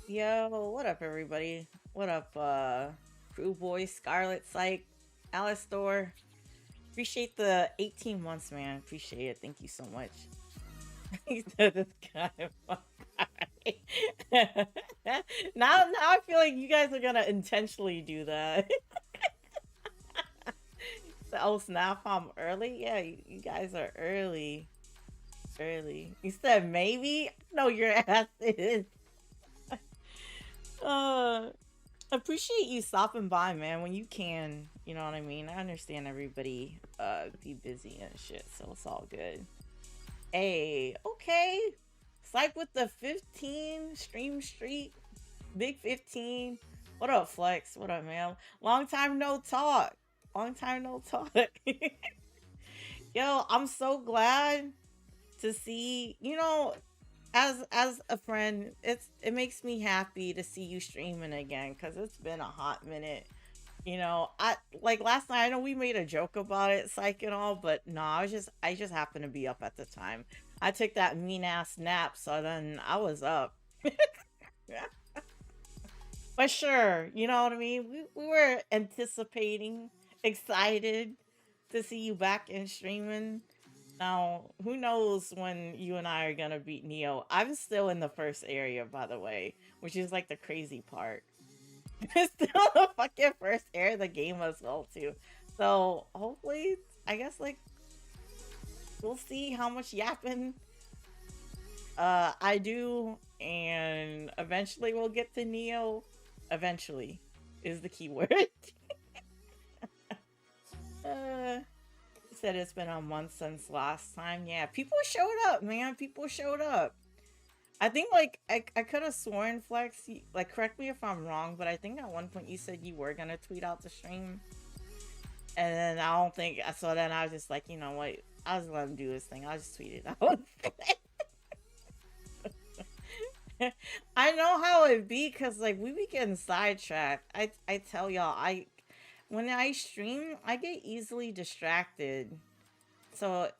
Yo, what up, everybody? What up, Crew Boy, Scarlet, Psych, Alistor? Appreciate the 18 months, man. Appreciate it. Thank you so much. He said this guy. Now I feel like you guys are gonna intentionally do that. So, oh snap! I'm early. Yeah, you guys are early. Early. You said maybe. No, your ass is. Uh, appreciate you stopping by, man, when you can. You know what I mean? I understand everybody be busy and shit, so it's all good. Hey, okay. Psych with the 15 stream streak. Big 15. What up, Flex? What up, man? Long time no talk. Long time no talk. Yo, I'm so glad to see, as a friend, it makes me happy to see you streaming again because it's been a hot minute. I like last night. I know we made a joke about it, psych and all, but no, I just happened to be up at the time. I took that mean ass nap, so then I was up. But sure, you know what I mean. We were anticipating, excited to see you back in streaming. Now, who knows when you and I are gonna beat Neo? I'm still in the first area, by the way, which is like the crazy part. It's still the fucking first area of the game as well, too. So hopefully, I guess like we'll see how much yapping I do, and eventually we'll get to Neo. Eventually is the key word. uh, said it's been a month since last time. Yeah, people showed up, man. People showed up. I think like I could have sworn, Flex, like correct me if I'm wrong, but I think at one point you said you were gonna tweet out the stream, and then I don't think so. Then I was just like, you know what? I'll just let him do his thing. I'll just tweet it out. I know how it be because like we be getting sidetracked. I tell y'all, I when I stream, I get easily distracted. So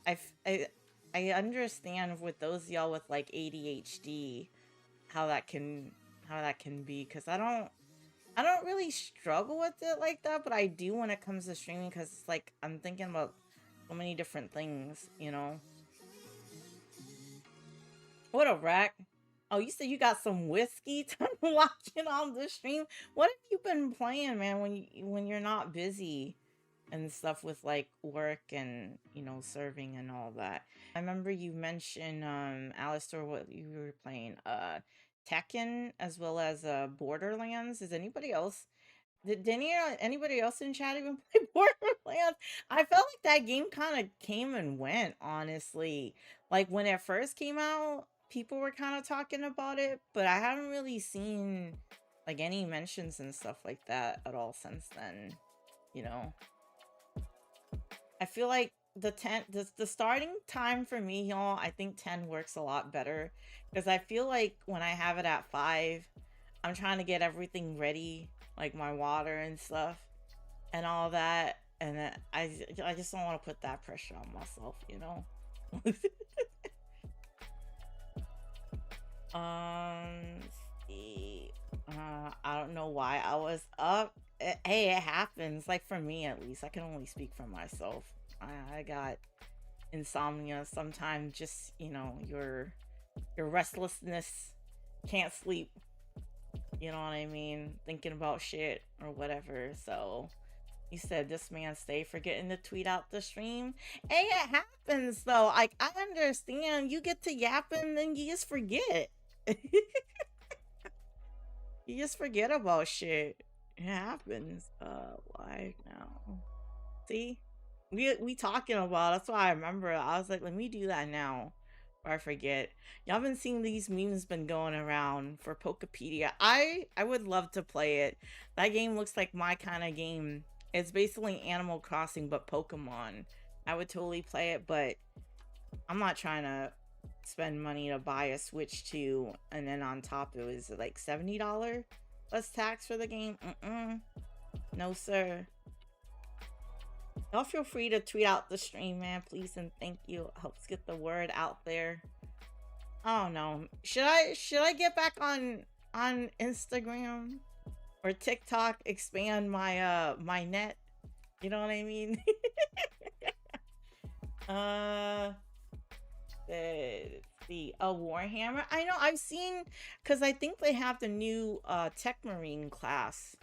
I f- I understand with those of y'all with like ADHD how that can be because I don't really struggle with it like that, but I do when it comes to streaming because it's like I'm thinking about so many different things, you know. What a rack. Oh, you said you got some whiskey to watching on the stream. What have you been playing, man, when you're not busy and stuff with like work and serving and all that? I remember you mentioned Alistair what you were playing Tekken as well as Borderlands. Is anybody else anybody else in chat even play Borderlands? I felt like that game kind of came and went, honestly. Like when it first came out, people were kind of talking about it, but I haven't really seen like any mentions and stuff like that at all since then, you know. I feel like the starting time for me, y'all, I think 10 works a lot better because I feel like when I have it at 5, I'm trying to get everything ready, like my water and stuff and all that, and then I just don't want to put that pressure on myself, you know. Let's see. I don't know why I was up. Hey, it happens. Like for me, at least, I can only speak for myself. I got insomnia sometimes. Just your restlessness, can't sleep. You know what I mean? Thinking about shit or whatever. So you said this man stay forgetting to tweet out the stream. Hey, it happens though. Like I understand you get to yapping, then you just forget. You just forget about shit. It happens. Why now? See? We talking about that's why I remember I was like, let me do that now. Or I forget. Y'all been seeing these memes been going around for Pokepedia. I would love to play it. That game looks like my kind of game. It's basically Animal Crossing but Pokemon. I would totally play it, but I'm not trying to spend money to buy a Switch 2 and then on top it was like $70 plus tax for the game. No sir. Y'all feel free to tweet out the stream, man, please and thank you. It helps get the word out there. I don't know. Should I get back on on Instagram or TikTok expand my my net. You know what I mean? uh let's see. A Warhammer. I know I've seen because I think they have the new Tech Marine class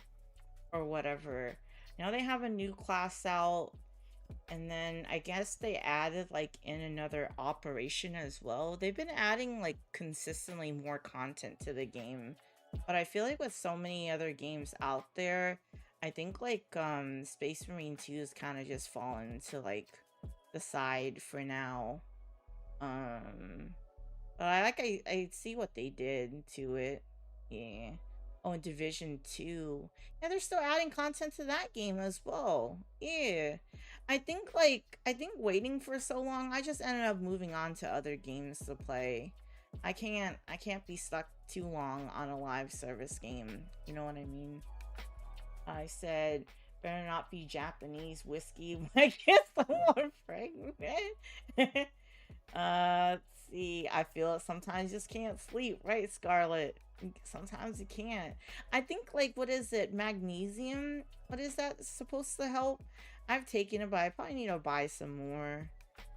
or whatever. Now they have a new class out, and then I guess they added like in another operation as well. They've been adding like consistently more content to the game. But I feel like with so many other games out there, I think like Space Marine 2 is kind of just fallen to like the side for now. Um I see what they did to it. Yeah. Oh, and Division 2. Yeah, they're still adding content to that game as well. Yeah. I think waiting for so long, I just ended up moving on to other games to play. I can't be stuck too long on a live service game. You know what I mean? I said better not be Japanese whiskey when I get someone pregnant. Let's see. I feel it sometimes just can't sleep, right, Scarlett? Sometimes you can't. I think like what is it? Magnesium? What is that supposed to help? I've taken it, but I probably need to buy some more.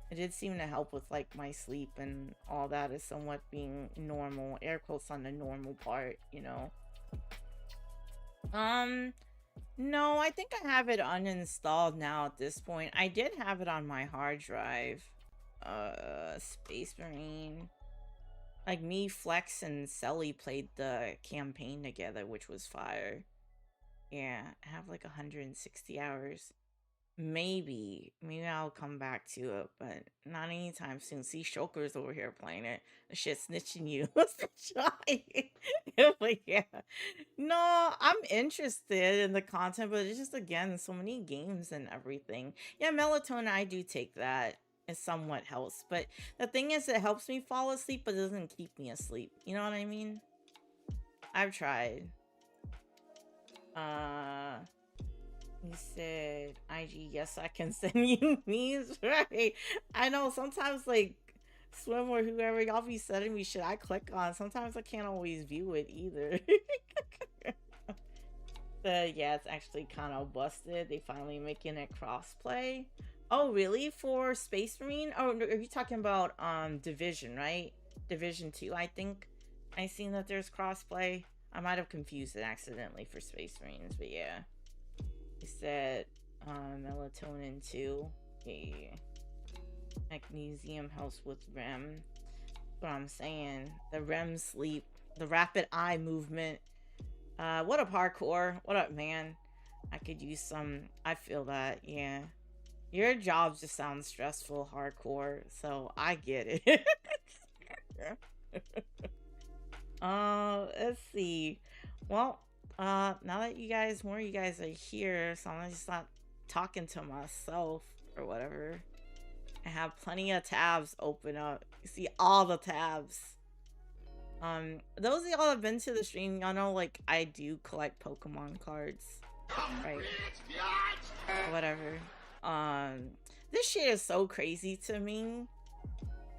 It did seem to help with like my sleep and all that is somewhat being normal. Air quotes on the normal part, you know. Um, no, I think I have it uninstalled now at this point. I did have it on my hard drive. Space Marine. Like me, Flex, and Selly played the campaign together, which was fire. Yeah, I have like 160 hours. Maybe I'll come back to it, but not anytime soon. See, Shoker's over here playing it. The shit snitching you. Try. But yeah, no, I'm interested in the content, but it's just again so many games and everything. Yeah, melatonin, I do take that. It somewhat helps, but the thing is, it helps me fall asleep, but it doesn't keep me asleep. You know what I mean? I've tried. Uh, he said, IG, yes, I can send you memes, right? I know sometimes, like, Swim or whoever, y'all be sending me shit I click on. Sometimes I can't always view it either. But yeah, it's actually kind of busted. They finally making it crossplay. Oh, really? For Space Marine? Oh, no, are you talking about Division, right? Division 2, I think. I seen that there's crossplay. I might have confused it accidentally for Space Marines, but yeah. He said melatonin too. Yeah. Magnesium helps with REM. That's what I'm saying. The REM sleep, the rapid eye movement. What up, hardcore? What up, man? I could use some. I feel that. Yeah. Your job just sounds stressful, hardcore. So I get it. Let's see. Well, now that you guys, more you guys are here, so I'm just not talking to myself or whatever. I have plenty of tabs open up. You see all the tabs. Those of y'all have been to the stream, y'all know like I do collect Pokemon cards. Right. Whatever. This shit is so crazy to me.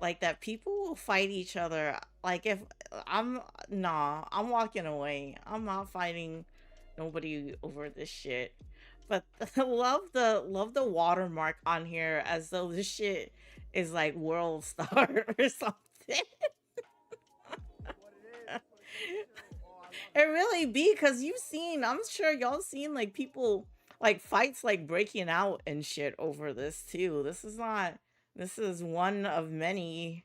Like that people will fight each other. Like if I'm nah, I'm walking away. I'm not fighting nobody over this shit. But love the watermark on here as though this shit is like World Star or something. It really be because you've seen, I'm sure y'all seen like people like fights like breaking out and shit over this too. This is one of many.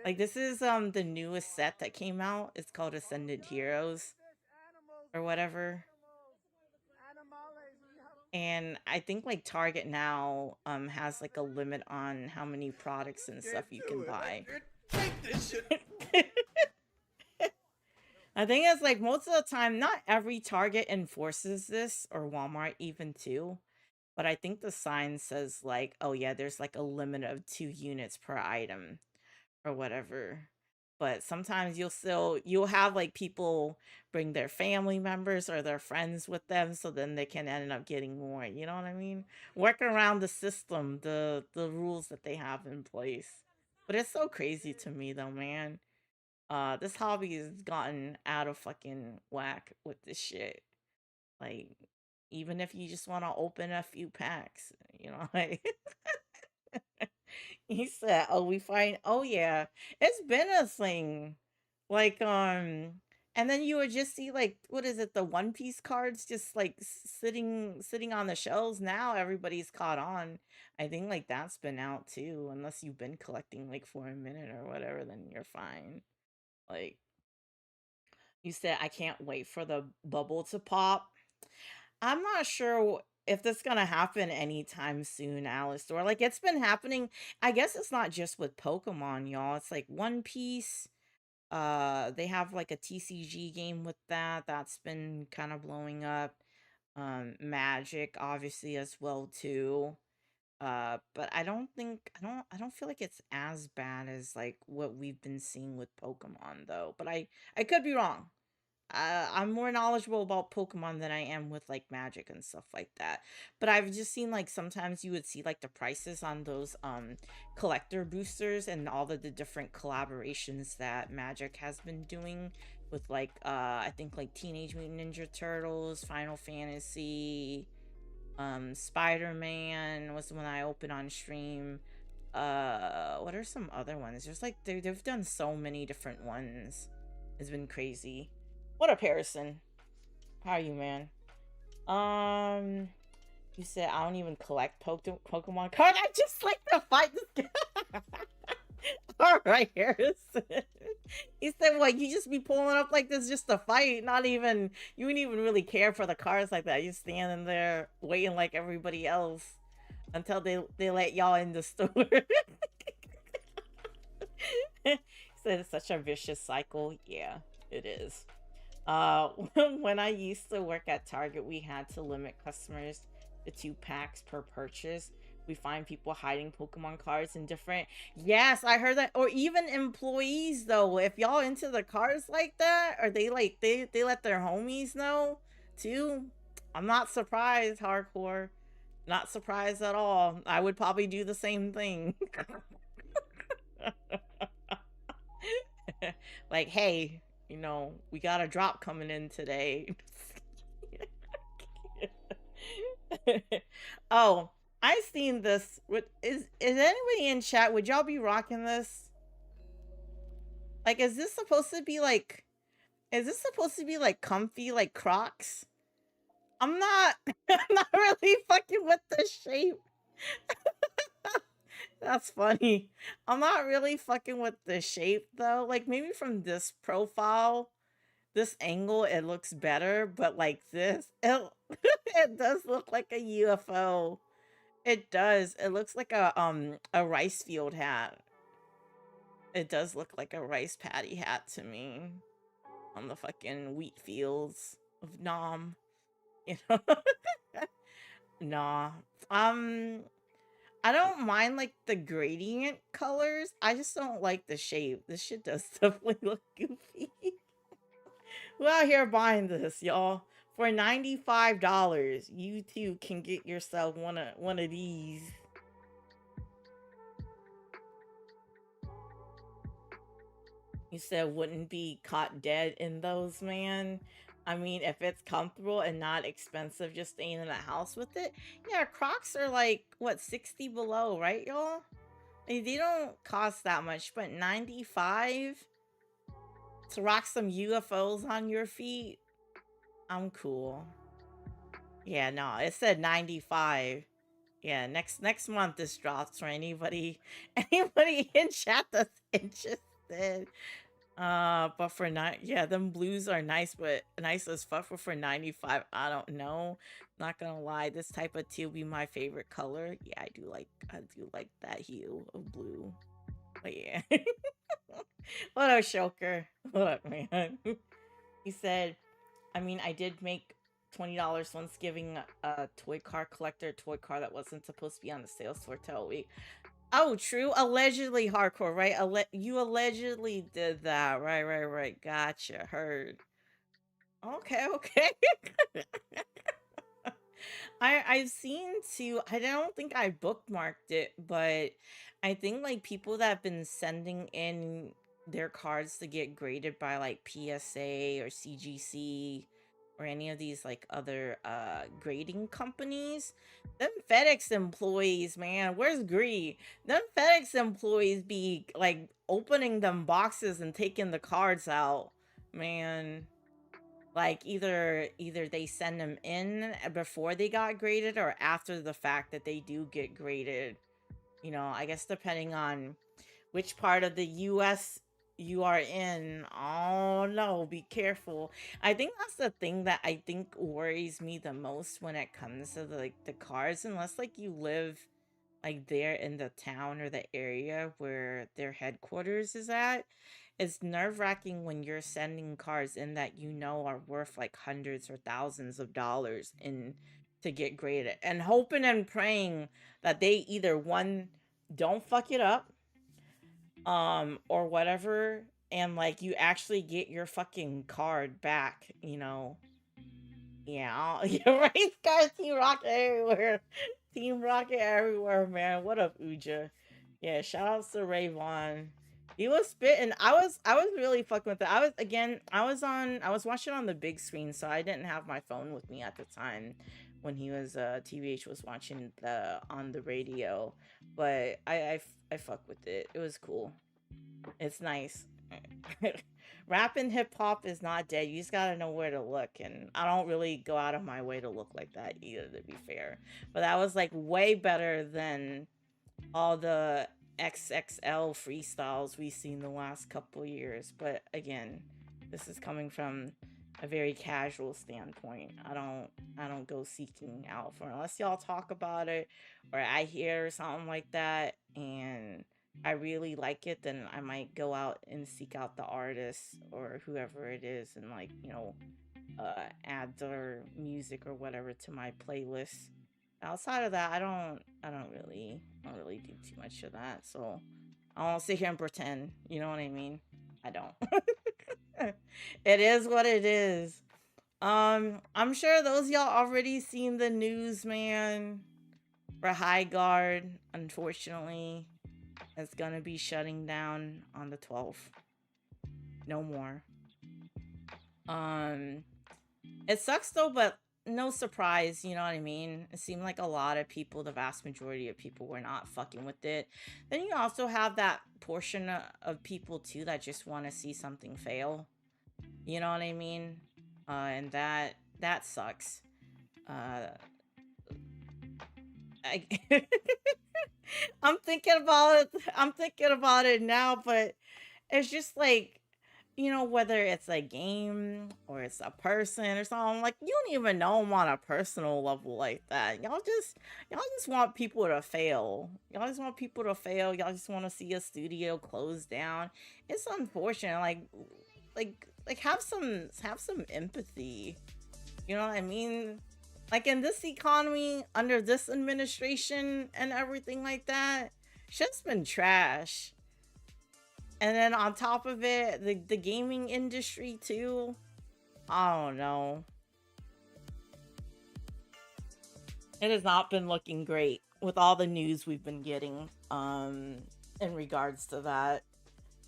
Like this is the newest set that came out. It's called Ascended Heroes or whatever. And I think like Target now has like a limit on how many products and stuff you can buy. I think it's like most of the time, not every Target enforces this or Walmart even too. But I think the sign says like, oh yeah, there's like a limit of 2 units per item or whatever. But sometimes you'll have like people bring their family members or their friends with them so then they can end up getting more. You know what I mean? Work around the system, the rules that they have in place. But it's so crazy to me though, man. This hobby has gotten out of fucking whack with this shit. Like, even if you just want to open a few packs, you know, like he said, "Oh, we find. Oh yeah, it's been a thing. Like, and then you would just see like what is it, the One Piece cards just like sitting on the shelves. Now everybody's caught on. I think like that's been out too. Unless you've been collecting like for a minute or whatever, then you're fine. Like you said, I can't wait for the bubble to pop. I'm not sure if that's gonna happen anytime soon, Alice. Or like it's been happening. I guess it's not just with Pokemon, y'all. It's like One Piece. They have like a TCG game with that. That's been kind of blowing up. Magic, obviously, as well too. But I don't feel like it's as bad as like what we've been seeing with Pokemon though. But I could be wrong. I'm more knowledgeable about Pokemon than I am with like Magic and stuff like that. But I've just seen like sometimes you would see like the prices on those collector boosters and all of the different collaborations that Magic has been doing with like I think like Teenage Mutant Ninja Turtles, Final Fantasy, Spider-Man was the one I opened on stream. What are some other ones? There's like they've done so many different ones. It's been crazy. What up, Harrison? How are you, man? Um, you said I don't even collect Pokemon cards. I just like to fight this guy. All right, Harrison. He said, "What? You just be pulling up like this just to fight? Not even you wouldn't even really care for the cards like that. You standing there waiting like everybody else until they let y'all in the store." He said it's such a vicious cycle. Yeah, it is. Uh, when I used to work at Target, we had to limit customers to 2 packs per purchase. We find people hiding Pokemon cards in different. Yes, I heard that. Or even employees, though. If y'all into the cards like that, or they like they let their homies know too. I'm not surprised, hardcore. Not surprised at all. I would probably do the same thing. Like, hey, we got a drop coming in today. Oh, I seen this. Is anybody in chat? Would y'all be rocking this? Like, is this supposed to be like comfy like Crocs? I'm not I'm not really fucking with the shape. That's funny. I'm not really fucking with the shape though. Like maybe from this profile, this angle, it looks better, but like this, it does look like a UFO. It does. It looks like a rice field hat. It does look like a rice paddy hat to me on the fucking wheat fields of Nam. You know? Nah. Um I don't mind like the gradient colors. I just don't like the shape. This shit does definitely look goofy. Who out here buying this, y'all? For $95, you too can get yourself one of these. You said wouldn't be caught dead in those, man. I mean, if it's comfortable and not expensive, just staying in the house with it. Yeah, Crocs are like what 60 below, right, y'all? They don't cost that much, but 95 to rock some UFOs on your feet. I'm cool. Yeah, no, it said 95. Yeah, next month this drops for anybody in chat that's interested. But for not yeah, them blues are nice, but nice as fuck. But for 95, I don't know. Not gonna lie, this type of tea will be my favorite color. Yeah, I do like that hue of blue. But yeah. What up, Shulker? What up, man? He said, I mean, I did make $20 once giving a toy car collector a toy car that wasn't supposed to be on the sales floor till a week. Oh, true. Allegedly hardcore, right? You allegedly did that. Right. Gotcha. Heard. Okay, okay. I've seen too. I don't think I bookmarked it, but I think like people that have been sending in their cards to get graded by like PSA or CGC or any of these like other grading companies. Them FedEx employees, man, where's Gree? Them FedEx employees be like opening them boxes and taking the cards out, man. Like either they send them in before they got graded or after the fact that they do get graded. You know, I guess depending on which part of the US you are in. Oh no, be careful. I think that's the thing that I think worries me the most when it comes to the cars, unless like you live like there in the town or the area where their headquarters is at. It's nerve-wracking when you're sending cars in that you know are worth like hundreds or thousands of dollars in to get graded, and hoping and praying that they either one don't fuck it up or whatever, and like you actually get your fucking card back, you know. Yeah, you're right, guys. Team Rocket everywhere. Team Rocket everywhere, man. What up, Uja? Yeah, shout outs to Rayvon. He was spitting. I was really fucking with it. I was watching on the big screen, so I didn't have my phone with me at the time when he was TVH was watching the on the radio. But I fuck with it. It was cool. It's nice. Rap and hip hop is not dead. You just gotta know where to look, and I don't really go out of my way to look like that either, to be fair. But that was like way better than all the XXL freestyles we've seen the last couple years. But again, this is coming from a very casual standpoint. I don't go seeking out for it. Unless y'all talk about it or I hear something like that and I really like it, then I might go out and seek out the artist or whoever it is and like, you know, add their music or whatever to my playlist. Outside of that, I don't really do too much of that. So I don't sit here and pretend. You know what I mean? I don't. It is what it is. I'm sure those y'all already seen the news, man. For High Guard, unfortunately, it's gonna be shutting down on the 12th. No more. Um, it sucks though, but no surprise, you know what I mean? It seemed like a lot of people, the vast majority of people, were not fucking with it. Then you also have that portion of people too that just want to see something fail. You know what I mean? And that sucks. Uh, I, I'm thinking about it. I'm thinking about it now, but it's just like, you know, whether it's a game or it's a person or something, like you don't even know them on a personal level like that. Y'all just want people to fail. Y'all just want people to fail. Y'all just want to see a studio close down. It's unfortunate. Like have some empathy. You know what I mean? Like in this economy, under this administration and everything like that, shit's been trash. And then on top of it, the gaming industry too. I don't know. It has not been looking great with all the news we've been getting in regards to that.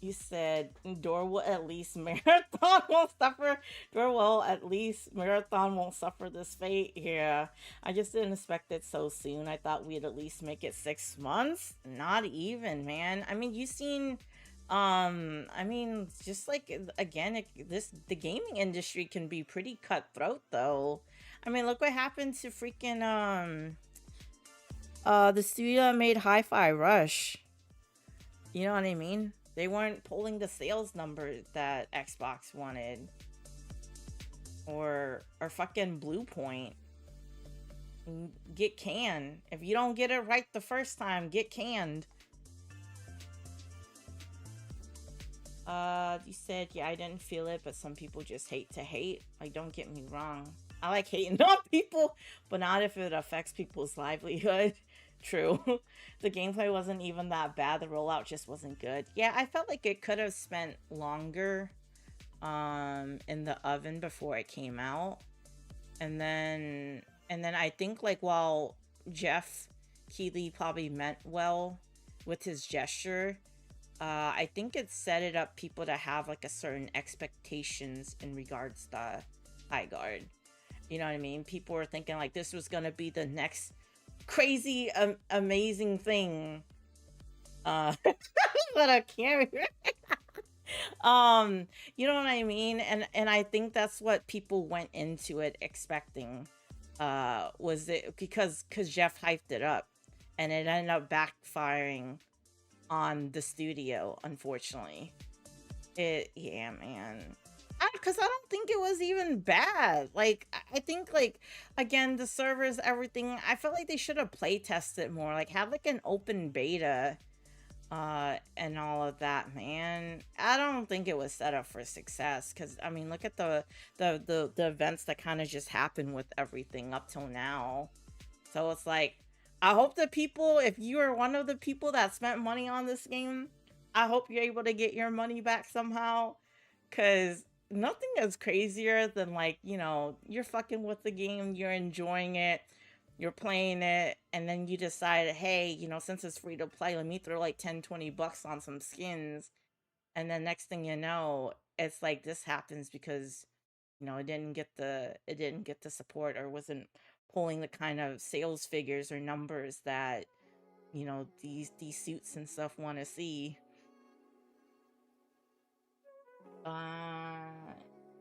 You said Door will at least Marathon won't suffer. Door will at least Marathon won't suffer this fate. Yeah, I just didn't expect it so soon. I thought we'd at least make it 6 months. Not even, man. I mean, you seen, I mean, just like again, the gaming industry can be pretty cutthroat, though. I mean, look what happened to freaking the studio that made Hi-Fi Rush. You know what I mean? They weren't pulling the sales number that Xbox wanted. Or fucking Blue Point. Get canned. If you don't get it right the first time, get canned. You said, yeah, I didn't feel it, but some people just hate to hate. Like, don't get me wrong. I like hating on people, but not if it affects people's livelihood. True. The gameplay wasn't even that bad. The rollout just wasn't good. Yeah, I felt like it could have spent longer in the oven before it came out. And then I think like while Jeff Keighley probably meant well with his gesture, I think it set it up people to have like a certain expectations in regards to High Guard. You know what I mean? People were thinking like this was gonna be the next crazy, amazing thing. But I can't. You know what I mean? And I think that's what people went into it expecting. Was it because Jeff hyped it up, and it ended up backfiring on the studio, unfortunately. Yeah, man. Because I don't think it was even bad. Like, I think, like, again, the servers, everything, I felt like they should have play tested more. Like, have, like, an open beta, and all of that, man. I don't think it was set up for success. Because, I mean, look at the events that kind of just happened with everything up till now. So it's like, I hope the people, if you are one of the people that spent money on this game, I hope you're able to get your money back somehow. Because nothing is crazier than, like, you know, you're fucking with the game, you're enjoying it, you're playing it, and then you decide, hey, you know, since it's free to play, let me throw like 10-20 bucks on some skins. And then next thing you know, it's like this happens because, you know, it didn't get the support, or wasn't pulling the kind of sales figures or numbers that, you know, these suits and stuff want to see.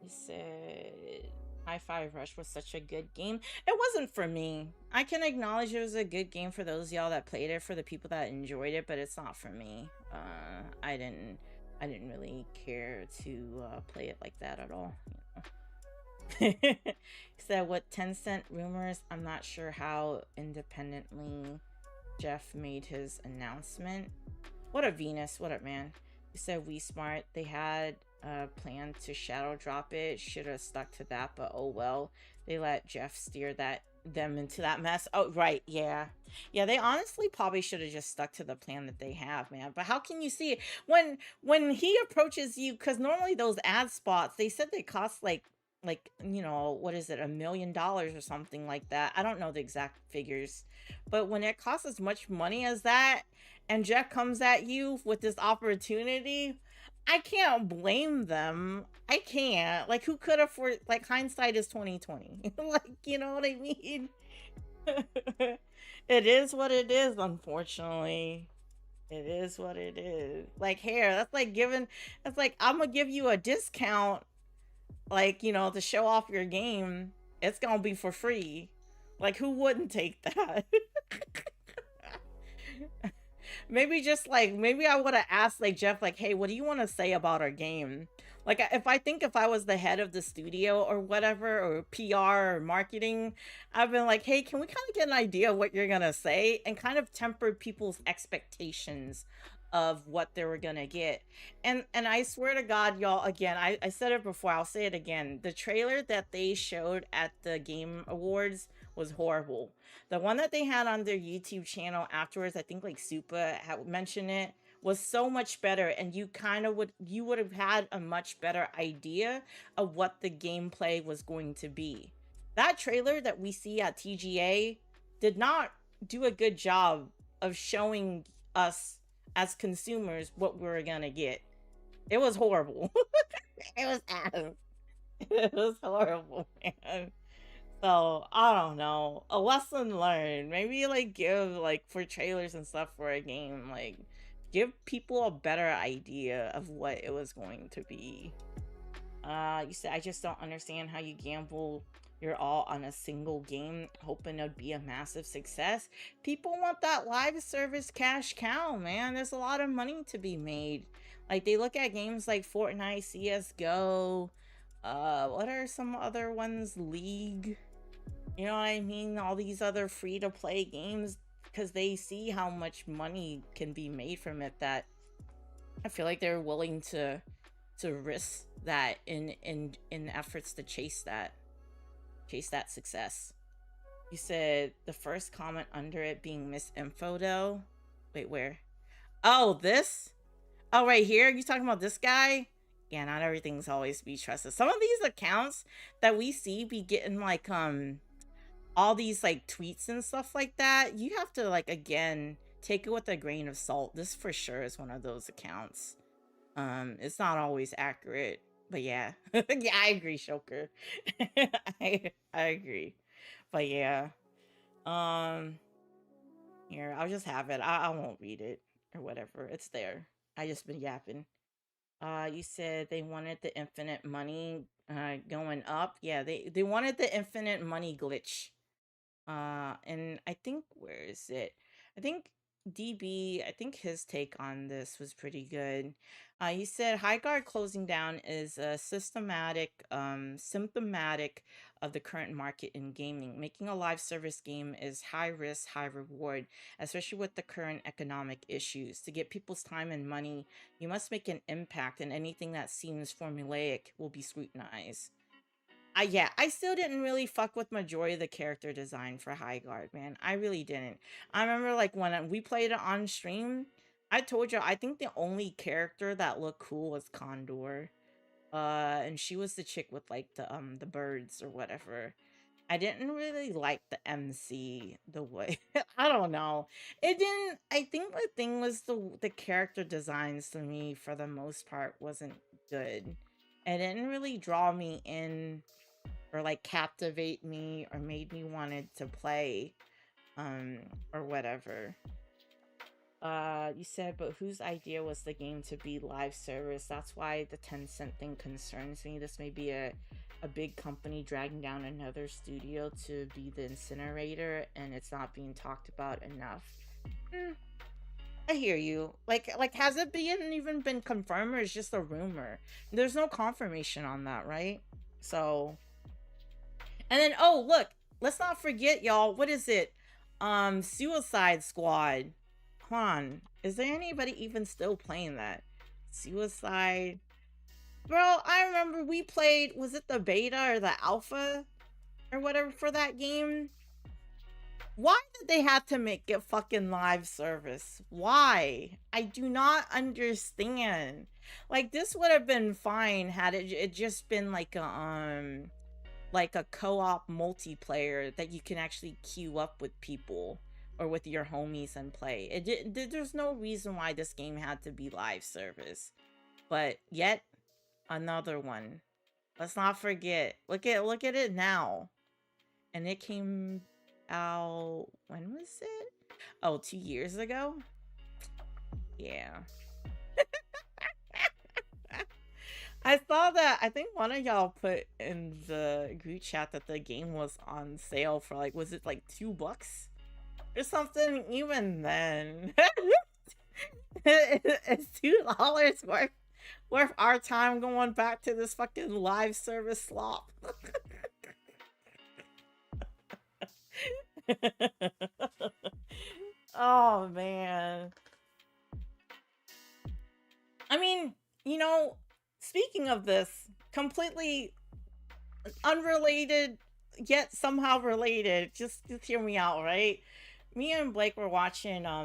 He said High Five Rush was such a good game. It wasn't for me. I can acknowledge it was a good game for those of y'all that played it, for the people that enjoyed it, but it's not for me. I didn't really care to play it like that at all. He said, what Tencent rumors? I'm not sure how independently Jeff made his announcement. What up, Venus? What up, man? He said, we smart. They had a plan to shadow drop it. Should have stuck to that, but oh well. They let Jeff steer them into that mess. Oh, right, yeah. Yeah, they honestly probably should have just stuck to the plan that they have, man. But how can you see it when he approaches you? Because normally those ad spots, they said they cost like, you know, what is it, $1 million or something like that. I don't know the exact figures, but when it costs as much money as that, and Jeff comes at you with this opportunity, I can't blame them. I can't. Like, who could afford, like, hindsight is 2020. Like, you know what I mean? It is what it is, unfortunately. It is what it is. Like, hair, that's like, I'm gonna give you a discount, like, you know, to show off your game. It's gonna be for free. Like, who wouldn't take that? Maybe just like, maybe I would have asked like Jeff, like, hey, what do you want to say about our game? Like, if I was the head of the studio or whatever, or PR or marketing, I've been like, hey, can we kind of get an idea of what you're gonna say, and kind of temper people's expectations of what they were gonna get. And I swear to God, y'all, again, I said it before, I'll say it again. The trailer that they showed at the Game Awards was horrible. The one that they had on their YouTube channel afterwards, I think like Supa had mentioned it, was so much better, and you would have had a much better idea of what the gameplay was going to be. That trailer that we see at TGA did not do a good job of showing us as consumers what we were gonna get. It was horrible. It was ass. It was horrible, man. So I don't know. A lesson learned. Maybe like give, like, for trailers and stuff for a game, like give people a better idea of what it was going to be. You said, I just don't understand how you gamble your all on a single game hoping it'd be a massive success. People want that live service cash cow, man. There's a lot of money to be made. Like, they look at games like Fortnite, CSGO, what are some other ones? League. You know what I mean? All these other free-to-play games, because they see how much money can be made from it, that I feel like they're willing to risk that in efforts to chase that success. You said the first comment under it being misinfo though. Wait, where? Oh, this? Oh, right here? You talking about this guy? Yeah, not everything's always to be trusted. Some of these accounts that we see be getting like all these like tweets and stuff like that, you have to, like, again, take it with a grain of salt. This for sure is one of those accounts. It's not always accurate, but yeah. Yeah, I agree, Shoker. I agree. But yeah. Um Here, I'll just have it. I won't read it or whatever. It's there. I just been yapping. You said they wanted the infinite money going up. Yeah, they wanted the infinite money glitch. And I think, where is it? I think DB, I think his take on this was pretty good. He said High Guard closing down is a symptomatic of the current market in gaming. Making a live service game is high risk, high reward, especially with the current economic issues. To get people's time and money, you must make an impact, and anything that seems formulaic will be scrutinized. Yeah, I still didn't really fuck with majority of the character design for High Guard, man. I really didn't. I remember like when we played it on stream, I told you I think the only character that looked cool was Condor. And she was the chick with like the birds or whatever. I didn't really like the MC the way I don't know. It didn't I think the thing was the character designs to me for the most part wasn't good. It didn't really draw me in or like captivate me or made me wanted to play um or whatever. You said, but whose idea was the game to be live service? That's why the 10-cent thing concerns me. This may be a big company dragging down another studio to be the incinerator, and it's not being talked about enough. Mm, I hear you. Like has it been even been confirmed, or is just a rumor? There's no confirmation on that, right? So, and then, oh, look, let's not forget, y'all. What is it? Suicide Squad. Hold on. Is there anybody even still playing that? Suicide. Bro, I remember we played, was it the beta or the alpha or whatever for that game? Why did they have to make it fucking live service? Why? I do not understand. Like, this would have been fine had it just been like a co-op multiplayer that you can actually queue up with people or with your homies and play. There's no reason why this game had to be live service. But yet another one. Let's not forget. Look at it now. And it came out, when was it? Oh, 2 years ago? Yeah. I saw that. I think one of y'all put in the group chat that the game was on sale for like, was it like $2 or something? Even then, it's $2 worth our time going back to this fucking live service slop. Oh man. I mean, you know, speaking of this, completely unrelated yet somehow related. Just hear me out, right? Me and Blake were watching I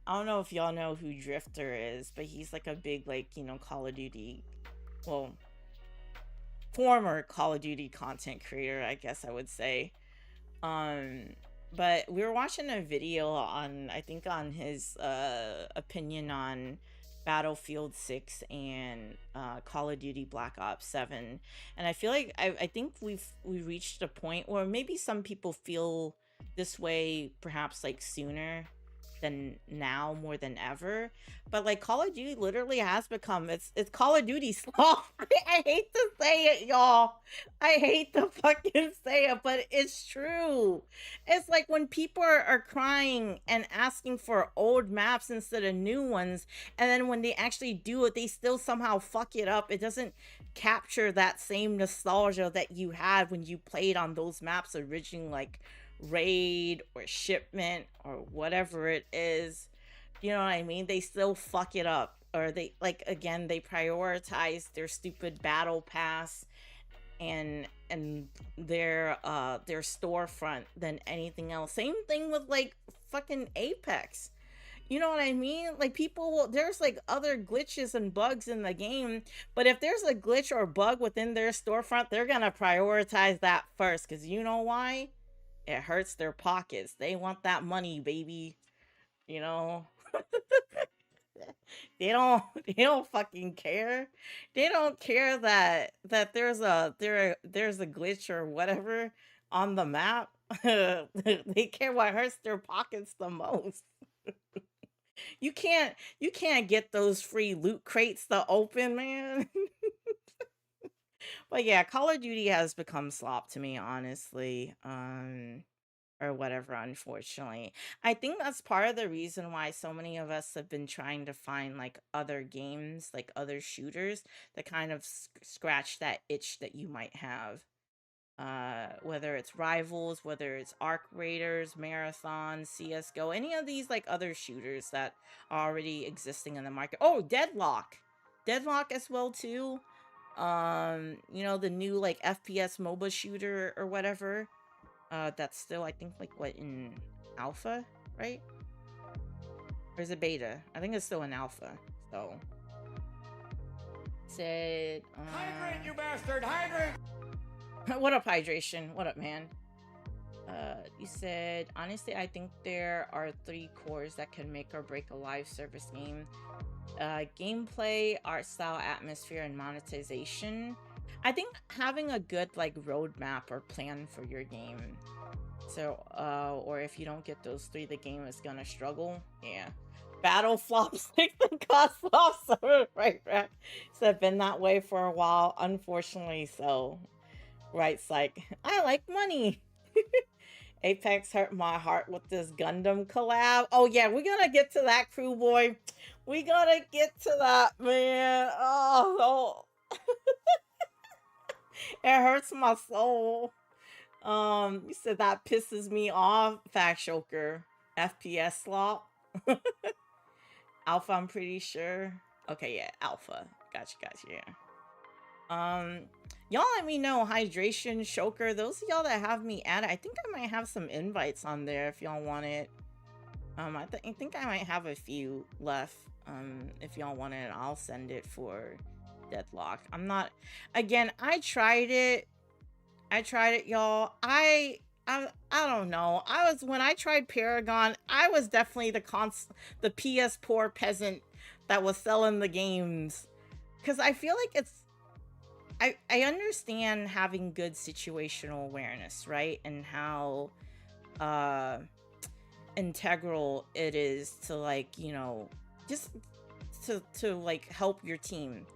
don't know if y'all know who Drifter is, but he's like a big like, you know, Call of Duty, well, former Call of Duty content creator, I guess I would say. Um but we were watching a video on, I think, on his opinion on Battlefield 6 and Call of Duty Black Ops 7. And I feel like I think we reached a point where maybe some people feel this way perhaps like sooner than now, more than ever. But like Call of Duty literally has become, it's Call of Duty slop. I hate to say it, y'all. I hate to fucking say it, but it's true. It's like when people are crying and asking for old maps instead of new ones, and then when they actually do it, they still somehow fuck it up. It doesn't capture that same nostalgia that you had when you played on those maps originally, like Raid or Shipment or whatever it is. You know what I mean? They still fuck it up. Or they, like, again, they prioritize their stupid battle pass and their storefront than anything else. Same thing with like fucking Apex. You know what I mean? Like, people will, there's like other glitches and bugs in the game, but if there's a glitch or bug within their storefront, they're gonna prioritize that first, because you know why? It hurts their pockets. They want that money, baby. you know? They don't fucking care. They don't care that there's a glitch or whatever on the map. They care what hurts their pockets the most. You can't get those free loot crates to open, man. But yeah, Call of Duty has become slop to me, honestly. Or whatever, unfortunately. I think that's part of the reason why so many of us have been trying to find like other games, like other shooters that kind of scratch that itch that you might have. Whether it's Rivals, whether it's Arc Raiders, Marathon, CS:GO, any of these like other shooters that are already existing in the market. Oh, Deadlock. Deadlock as well too. The new like FPS MOBA shooter or whatever. That's still, I think, like, what, in alpha, right? Or is it beta? I think it's still in alpha. So, said, Hydrate, you bastard! Hydrate! what up, hydration? What up, man? You said, honestly, I think there are 3 cores that can make or break a live service game. Gameplay, art style, atmosphere, and monetization. I think having a good, like, roadmap or plan for your game. So, or if you don't get those 3, the game is gonna struggle. Yeah. Battle flops like the cost flops. Right. So it's been that way for a while, unfortunately. So, right, it's like, I like money. Apex hurt my heart with this Gundam collab. Oh yeah, we gotta get to that, crew boy. We gotta get to that, man. Oh, no. It hurts my soul. You said that pisses me off. Fact choker. FPS slop. Alpha, I'm pretty sure. Okay, yeah, alpha. Gotcha, yeah. Y'all let me know, hydration, choker, those of y'all that have me added. I think I might have some invites on there if y'all want it. I think I might have a few left. If y'all want it, I'll send it for Deadlock. I'm not, again, I tried it, y'all. I don't know. When I tried Paragon, I was definitely the PS poor peasant that was selling the games. Cause I feel like I understand having good situational awareness, right? And how integral it is to, like, just to like help your team.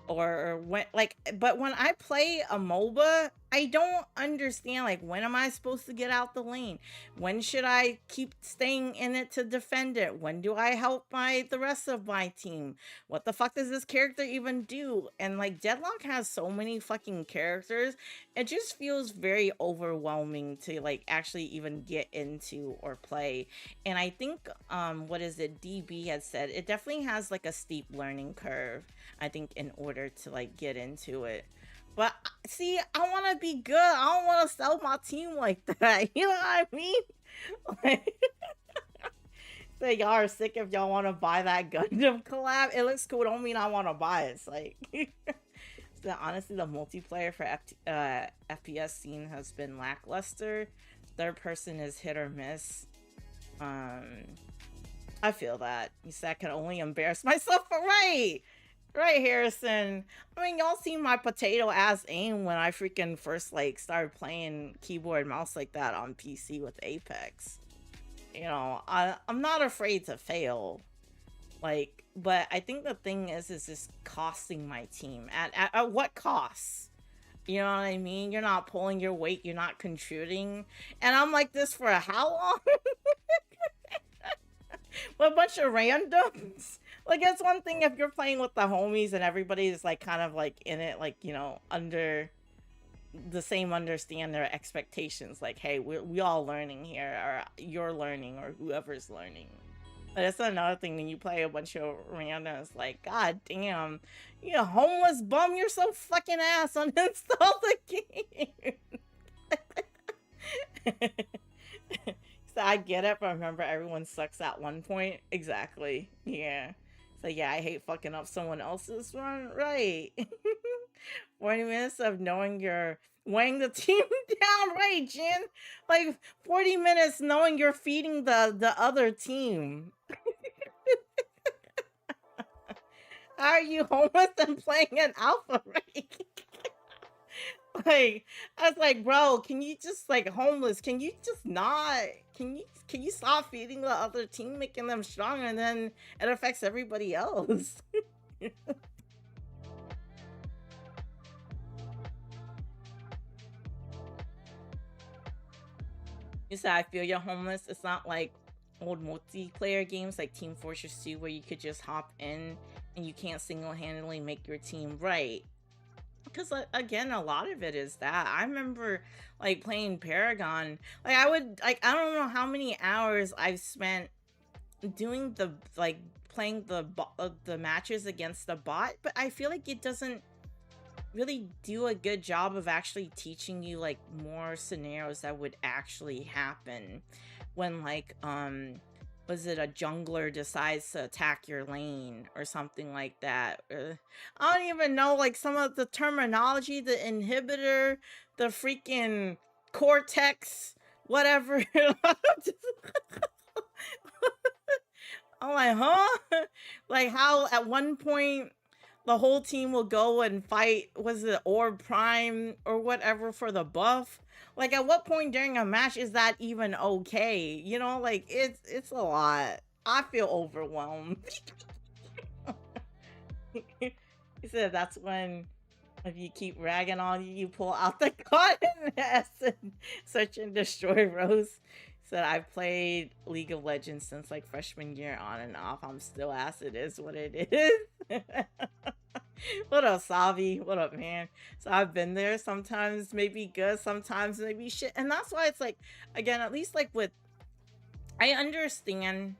Or when, like, but when I play a MOBA, I don't understand, like, when am I supposed to get out the lane? When should I keep staying in it to defend it? When do I help the rest of my team? What the fuck does this character even do? And like, Deadlock has so many fucking characters, it just feels very overwhelming to like actually even get into or play. And I think what is it, DB had said, it definitely has like a steep learning curve, I think, in order to like get into it. But see, I want to be good. I don't want to sell my team like that. You know what I mean? Like, say y'all are sick if y'all want to buy that Gundam collab. It looks cool. Don't mean I want to buy it. It's like, so honestly, the multiplayer for FPS scene has been lackluster. Third person is hit or miss. I feel that. You said I can only embarrass myself for Right, Harrison. I mean, y'all seen my potato ass aim when I freaking first like started playing keyboard and mouse like that on PC with Apex. I'm not afraid to fail. Like, but I think the thing is just costing my team. At what cost? You know what I mean? You're not pulling your weight, you're not contributing. And I'm like this for how long? With a bunch of randoms? Like, it's one thing if you're playing with the homies and everybody's like kind of like in it, like, under the same understand their expectations. Like, hey, we all learning here, or you're learning, or whoever's learning. But it's another thing when you play a bunch of randoms. Like, god damn, you a homeless bum, you're so fucking ass, uninstall the game. So I get it, but remember, everyone sucks at one point. Exactly. Yeah. So yeah, I hate fucking up someone else's run. Right. 40 minutes of knowing your weighing the team down, right, Jin? Like 40 minutes knowing you're feeding the other team. How are you homeless and playing an alpha rank? Like, I was like, bro, can you just like homeless? Can you just not? Can you stop feeding the other team, making them stronger, and then it affects everybody else? You said I feel you're homeless. It's not like old multiplayer games like Team Fortress 2 where you could just hop in and you can't single-handedly make your team right. Because again, a lot of it is that. I remember like playing Paragon. Like I would like I don't know how many hours I've spent doing the like playing the matches against the bot, but I feel like it doesn't really do a good job of actually teaching you like more scenarios that would actually happen when like was it a jungler decides to attack your lane or something like that. I don't even know like some of the terminology, the inhibitor, the freaking cortex, whatever. I'm like, huh? Like how at one point the whole team will go and fight, was it Orb Prime or whatever for the buff? Like at what point during a match is that even okay? You know, like it's a lot. I feel overwhelmed. He said that's when if you keep ragging on you, you pull out the cotton acid, search and destroy Rose. Said I've played League of Legends since like freshman year on and off. I'm still acid is what it is. What up, Savi? What up, man? So I've been there. Sometimes maybe good, sometimes maybe shit. And that's why it's like, again, at least like with, I understand,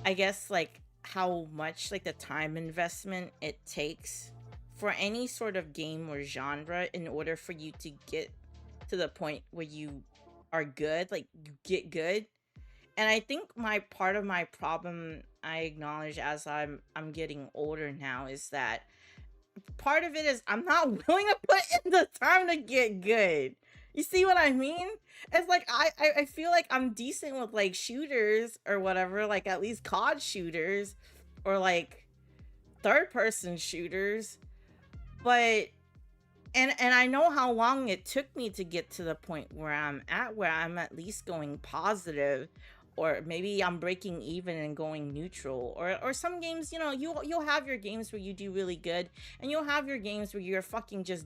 I guess, like how much like the time investment it takes for any sort of game or genre in order for you to get to the point where you are good, like you get good. And I think my part of my problem I acknowledge as I'm getting older now is that part of it is I'm not willing to put in the time to get good. You see what I mean? It's like I feel like I'm decent with like shooters or whatever, like at least COD shooters or like third person shooters. But and I know how long it took me to get to the point where I'm at least going positive, or maybe I'm breaking even and going neutral. Or some games, you know, you'll have your games where you do really good, and you'll have your games where you're fucking just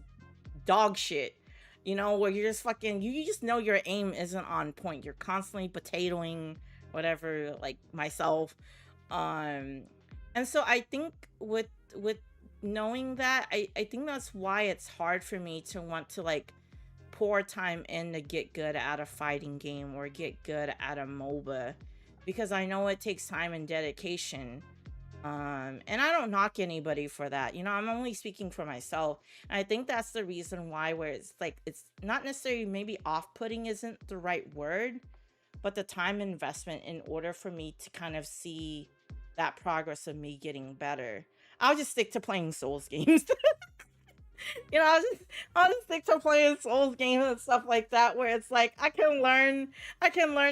dog shit. You know, where you're just fucking you just know your aim isn't on point. You're constantly potatoing whatever, like myself. Um and so I think with knowing that, I think that's why it's hard for me to want to like pour time in to get good at a fighting game or get good at a MOBA, because I know it takes time and dedication. And I don't knock anybody for that. You know, I'm only speaking for myself. And I think that's the reason why where it's like it's not necessarily maybe off-putting isn't the right word, but the time investment in order for me to kind of see that progress of me getting better. I'll just stick to playing Souls games. You know, I'll just stick to playing Souls games and stuff like that, where it's like I can learn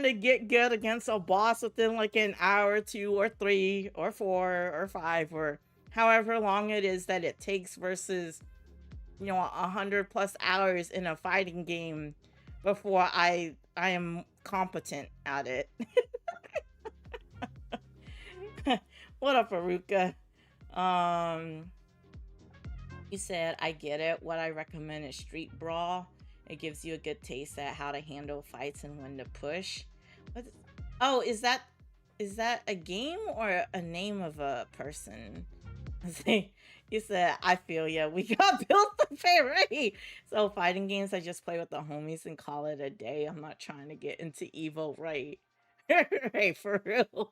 to get good against a boss within like an hour or two or three or four or five or however long it is that it takes versus, you know, 100+ hours in a fighting game before I am competent at it. What up, Aruka? Um You said, I get it. What I recommend is Street Brawl. It gives you a good taste at how to handle fights and when to push. What? Oh, is that a game or a name of a person? You said, I feel ya. We got built to pay right. So fighting games, I just play with the homies and call it a day. I'm not trying to get into Evo, right? Right, for real.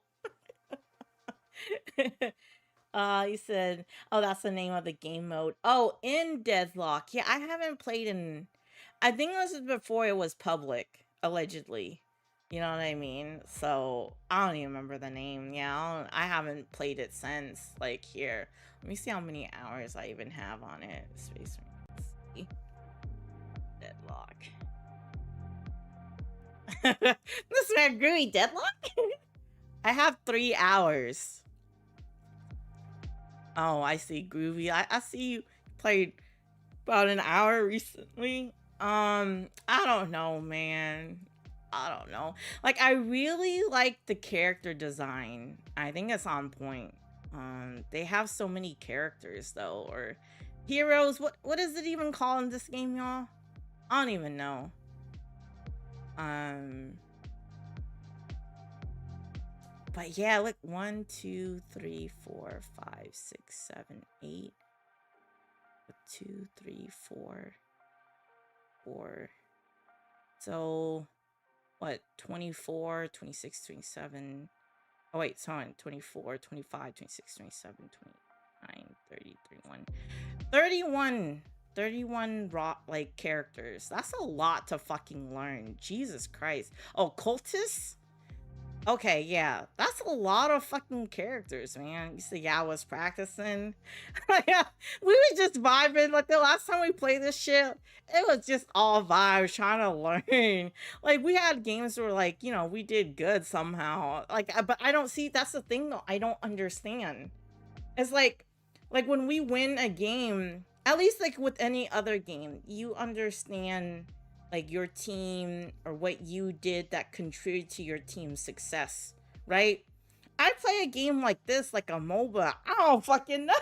You said, oh, that's the name of the game mode. Oh, in Deadlock. Yeah, I haven't played in. I think this is before it was public, allegedly. You know what I mean? So I don't even remember the name. Yeah, I haven't played it since. Like here, let me see how many hours I even have on it. Space. Let's see. This man Groovy Deadlock? I have 3 hours. Oh, I see, Groovy. I see you played about an hour recently. I don't know, man. I don't know. Like, I really like the character design. I think it's on point. They have so many characters though, or heroes. What is it even called in this game, y'all? I don't even know. But yeah, look, 1, 2, 3, 4, 5, 6, 7, 8. 2, 3, 4, 4. So what? 24, 26, 27. Oh wait, sorry, 24, 25, 26, 27, 29, 30, 31. 31 raw like characters. That's a lot to fucking learn. Jesus Christ. Oh, cultists? Okay, yeah, that's a lot of fucking characters, man. You see, yeah, I was practicing. Yeah, we were just vibing. Like the last time we played this shit, it was just all vibes, trying to learn. Like we had games where, like, you know, we did good somehow. Like, but I don't see. That's the thing, though. I don't understand. It's like when we win a game, at least like with any other game, you understand like your team or what you did that contributed to your team's success, right? I play a game like this, like a MOBA. I don't fucking know.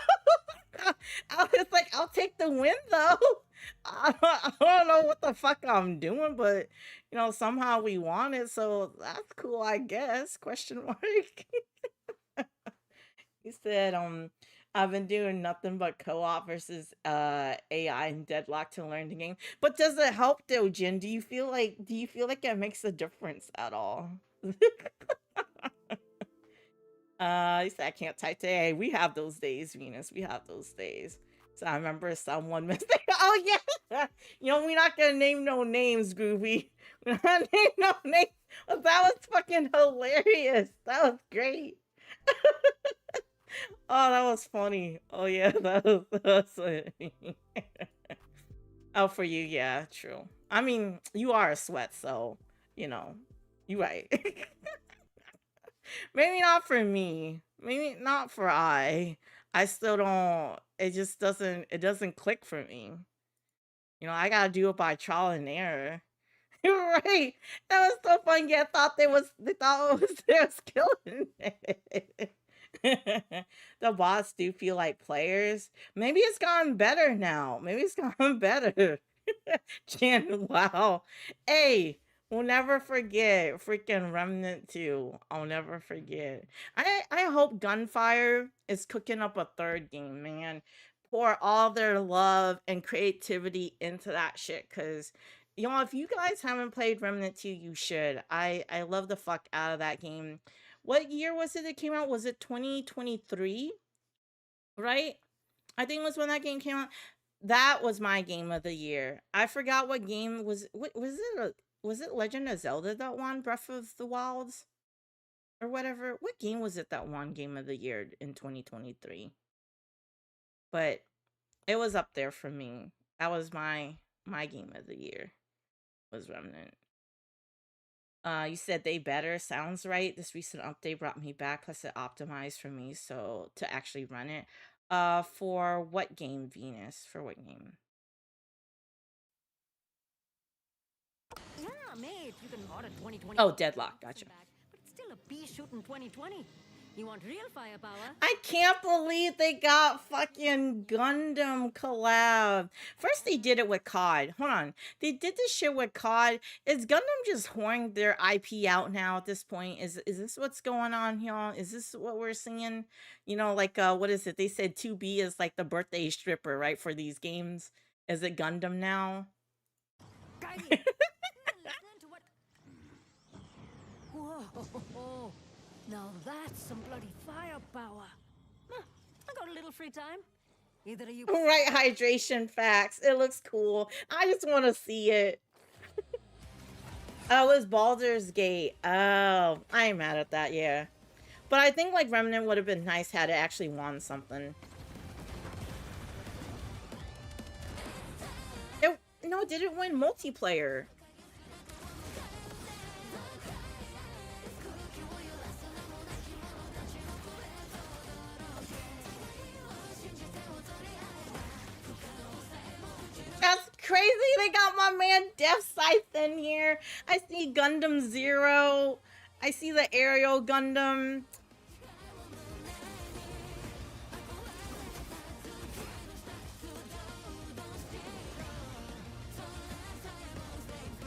It's like, I'll take the win though. I don't know what the fuck I'm doing, but you know, somehow we won it, so that's cool, I guess. Question mark. You said, I've been doing nothing but co-op versus AI and Deadlock to learn the game. But does it help though, Jin? Do you feel like it makes a difference at all? You said I can't type today. We have those days, Venus. We have those days. So I remember someone mistake. Oh yeah. You know, we're not gonna name no names, Groovy. We're not name no names. But that was fucking hilarious. That was great. Oh, that was funny. Oh yeah, that was funny. Oh, for you, yeah, true. I mean, you are a sweat, so you know, you right. Maybe not for me. Maybe not for I still don't. It just doesn't. It doesn't click for me. You know, I gotta do it by trial and error. You're right. That was so fun. Yeah, they thought it was their killing it. The bots do feel like players. Maybe it's gotten better now. Maybe it's gotten better. Jan, wow. Hey, we'll never forget freaking Remnant 2. I'll never forget. I hope Gunfire is cooking up a third game, man. Pour all their love and creativity into that shit, because you know, if you guys haven't played Remnant 2, you should. I love the fuck out of that game. What year was it came out? Was it 2023? Right? I think it was when that game came out. That was my game of the year. I forgot what game was. What was it? Was it Legend of Zelda that won Breath of the Wilds or whatever? What game was it that won Game of the Year in 2023? But it was up there for me. That was my game of the year. Was Remnant. You said they better. Sounds right. This recent update brought me back, plus it optimized for me so to actually run it. For what game, Venus? For what game? Yeah, mate, you can order 2020. Oh, Deadlock. Gotcha. But it's still a pea shoot in 2020. You want real firepower? I can't believe they got fucking Gundam collab. First they did it with COD. Hold on. They did this shit with COD. Is Gundam just whoring their IP out now at this point? Is this what's going on, y'all? Is this what we're seeing? You know, like what is it? They said 2B is like the birthday stripper, right, for these games. Is it Gundam now? Listen to what... Whoa. Now that's some bloody firepower. Huh, I got a little free time. Either of you... Right, hydration facts. It looks cool. I just want to see it. Oh, it's Baldur's Gate. Oh, I ain't mad at that, yeah. But I think like Remnant would have been nice had it actually won something. No, it didn't win multiplayer. they got my man Death Scythe in here. I see Gundam Zero. I see the aerial Gundam.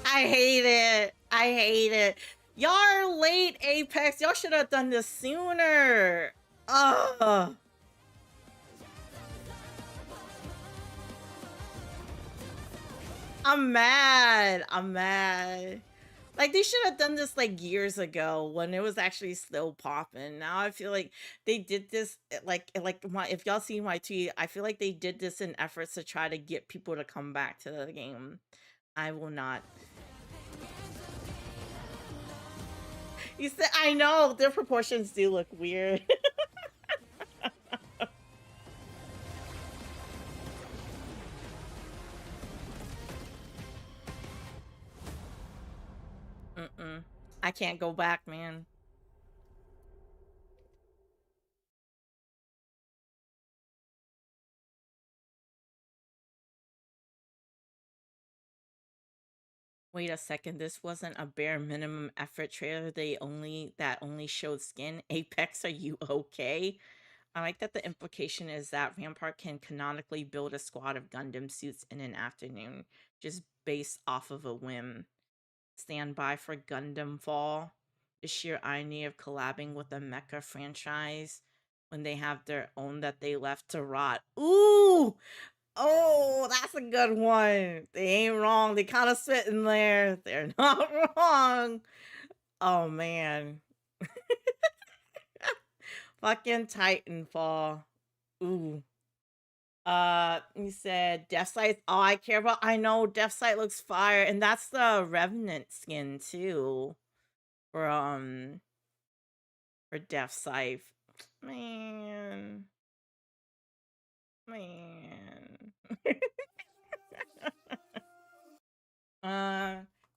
I hate it. I hate it. Y'all are late, Apex. Y'all should have done this sooner. Ugh. I'm mad. I'm mad. Like, they should have done this like years ago when it was actually still popping. Now I feel like they did this if y'all see my tweet, I feel like they did this in efforts to try to get people to come back to the game. I will not. You said, I know, their proportions do look weird. I can't go back, man. Wait a second, this wasn't a bare minimum effort trailer. That only showed skin. Apex, are you okay? I like that the implication is that Rampart can canonically build a squad of Gundam suits in an afternoon, just based off of a whim. Stand by for Gundam Fall. The sheer irony of collabing with a mecha franchise when they have their own that they left to rot. Ooh! Oh, that's a good one. They ain't wrong. They kind of sit in there. They're not wrong. Oh, man. Fucking Titanfall. Ooh. You said Death Sight. All I care about. I know Death Sight looks fire, and that's the Revenant skin too. For Death Sight. Man.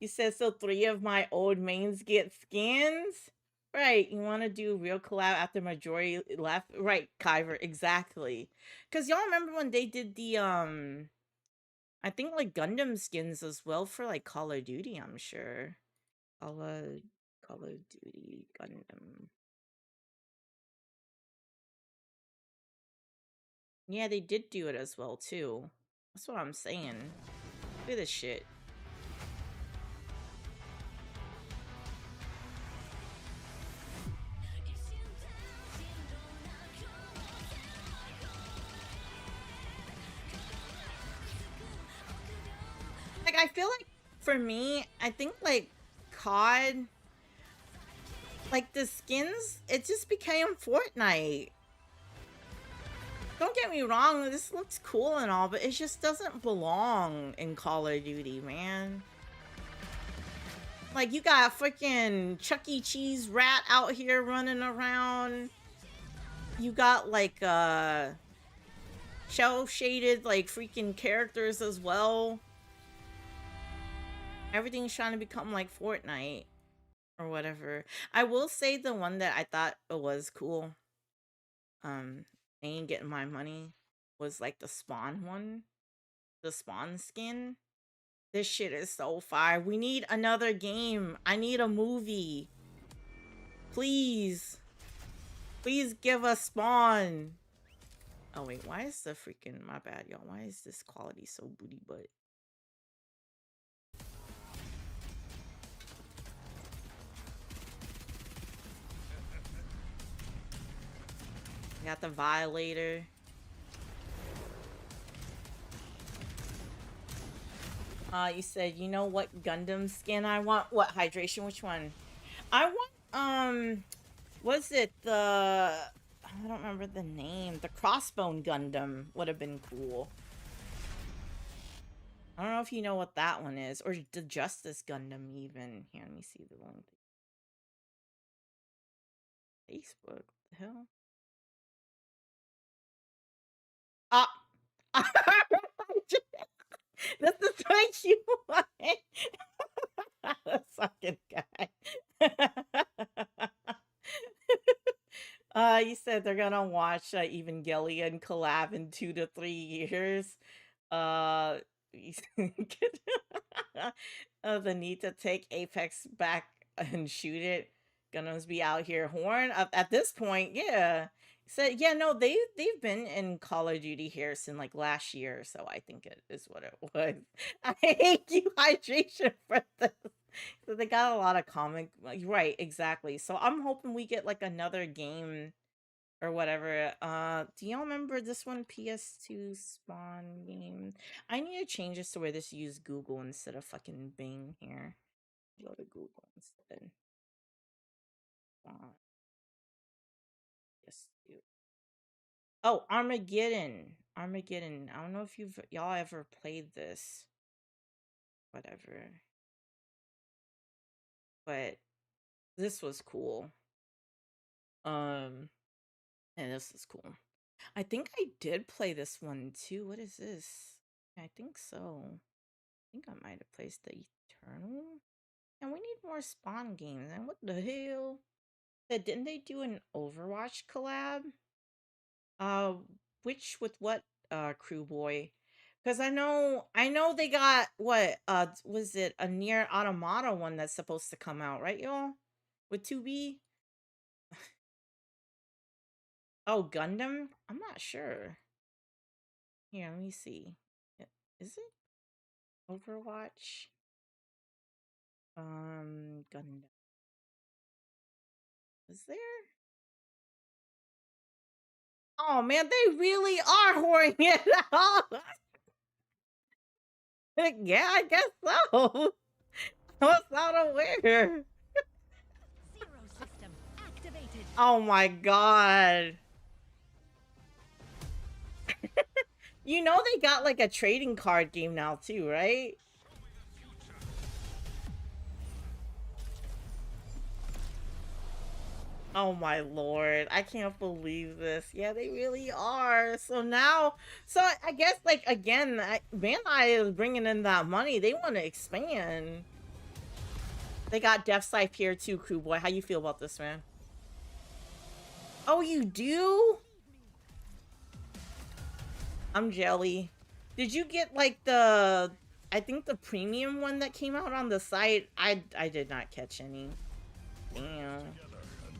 You said so 3 of my old mains get skins? Right, you want to do real collab after majority left? Right, Kyver, exactly. Cause y'all remember when they did the I think like Gundam skins as well for like Call of Duty, I'm sure. Call of Duty Gundam. Yeah, they did do it as well too. That's what I'm saying. Look at this shit. Like, I feel like, for me, I think, like, COD, like, the skins, it just became Fortnite. Don't get me wrong, this looks cool and all, but it just doesn't belong in Call of Duty, man. Like, you got freaking Chuck E. Cheese rat out here running around. You got, like, shell-shaded, like, freaking characters as well. Everything's trying to become like Fortnite or whatever. I will say the one that I thought was cool, ain't getting my money, was like the Spawn one. The Spawn skin. This shit is so fire. We need another game. I need a movie. Please. Please give us Spawn. Oh wait, why is the freaking, my bad, y'all. Why is this quality so booty butt? Got the Violator. You said, you know what Gundam skin I want? What hydration? Which one? I want, was it the, I don't remember the name. The Crossbone Gundam would have been cool. I don't know if you know what that one is. Or the Justice Gundam even. Here, let me see the one. Facebook? What the hell? Ah! This is what you want. That fucking guy. You said they're gonna watch Evangelion collab in 2 to 3 years. The need to take Apex back and shoot it. Gonna be out here horn at this point, yeah. So yeah, no, they've been in Call of Duty here since like last year, so I think it is what it was. I hate you hydration for this. So they got a lot of comic, like, right, exactly. So I'm hoping we get like another game or whatever. Do y'all remember this one, PS2 Spawn game? I need to change this to where this use Google instead of fucking Bing here. Go to Google instead. Spawn. Yes. Oh, Armageddon. Armageddon. I don't know if y'all ever played this. Whatever. But this was cool. And this is cool. I think I did play this one too. What is this? I think so. I think I might have placed the Eternal. And we need more Spawn games. And what the hell? Didn't they do an Overwatch collab? Uh, which with what crew boy? Because I know they got what was it a near Automata one that's supposed to come out, right, y'all? With 2B? Oh, Gundam? I'm not sure. Here, let me see. Is it Overwatch? Gundam. Is there? Oh man, they really are whoring it out. Yeah, I guess so. I was not aware. Zero system activated. Oh my god. You know they got like a trading card game now too, right? Oh my lord, I can't believe this. Yeah, they really are. So now, so I guess like again, Bandai is bringing in that money. They want to expand. They got Death Scythe here too, crew boy. How you feel about this, man? Oh, you do? I'm jelly. Did you get like I think the premium one that came out on the site? I did not catch any. Damn.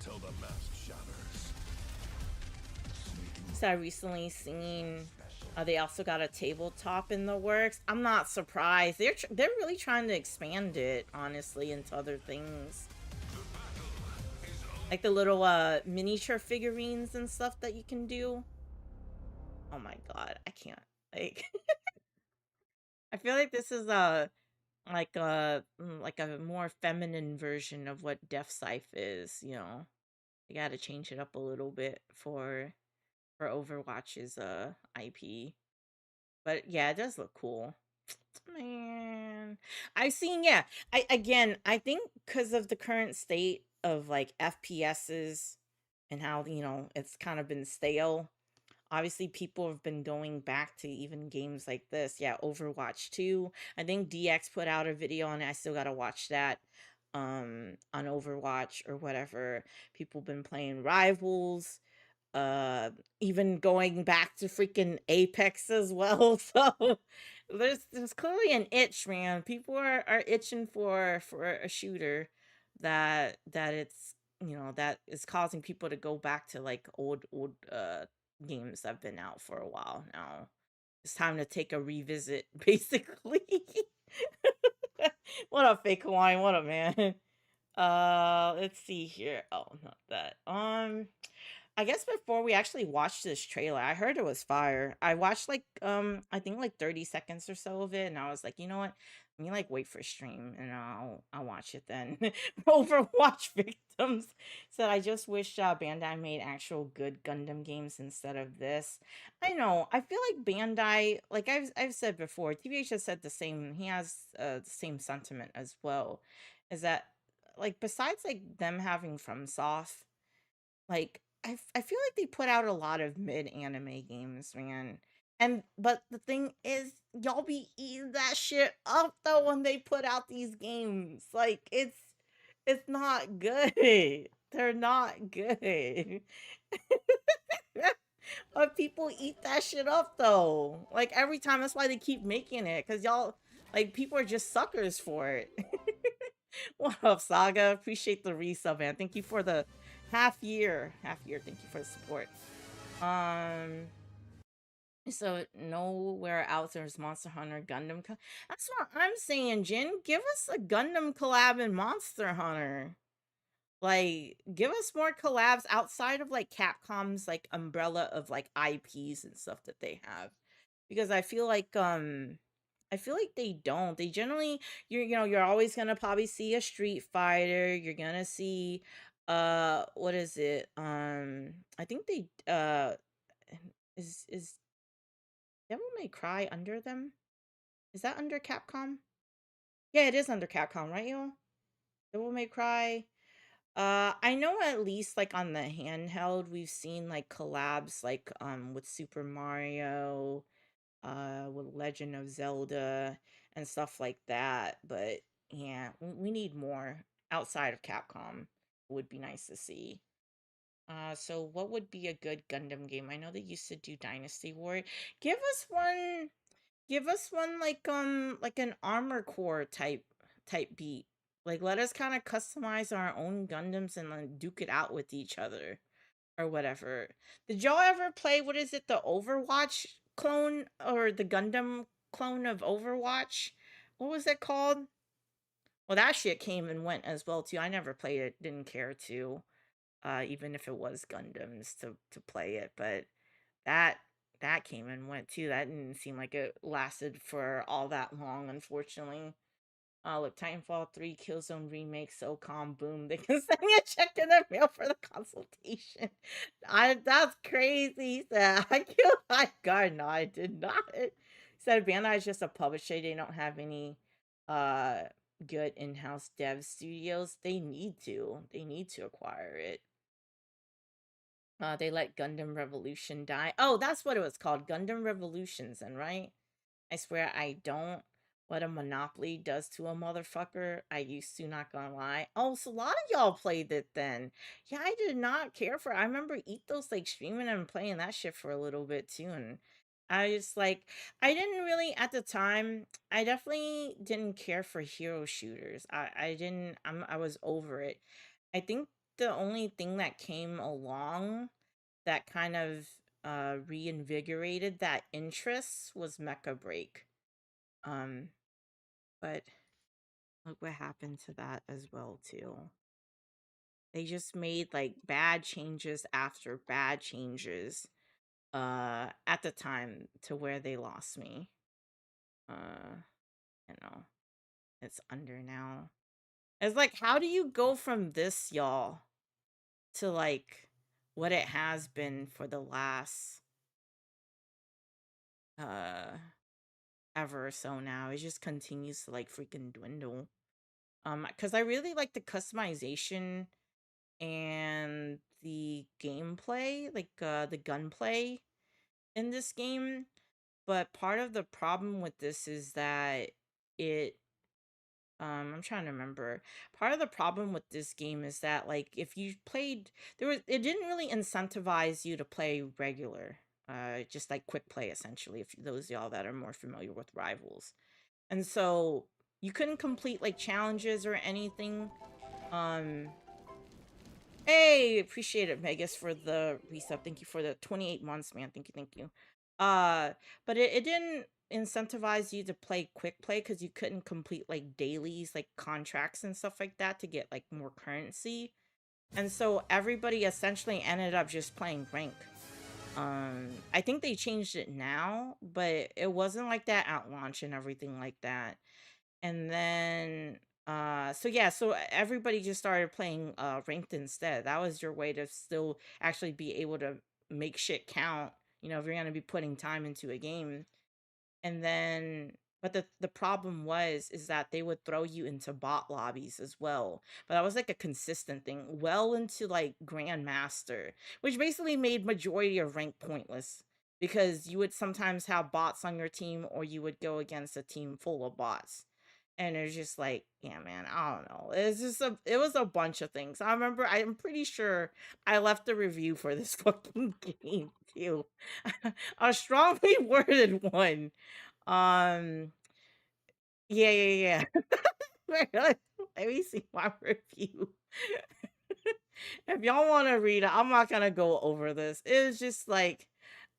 Until the mask shatters. So I recently seen they also got a tabletop in the works. I'm not surprised. They're really trying to expand it, honestly, into other things. Like the little miniature figurines and stuff that you can do. Oh my god, I can't. Like I feel like this is like a more feminine version of what Death Scythe is, you know. You got to change it up a little bit for Overwatch's IP. But yeah, it does look cool. Man, I've seen, yeah. I think because of the current state of like FPSs and how, you know, it's kind of been stale. Obviously, people have been going back to even games like this. Yeah, Overwatch 2. I think DX put out a video on it. I still gotta watch that on Overwatch or whatever. People been playing Rivals, even going back to freaking Apex as well. So there's clearly an itch, man. People are itching for a shooter that it's, you know, that is causing people to go back to like old games that have been out for a while now. It's time to take a revisit, basically. What up, fake Hawaiian? What up, man? Let's see here. Oh, not that. I guess before we actually watched this trailer, I heard it was fire. I watched like I think like 30 seconds or so of it, and I was like, you know what? Let me like wait for stream and I'll watch it then. Overwatch victims said I just wish Bandai made actual good Gundam games instead of this. I know. I feel like Bandai, like I've said before, TBH has said the same. He has the same sentiment as well. Is that like besides like them having FromSoft, like I feel like they put out a lot of mid anime games, man. And but the thing is, y'all be eating that shit up though when they put out these games. Like it's not good. They're not good. But people eat that shit up though. Like every time, that's why they keep making it. Cause y'all, like, people are just suckers for it. What up, Saga? Appreciate the resub, man. Thank you for the half year. Half year. Thank you for the support. So nowhere else there's Monster Hunter Gundam. That's what I'm saying, Jin. Give us a Gundam collab in Monster Hunter. Like, give us more collabs outside of like Capcom's like umbrella of like IPs and stuff that they have. Because I feel like they don't. They generally you're always gonna probably see a Street Fighter. You're gonna see what is it? I think they is Devil May Cry under them? Is that under Capcom? Yeah, it is under Capcom, right, y'all? Devil May Cry. I know at least like on the handheld, we've seen like collabs like with Super Mario, with Legend of Zelda and stuff like that. But yeah, we need more outside of Capcom. Would be nice to see. So what would be a good Gundam game? I know they used to do Dynasty War. Give us one like an Armor Core type beat. Like, let us kind of customize our own Gundams and like duke it out with each other or whatever. Did y'all ever play, what is it, the Overwatch clone or the Gundam clone of Overwatch? What was it called? Well, that shit came and went as well too. I never played it, didn't care to. Even if it was Gundams to play it, but that that came and went too. That didn't seem like it lasted for all that long, unfortunately. Look, Titanfall 3 Killzone remake, SOCOM, boom. They can send me a check in the mail for the consultation. That's crazy. He said, I killed my guard. No, I did not. He said Bandai is just a publisher. They don't have any uh good in-house dev studios. They need to. They need to acquire it. They let Gundam Revolution die. Oh, that's what it was called. Gundam Revolutions, and right? I swear I don't. What a Monopoly does to a motherfucker. I used to, not gonna lie. Oh, so a lot of y'all played it then. Yeah, I did not care for it. I remember Ethos like streaming and playing that shit for a little bit too. And I just like, I didn't really at the time, I definitely didn't care for hero shooters. I didn't, I was over it. I think the only thing that came along that kind of reinvigorated that interest was Mecha Break. Um, but look what happened to that as well too. They just made like bad changes after bad changes at the time to where they lost me. Uh, you know, it's under now. It's like, how do you go from this, y'all, to like what it has been for the last uh ever or so now? It just continues to like freaking dwindle. Because I really like the customization and the gameplay, like the gunplay in this game. But part of the problem with this is that it I'm trying to remember. Part of the problem with this game is that like if you played it didn't really incentivize you to play regular. Just like quick play essentially, if those of y'all that are more familiar with Rivals. And so you couldn't complete like challenges or anything. Um Hey, appreciate it, Vegas, for the resub. Thank you for the 28 months, man. Thank you, thank you. But it didn't incentivize you to play quick play because you couldn't complete like dailies, like contracts and stuff like that to get like more currency. And so everybody essentially ended up just playing rank. I think they changed it now, but it wasn't like that at launch and everything like that. And then so yeah, so everybody just started playing ranked instead. That was your way to still actually be able to make shit count, you know, if you're going to be putting time into a game. And then but the problem was is that they would throw you into bot lobbies as well. But that was like a consistent thing well into like grandmaster, which basically made majority of rank pointless because you would sometimes have bots on your team or you would go against a team full of bots. And it's just like, yeah, man, I don't know. It was a bunch of things. I'm pretty sure I left a review for this fucking game review. A strongly worded one. Um, yeah. Wait, let me see my review. If y'all want to read it, I'm not gonna go over this. It was just like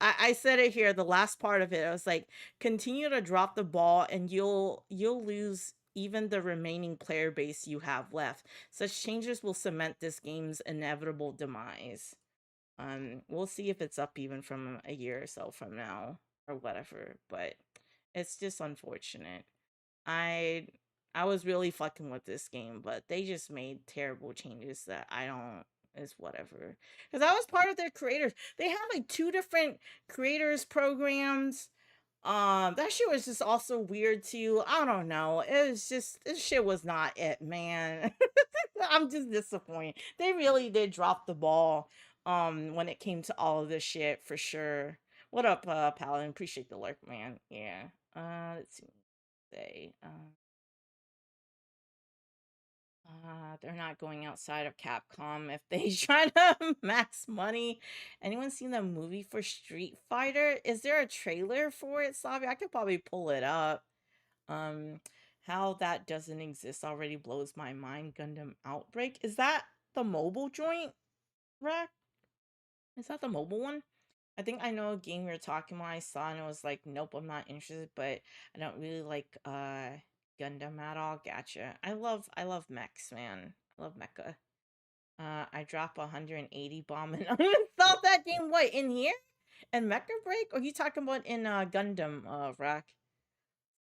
I said it here, the last part of it. I was like, continue to drop the ball and you'll lose even the remaining player base you have left. Such changes will cement this game's inevitable demise. We'll see if it's up even from a year or so from now or whatever, but it's just unfortunate. I I was really fucking with this game, but they just made terrible changes that I don't is whatever. Because I was part of their creators. They had like two different creators programs. That shit was just also weird too. I don't know. It was just this shit was not it, man. I'm just disappointed. They really did drop the ball when it came to all of this shit for sure. What up, Paladin? Appreciate the lurk, man. Yeah. Let's see. Say, they're not going outside of Capcom if they try to max money. Anyone seen the movie for Street Fighter? Is there a trailer for it, Savi? I could probably pull it up. Um, how that doesn't exist already blows my mind. Gundam Outbreak. Is that the mobile joint, Rack? Is that the mobile one? I think I know a game you're talking about. I saw and it was like, nope, I'm not interested, but I don't really like Gundam at all. Gotcha. I love mechs, man. I love mecha. I drop 180 bomb and uninstalled that game. What, in here? And Mecha Break? Or you talking about in Gundam Rack?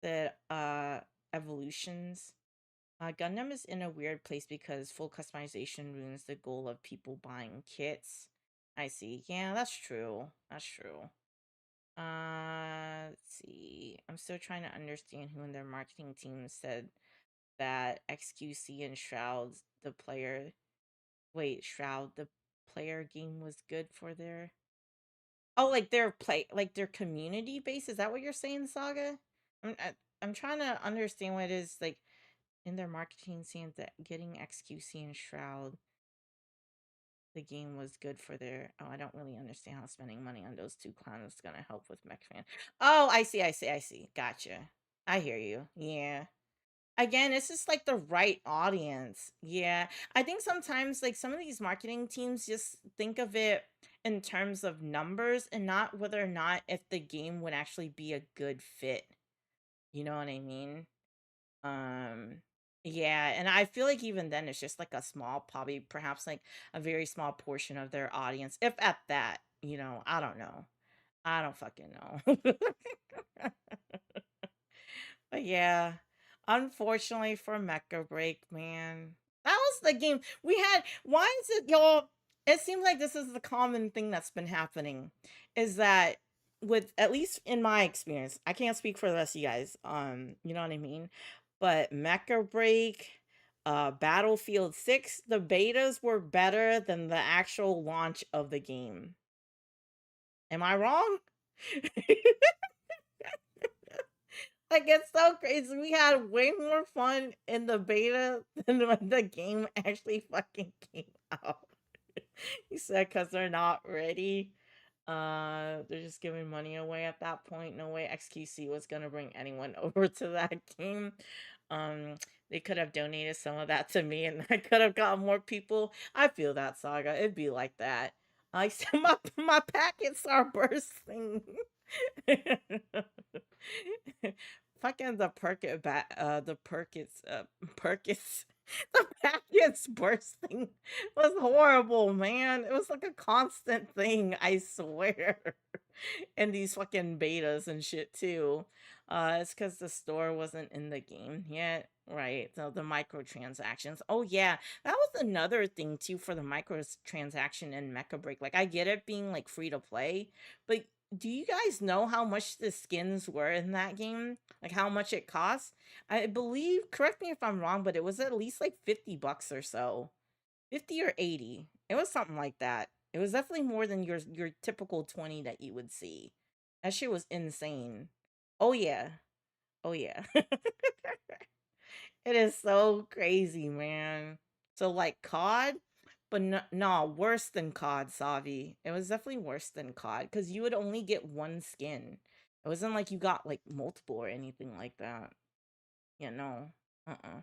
The evolutions? Gundam is in a weird place because full customization ruins the goal of people buying kits. I see. Yeah, that's true. That's true. Let's see. I'm still trying to understand who in their marketing team said that XQC and Shroud the player game was good for their oh, like their community base. Is that what you're saying, Saga? I'm trying to understand what it is like in their marketing saying that getting XQC and Shroud the game was good for their oh, I don't really understand how spending money on those two clowns is gonna help with MechFan. Oh, I see. Gotcha. I hear you. Yeah. Again, it's just like the right audience. Yeah. I think sometimes like some of these marketing teams just think of it in terms of numbers and not whether or not if the game would actually be a good fit. You know what I mean? Um, yeah, and I feel like even then it's just like a small, probably perhaps like a very small portion of their audience, if at that, I don't know. I don't fucking know. But yeah, unfortunately for Mecha Break, man, that was the game we had. Why is it, y'all? It seems like this is the common thing that's been happening, is that with at least in my experience, I can't speak for the rest of you guys. You know what I mean? But Mecha Break, Battlefield 6, the betas were better than the actual launch of the game. Am I wrong? Like, it's so crazy. We had way more fun in the beta than when the game actually fucking came out. He said, because they're not ready. They're just giving money away at that point. No way XQC was gonna bring anyone over to that game. Um, they could have donated some of that to me and I could have got more people. I feel that, Saga. It'd be like that. I said my packets are bursting. Fucking the Perkins the packets bursting was horrible, man. It was like a constant thing, I swear. And these fucking betas and shit too. It's because the store wasn't in the game yet. Right. So the microtransactions. Oh yeah. That was another thing too for the microtransaction in Mecha Break. Like I get it being like free to play, but do you guys know how much the skins were in that game? Like how much it cost? I believe, correct me if I'm wrong, but it was at least like $50 or so. 50 or 80. It was something like that. It was definitely more than your typical 20 that you would see. That shit was insane. Oh yeah. Oh yeah. It is so crazy, man. So like COD, But no, worse than COD, Savi. It was definitely worse than COD because you would only get one skin. It wasn't like you got like multiple or anything like that. Yeah, no. Uh-uh.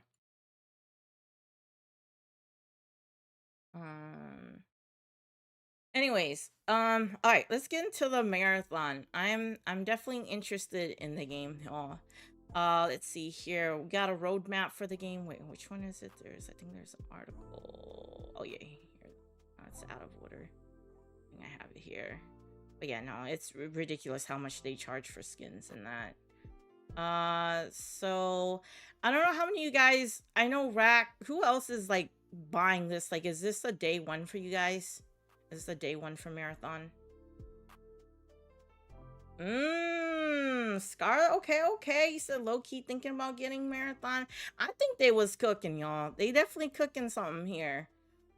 Um. Anyways, all right, let's get into the marathon. I'm definitely interested in the game. Let's see here. We got a roadmap for the game. Wait, which one is it? I think there's an article. Oh yeah, here. Oh, it's out of order. I think I have it here. But yeah, no, it's ridiculous how much they charge for skins and that. So I don't know how many of you guys. I know Rack. Who else is like buying this? Like, is this a day one for you guys? Is this a day one for marathon? Scar. Okay. You said low key thinking about getting marathon. I think they was cooking, y'all. They definitely cooking something here.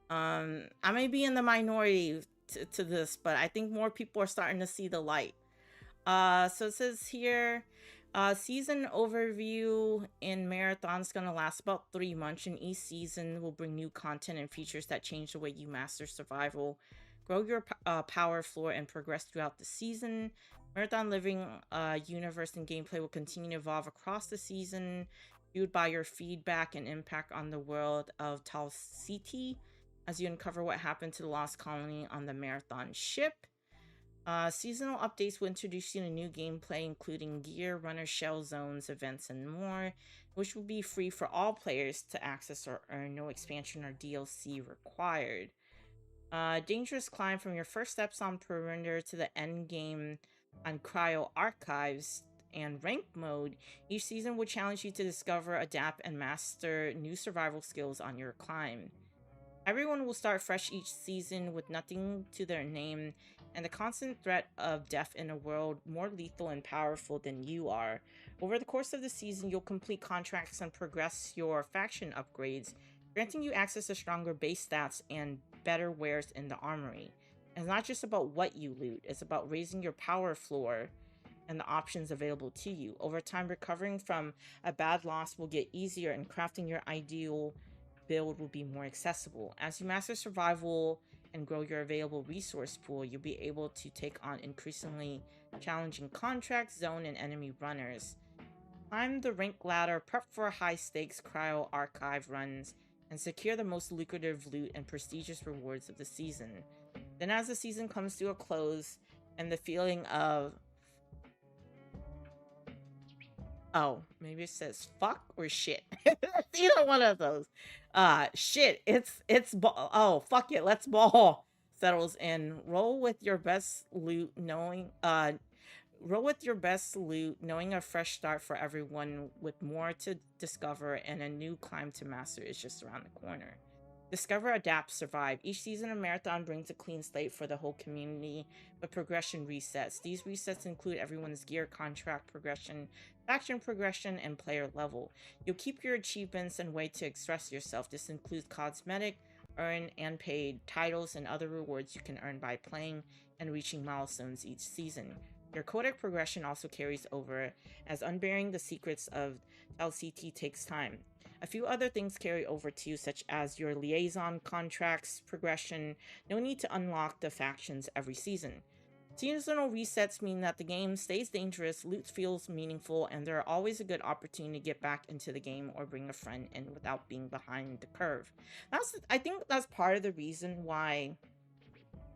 I may be in the minority to this, but I think more people are starting to see the light. So it says here, season overview in Marathon's gonna last about 3 months, and each season will bring new content and features that change the way you master survival, grow your power floor, and progress throughout the season. Marathon Living universe and gameplay will continue to evolve across the season, fueled by your feedback and impact on the world of Tal City, as you uncover what happened to the lost colony on the Marathon ship. Seasonal updates will introduce you to new gameplay, including gear, runner shell zones, events, and more, which will be free for all players to access or earn. No expansion or DLC required. Dangerous climb from your first steps on Perimeter to the end game on Cryo Archives and rank mode. Each season will challenge you to discover, adapt, and master new survival skills on your climb. Everyone will start fresh each season with nothing to their name and the constant threat of death in a world more lethal and powerful than you are. Over the course of the season, you'll complete contracts and progress your faction upgrades, granting you access to stronger base stats and better wares in the armory. And it's not just about what you loot, it's about raising your power floor and the options available to you. Over time, recovering from a bad loss will get easier and crafting your ideal build will be more accessible. As you master survival and grow your available resource pool, you'll be able to take on increasingly challenging contracts, zone, and enemy runners. Climb the rank ladder, prep for high stakes cryo archive runs, and secure the most lucrative loot and prestigious rewards of the season. Then, as the season comes to a close, and the feeling of maybe it says fuck or shit. It's either one of those. Shit. Oh, fuck it. Let's ball. Settles in. Roll with your best loot, knowing a fresh start for everyone with more to discover and a new climb to master is just around the corner. Discover, adapt, survive. Each season of Marathon brings a clean slate for the whole community with progression resets. These resets include everyone's gear, contract progression, faction progression, and player level. You'll keep your achievements and way to express yourself. This includes cosmetic, earned, and paid titles and other rewards you can earn by playing and reaching milestones each season. Your codec progression also carries over, as unbearing the secrets of LCT takes time. A few other things carry over too, such as your liaison contracts progression. No need to unlock the factions every season. Seasonal resets mean that the game stays dangerous, loot feels meaningful, and there are always a good opportunity to get back into the game or bring a friend in without being behind the curve. I think that's part of the reason why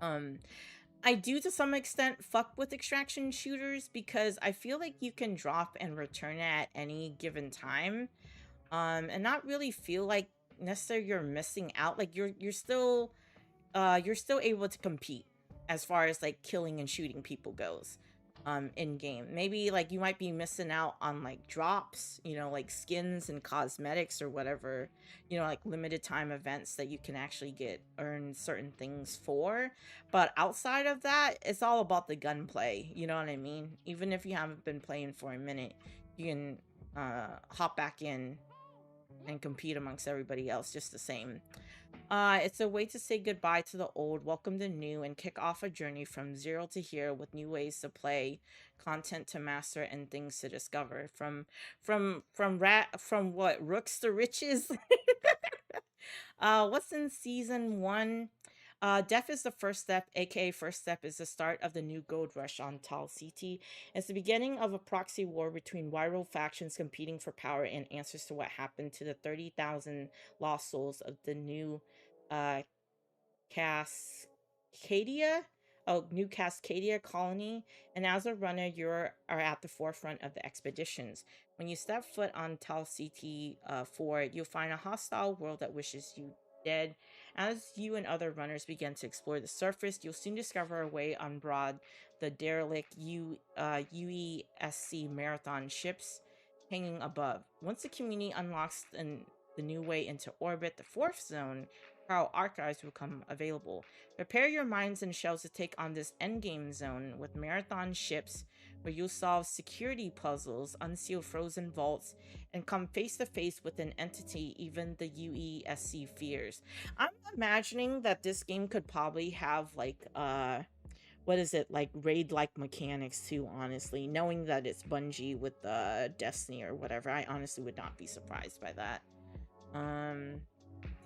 I do to some extent fuck with extraction shooters, because I feel like you can drop and return at any given time, and not really feel like necessarily you're missing out. Like you're still able to compete as far as like killing and shooting people goes in game. Maybe like you might be missing out on like drops, like skins and cosmetics or whatever, like limited time events that you can actually earn certain things for. But outside of that, it's all about the gunplay, you know what I mean? Even if you haven't been playing for a minute, you can hop back in and compete amongst everybody else just the same. It's a way to say goodbye to the old, welcome the new, and kick off a journey from zero to here with new ways to play, content to master, and things to discover. From what rooks to riches. What's in season one? Death is the first step, aka first step is the start of the new gold rush on Tal City. It's the beginning of a proxy war between rival factions competing for power and answers to what happened to the 30,000 lost souls of the new uh Cascadia, New Cascadia colony, and as a runner, you are at the forefront of the expeditions. When you step foot on Tal City 4, you'll find a hostile world that wishes you dead. As you and other runners begin to explore the surface, you'll soon discover a way on board the derelict UESC marathon ships hanging above. Once the community unlocks the new way into orbit, the fourth zone, Prowl archives will become available. Prepare your minds and shells to take on this endgame zone with marathon ships where you'll solve security puzzles, unseal frozen vaults, and come face to face with an entity even the UESC fears. I'm imagining that this game could probably have like what is it, like raid like mechanics too, honestly. Knowing that it's Bungie with Destiny or whatever, I honestly would not be surprised by that.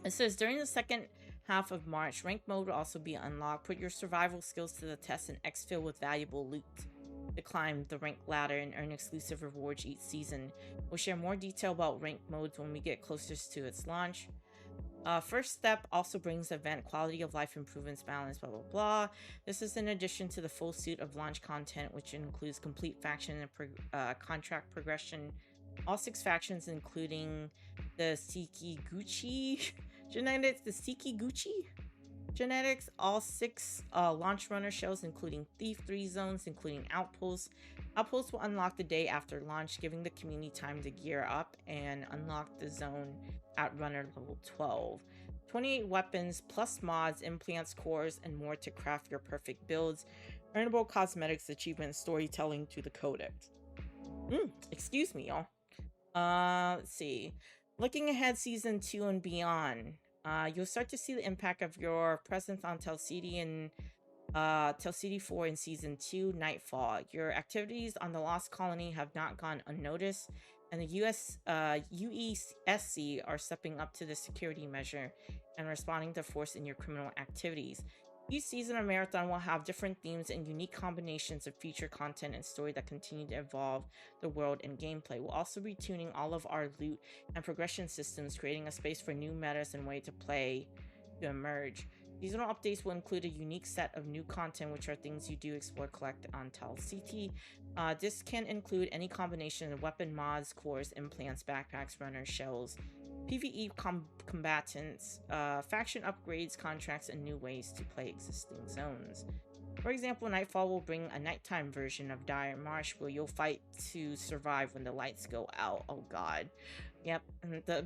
It says during the second half of March, rank mode will also be unlocked. Put your survival skills to the test and exfil with valuable loot to climb the rank ladder and earn exclusive rewards each season. We'll share more detail about rank modes when we get closer to its launch. First step also brings event quality of life improvements, balance, blah blah blah. This is in addition to the full suite of launch content, which includes complete faction and contract progression. All 6 factions, including the Sekiguchi genetics, all 6 launch runner shells, including Thief 3 zones, including Outposts. Outposts will unlock the day after launch, giving the community time to gear up and unlock the zone at runner level 12. 28 weapons, plus mods, implants, cores, and more to craft your perfect builds. Earnable cosmetics, achievements, storytelling to the codex. Excuse me, y'all. Let's see. Looking ahead, season 2 and beyond, you'll start to see the impact of your presence on Tel City and Tel City 4 in season 2, Nightfall. Your activities on the Lost Colony have not gone unnoticed, and the UESC are stepping up to the security measure and responding to force in your criminal activities. Each season of Marathon will have different themes and unique combinations of feature content and story that continue to evolve the world and gameplay. We'll also be tuning all of our loot and progression systems, creating a space for new metas and way to play to emerge. Seasonal updates will include a unique set of new content, which are things you do explore collect on Tal City. This can include any combination of weapon mods, cores, implants, backpacks, runners, shells, PvE combatants, faction upgrades, contracts, and new ways to play existing zones. For example, Nightfall will bring a nighttime version of Dire Marsh where you'll fight to survive when the lights go out. Oh god. Yep,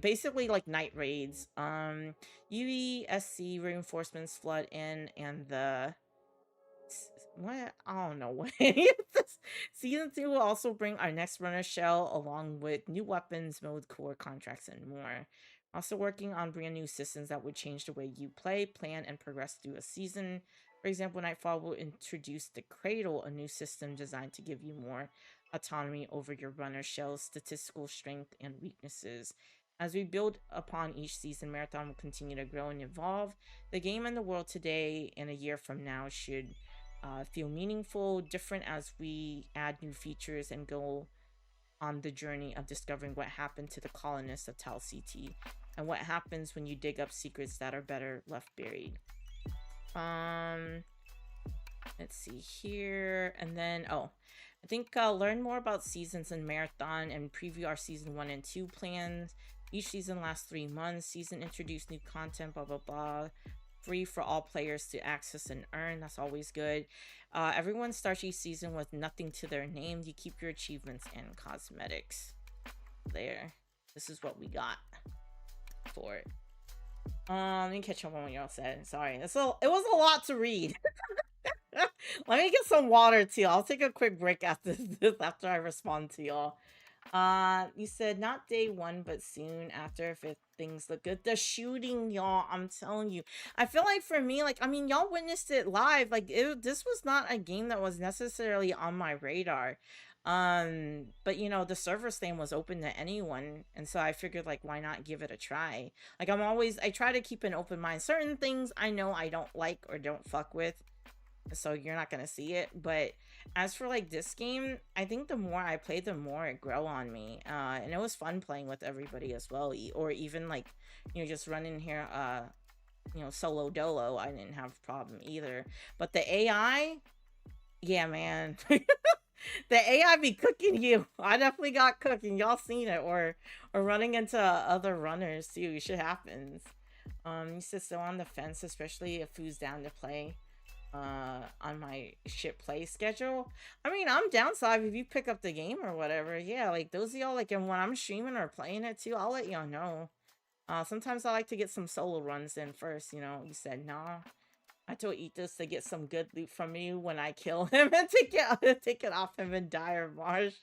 basically like night raids. UESC reinforcements flood in, and the what? I don't know what any of this. Season 2 will also bring our next runner shell along with new weapons, mode, core, contracts, and more. Also working on brand new systems that would change the way you play, plan, and progress through a season. For example, Nightfall will introduce the Cradle, a new system designed to give you more autonomy over your runner shell's statistical strength and weaknesses. As we build upon each season, Marathon will continue to grow and evolve. The game and the world today and a year from now should feel meaningful, different as we add new features and go on the journey of discovering what happened to the colonists of Tal City and what happens when you dig up secrets that are better left buried. Let's see here, and then I think learn more about seasons in Marathon and preview our season 1 and 2 plans. Each season lasts 3 months. Season introduce new content, blah blah blah. Free for all players to access and earn. That's always good. Everyone starts each season with nothing to their name. You keep your achievements and cosmetics. There. This is what we got for it. Let me catch up on what y'all said. Sorry. It was a lot to read. Let me get some water too. I'll take a quick break after this after I respond to y'all. You said not day 1, but soon after if things look good. The shooting, y'all, I'm telling you. I feel like for me, like, I mean, y'all witnessed it live. Like, this was not a game that was necessarily on my radar. But you know, the server stand was open to anyone, and so I figured like why not give it a try? Like I try to keep an open mind. Certain things I know I don't like or don't fuck with, so you're not gonna see it. But as for like this game, I think the more I play, the more it grow on me. And it was fun playing with everybody as well, or even like, you know, just running here, you know, solo dolo. I didn't have a problem either. But the AI, yeah, man. The AI be cooking you. I definitely got cooking. Y'all seen it, or running into other runners too. Shit happens. You sit still on the fence, especially if who's down to play on my shit play schedule. I mean, I'm downside if you pick up the game or whatever. Yeah, like those of y'all like, and when I'm streaming or playing it too, I'll let y'all know. Sometimes I like to get some solo runs in first, you know. You said nah. I told Ethos to get some good loot from you when I kill him and take it off him in dire marsh.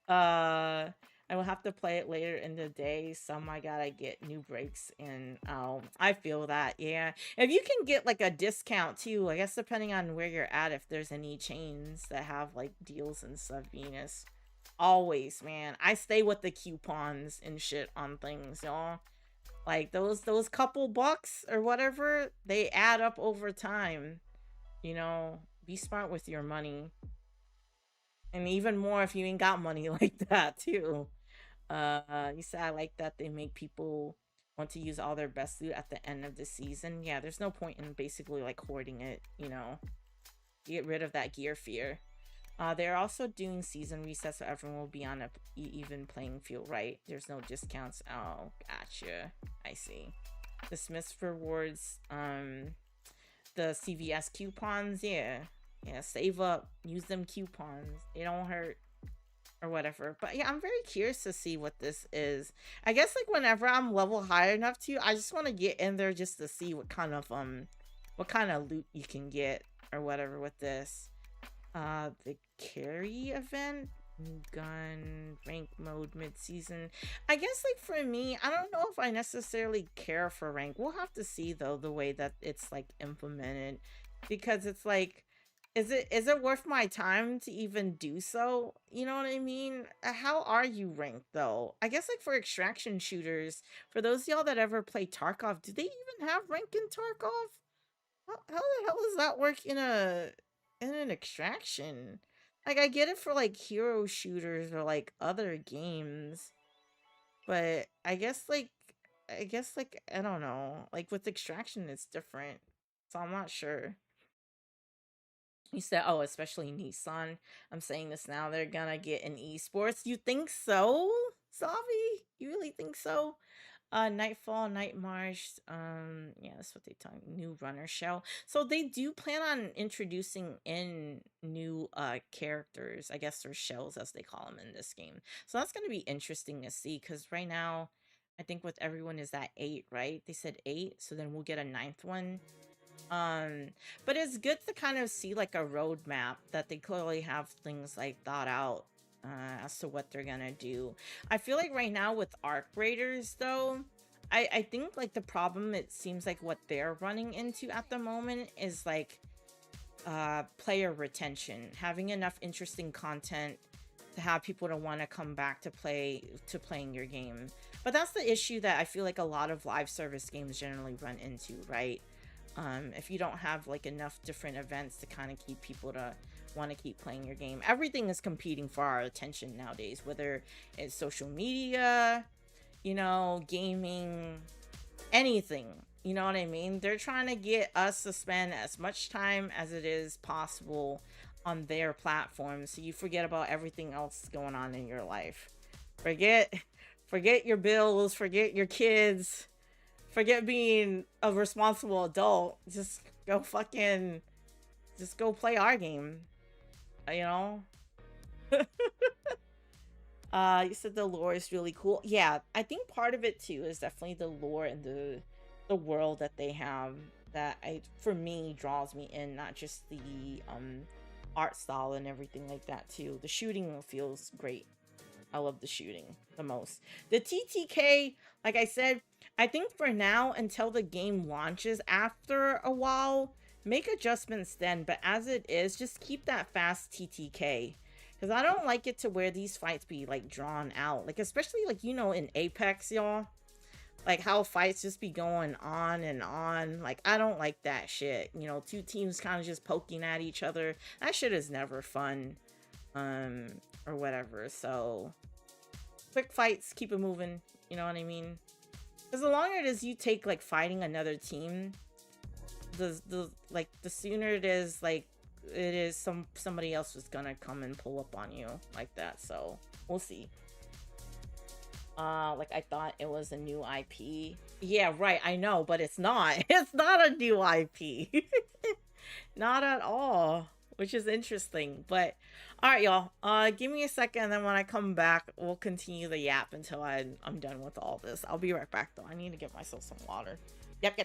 I will have to play it later in the day. Some I gotta get new breaks in. I feel that, yeah. If you can get like a discount too, I guess depending on where you're at, if there's any chains that have like deals and stuff, Venus. Always, man. I stay with the coupons and shit on things, y'all. Like those couple bucks or whatever, they add up over time. You know, be smart with your money. And even more if you ain't got money like that too. You said I like that they make people want to use all their best loot at the end of the season. Yeah, there's no point in basically like hoarding it, you know. Get rid of that gear fear. They're also doing season resets so everyone will be on a even playing field, right? There's no discounts. Oh, gotcha. I see. The Smiths rewards, the CVS coupons, yeah. Yeah, save up. Use them coupons. They don't hurt. Or whatever. But yeah, I'm very curious to see what this is. I guess like whenever I'm level high enough to, I just want to get in there just to see what kind of loot you can get or whatever with this. The carry event, gun rank mode mid-season. I guess like for me, I don't know if I necessarily care for rank. We'll have to see though the way that it's like implemented, because it's like, is it worth my time to even do so? You know what I mean? How are you ranked though? I guess like for extraction shooters, for those of y'all that ever play Tarkov, do they even have rank in Tarkov? How the hell does that work in an extraction? Like I get it for like hero shooters or like other games, but I guess like I don't know. Like with extraction it's different. So I'm not sure. You said, oh, especially Nissan. I'm saying this now. They're gonna get an esports. You think so, Savi? You really think so? Nightfall, Night March. Yeah, that's what they talk. New runner show. So they do plan on introducing in new characters. I guess they're shells as they call them in this game. So that's gonna be interesting to see, because right now, I think with everyone is at 8, right? They said 8, so then we'll get a 9th one. But it's good to kind of see like a roadmap that they clearly have things like thought out as to what they're gonna do. I feel like right now with Arc Raiders though, I think like the problem, it seems like what they're running into at the moment is like player retention, having enough interesting content to have people to want to come back to playing your game. But that's the issue that I feel like a lot of live service games generally run into, right? If you don't have like enough different events to kind of keep people to want to keep playing your game. Everything is competing for our attention nowadays, whether it's social media, you know, gaming, anything, you know what I mean? They're trying to get us to spend as much time as it is possible on their platform, so you forget about everything else going on in your life. Forget your bills, forget your kids, forget being a responsible adult. Just go play our game, you know? You said the lore is really cool. Yeah, I think part of it too is definitely the lore and the world that they have that for me draws me in, not just the art style and everything like that too. The shooting feels great. I love the shooting the most. The TTK, like I said, I think for now, until the game launches, after a while, make adjustments then. But as it is, just keep that fast TTK. Because I don't like it to where these fights be like drawn out. Like, especially like, you know, in Apex, y'all. Like how fights just be going on and on. Like, I don't like that shit. You know, two teams kind of just poking at each other. That shit is never fun. Or whatever. So quick fights, keep it moving. You know what I mean? Because the longer it is you take like fighting another team, the sooner it is like somebody else is gonna come and pull up on you like that. So we'll see. Like I thought it was a new IP. Yeah, right, I know, but it's not. It's not a new IP. Not at all. Which is interesting. But alright, y'all. Give me a second, and then when I come back, we'll continue the yap until I'm done with all this. I'll be right back though. I need to get myself some water. Yep.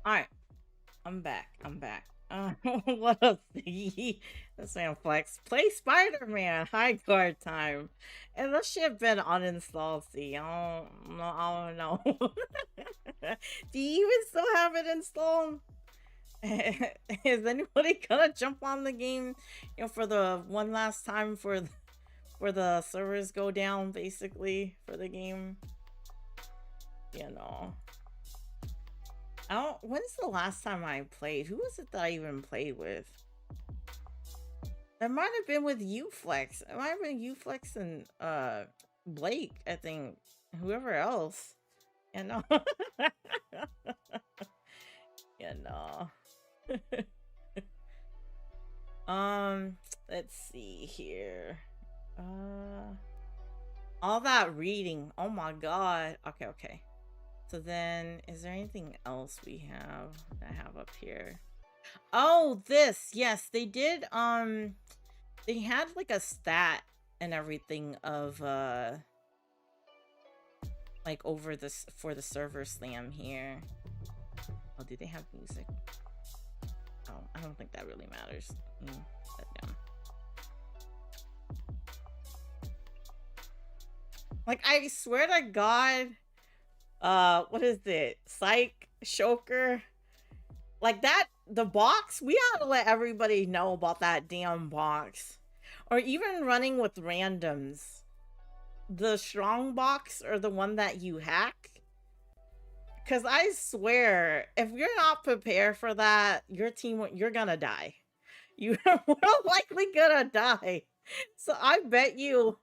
Alright. I'm back. What else? This man flex. Play Spider-Man. High guard time. And this shit been uninstalled. See, I don't know. Do you even still have it installed? Is anybody gonna jump on the game, you know, for the one last time for the servers go down, basically, for the game? You know. When's the last time I played? Who was it that I even played with? It might have been with Uflex. It might have been Uflex and Blake, I think. Whoever else. You know. You know. Let's see here. All that reading. Oh my god. Okay. So then, is there anything else we have that I have up here? Oh, this. Yes, they did. They had like a stat and everything of like over this for the server slam here. Oh, do they have music? Oh, I don't think that really matters. Put that down. Like, I swear to God, what is it? Psych, Shoker, like that. The box. We ought to let everybody know about that damn box, or even running with randoms. The strong box or the one that you hack. Because I swear, if you're not prepared for that, your team, you're gonna die. You're more likely gonna die. So I bet you,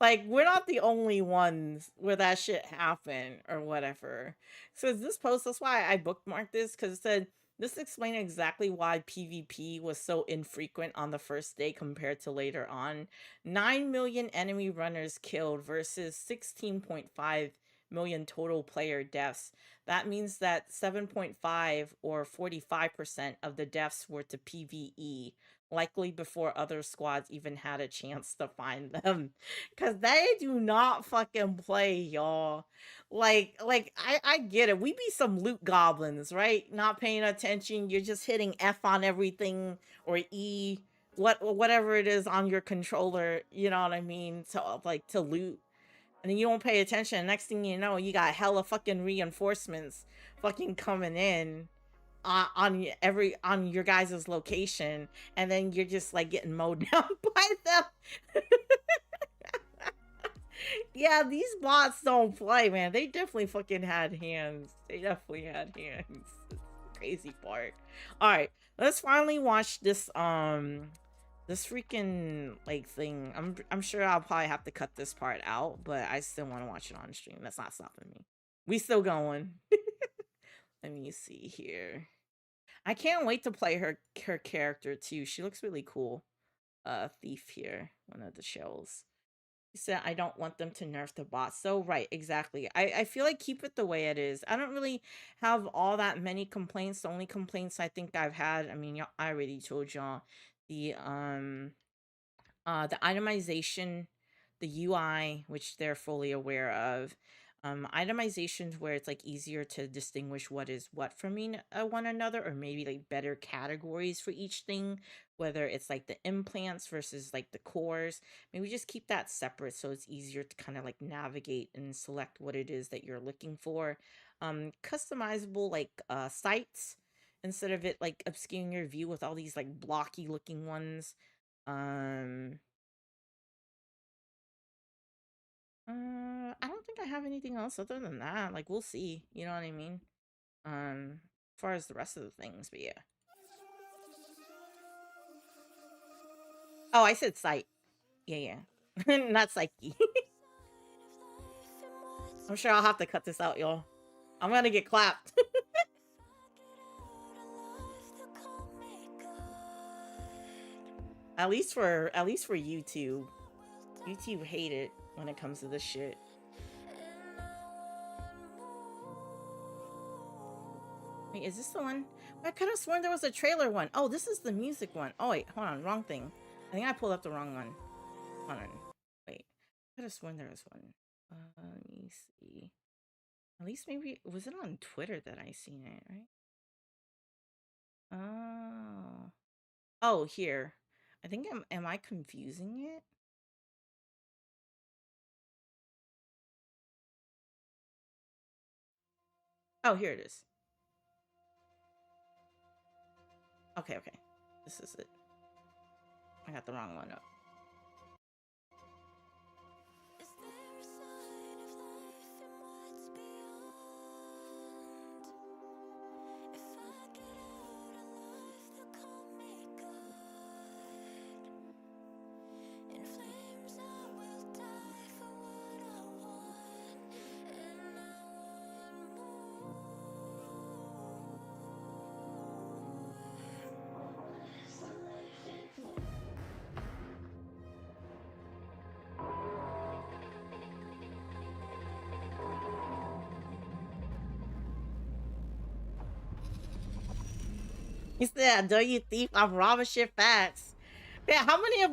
like, we're not the only ones where that shit happened or whatever. So this post, that's why I bookmarked this, because it said, this explained exactly why PvP was so infrequent on the first day compared to later on. 9 million enemy runners killed versus 16.5 million total player deaths. That means that 7.5 or 45% of the deaths were to PvE, likely before other squads even had a chance to find them. Cause they do not fucking play, y'all. I get it. We be some loot goblins, right? Not paying attention. You're just hitting F on everything or E, whatever it is on your controller, you know what I mean? To loot. And then you don't pay attention. Next thing you know, you got hella fucking reinforcements fucking coming in on your guys' location, and then you're just like getting mowed down by them. Yeah, these bots don't play, man. They definitely fucking had hands. They definitely had hands. It's the crazy part. All right, let's finally watch this freaking like thing. I'm sure I'll probably have to cut this part out, but I still want to watch it on stream. That's not stopping me. We still going. Let me see here. I can't wait to play her character too. She looks really cool. Thief here, one of the shells. He said, I don't want them to nerf the bots. So, right, exactly. I feel like keep it the way it is. I don't really have all that many complaints. The only complaints I think I've had, I mean, I already told y'all, the itemization, the UI, which they're fully aware of. Itemizations where it's like easier to distinguish what is what from one another, or maybe like better categories for each thing, whether it's like the implants versus like the cores. Maybe just keep that separate so it's easier to kind of like navigate and select what it is that you're looking for. Customizable like sites, instead of it like obscuring your view with all these like blocky looking ones. I don't think I have anything else other than that. Like, we'll see. You know what I mean? As far as the rest of the things, but yeah. Oh, I said sight. Yeah, yeah. Not psyche. I'm sure I'll have to cut this out, y'all. I'm gonna get clapped. At least for YouTube. YouTube hate it when it comes to this shit. Wait, is this the one? I could have sworn there was a trailer one. Oh, this is the music one. Oh, wait, hold on. Wrong thing. I think I pulled up the wrong one. Hold on. Wait. I could have sworn there was one. Let me see. At least maybe, was it on Twitter that I seen it, right? Oh. Oh, here. I think am I confusing it? Oh, here it is. Okay, okay. This is it. I got the wrong one up. He said, "Do you thief? I'm robbing shit fast." Yeah, how many of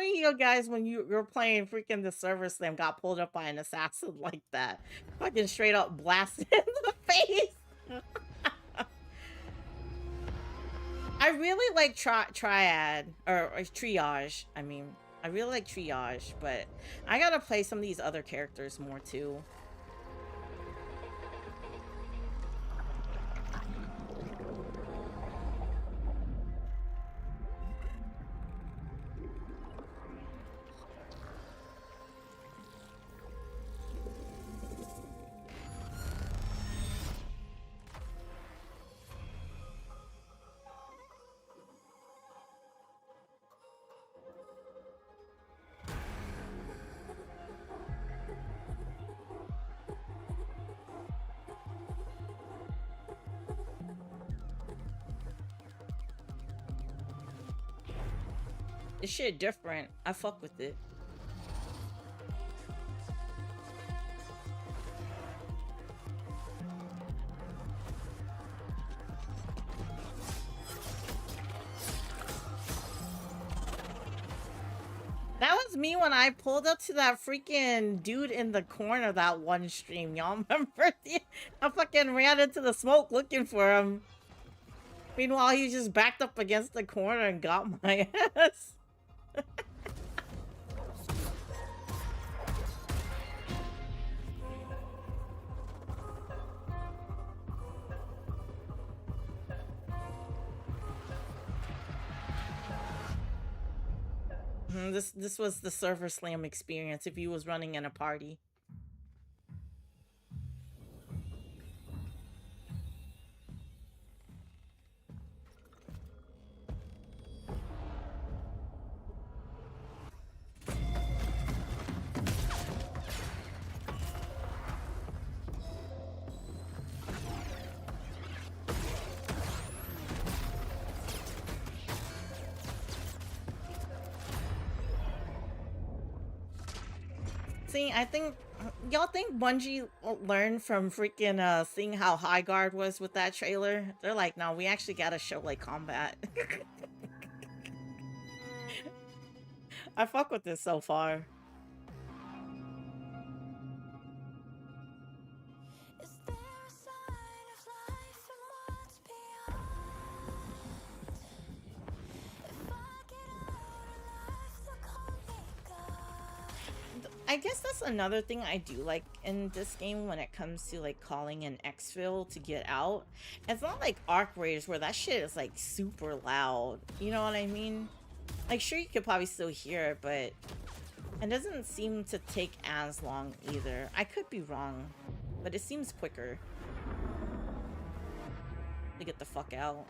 you guys, when you're playing freaking the server slam, got pulled up by an assassin like that? Fucking straight up blasted in the face. I really like triad or triage. I mean, I really like triage, but I gotta play some of these other characters more too. This shit different. I fuck with it. That was me when I pulled up to that freaking dude in the corner that one stream. Y'all remember? I fucking ran into the smoke looking for him. Meanwhile, he just backed up against the corner and got my ass. This was the server slam experience if you was running in a party. See, I think y'all think Bungie learned from freaking seeing how High Guard was with that trailer. They're like, no, we actually gotta show like combat. I fuck with this so far. I guess that's another thing I do like in this game when it comes to like calling an exfil to get out. It's not like Arc Raiders where that shit is like super loud. You know what I mean? Like sure you could probably still hear it, but it doesn't seem to take as long either. I could be wrong, but it seems quicker to get the fuck out.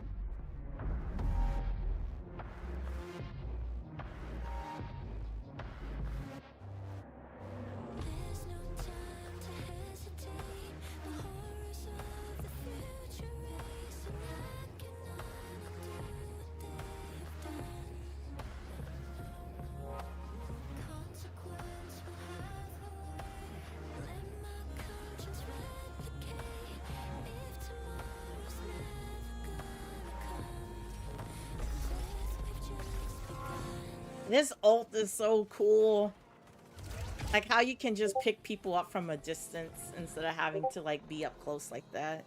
This ult is so cool. Like how you can just pick people up from a distance instead of having to like be up close like that.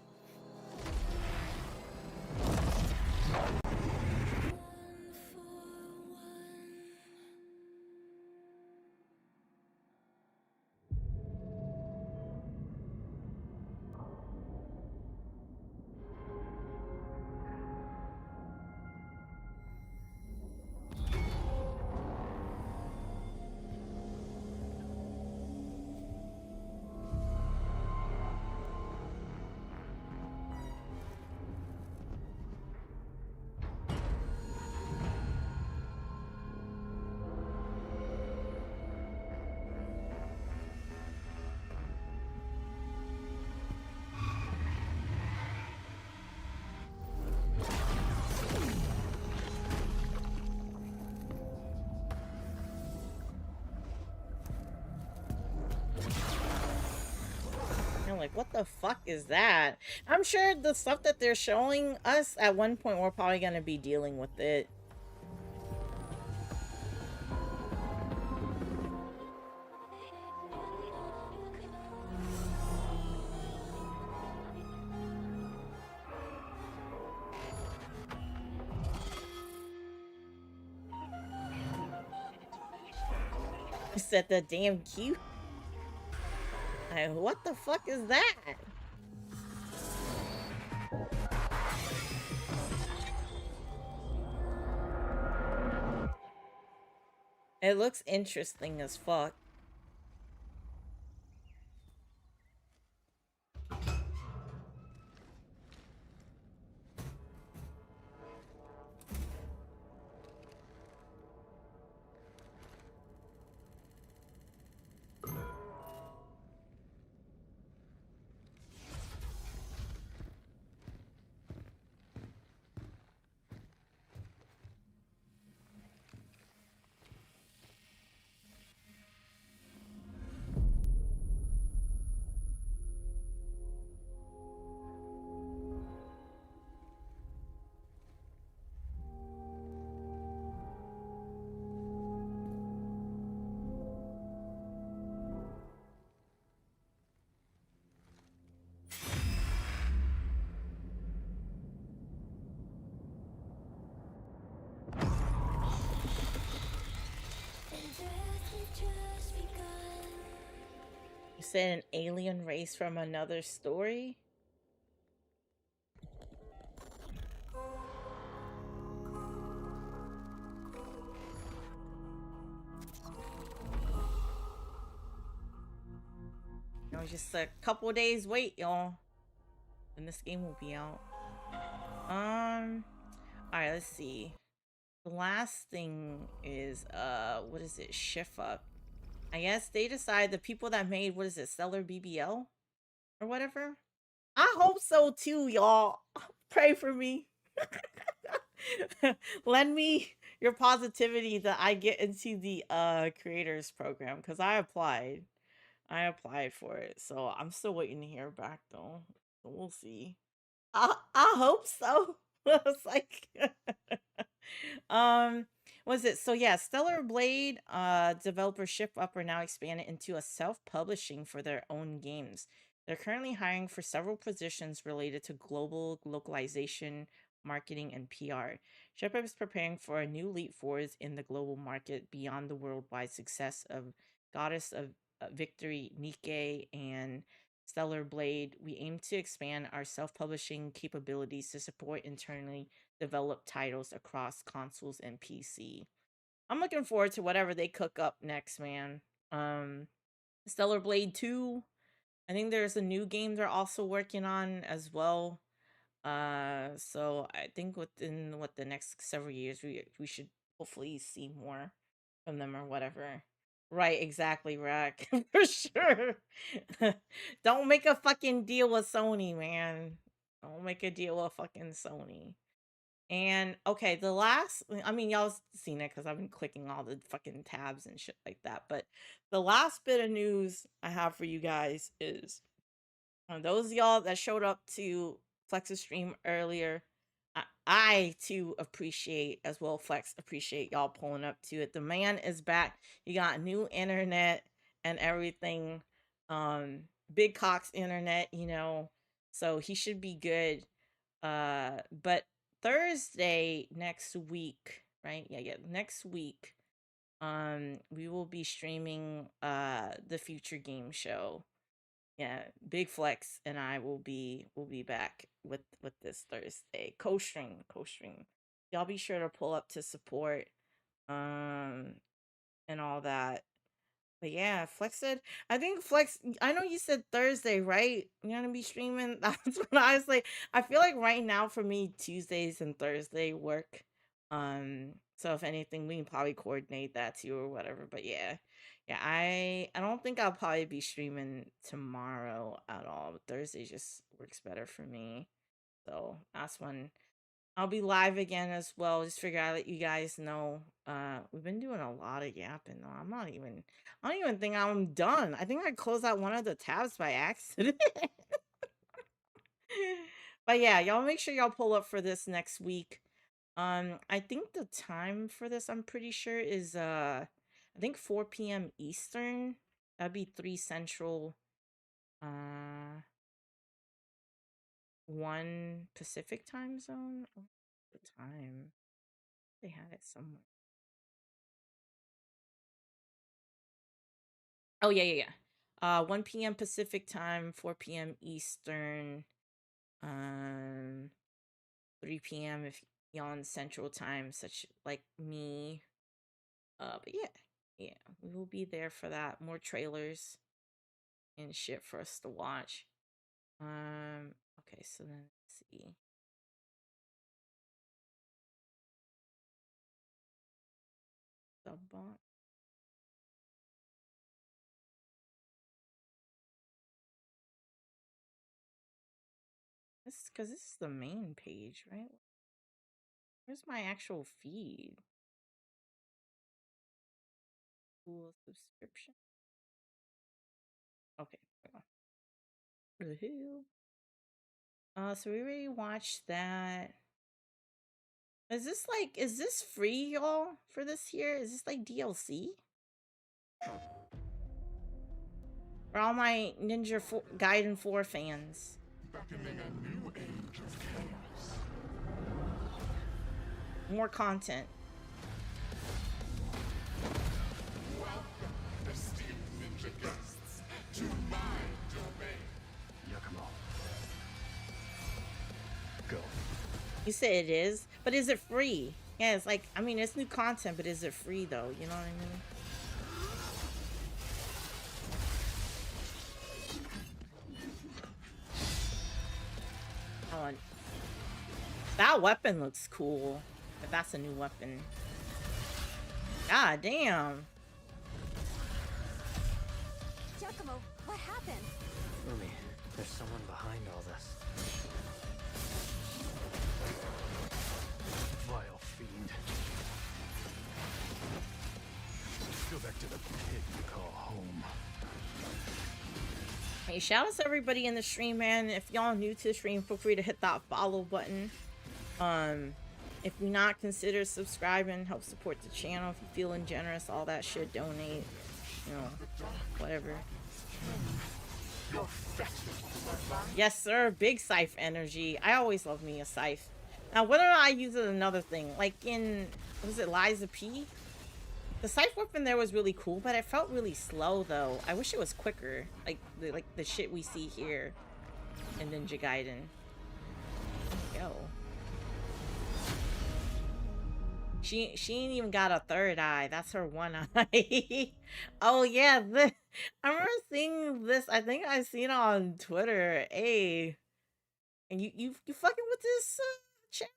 Like, what the fuck is that? I'm sure the stuff that they're showing us at one point, we're probably gonna be dealing with it. I said the damn cute. Like, what the fuck is that? It looks interesting as fuck. You said an alien race from another story? You know, just a couple days wait, y'all. And this game will be out. Alright, let's see. The last thing is what is it? Shift Up. I guess they decide the people that made, what is it, Stellar BBL? Or whatever? I hope so too, y'all. Pray for me. Lend me your positivity that I get into the creators program, because I applied. I applied for it. So I'm still waiting to hear back though. So we'll see. I hope so. It's like was it so yeah, Stellar Blade developer Shift Up are now expanded into a self-publishing for their own games. They're currently hiring for several positions related to global localization, marketing, and PR. Shift Up is preparing for a new leap forwards in the global market beyond the worldwide success of Goddess of Victory, Nike, and Stellar Blade. We aim to expand our self-publishing capabilities to support internally developed titles across consoles and PC. I'm looking forward to whatever they cook up next, man. Stellar Blade 2. I think there's a new game they're also working on as well. So I think within the next several years we should hopefully see more from them or whatever. Right, exactly, Rack. For sure. Don't make a fucking deal with Sony, man. Don't make a deal with fucking Sony. And okay, the last, I mean, y'all seen it because I've been clicking all the fucking tabs and shit like that. But the last bit of news I have for you guys is those of y'all that showed up to Flex's stream earlier. I too appreciate, as well, Flex appreciate y'all pulling up to it. The man is back. You got new internet and everything. Big Cox internet, you know. So he should be good. But Thursday next week, right? Yeah, next week, we will be streaming the Future Game Show. Yeah, Big Flex and I will be back with this Thursday. Co-stream. Y'all be sure to pull up to support and all that. But yeah, Flex said, I think Flex, I know you said Thursday, right? You're gonna be streaming. That's what I was like. I feel like right now for me, Tuesdays and Thursday work. So if anything, we can probably coordinate that too or whatever. But yeah. Yeah, I don't think I'll probably be streaming tomorrow at all. But Thursday just works better for me. So that's when I'll be live again as well. Just figure I'd let you guys know. We've been doing a lot of yapping though. I don't even think I'm done. I think I closed out one of the tabs by accident. But yeah, y'all make sure y'all pull up for this next week. I think the time for this, I'm pretty sure, is I think 4 p.m. Eastern. That'd be 3 Central, 1 Pacific time zone. Oh, the time. They had it somewhere. Oh yeah, yeah, yeah. 1 p.m. Pacific time, 4 p.m. Eastern, um, 3 p.m. if y'all on Central time, such like me. But yeah, yeah, we will be there for that. More trailers and shit for us to watch. Okay, so then let's see. Subbot. This is the main page, right? Where's my actual feed? Cool subscription. Okay, hold on. The hell? So we already watched that. Is this free, y'all, for this year? Is this like DLC? For all my Gaiden 4 fans. Beckoning a new age of chaos. More content. Welcome, esteemed ninja guests, to my domain. Yakumo. Go. You say it is, but is it free? Yeah, it's like, I mean, it's new content, but is it free though? You know what I mean? Oh, that weapon looks cool. If that's a new weapon. God damn. Giacomo, what happened? Noony, there's someone behind all this. Vile fiend. Go back to the pit you call home. Hey, shout out to everybody in the stream, man. If y'all new to the stream, feel free to hit that follow button. If you're not, consider subscribing, help support the channel. If you're feeling generous, all that shit, donate, you know, whatever. Yes, sir. Big scythe energy. I always love me a scythe. Now, whether or not I use it, another thing. Like in, was it Liza P? The scythe weapon there was really cool, but it felt really slow though. I wish it was quicker, like the shit we see here in Ninja Gaiden. Yo, she ain't even got a third eye. That's her one eye. Oh yeah, I remember seeing this. I think I seen it on Twitter. Hey, and you fucking with this chat?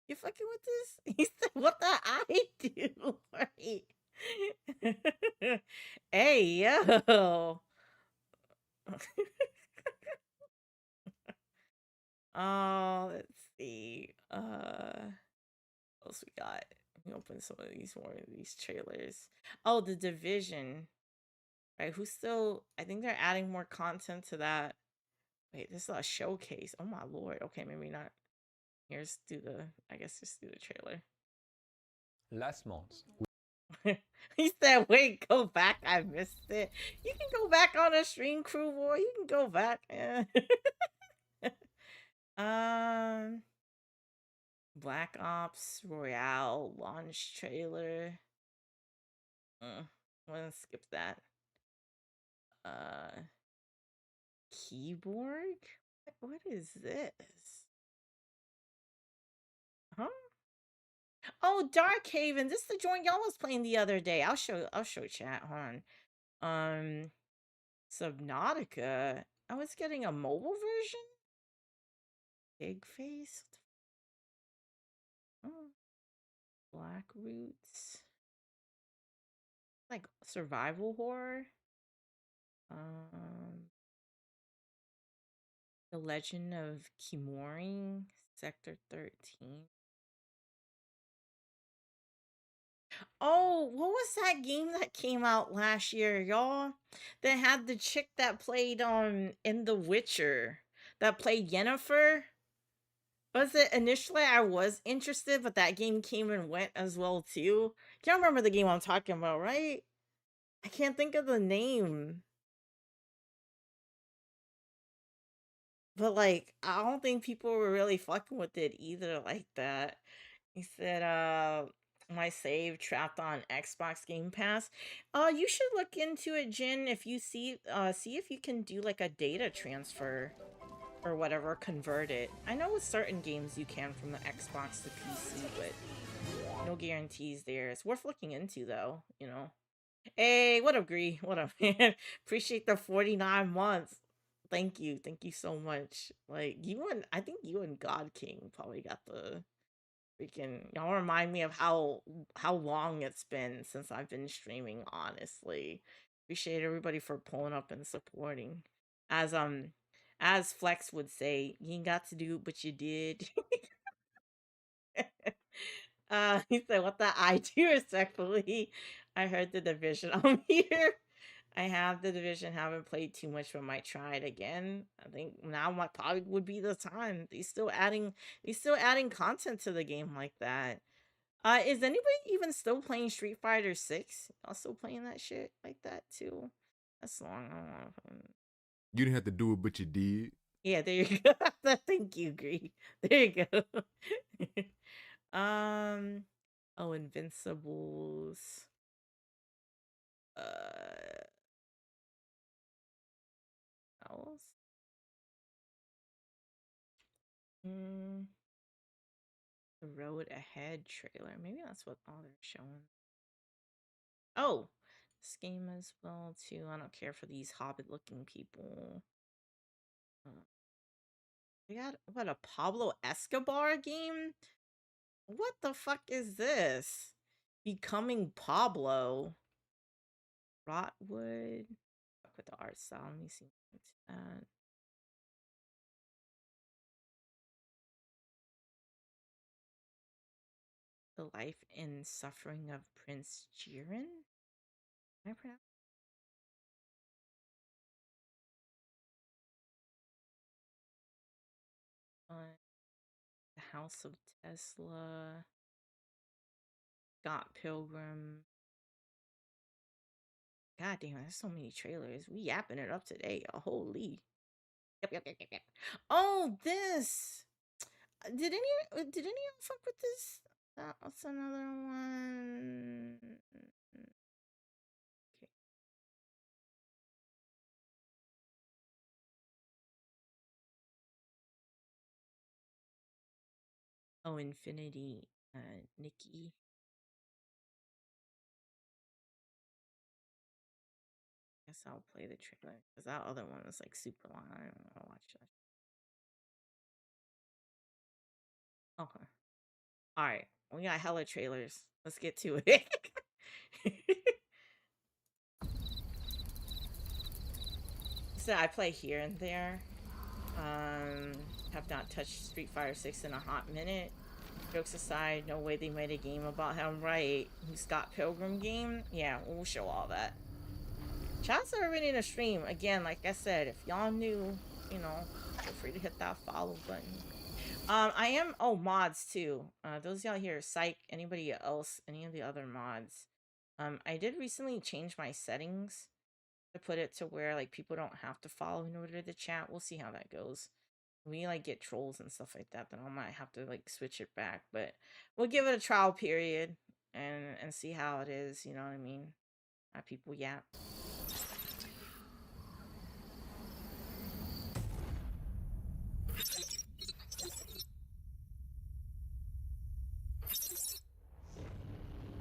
You fucking with this? He said, "What the eye do?" Right. Hey, yo. Oh, let's see. What else we got? Let me open some of these more of these trailers. Oh, The Division. Right, who's still, I think they're adding more content to that. Wait, this is a showcase. Oh my lord. Okay, maybe not. Here's do the, I guess just do the trailer. Last month, He said, wait, go back. I missed it. You can go back on a stream, crew boy. You can go back. Black Ops Royale launch trailer. I'm gonna skip that. Keyboard? What is this? Huh? Oh, Darkhaven. This is the joint y'all was playing the other day. I'll show chat. Hold on. Subnautica. I was getting a mobile version? Big face. Oh. Black Roots. Like survival horror. The Legend of Kimori Sector 13. Oh, what was that game that came out last year, y'all? That had the chick that played in The Witcher, that played Yennefer. Was it initially I was interested, but that game came and went as well too. Can't remember the game I'm talking about, right? I can't think of the name. But like, I don't think people were really fucking with it either like that. He said, my save trapped on Xbox Game Pass. You should look into it, Jin, if you see if you can do like a data transfer or whatever, convert it. I know with certain games you can from the Xbox to PC, but no guarantees there. It's worth looking into though, you know. Hey, what up, Gree? What up, man? Appreciate the 49 months. Thank you. Thank you so much. Like, I think you and God King probably got the freaking, y'all remind me of how long it's been since I've been streaming, honestly. Appreciate everybody for pulling up and supporting. As Flex would say, you ain't got to do, but you did. He said, what the I do respectfully. I heard the division. I'm here. I have the division, haven't played too much, but might try it again. I think now might probably would be the time. He's still adding content to the game like that. Is anybody even still playing Street Fighter 6? Y'all still playing that shit like that too? That's long. I don't want to. You didn't have to do it, but you did. Yeah, there you go. Thank you, Gree. There you go. Oh, Invincibles. Else? The Road Ahead trailer. Maybe that's what all they're showing. Oh, this game as well too. I don't care for these Hobbit-looking people. We got what, a Pablo Escobar game? What the fuck is this? Becoming Pablo. Rotwood. Fuck with the art style. Let me see what's that. The Life and Suffering of Prince Jiren? Can I pronounce? The House of Tesla. Scott Pilgrim. God damn, there's so many trailers. We yapping it up today. Holy. Yep. Oh, this. Did anyone fuck with this? That's another one. Okay. Oh, Infinity. Nikki. Guess I'll play the trailer because that other one was like super long. I don't want to watch that. Okay. All right. We got hella trailers. Let's get to it. So I play here and there. Have not touched Street Fighter 6 in a hot minute. Jokes aside, no way they made a game about him, right? Scott Pilgrim game? Yeah, we'll show all that. Chat's already in a stream. Again, like I said, if y'all new, you know, feel free to hit that follow button. I am, mods too. Those y'all here, Psych, anybody else, any of the other mods. I did recently change my settings to put it to where like people don't have to follow in order to chat. We'll see how that goes. We like get trolls and stuff like that, then I might have to like switch it back, but we'll give it a trial period and see how it is, you know what I mean? People yap.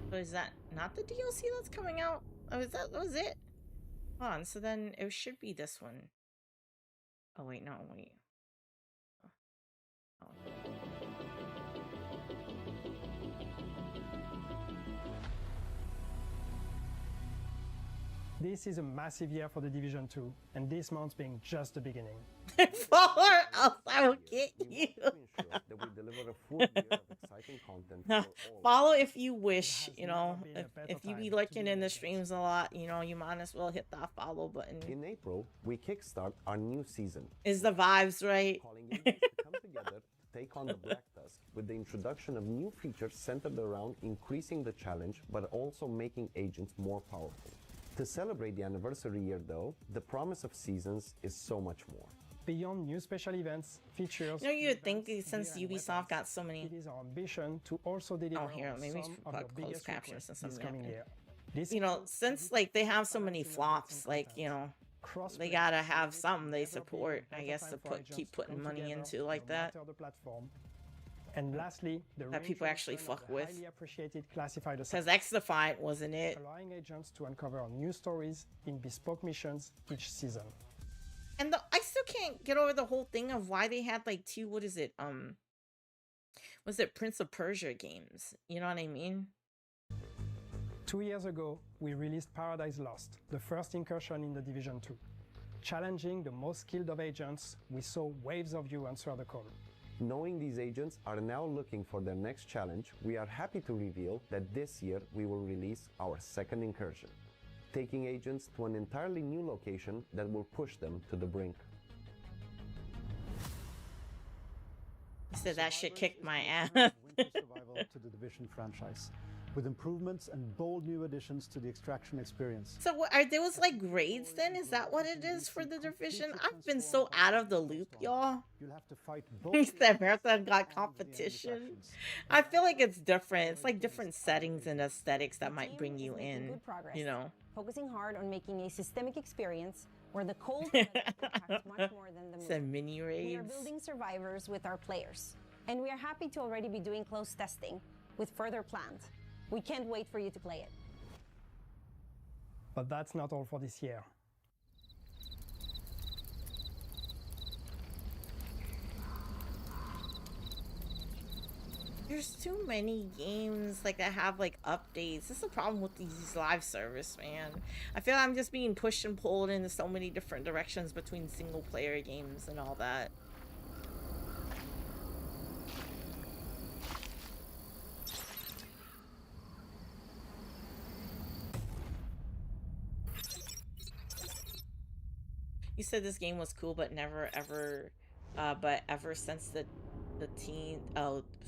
So is that not the DLC that's coming out? Oh, that was it? Hold on, so then it should be this one. Oh wait, no, wait. Oh. This is a massive year for The Division 2, and this month being just the beginning. Or else I will get you. Follow if you wish, has you never know. been a better If you be time to lurking be in the an agent. streams a lot, you know, you might as well hit that follow button. In April, we kickstart our new season, Is the vibes right? calling agents to come together to take on the Black Tusk with the introduction of new features centered around increasing the challenge, but also making agents more powerful. To celebrate the anniversary year, though, the promise of seasons is so much more. Beyond new special events, features, You know, you would think events, since gear, and Ubisoft weapons, got so many, it is our ambition to also deliver here, on maybe we some should of put your closed biggest captions requests or this something coming like year. This you know, includes since editing, like they have so many balancing flops, events and like, you content. know, Crossplay they gotta so have it something they never been a support, I better guess, time to for keep agents to putting come money together, into like no that. matter the platform. And lastly, the That people actually reintroduction of fuck the with. highly appreciated classified Because assignment, X-Defiant wasn't it. allowing agents to uncover new stories in bespoke missions each season. And I still can't get over the whole thing of why they had like two, what is it? Was it Prince of Persia games? You know what I mean? 2 years ago, we released Paradise Lost, the first incursion in the Division 2. Challenging the most skilled of agents, we saw waves of you answer the call. Knowing these agents are now looking for their next challenge, we are happy to reveal that this year we will release our second incursion, taking agents to an entirely new location that will push them to the brink. He said that shit kicked my ass. Winter survival to the Division franchise, with improvements and bold new additions to the extraction experience. So what, are those like grades then? Is that what it is for the Division? I've been so out of the loop, y'all. You'll have to fight He both said Marathon got competition. I feel like it's different. It's like different settings and aesthetics that might bring you in. Good progress, You know. focusing hard on making a systemic experience where the cold weather impacts much more than the Said moon. mini We are raids. building survivors with our players, and we are happy to already be doing close testing with further planned. We can't wait for you to play it. But that's not all for this year. There's too many games like that have like updates. This is the problem with these live service, man. I feel like I'm just being pushed and pulled into so many different directions between single player games and all that. You said this game was cool, but never ever, but ever since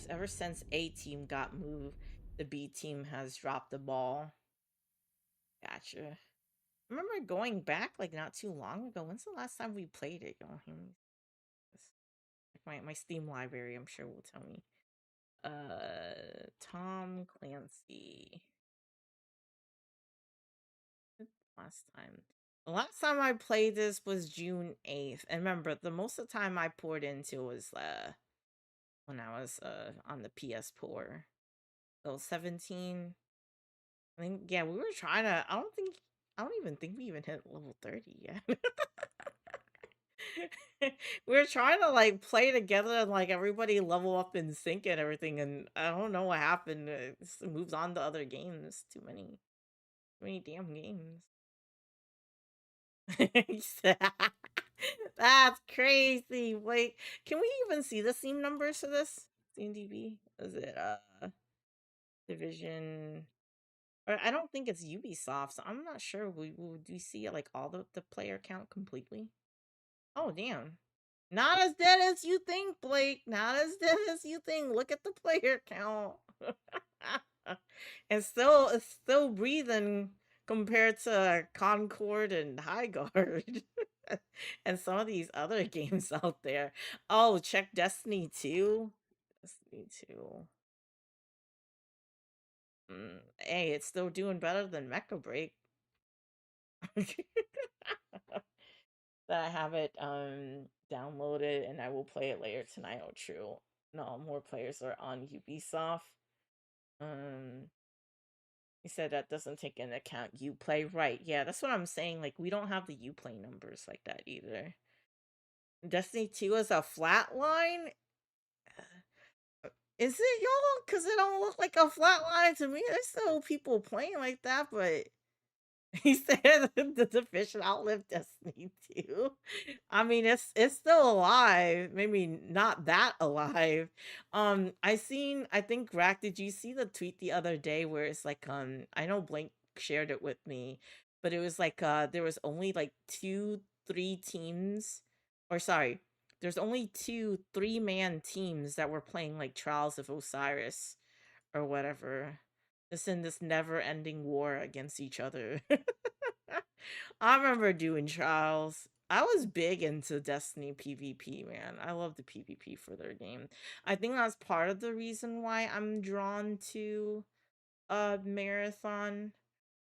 ever since A team got moved, the B team has dropped the ball. Gotcha. I remember going back like not too long ago. When's the last time we played it? Y'all hear me? My Steam library, I'm sure will tell me. Tom Clancy. Last time. The last time I played this was June 8th. And remember, the most of the time I poured into was when I was on the PS4. So 17. I think yeah, we were trying to I don't even think we even hit level 30 yet. We were trying to like play together and like everybody level up in sync and everything, and I don't know what happened. It just moves on to other games. Too many damn games. He said, that's crazy. Wait, can we even see the Steam numbers for this? CMDB? Is it Division? Or I don't think it's Ubisoft, so I'm not sure. Do we see like all the player count completely? Oh damn. Not as dead as you think, Blake. Not as dead as you think. Look at the player count. And it's still breathing compared to Concord and High Guard. And some of these other games out there. Oh, check Destiny 2. Destiny 2. Hey, it's still doing better than Mecha Break. That I have it downloaded and I will play it later tonight. Oh, true. No, more players are on Ubisoft. He said that doesn't take into account Uplay. Right, yeah, that's what I'm saying. Like, we don't have the Uplay numbers like that either. Destiny 2 is a flat line? Is it, y'all? Because it don't look like a flat line to me. There's still people playing like that, but He said the division outlived Destiny 2. I mean, it's still alive. Maybe not that alive. I think Rack, did you see the tweet the other day where it's like I know Blink shared it with me, but it was like there was only like 3 teams, or sorry, there's only 3-man teams that were playing like Trials of Osiris or whatever. Just in this never-ending war against each other. I remember doing trials. I was big into Destiny PvP, man. I love the PvP for their game. I think that's part of the reason why I'm drawn to Marathon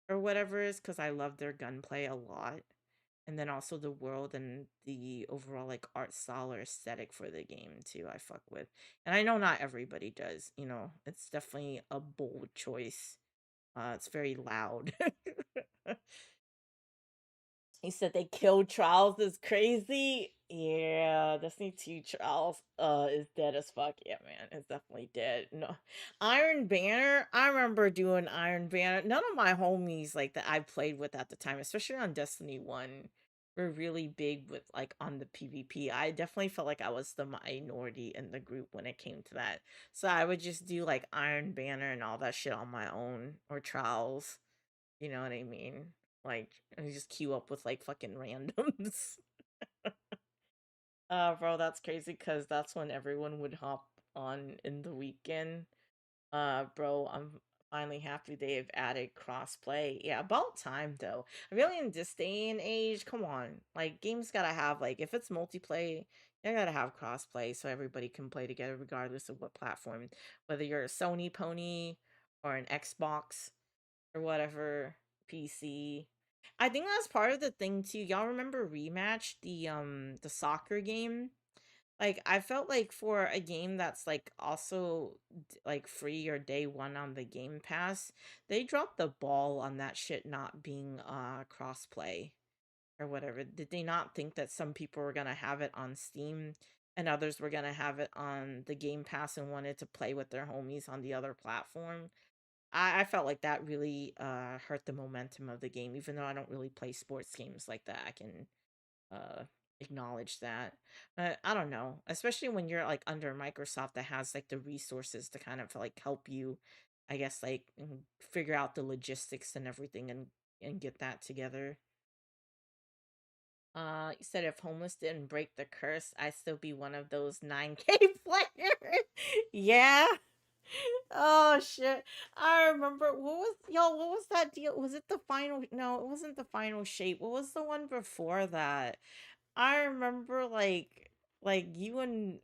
or whatever is because I love their gunplay a lot. And then also the world and the overall like art style or aesthetic for the game too, I fuck with. And I know not everybody does, you know. It's definitely a bold choice. It's very loud. He said they killed Trials is crazy. Yeah, Destiny 2 Trials is dead as fuck. Yeah, man, it's definitely dead. No. Iron Banner, I remember doing Iron Banner. None of my homies like that I played with at the time, especially on Destiny 1, were really big with like on the PvP. I definitely felt like I was the minority in the group when it came to that. So I would just do like Iron Banner and all that shit on my own or Trials. You know what I mean? Like, and just queue up with like fucking randoms. Bro, that's crazy because that's when everyone would hop on in the weekend. Bro, I'm finally happy they've added crossplay. Yeah, about time though. Really in this day and age, come on. Like games gotta have like if it's multiplayer, you gotta have crossplay so everybody can play together regardless of what platform. Whether you're a Sony pony or an Xbox or whatever, PC. I think that's part of the thing too. Y'all remember Rematch, the soccer game? Like I felt like for a game that's like also like free or day one on the Game Pass, they dropped the ball on that shit not being crossplay or whatever. Did they not think that some people were gonna have it on Steam and others were gonna have it on the Game Pass and wanted to play with their homies on the other platform? I felt like that really hurt the momentum of the game, even though I don't really play sports games like that. I can uh acknowledge that. But I don't know, especially when you're like under Microsoft that has like the resources to kind of like help you, I guess, like figure out the logistics and everything and get that together. You said if Homeless didn't break the curse, I'd still be one of those 9K players. Yeah. Oh shit. I remember what was that deal? Was it the final no, it wasn't the final shape. What was the one before that? I remember like you and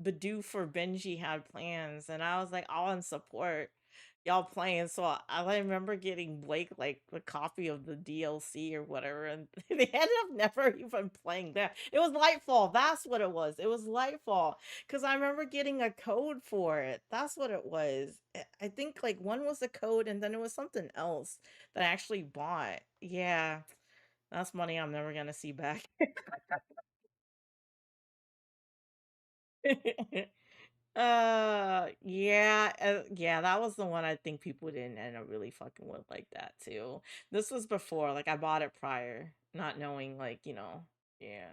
Badoo for Benji had plans and I was like all in support y'all playing. So I remember getting Blake like a copy of the DLC or whatever, and they ended up never even playing that. It was Lightfall. That's what it was. It was Lightfall because I remember getting a code for it. That's what it was. I think like one was a code, and then it was something else that I actually bought. Yeah, that's money I'm never gonna see back. Yeah, that was the one I think people didn't end up really fucking with like that too. This was before, like I bought it prior, not knowing like, yeah.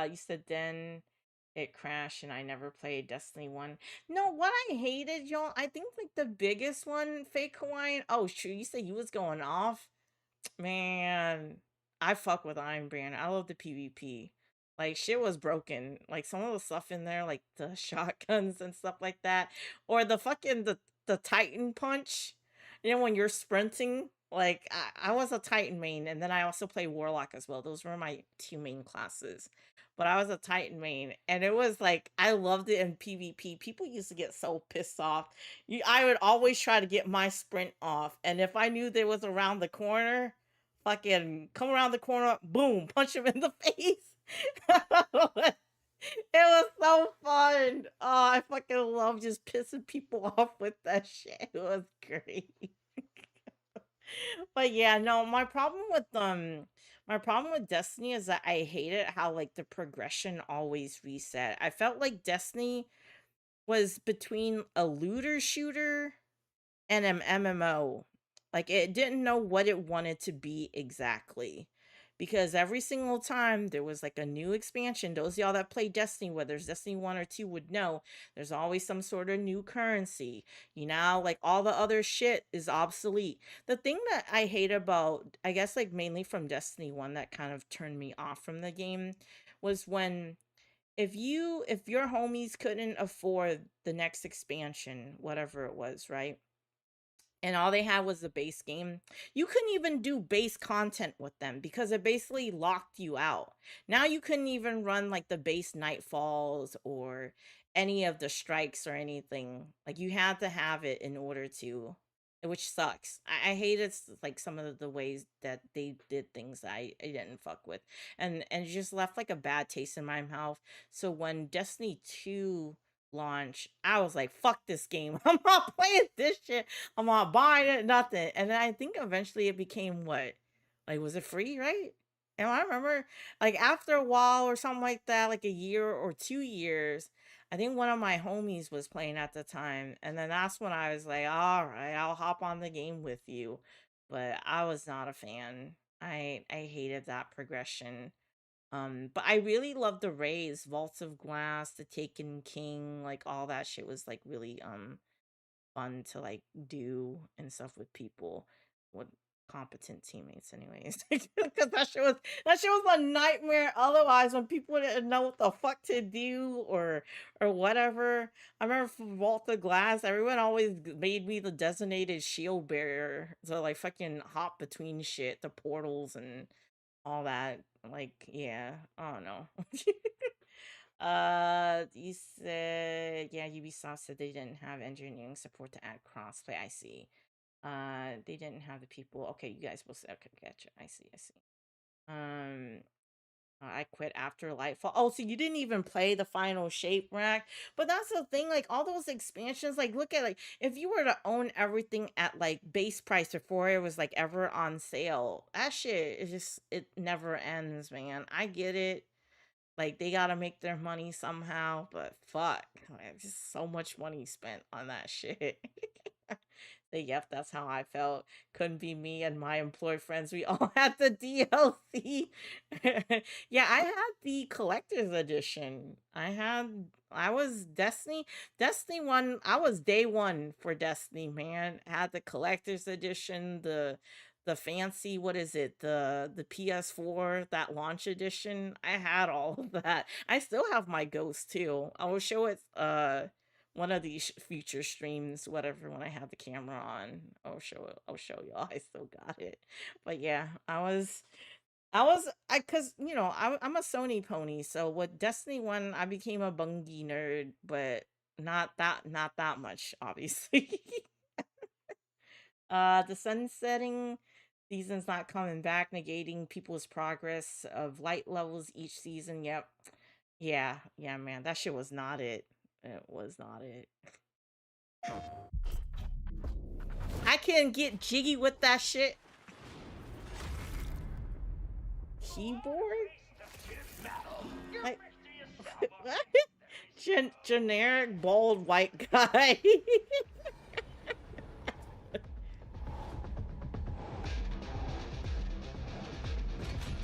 You said then it crashed and I never played Destiny 1. No, what I hated, y'all, I think like the biggest one, Fake Hawaiian. Oh, shoot, you said you was going off? Man, I fuck with Iron Banner. I love the PvP. Like shit was broken. Like some of the stuff in there, like the shotguns and stuff like that, or the fucking the Titan punch. You know when you're sprinting. Like I was a Titan main, and then I also play Warlock as well. Those were my two main classes. But I was a Titan main, and it was like I loved it in PvP. People used to get so pissed off. I would always try to get my sprint off, and if I knew there was around the corner, fucking come around the corner, boom, punch him in the face. It was so fun. Oh, I fucking love just pissing people off with that shit. It was great. But yeah, no, my problem with Destiny is that I hated how like the progression always reset. I felt like Destiny was between a looter shooter and an MMO. Like it didn't know what it wanted to be exactly. Because every single time there was like a new expansion, those of y'all that play Destiny, whether it's Destiny 1 or 2 would know, there's always some sort of new currency. You know, like all the other shit is obsolete. The thing that I hate about, I guess like mainly from Destiny 1 that kind of turned me off from the game was when if your homies couldn't afford the next expansion, whatever it was, right? And all they had was the base game, you couldn't even do base content with them because it basically locked you out. Now you couldn't even run like the base Nightfalls or any of the strikes or anything. Like you had to have it in order to, which sucks. I hated like some of the ways that they did things that I didn't fuck with. And it just left like a bad taste in my mouth. So when Destiny 2 launch, I was like, fuck this game. I'm not playing this shit. I'm not buying it, nothing. And then I think eventually it became what? Like, was it free, right? And I remember, like, after a while or something like that, like a year or 2 years, I think one of my homies was playing at the time. And then that's when I was like, all right, I'll hop on the game with you. But I was not a fan. I hated that progression. But I really loved the raids, Vaults of Glass, the Taken King, like all that shit was like really fun to like do and stuff with people, with competent teammates anyways. Because that shit was a nightmare otherwise when people didn't know what the fuck to do or whatever. I remember for Vault of Glass, everyone always made me the designated shield bearer to like fucking hop between shit, the portals and all that. Like, yeah, I don't know. You said, yeah, Ubisoft said they didn't have engineering support to add crossplay. I see. They didn't have the people. Okay, you guys will say, okay, gotcha. I see. I quit after Lightfall. Oh, so you didn't even play the final shape rack. But that's the thing, like all those expansions, like look at like if you were to own everything at like base price before it was like ever on sale, that shit is just it never ends, man. I get it. Like they gotta make their money somehow, but fuck. Like, just so much money spent on that shit. Yep, that's how I felt. Couldn't be me and my employee friends. We all had the DLC. Yeah, I had the collector's edition. I was Destiny 1. I was day one for Destiny, man. I had the collector's edition, the fancy, what is it? The PS4, that launch edition. I had all of that. I still have my Ghost too. I will show it one of these future streams, whatever, when I have the camera on. I'll show y'all. I still got it. But yeah, cause I'm a Sony pony, so with Destiny 1, I became a Bungie nerd, but not that much, obviously. The sunsetting season's not coming back, negating people's progress of light levels each season. Yep. Yeah, man. That shit was not it. It was not it. I can't get jiggy with that shit. Keyboard? Like, generic bald white guy.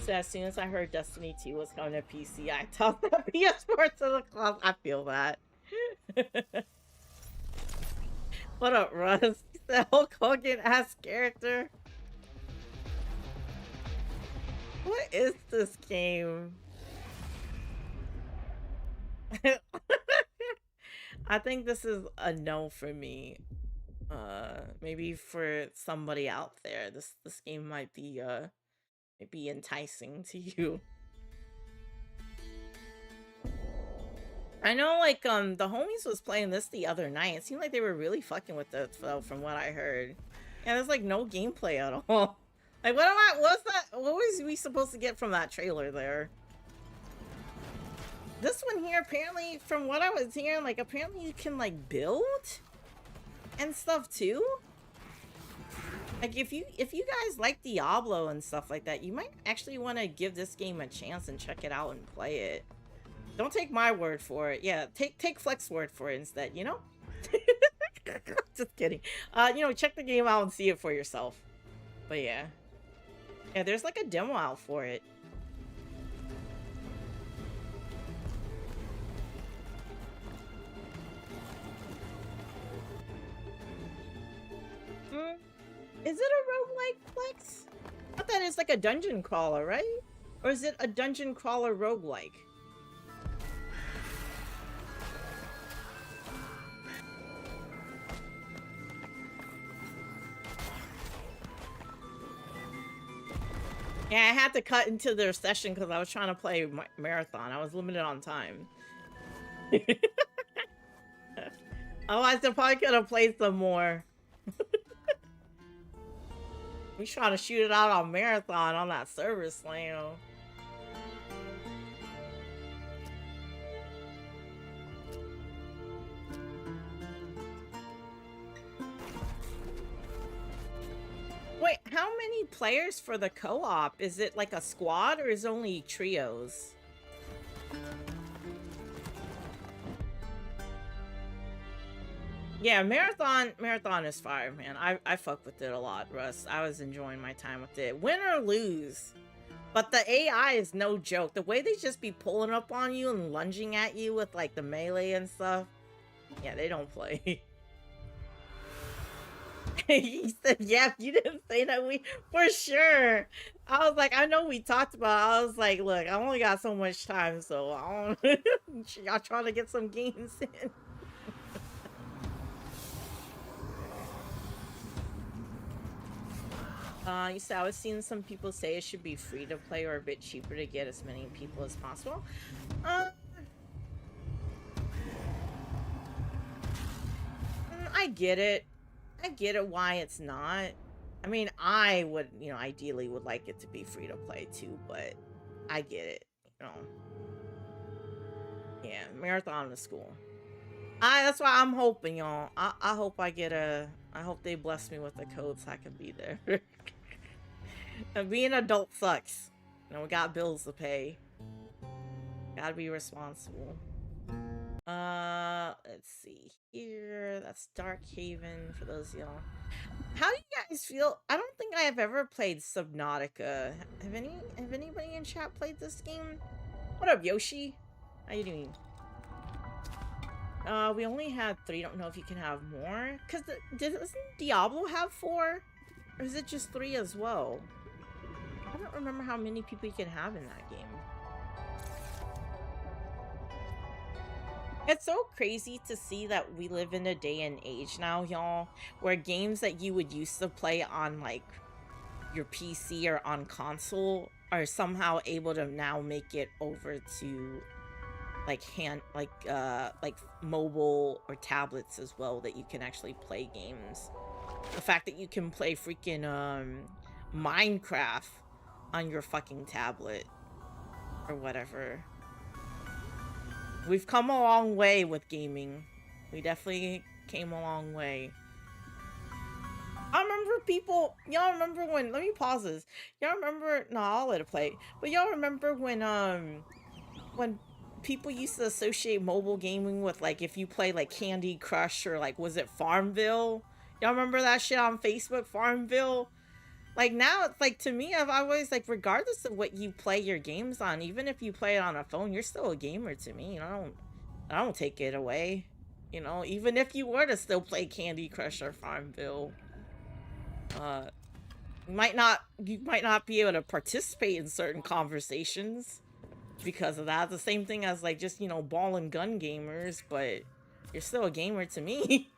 So as soon as I heard Destiny 2 was coming to PC, I tossed the PS4 to the closet. I feel that. What up, Russ? The Hulk Hogan ass character. What is this game? I think this is a no for me. Maybe for somebody out there, this game might be enticing to you. I know, like, the homies was playing this the other night. It seemed like they were really fucking with it, though, from what I heard. Yeah, there's, like, no gameplay at all. Like, what was we supposed to get from that trailer there? This one here, apparently, from what I was hearing, like, apparently you can, like, build and stuff, too? Like, if you guys like Diablo and stuff like that, you might actually want to give this game a chance and check it out and play it. Don't take my word for it. Yeah, take Flex word for it instead, you know? Just kidding. You know, check the game out and see it for yourself. But yeah. Yeah, there's like a demo out for it. Is it a roguelike, Flex? I thought that is like a dungeon crawler, right? Or is it a dungeon crawler roguelike? Yeah, I had to cut into their session because I was trying to play marathon. I was limited on time. Otherwise, they're probably gonna play some more. We trying to shoot it out on marathon on that server slam. Wait, how many players for the co-op? Is it like a squad or is it only trios? Yeah, marathon is fire, man. I fuck with it a lot, Russ. I was enjoying my time with it. Win or lose. But the AI is no joke. The way they just be pulling up on you and lunging at you with like the melee and stuff. Yeah, they don't play. He said, yeah, you didn't say that for sure. I was like, I know we talked about it. I was like, look, I only got so much time, so I don't y'all trying to get some games in. You said I was seeing some people say it should be free to play or a bit cheaper to get as many people as possible. I get it. I get it why it's not. I mean, I would, you know, ideally would like it to be free to play too, but I get it, you know. Yeah, marathon is cool. That's why I'm hoping, y'all. I hope I get I hope they bless me with the code so I can be there. And being an adult sucks. You know, we got bills to pay. Gotta be responsible. Let's see here. That's Dark Haven for those of y'all. How do you guys feel? I don't think I have ever played Subnautica. Have anybody in chat played this game? What up, Yoshi? How you doing? We only had 3. Don't know if you can have more. Cause doesn't Diablo have 4? Or is it just 3 as well? I don't remember how many people you can have in that game. It's so crazy to see that we live in a day and age now, y'all, where games that you would used to play on like your PC or on console are somehow able to now make it over to like mobile or tablets as well, that you can actually play games. The fact that you can play freaking Minecraft on your fucking tablet or whatever. We've come a long way with gaming. We definitely came a long way. I remember people, y'all remember when, let me pause this. Y'all remember, no, I'll let it play. But y'all remember when people used to associate mobile gaming with like, if you play like Candy Crush or like, was it Farmville? Y'all remember that shit on Facebook, Farmville? Like now, it's like, to me, I've always like, regardless of what you play your games on, even if you play it on a phone, you're still a gamer to me. You know, I don't take it away. You know, even if you were to still play Candy Crush or Farmville, you might not be able to participate in certain conversations because of that. The same thing as like just, you know, ball and gun gamers, but you're still a gamer to me.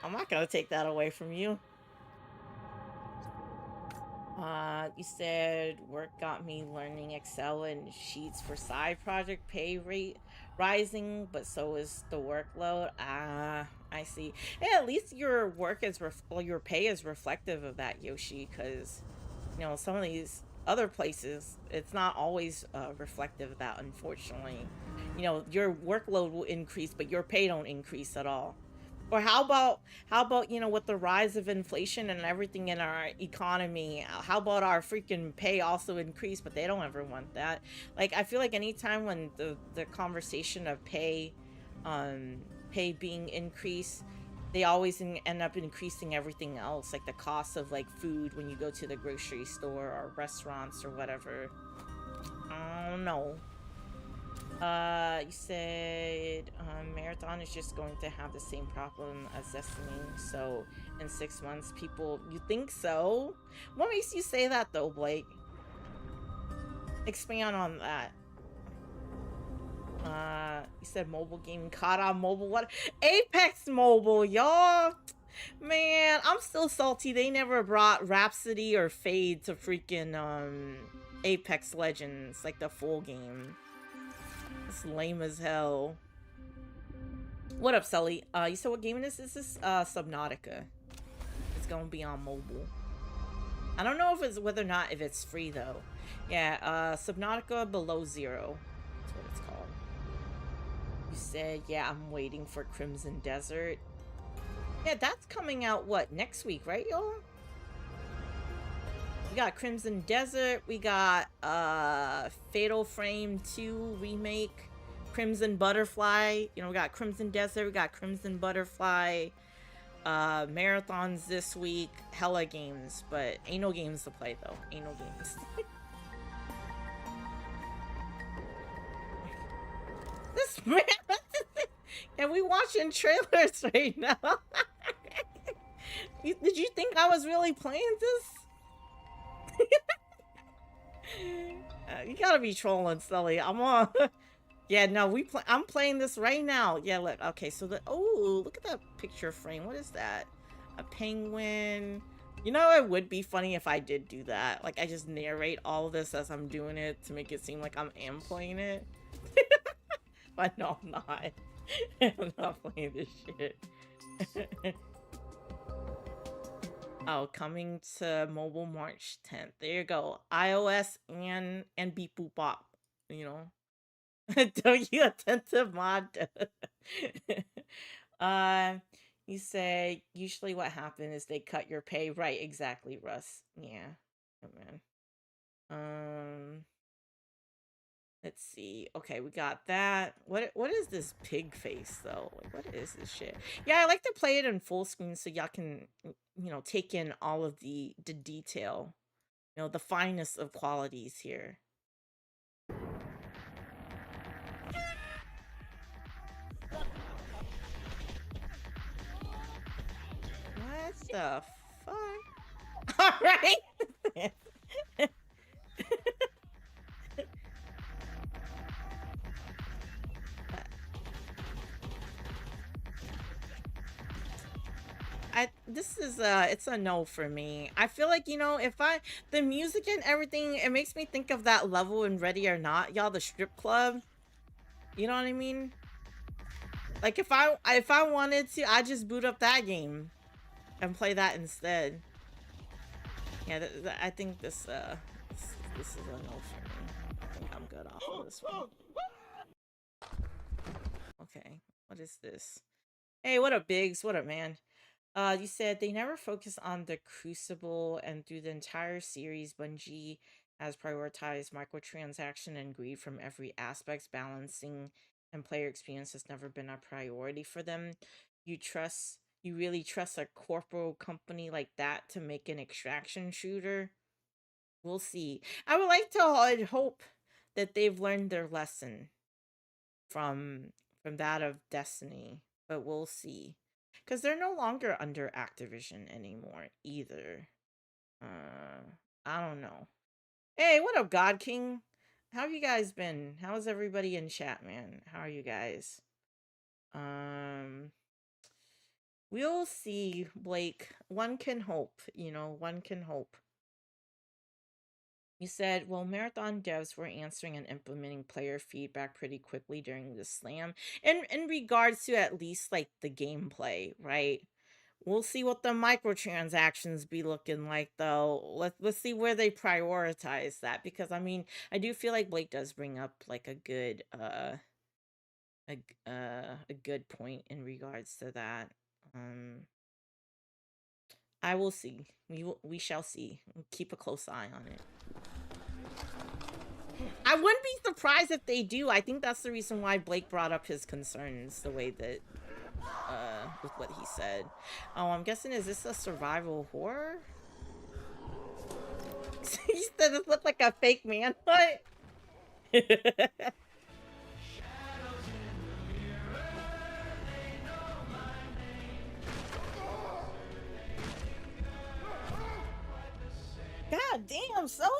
I'm not gonna take that away from you. You said work got me learning Excel and Sheets for side project, pay rate rising, but so is the workload. I see. Hey, at least your work is your pay is reflective of that, Yoshi, because you know some of these other places it's not always reflective of that, unfortunately. You know, your workload will increase but your pay don't increase at all. Or how about, you know, with the rise of inflation and everything in our economy, how about our freaking pay also increase, but they don't ever want that. Like, I feel like anytime when the conversation of pay pay being increased, they always end up increasing everything else, like the cost of like food when you go to the grocery store or restaurants or whatever. I don't know. You said Marathon is just going to have the same problem as Destiny, so in 6 months people... You think so? What makes you say that though, Blake? Expand on that. You said mobile game caught on mobile. What? Apex Mobile, y'all. Man, I'm still salty they never brought Rhapsody or Fade to freaking Apex Legends, like the full game. It's lame as hell. What up, Sully? You said what game it is? This is Subnautica. It's gonna be on mobile. I don't know if it's whether or not if it's free though. Yeah, Subnautica Below Zero. That's what it's called. You said, yeah, I'm waiting for Crimson Desert. Yeah, that's coming out, what, next week, right, y'all? We got Crimson Desert, we got Fatal Frame 2 Remake, Crimson Butterfly. You know, we got Crimson Desert, we got Crimson Butterfly, marathons this week, hella games, but ain't no games to play, though. Ain't no games. This man... And we watching trailers right now. Did you think I was really playing this? You gotta be trolling, Sully. I'm on. Yeah, no, I'm playing this right now. Yeah, look. Okay, so oh, look at that picture frame. What is that? A penguin. You know, it would be funny if I did do that. Like, I just narrate all of this as I'm doing it to make it seem like I am playing it. But no, I'm not. I'm not playing this shit. Oh, coming to mobile March 10th. There you go. iOS and Beep Boop Bop. You know. Don't you attentive mod? You say usually what happens is they cut your pay. Right, exactly, Russ. Yeah. Oh, man. Let's see. Okay, we got that. What is this pig face though? Like, what is this shit? Yeah, I like to play it in full screen so y'all can, you know, take in all of the detail. You know, the finest of qualities here. What the fuck? All right. This is it's a no for me. I feel like, you know, the music and everything, it makes me think of that level in Ready or Not, y'all, the strip club. You know what I mean? Like if I wanted to, I just boot up that game and play that instead. Yeah, I think this is a no for me. I think I'm good off of this one. Okay, what is this? Hey, what up, Biggs? What up, man? You said they never focus on the Crucible, and through the entire series, Bungie has prioritized microtransaction and greed from every aspect. Balancing and player experience has never been a priority for them. You really trust a corporate company like that to make an extraction shooter? We'll see. I would like to hope that they've learned their lesson from that of Destiny, but we'll see. Because they're no longer under Activision anymore, either. I don't know. Hey, what up, God King? How have you guys been? How's everybody in chat, man? How are you guys? We'll see, Blake. One can hope, you know, one can hope. You said, well, Marathon devs were answering and implementing player feedback pretty quickly during the slam. In regards to at least, like, the gameplay, right? We'll see what the microtransactions be looking like, though. Let's see where they prioritize that. Because, I mean, I do feel like Blake does bring up, like, a good point in regards to that. I will see. We shall see. We'll keep a close eye on it. I wouldn't be surprised if they do. I think that's the reason why Blake brought up his concerns the way that with what he said. Oh, I'm guessing, is this a survival horror? He said this looked like a fake man. What? God damn, Sully.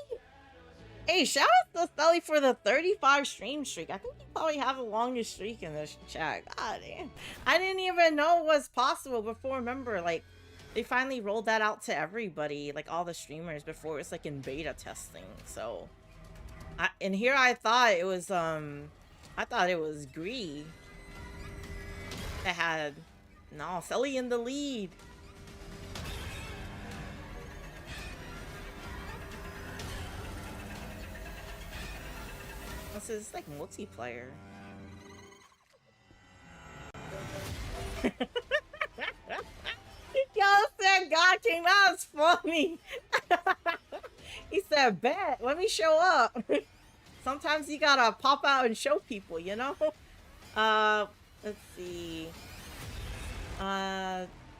Hey, shout out to Sully for the 35 stream streak. I think you probably have the longest streak in this chat. God damn. I didn't even know it was possible before. Remember, like, they finally rolled that out to everybody, like all the streamers, before it was like in beta testing. So, and here I thought it was, Gree that had, no, Sully in the lead. This is like multiplayer. Y'all said God King, that was funny. He said, bet, let me show up. Sometimes you gotta pop out and show people, you know? Let's see.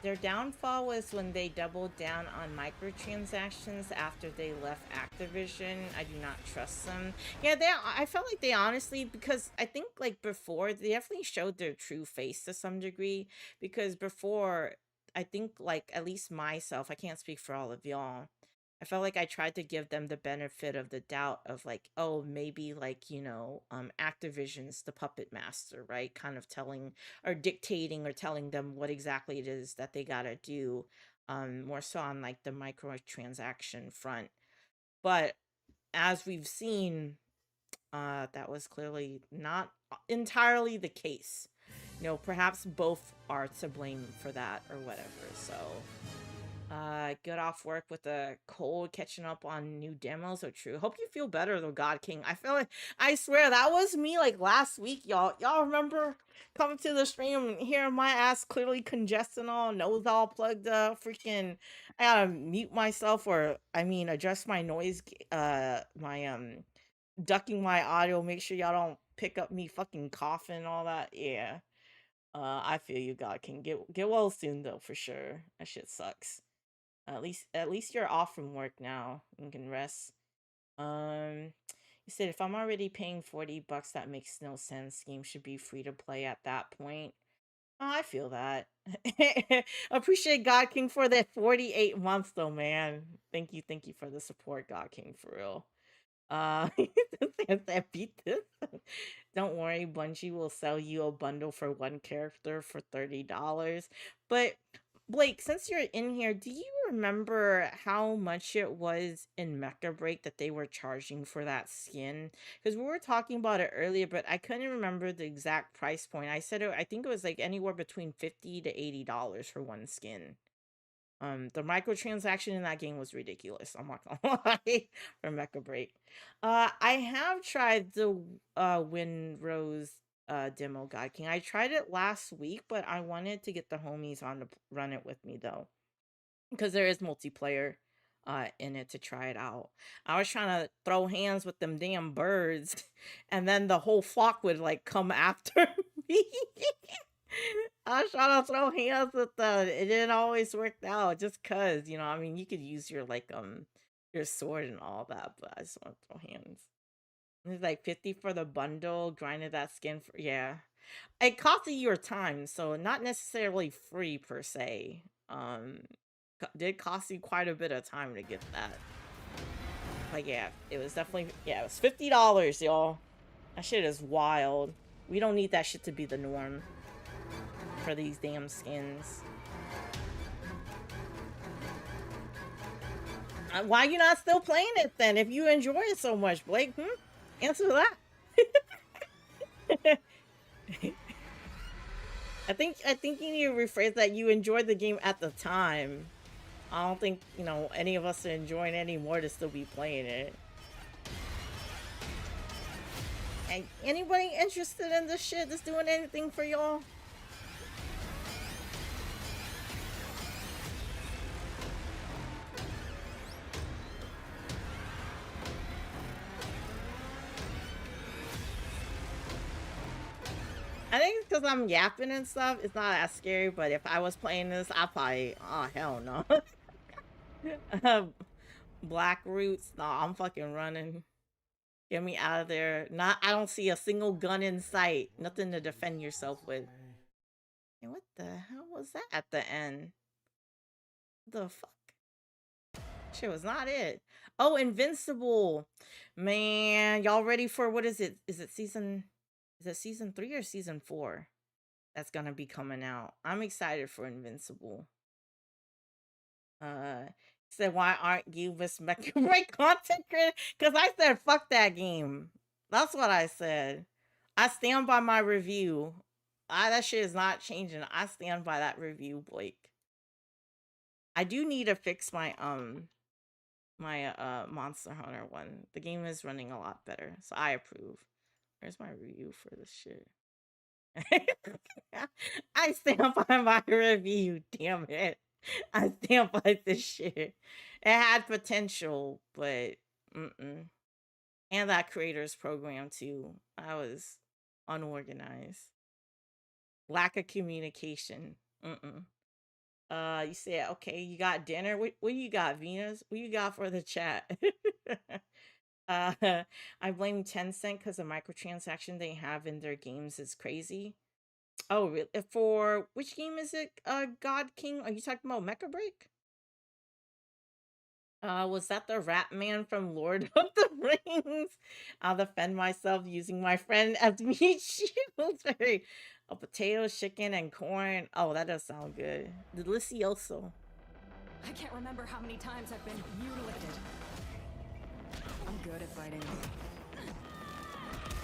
Their downfall was when they doubled down on microtransactions after they left Activision. I do not trust them. Yeah, I felt like they honestly, because I think like before, they definitely showed their true face to some degree. Because before, I think like, at least myself, I can't speak for all of y'all, I felt like I tried to give them the benefit of the doubt of like, oh, maybe like, you know, Activision's the puppet master, right? Kind of telling or dictating or telling them what exactly it is that they gotta do, more so on like the microtransaction front. But as we've seen, that was clearly not entirely the case. You know, perhaps both are to blame for that or whatever, so... Get off work with a cold, catching up on new demos. So true. Hope you feel better though, God King. I feel like, I swear that was me like last week, y'all. Y'all remember coming to the stream and hearing my ass clearly congested, all nose all plugged up, freaking, I gotta mute myself, or I mean adjust my noise, ducking my audio, make sure y'all don't pick up me fucking coughing and all that. Yeah. I feel you, God King. Get well soon though, for sure. That shit sucks. At least you're off from work now and can rest. You said if I'm already paying $40, that makes no sense. Game should be free to play at that point. Oh, I feel that. Appreciate God King for that 48 months though, man. Thank you for the support, God King, for real. Beat this. Don't worry, Bungie will sell you a bundle for one character for $30. But Blake, since you're in here, do you remember how much it was in Mecha Break that they were charging for that skin? Because we were talking about it earlier, but I couldn't remember the exact price point. I said I think it was like anywhere between $50 to $80 for one skin. The microtransaction in that game was ridiculous. I'm not gonna lie. For Mecha Break. I have tried the Windrose demo, God King. I tried it last week, but I wanted to get the homies on to run it with me though, because there is multiplayer in it to try it out. I was trying to throw hands with them damn birds, and then the whole flock would like come after me. I was trying to throw hands with them. It didn't always work out, just cause, you know, I mean, you could use your like your sword and all that, but I just want to throw hands. It's like 50 for the bundle, grinded that skin for, yeah. It cost you your time, so not necessarily free per se. Did cost you quite a bit of time to get that. But yeah, it was definitely, yeah, it was $50, y'all. That shit is wild. We don't need that shit to be the norm for these damn skins. Why you not still playing it then if you enjoy it so much, Blake? Answer that. I think you need to rephrase that. You enjoyed the game at the time. I don't think, you know, any of us are enjoying it anymore to still be playing it. And anybody interested in this shit that's doing anything for y'all? I think because I'm yapping and stuff, it's not as scary. But if I was playing this, I'd probably, oh hell no. Black roots, no, I'm fucking running. Get me out of there. Not, I don't see a single gun in sight. Nothing to defend yourself with. Hey, what the hell was that at the end? The fuck? Shit was not it. Oh, Invincible. Man, y'all ready for, what is it? Is it season 3 or season 4? That's gonna be coming out. I'm excited for Invincible. Said, why aren't you this Mecha Break content creator? Because I said fuck that game. That's what I said. I stand by my review. That shit is not changing. I stand by that review, Blake. I do need to fix my Monster Hunter one. The game is running a lot better, so I approve. Where's my review for this shit? I stand by my review, damn it. I stand by this shit. It had potential, but and that creators program too. I was unorganized. Lack of communication. You said, okay, you got dinner. What you got, Venus? What you got for the chat? I blame Tencent because the microtransaction they have in their games is crazy. Oh, really? For which game is it? God King? Are you talking about Mecha Break? Was that the rat man from Lord of the Rings? I'll defend myself using my friend as meat shields. A potato, chicken, and corn. Oh, that does sound good. Delicioso. I can't remember how many times I've been mutilated. I'm good at fighting.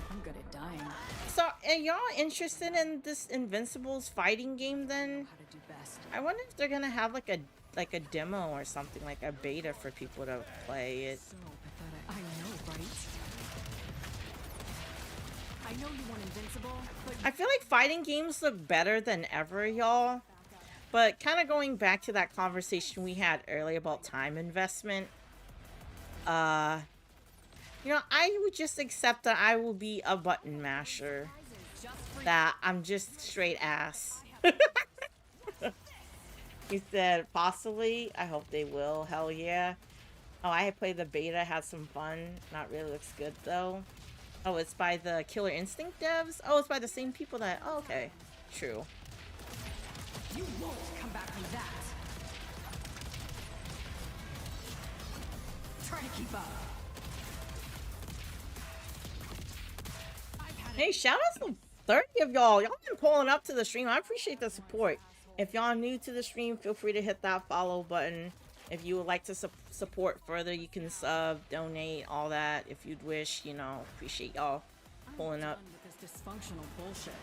I'm good at dying. So, are y'all interested in this Invincible's fighting game then? How to do best. I wonder if they're gonna have like a demo or something, like a beta for people to play it. So pathetic. I know, right? I know you want Invincible, but I feel like fighting games look better than ever, y'all. But kind of going back to that conversation we had earlier about time investment, you know, I would just accept that I will be a button masher. That I'm just straight ass. He said, possibly. I hope they will. Hell yeah. Oh, I played the beta, had some fun. Not really looks good though. Oh, it's by the Killer Instinct devs? Oh, it's by the same people that... Oh, okay. True. you won't come back from that. Try to keep up. Hey, shout out to 30 of y'all. Y'all been pulling up to the stream. I appreciate the support. If y'all new to the stream, feel free to hit that follow button. If you would like to support further, you can sub, donate, all that. If you'd wish, you know, appreciate y'all pulling up. With this dysfunctional bullshit.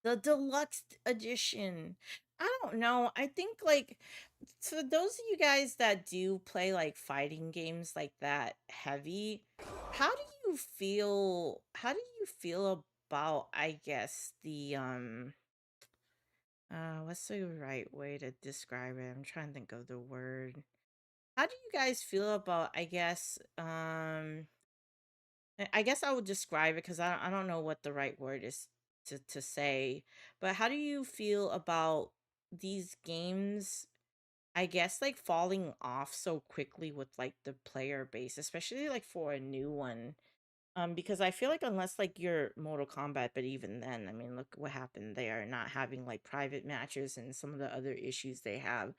The deluxe edition. I don't know. I think, like, for those of you guys that do play like fighting games like that heavy, how do you feel about, I guess, the what's the right way to describe it? I'm trying to think of the word. How do you guys feel about, I guess I would describe it because I don't know what the right word is to say, but how do you feel about these games, I guess, like, falling off so quickly with, like, the player base, especially, like, for a new one? Because I feel like unless, like, you're Mortal Kombat, but even then, I mean, look what happened there, not having, like, private matches and some of the other issues they have.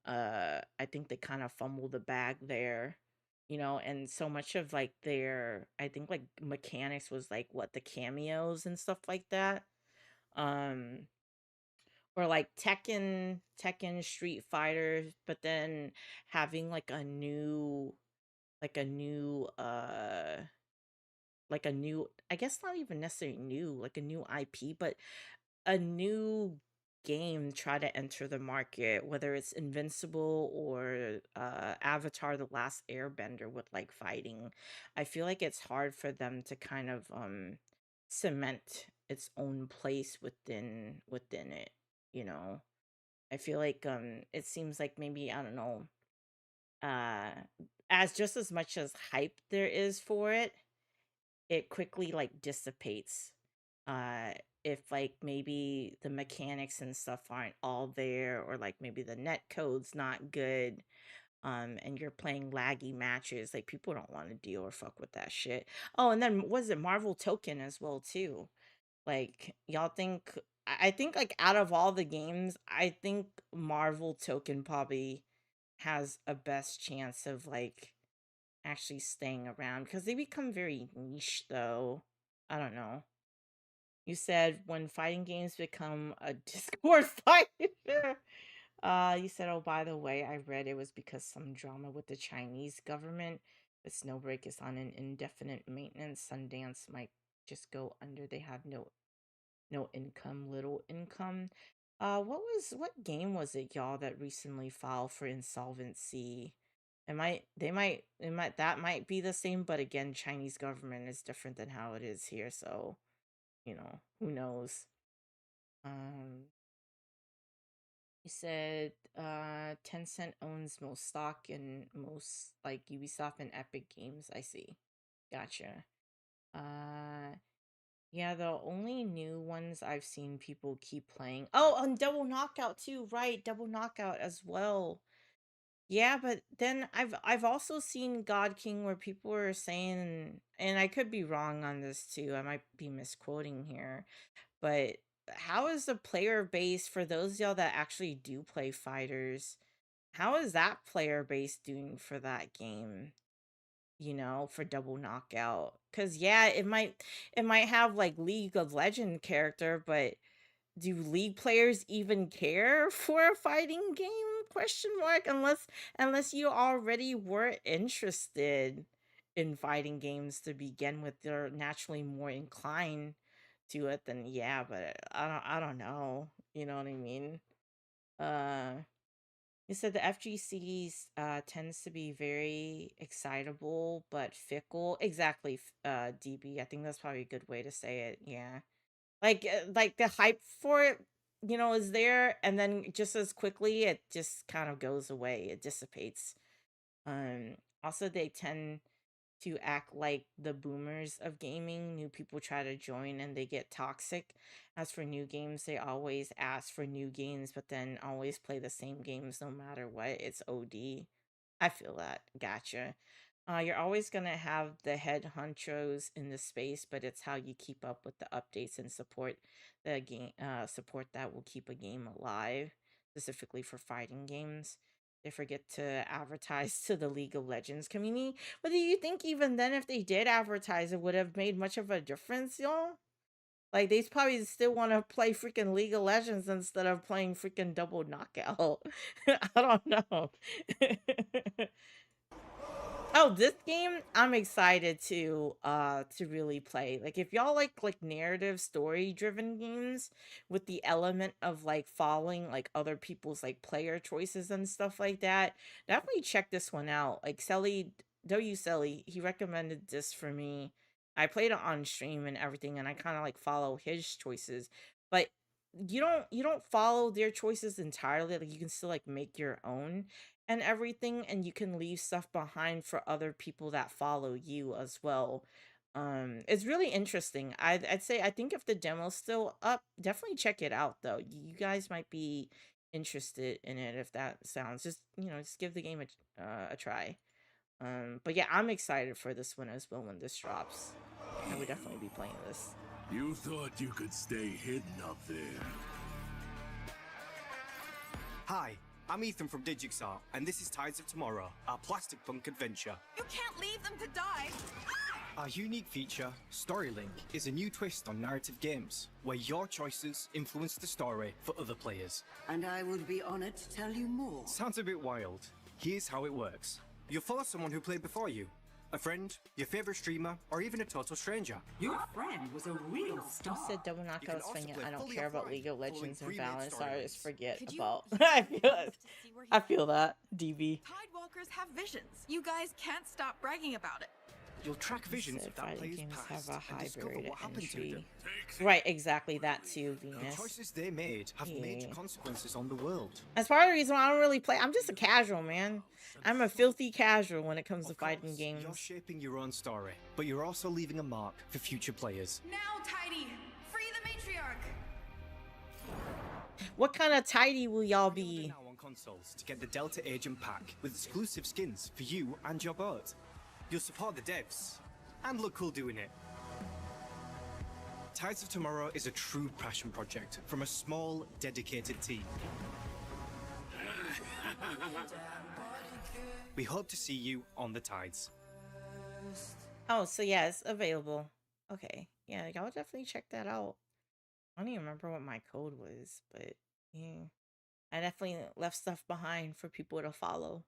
I think they kind of fumbled the bag there, you know, and so much of, like, their, I think, like, mechanics was, like, what, the cameos and stuff like that? Or like Tekken Street Fighter, but then having like a new like a new, I guess not even necessarily new, like a new IP, but a new game try to enter the market, whether it's Invincible or Avatar The Last Airbender with like fighting. I feel like it's hard for them to kind of cement its own place within it, you know. I feel like it seems like maybe, I don't know, as just as much as hype there is for it, it quickly like dissipates. Uh, if like maybe the mechanics and stuff aren't all there, or like maybe the net code's not good, and you're playing laggy matches, like people don't want to deal or fuck with that shit. Oh, and then was it Marvel Token as well too? Like y'all think I think like out of all the games, I think Marvel Token probably has a best chance of like actually staying around because they become very niche though. I don't know. You said when fighting games become a Discord fight. You said, oh, by the way, I read it was because some drama with the Chinese government. The Snowbreak is on an indefinite maintenance. Sundance might just go under. They have no income, little income. What game was it, y'all, that recently filed for insolvency? That might be the same, but again, Chinese government is different than how it is here, so who knows. You said Tencent owns most stock in most like Ubisoft and Epic Games. I see. Gotcha. Yeah, the only new ones I've seen people keep playing. Oh, and Double Knockout too, right? Double Knockout as well. Yeah, but then I've also seen God King where people were saying, and I could be wrong on this too. I might be misquoting here, but how is the player base for those of y'all that actually do play fighters? How is that player base doing for that game? For Double Knockout. Cause yeah, it might have like League of Legend character, but do League players even care for a fighting game? Question mark. Unless you already were interested in fighting games to begin with, they're naturally more inclined to it, then yeah, but I don't know. You know what I mean? Uh you said the FGCs tends to be very excitable but fickle. Exactly, DB. I think that's probably a good way to say it. Yeah. Like the hype for it, is there, and then just as quickly it just kind of goes away. It dissipates. Also they tend to act like the boomers of gaming. New people try to join and they get toxic. As for new games, they always ask for new games, but then always play the same games no matter what. It's OD. I feel that. Gotcha. You're always gonna have the head honchos in the space, but it's how you keep up with the updates and support the game. Support that will keep a game alive, specifically for fighting games. They forget to advertise to the League of Legends community. But do you think even then, if they did advertise, it would have made much of a difference, y'all? Like, they probably still want to play freaking League of Legends instead of playing freaking Double Knockout. I don't know. Oh, this game I'm excited to really play. Like if y'all like narrative story driven games with the element of like following like other people's like player choices and stuff like that, definitely check this one out. Like Selly, he recommended this for me. I played it on stream and everything, and I kind of like follow his choices. But you don't follow their choices entirely. Like you can still like make your own and everything, and you can leave stuff behind for other people that follow you as well. It's really interesting. I'd say, I think if the demo's still up, definitely check it out though. You guys might be interested in it. If that sounds, just give the game a try. But yeah, I'm excited for this one as well when this drops. I would definitely be playing this. You thought you could stay hidden up there. Hi, I'm Ethan from Digixar, and this is Tides of Tomorrow, our plastic punk adventure. You can't leave them to die! Our unique feature, Storylink, is a new twist on narrative games, where your choices influence the story for other players. And I would be honored to tell you more. Sounds a bit wild. Here's how it works. You'll follow someone who played before you. A friend, your favorite streamer, or even a total stranger. Your friend was a real star. You said Double Knockout was swinging. I don't care about League of Legends and Valorant, so I just forget Could about. you- I feel that, DB. Tidewalkers have visions. You guys can't stop bragging about it. You'll track visions of that Fighting player's games past have a and discover hybrid what happened to them. entry. Right, exactly, that too, The Venus. choices they made have major consequences on the world. That's part of the reason why I don't really play. I'm just a casual, man. I'm a filthy casual when it comes to fighting games. You're shaping your own story, but you're also leaving a mark for future players. Now, Tidy, free the matriarch. What kind of tidy will y'all be? Now on consoles to get the Delta Agent pack with exclusive skins for you and your boat. You'll support the devs and look cool doing it. Tides of Tomorrow is a true passion project from a small, dedicated team. We hope to see you on the tides. Oh, so yeah, it's available. Okay, yeah, y'all definitely check that out. I don't even remember what my code was, but yeah, I definitely left stuff behind for people to follow.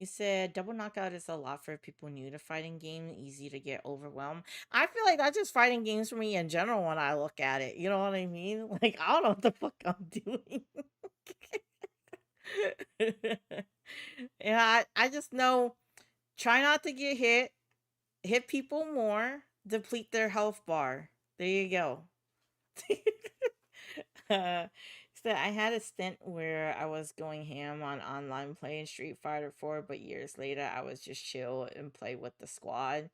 You said double knockout is a lot for people new to fighting game, easy to get overwhelmed. I feel like that's just fighting games for me in general when I look at it. You know what I mean? Like, I don't know what the fuck I'm doing. Yeah, I just know, try not to get hit people more, deplete their health bar. There you go. So I had a stint where I was going ham on online playing Street Fighter 4, but years later I was just chill and play with the squad.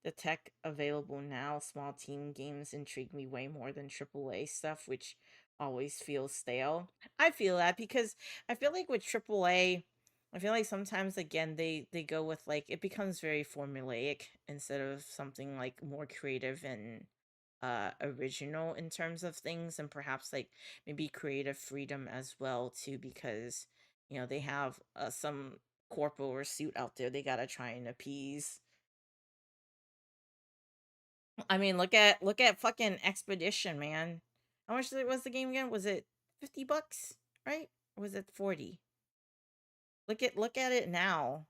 The tech available now, small team games intrigue me way more than AAA stuff, which always feels stale. I feel that because I feel like with AAA, I feel like sometimes again they go with like it becomes very formulaic instead of something like more creative and original in terms of things, and perhaps like maybe creative freedom as well too, because you know they have some corporal or suit out there they gotta try and appease. I mean, look at fucking Expedition, man. How much was the game again? Was it $50, right? Or was it 40? Look at it now.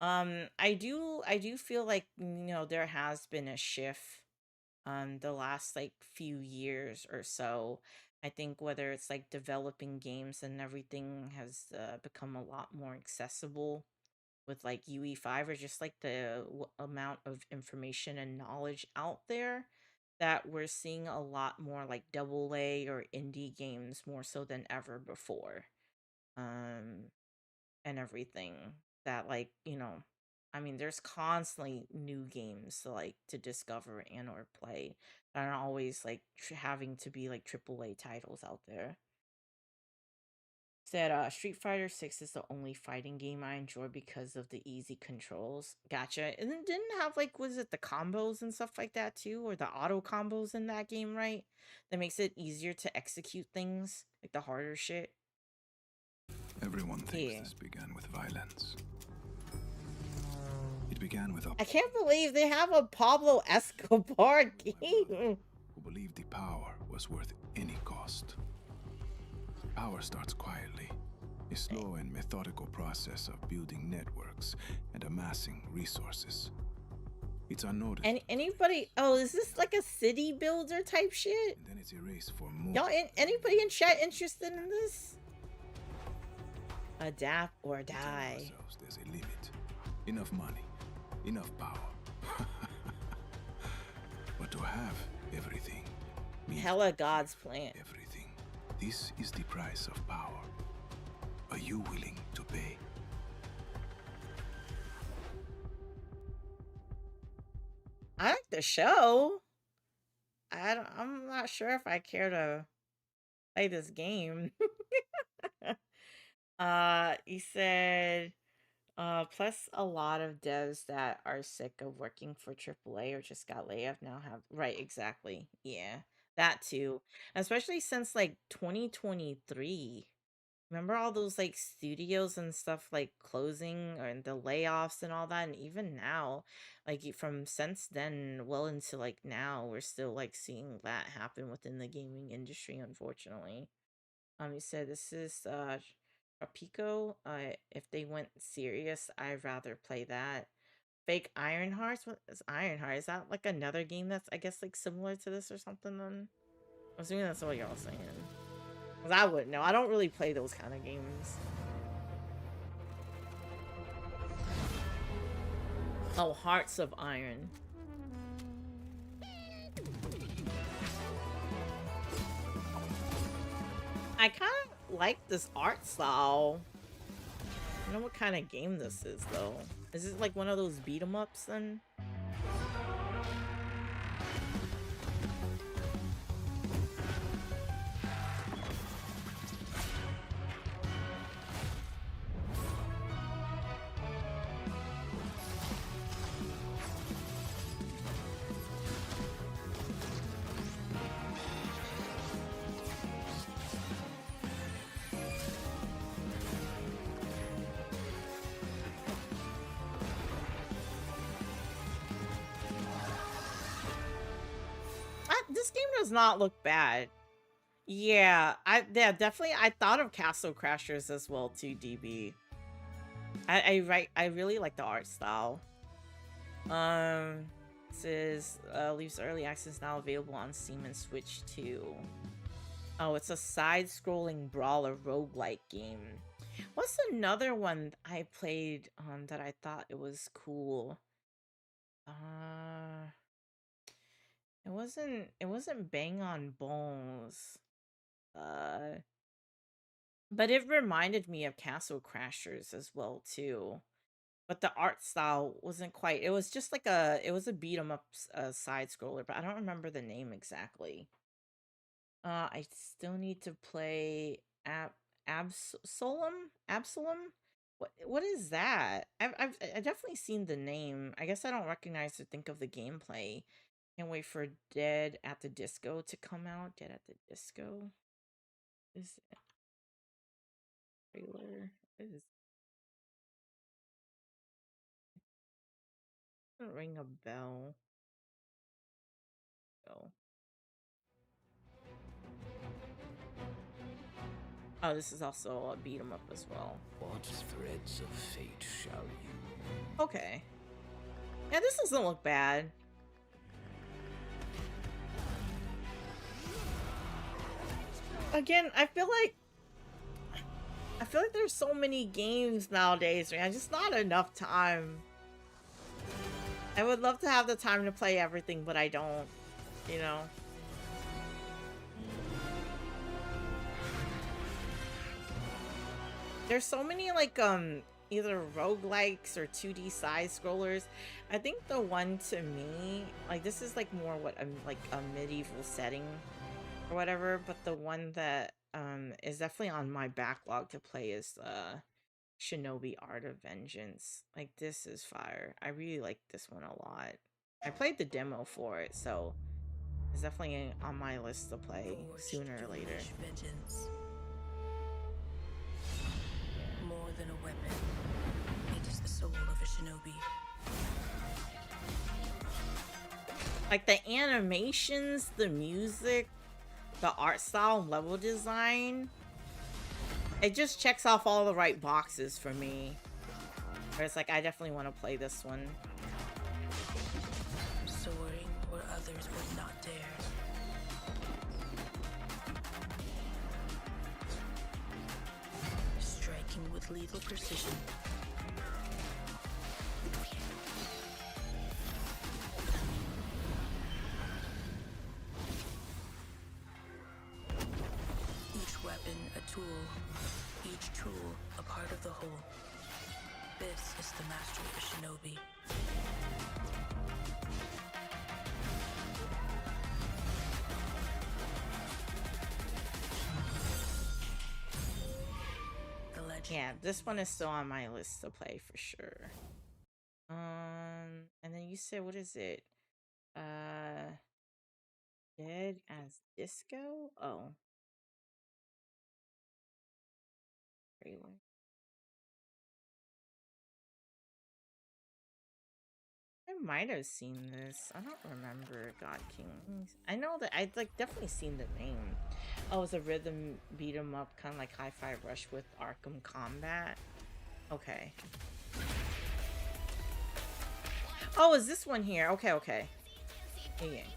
I do feel like, you know, there has been a shift the last like few years or so. I think whether it's like developing games and everything has become a lot more accessible with like UE5, or just like the amount of information and knowledge out there, that we're seeing a lot more like AA or indie games more so than ever before. And everything that, like, you know, I mean, there's constantly new games to like to discover and or play that aren't always like having to be like AAA titles out there. Said Street Fighter 6 is the only fighting game I enjoy because of the easy controls. Gotcha. And then didn't have like, was it the combos and stuff like that too, or the auto combos in that game, right? That makes it easier to execute things, like the harder shit. Everyone thinks this began with violence. It began with I can't believe they have a Pablo Escobar game. who believed the power was worth any cost. Power starts quietly, a slow and methodical process of building networks and amassing resources. It's unnoticed. And anybody, oh, is this like a city builder type shit? And then it's a race for more. Y'all, anybody in chat interested in this? Adapt or die. There's a limit. Enough money, enough power. But to have everything means Hella God's plan. everything. This is the price of power. Are you willing to pay? I like the show. I'm not sure if I care to play this game. He said, plus a lot of devs that are sick of working for AAA or just got laid off now have, right, exactly. Yeah, that too. Especially since like 2023. Remember all those like studios and stuff like closing or the layoffs and all that, and even now, like from since then well into like now, we're still like seeing that happen within the gaming industry, unfortunately. He said this is Pico. If they went serious, I'd rather play that. Fake Iron Hearts? What is Iron Heart? Is that like another game that's, I guess, like similar to this or something then? I'm assuming that's what y'all saying. Because I wouldn't know. I don't really play those kind of games. Oh, Hearts of Iron. I kind of like this art style. I don't know what kind of game this is, though. Is it like one of those beat 'em ups then? This game does not look bad. Yeah, definitely. I thought of Castle Crashers as well too, DB. I really like the art style. Says leaves early access now available on Steam and Switch too. Oh, it's a side-scrolling brawler roguelike game. What's another one I played that I thought it was cool? It wasn't Bang on Bones. But it reminded me of Castle Crashers as well too. But the art style wasn't quite. It was just like it was a beat 'em up side scroller, but I don't remember the name exactly. I still need to play Absolem. What is that? I've definitely seen the name. I guess I don't recognize or think of the gameplay. Can't wait for Dead at the Disco to come out. Dead at the Disco. Is it trailer? Is doesn't ring a bell. Oh, this is also a beat 'em up as well. What threads of fate shall you? Okay. Yeah, this doesn't look bad. Again, I feel like there's so many games nowadays, man. Just not enough time. I would love to have the time to play everything, but I don't, you know. There's so many like either roguelikes or 2D side scrollers. I think the one to me, like this is like more what like a medieval setting or whatever, but the one that is definitely on my backlog to play is Shinobi Art of Vengeance. Like this is fire. I really like this one a lot. I played the demo for it, so it's definitely on my list to play sooner or later. Vengeance. More than a weapon, it is the soul of a shinobi. Like the animations, the music, the art style, level design, it just checks off all the right boxes for me. Where it's like, I definitely want to play this one. Soaring where others would not dare. Striking with lethal precision. Each weapon a tool, each tool a part of the whole. This is the mastery of a shinobi. Yeah, this one is still on my list to play for sure. And then you said, what is it? Dead as Disco? Oh. Trailer. I might have seen this. I don't remember God King. I know that I'd like definitely seen the name. Oh, it's a rhythm beat 'em up, kind of like Hi-Fi Rush with Arkham Combat. Okay. Oh, is this one here? Okay, okay. Yeah.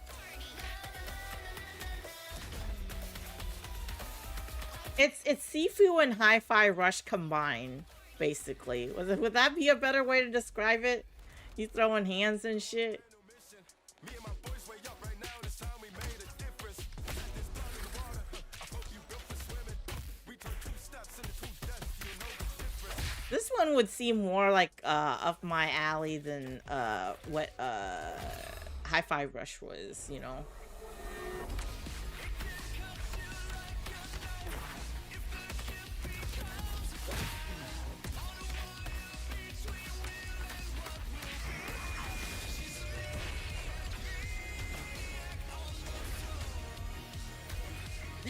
It's Sifu and Hi-Fi Rush combined, basically. Would that be a better way to describe it? You throwing hands and shit. This one would seem more like up my alley than what Hi-Fi Rush was, you know.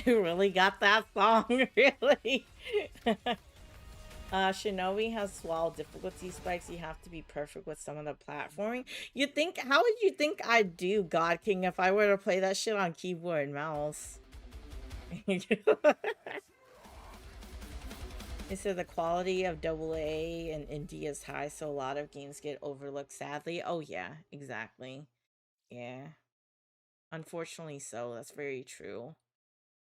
You really got that song, really? Shinobi has small difficulty spikes. You have to be perfect with some of the platforming. You think, how would you think I'd do God King if I were to play that shit on keyboard and mouse? They said the quality of AA and indie is high, so a lot of games get overlooked, sadly. Oh yeah, exactly. Yeah. Unfortunately so, that's very true.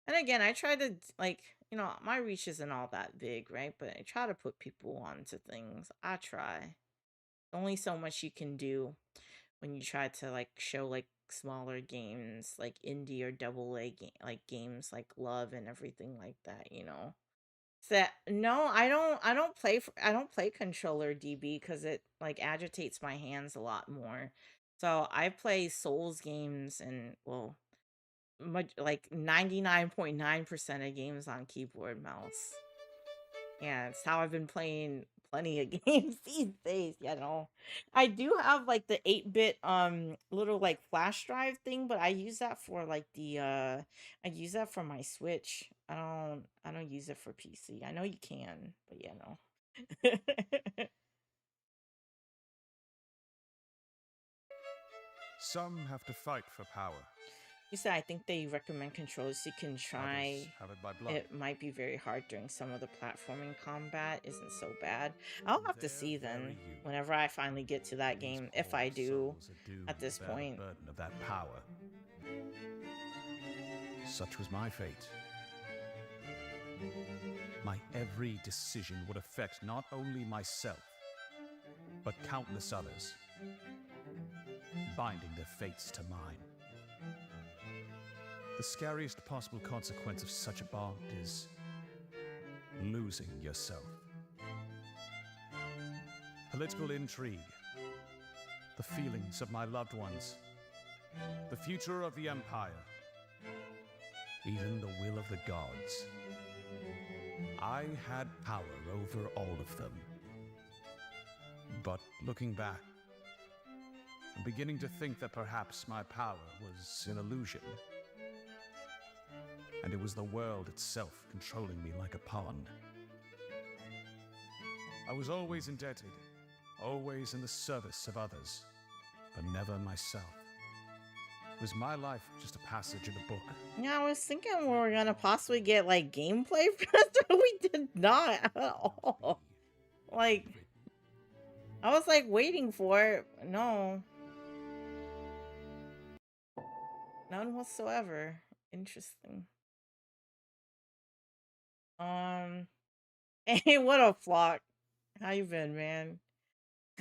And again, I try to, like, you know, my reach isn't all that big, right? But I try to put people onto things. I try. Only so much you can do when you try to, like, show, like, smaller games, like indie or AA like games like Love and everything like that, you know. So, no, I don't play controller DB because it, like, agitates my hands a lot more. So I play Souls games and, well, much like 99.9% of games on keyboard mouse. Yeah, it's how I've been playing plenty of games these days, you know. I do have like the 8-bit little like flash drive thing, but I use that for like the I use that for my Switch. I don't use it for PC. I know you can, but yeah, no. Some have to fight for power. You said I think they recommend controls you can try. Others have it by blood. It might be very hard during some of the platforming combat isn't so bad. I'll have to see then whenever I finally get to that game, if I do at this point. The burden of that power. Such was my fate. My every decision would affect not only myself, but countless others, binding their fates to mine. The scariest possible consequence of such a bond is losing yourself. Political intrigue, the feelings of my loved ones, the future of the Empire, even the will of the gods. I had power over all of them. But looking back, I'm beginning to think that perhaps my power was an illusion. And it was the world itself controlling me like a pawn. I was always indebted, always in the service of others, but never myself. Was my life just a passage in a book? Yeah, I was thinking we were gonna possibly get like gameplay for this, but we did not at all. Like, I was like waiting for it. No. None whatsoever. Interesting. Hey, what up, Flock? How you been, man?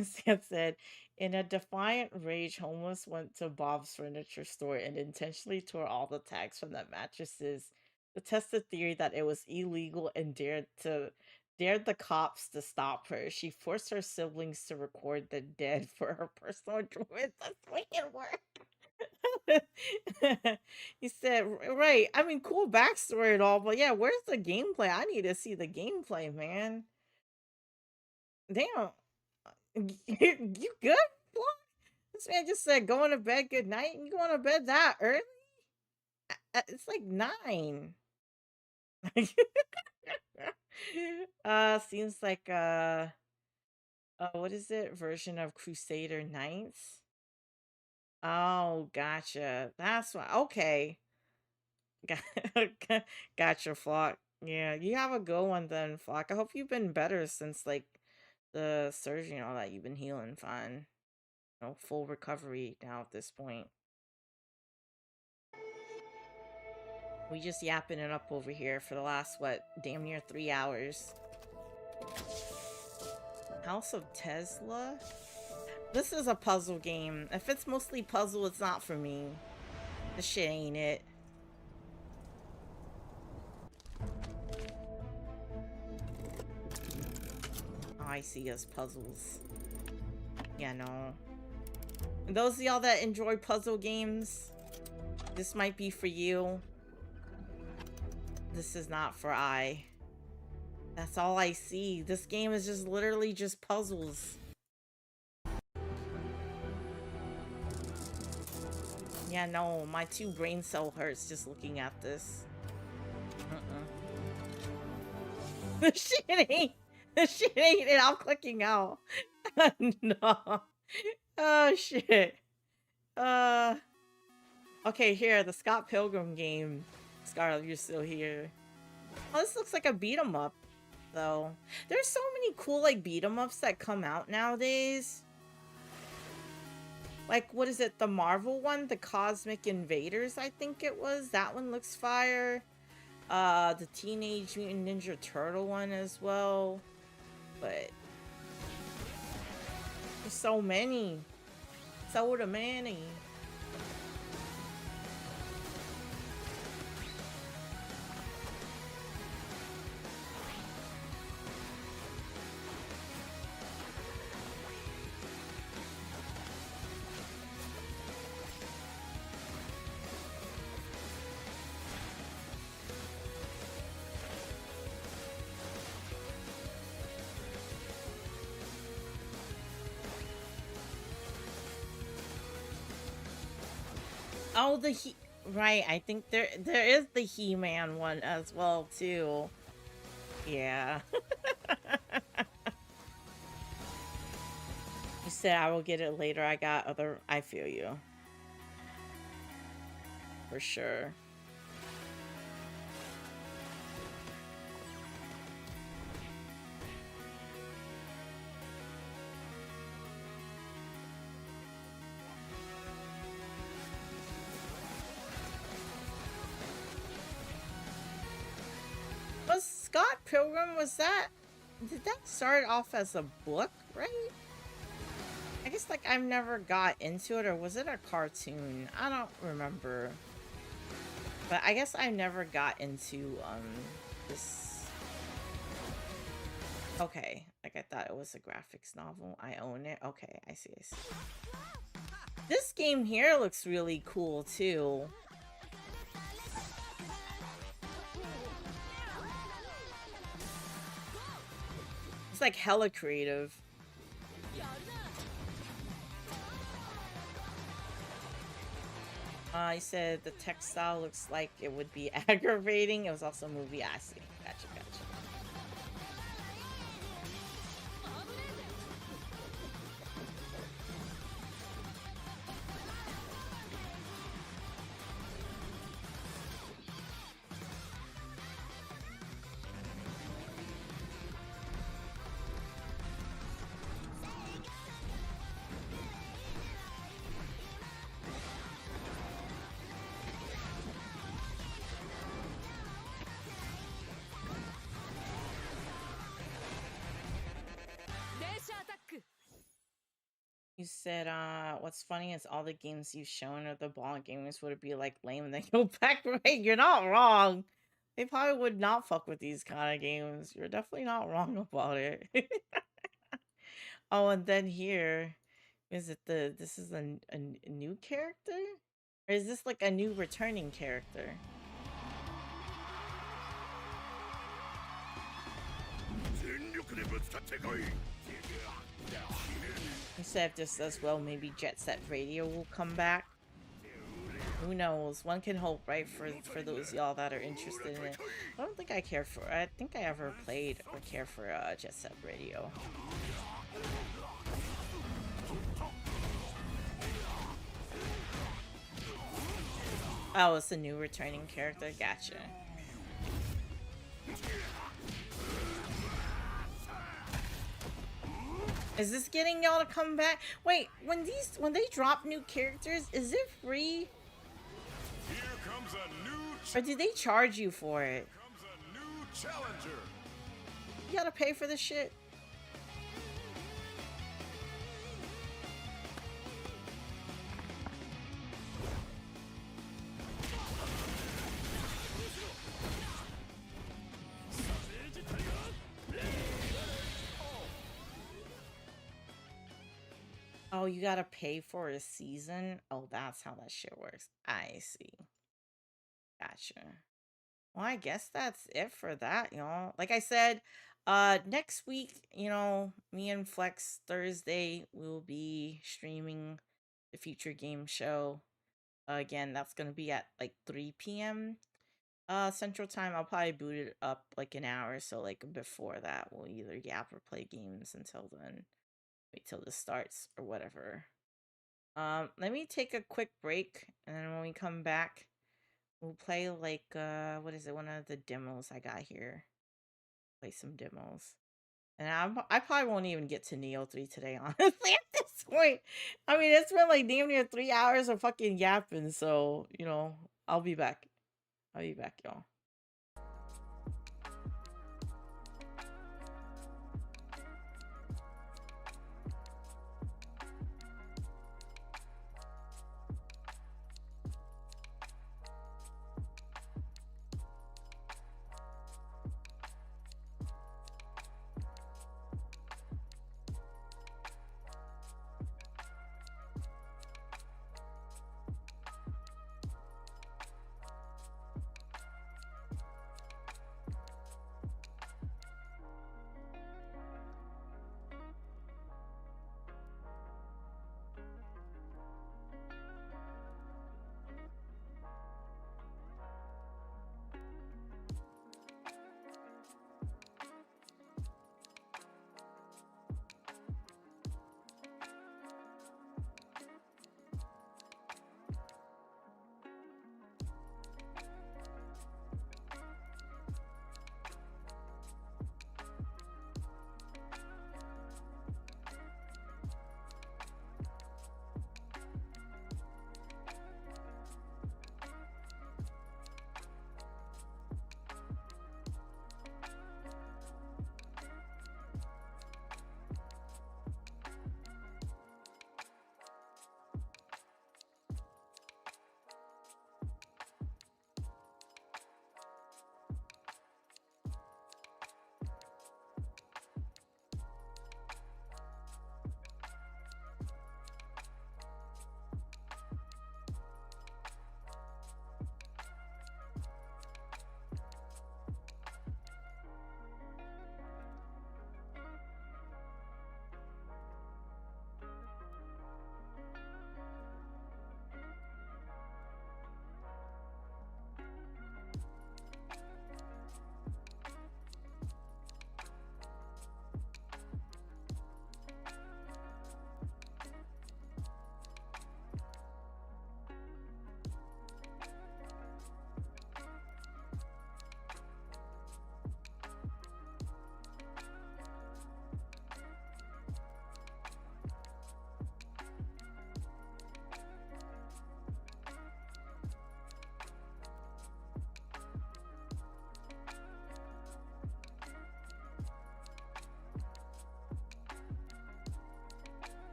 Sam said, in a defiant rage, Homeless went to Bob's furniture store and intentionally tore all the tags from the mattresses to test the theory that it was illegal and dared the cops to stop her. She forced her siblings to record the dead for her personal enjoyment. That's making work. He said, right. I mean, cool backstory and all, but yeah, where's the gameplay? I need to see the gameplay, man. Damn. You good? What? This man just said going to bed good night. You going to bed that early? It's like 9. Seems like what is it? Version of Crusader Knights. Oh, gotcha. That's why. Okay. Gotcha, Flock. Yeah, you have a good one then, Flock. I hope you've been better since like the surgery and all that. You've been healing fine. No, full recovery now at this point. We just yapping it up over here for the last, what, damn near 3 hours. House of Tesla? This is a puzzle game. If it's mostly puzzle, it's not for me. This shit ain't it. Oh, I see us puzzles. Yeah, no. And those of y'all that enjoy puzzle games, this might be for you. This is not for I. That's all I see. This game is just literally just puzzles. Yeah, no, my 2 brain cell hurts just looking at this. This shit ain't it. I'm clicking out. No. Oh shit. Okay, here, the Scott Pilgrim game. Scarlet, you're still here. Oh, this looks like a beat 'em up, though. There's so many cool like beat 'em ups that come out nowadays. Like, what is it? The Marvel one? The Cosmic Invaders, I think it was. That one looks fire. The Teenage Mutant Ninja Turtle one as well. But there's so many. So many. Oh, right, I think there is the He-Man one as well too. Yeah. You said I will get it later. I feel you. For sure. Scott Pilgrim, did that start off as a book, right? I guess like I've never got into it, or was it a cartoon? I don't remember. But I guess I never got into this. Okay, like I thought it was a graphics novel. I own it. Okay, I see. This game here looks really cool too. It's like hella creative. I said the textile looks like it would be aggravating. It was also a movie. I see. Gotcha. You said, what's funny is all the games you've shown are the ball gamers would be like lame and then go back. Right, you're not wrong. They probably would not fuck with these kind of games. You're definitely not wrong about it. Oh, and then here, is it this is a new character? Or is this like a new returning character? You said if this does well, maybe Jet Set Radio will come back. Who knows? One can hope, right? For those y'all that are interested in it. I don't think I care for. I think I ever played or care for Jet Set Radio. Oh, it's a new returning character. Gotcha. Is this getting y'all to come back? Wait, when they drop new characters, is it free? Here comes a new or do they charge you for it? comes a new challenger. You gotta pay for this shit? Oh, you gotta pay for a season? Oh, that's how that shit works. I see. Gotcha. Well, I guess that's it for that, y'all. Like I said, next week, me and Flex Thursday will be streaming the Future Game Show. Again, that's gonna be at like 3 p.m. Central Time. I'll probably boot it up like an hour, so like before that, we'll either yap or play games until then. Wait till this starts or whatever. Let me take a quick break, and then when we come back, we'll play like what is it? One of the demos I got here. Play some demos. And I probably won't even get to Neo 3 today, honestly, at this point. I mean, it's been like damn near 3 hours of fucking yapping, so, I'll be back. I'll be back, y'all.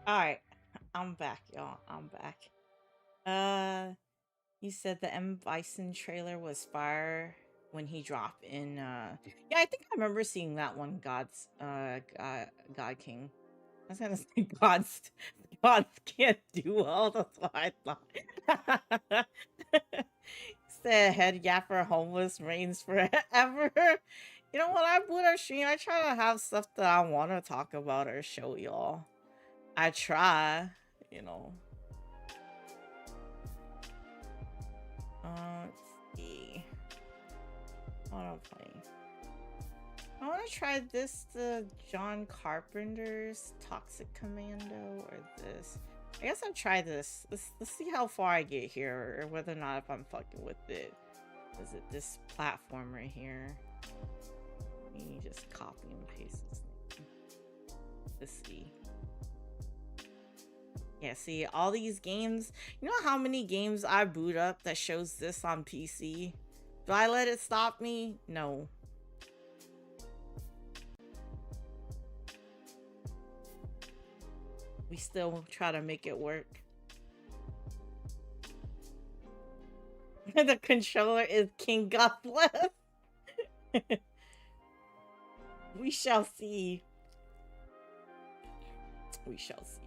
Alright, I'm back, y'all. I'm back. You said the M. Bison trailer was fire when he dropped in, yeah, I think I remember seeing that one, God King. I was gonna say gods can't do well, that's what I thought. Said head yapper homeless reigns forever. You know, when I boot our stream, I try to have stuff that I want to talk about or show y'all. I try, you know. Let's see. What am I playing? I want to try this, the John Carpenter's Toxic Commando, or this. I guess I'll try this. Let's see how far I get here, or whether or not if I'm fucking with it. Is it this platform right here? You just copy and paste this thing. Let's see. Yeah, see, all these games. You know how many games I boot up that shows this on PC? Do I let it stop me? No. We still try to make it work. The controller is King God bless. We shall see. We shall see.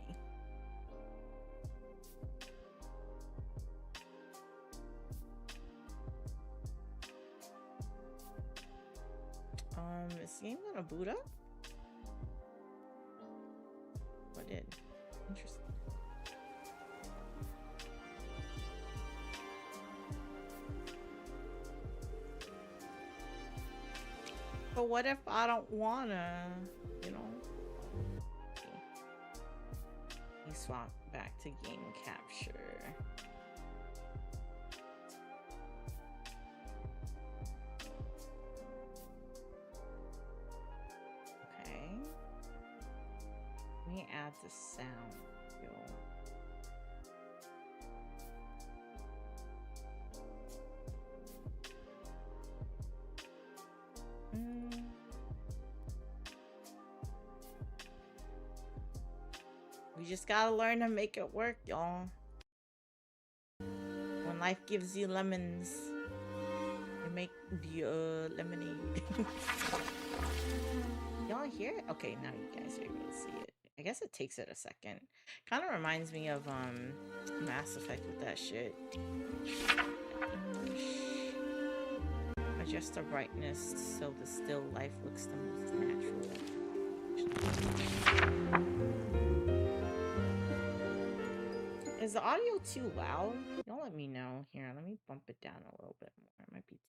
Is the game gonna boot up? What did? Interesting. But what if I don't wanna, you know? We swap back to game capture. Okay. Let me add the sound. We just gotta learn to make it work, y'all. When life gives you lemons, you make the lemonade. Y'all hear it? Okay, now you guys are able to see it. I guess it takes it a second. Kind of reminds me of Mass Effect with that shit. Adjust the brightness so the still life looks the most natural. Is the audio too loud? Don't let me know. Here, let me bump it down a little bit more. It might be too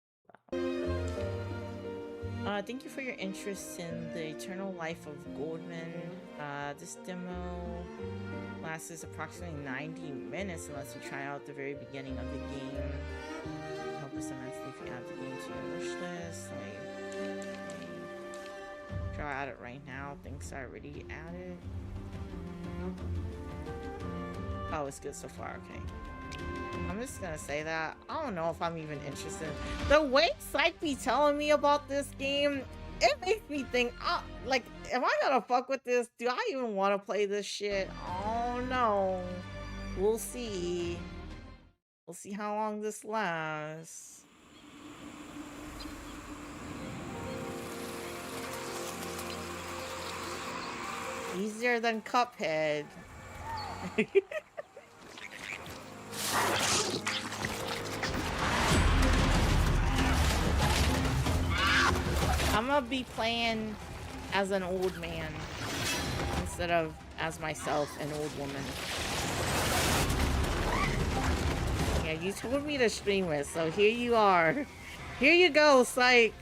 loud. Thank you for your interest in the Eternal Life of Goldman. This demo lasts approximately 90 minutes unless you try out the very beginning of the game. Help us immensely if you add the game to your wish list. Try out it right now. Thanks, I already added. Oh, it's good so far. Okay. I'm just gonna say that. I don't know if I'm even interested. The way Psych be telling me about this game, it makes me think, like, am I gonna fuck with this? Do I even want to play this shit? Oh no. We'll see. We'll see how long this lasts. Easier than Cuphead. I'm gonna be playing as an old man instead of as myself, an old woman. Yeah, you told me to stream it, so here you are. Here you go, Psych.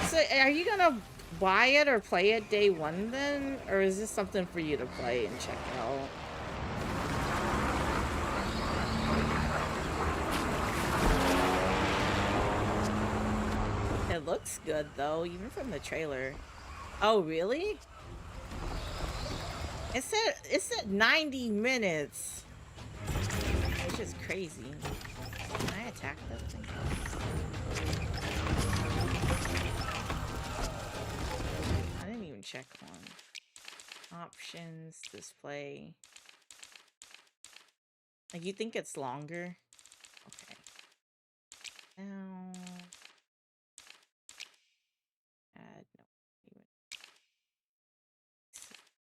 So, are you gonna buy it or play it day one then? Or is this something for you to play and check out? It looks good though, even from the trailer. Oh, really? It said 90 minutes. Which is crazy. I attack that thing? I didn't even check one. Options, display. Like, you think it's longer? Okay. Now... add, no.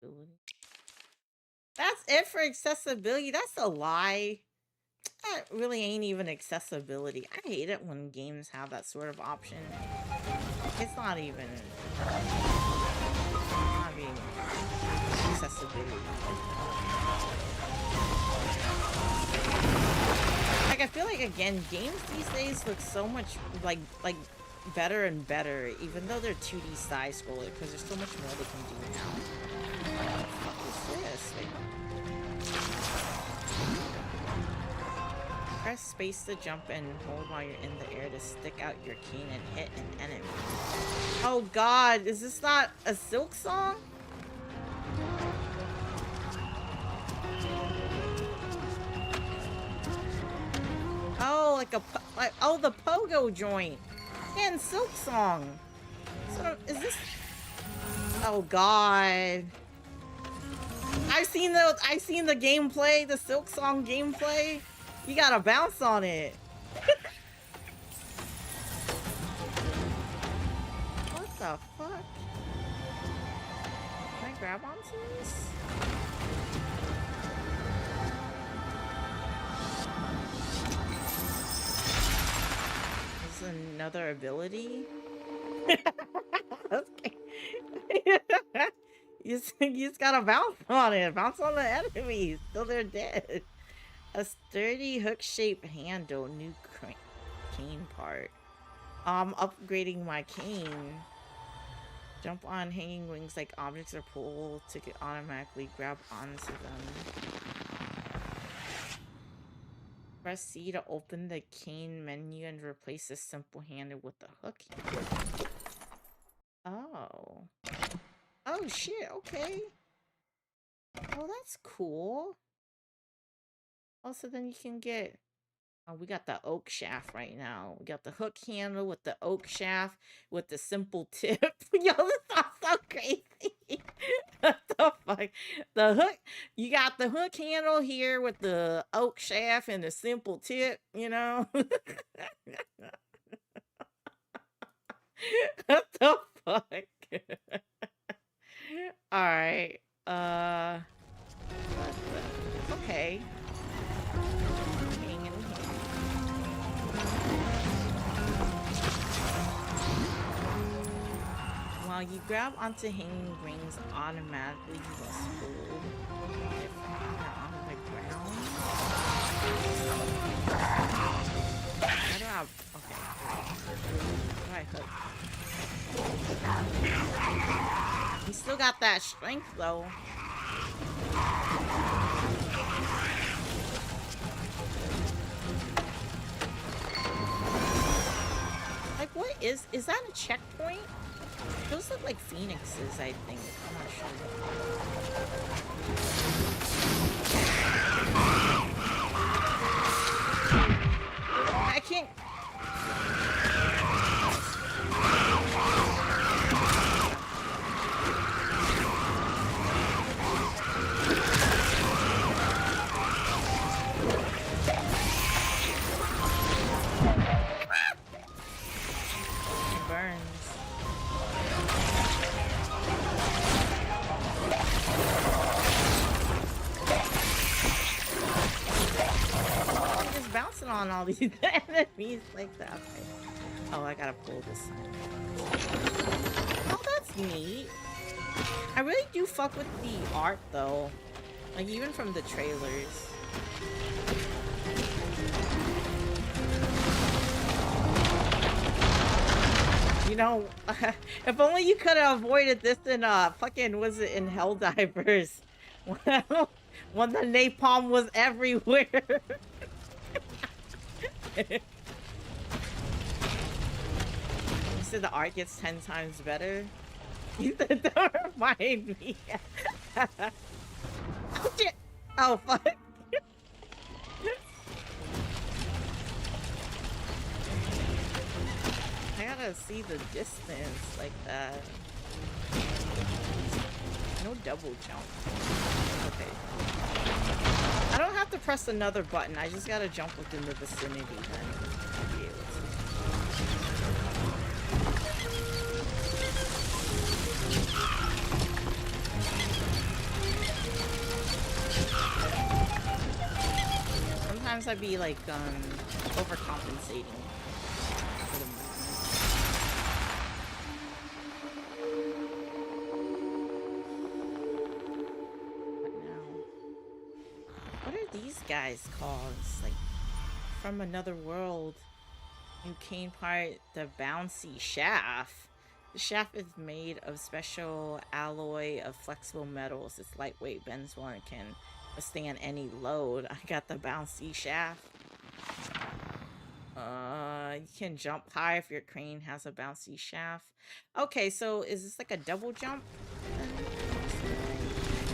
Accessibility. That's it for accessibility? That's a lie. That really ain't even accessibility. I hate it when games have that sort of option. It's not even accessibility. Like, I feel like, again, games these days look so much like better and better, even though they're 2D side scroller, because there's so much more they can do now. What the fuck is this? Like, press space to jump and hold while you're in the air to stick out your cane and hit an enemy. Oh god, is this not a Silk song? Oh, like oh, the pogo joint. And Silk song. So is this? Oh god. I've seen the gameplay, the Silk song gameplay. You gotta bounce on it. What the fuck? Can I grab onto this? This is another ability? Okay. You just gotta bounce on it. Bounce on the enemies till they're dead. A sturdy hook-shaped handle. New cane part. Upgrading my cane. Jump on hanging wings like objects are pulled to automatically grab onto them. Press C to open the cane menu and replace the simple handle with the hook handle. Oh. Oh shit, okay. Oh, that's cool. Also, then you can get... Oh, we got the oak shaft right now. We got the hook handle with the oak shaft with the simple tip. Yo, this sounds so crazy. What the fuck? The hook... You got the hook handle here with the oak shaft and the simple tip, you know? What the fuck? Alright. Okay. While you grab onto hanging rings, automatically you must hold if you're on the ground. How do I... Okay. How do I hook? You still got that strength, though. Like, what is that a checkpoint? Those look like phoenixes, I think. I'm not sure. I can't... It burns. Bouncing on all these enemies like that. Okay. Oh, I gotta pull this side. Oh, that's neat. I really do fuck with the art though. Like, even from the trailers. You know, if only you could have avoided this in fucking, was it in Helldivers? When the napalm was everywhere. You said the art gets 10 times better? You said, don't remind me. Oh shit! Oh fuck! I gotta see the distance like that. No double jump. Okay. I don't have to press another button. I just gotta jump within the vicinity then. I'll be able to. Sometimes I'd be like overcompensating for the movement. What are these guys called? It's like from another world. You cane part the bouncy shaft. The shaft is made of special alloy of flexible metals. It's lightweight, bends well, and can withstand any load. I got the bouncy shaft. You can jump high if your crane has a bouncy shaft. Okay, so is this like a double jump?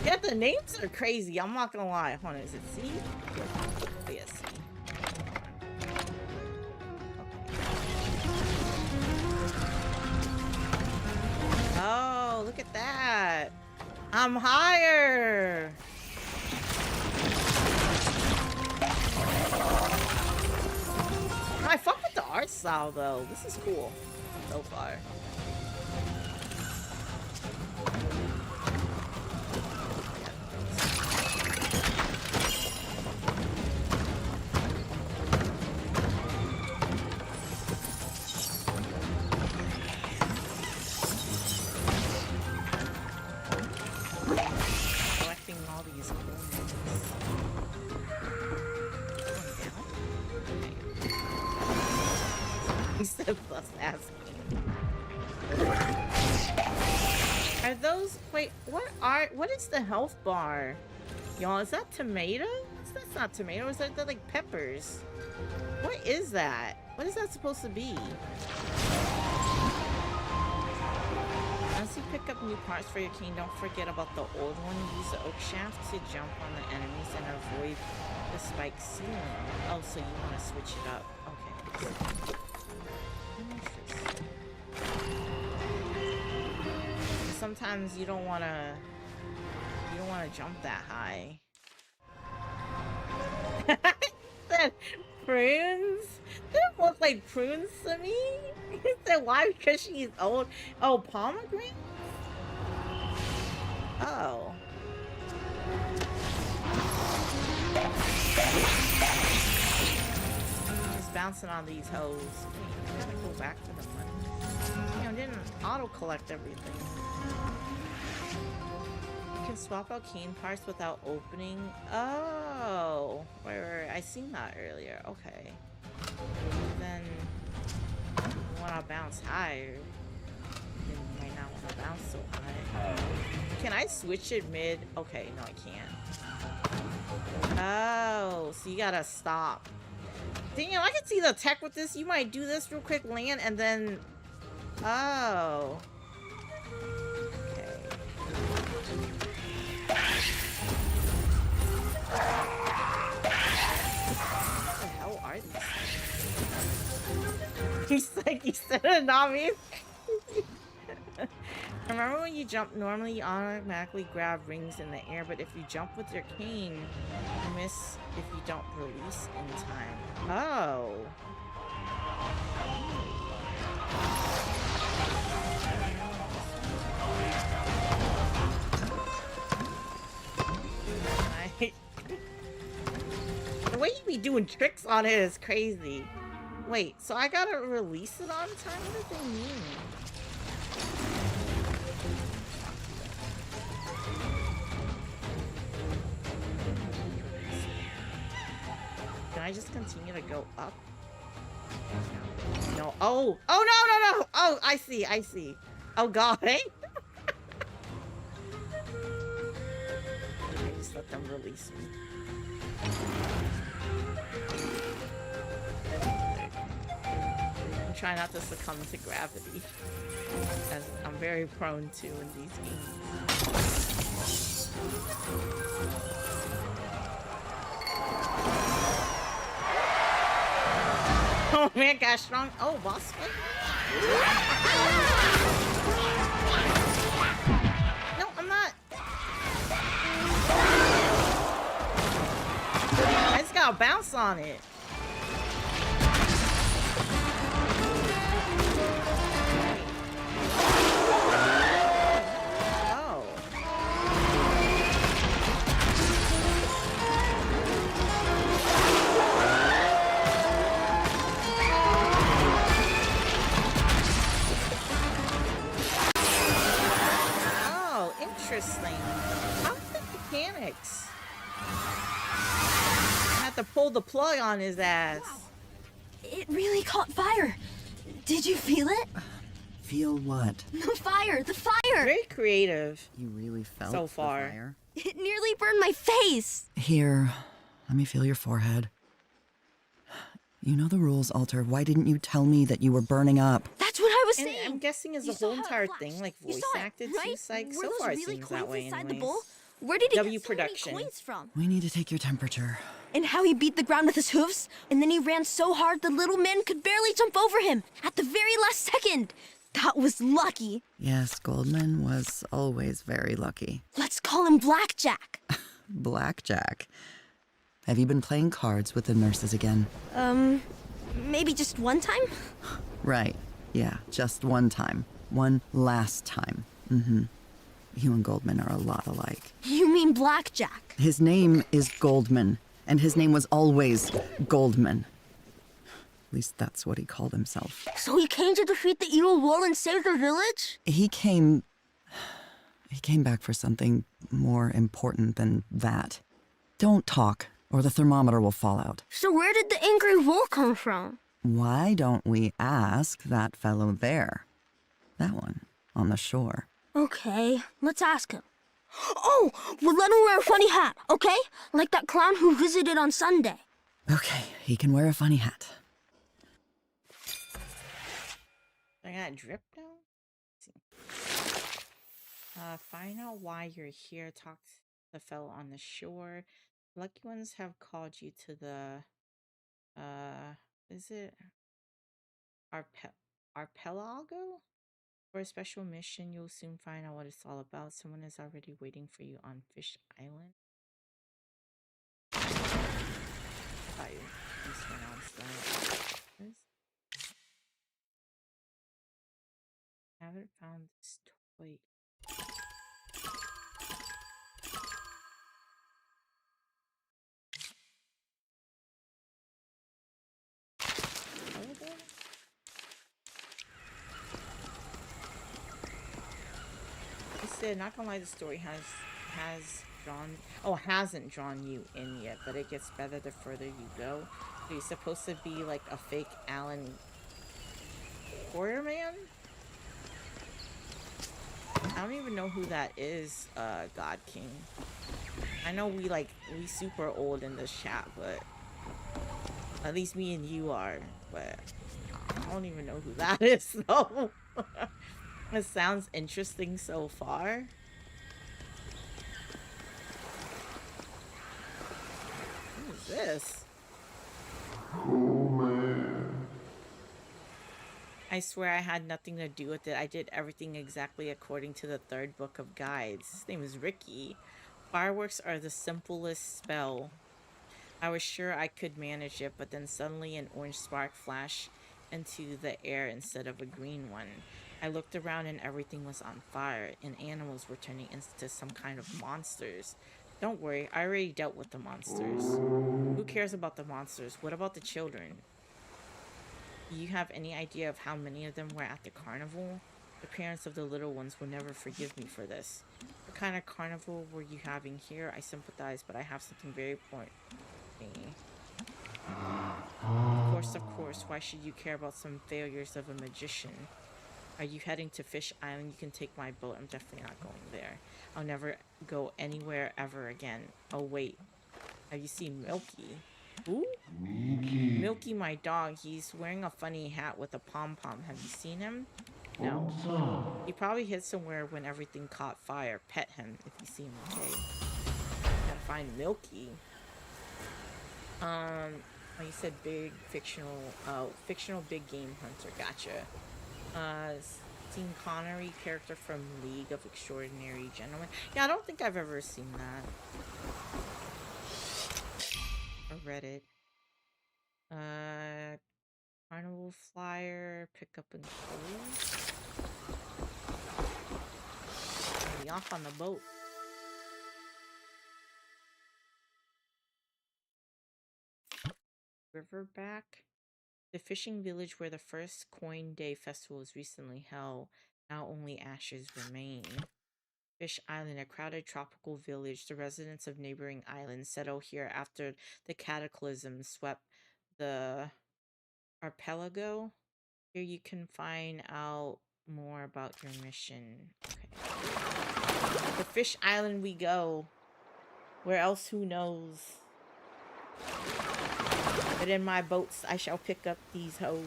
Yeah, the names are crazy. I'm not gonna lie. Hold on, is it C? Oh, yeah, C. Okay. Oh, look at that. I'm higher. I fuck with the art style though. This is cool so far. Collecting all these coins. Instead of us asking. Are those, wait, what is the health bar? Y'all, is that tomatoes? That's not tomatoes, they're like peppers. What is that? What is that supposed to be? Once you pick up new parts for your cane, don't forget about the old one. Use the oak shaft to jump on the enemies and avoid the spike ceiling. Oh, so you want to switch it up. Okay. Sometimes you don't want to jump that high. Said prunes? They don't look like prunes to me. He said why? Because she's old. Oh, pomegranates? Oh. Just bouncing on these hoes. I gotta go back to the money. You know, didn't auto collect everything. You can swap out cane parts without opening. Oh, where I seen that earlier. Okay. Then you want to bounce higher. You might not want to bounce so high. Can I switch it mid? Okay, no, I can't. Oh, so you gotta stop. Damn, I can see the tech with this. You might do this real quick, land, and then... Oh. Okay. What the hell are these? He's like, you said it, not me. Remember when you jump, normally you automatically grab rings in the air, but if you jump with your cane, you miss if you don't release in time. Oh. The way you be doing tricks on it is crazy. Wait, so I gotta release it on time? What do they mean? Can I just continue to go up? No. Oh! Oh, no, no, no! Oh, I see, I see. Oh, God. I just let them release me. I'm trying not to succumb to gravity, as I'm very prone to in these games. Oh man, got strong. Oh, boss fight. No, I'm not. I just gotta bounce on it. Oh. Oh, interesting. How's the mechanics? I have to pull the plug on his ass. It really caught fire. Did you feel it? Feel what? The fire! The fire! Very creative. You really felt so far. the fire? It nearly burned my face! Here, let me feel your forehead. You know the rules, Alter. Why didn't you tell me that you were burning up? That's what I was And saying! I'm guessing is the whole entire thing like voice acted too. Like so far it seems that way anyways. Where did he W get so many production. coins from? We need to take your temperature. And how he beat the ground with his hooves, and then he ran so hard the little man could barely jump over him at the very last second. That was lucky. Yes, Goldman was always very lucky. Let's call him Blackjack. Blackjack. Have you been playing cards with the nurses again? Maybe just one time? Right. Yeah, just one time. One last time. Mm-hmm. You and Goldman are a lot alike. You mean Blackjack? His name is Goldman, and his name was always Goldman. At least that's what he called himself. So he came to defeat the evil wall and save the village? He came back for something more important than that. Don't talk, or the thermometer will fall out. So where did the angry wall come from? Why don't we ask that fellow there? That one, on the shore. Okay, let's ask him. Oh, we'll let him wear a funny hat, okay? Like that clown who visited on Sunday. Okay, he can wear a funny hat. I got drip now? Find out why you're here. Talk to the fellow on the shore. Lucky ones have called you to the is it Arpelago? For a special mission, you'll soon find out what it's all about. Someone is already waiting for you on Fish Island. Haven't found this toy. He said, not gonna lie, the story hasn't drawn you in yet, but it gets better the further you go. So he's supposed to be like a fake Alan Quarterman? I don't even know who that is, God King. I know we super old in this chat, but at least me and you are, but I don't even know who that is though. It sounds interesting so far. What is this? Oh man. I swear I had nothing to do with it. I did everything exactly according to the third book of guides. His name is Ricky. Fireworks are the simplest spell. I was sure I could manage it, but then suddenly an orange spark flashed into the air instead of a green one. I looked around and everything was on fire, and animals were turning into some kind of monsters. Don't worry, I already dealt with the monsters. Who cares about the monsters? What about the children? Do you have any idea of how many of them were at the carnival? The parents of the little ones will never forgive me for this. What kind of carnival were you having here? I sympathize, but I have something very important. Of course, why should you care about some failures of a magician? Are you heading to Fish Island? You can take my boat. I'm definitely not going there. I'll never go anywhere ever again. Oh wait, have you seen Milky? Who? Milky, my dog. He's wearing a funny hat with a pom-pom. Have you seen him? No. He probably hid somewhere when everything caught fire. Pet him if you see him, okay? Gotta find Milky. Oh, you said big fictional big game hunter. Gotcha. Sean Connery, character from League of Extraordinary Gentlemen. Yeah, I don't think I've ever seen that. Or read it. Carnival flyer, pick up and close. Be off on the boat. Riverback. The fishing village where the first Coin Day festival was recently held. Now only ashes remain. Fish Island, a crowded tropical village. The residents of neighboring islands settle here after the cataclysm swept the archipelago. Here you can find out more about your mission. Okay. The Fish Island we go. Where else, who knows? But in my boats, I shall pick up these hoes.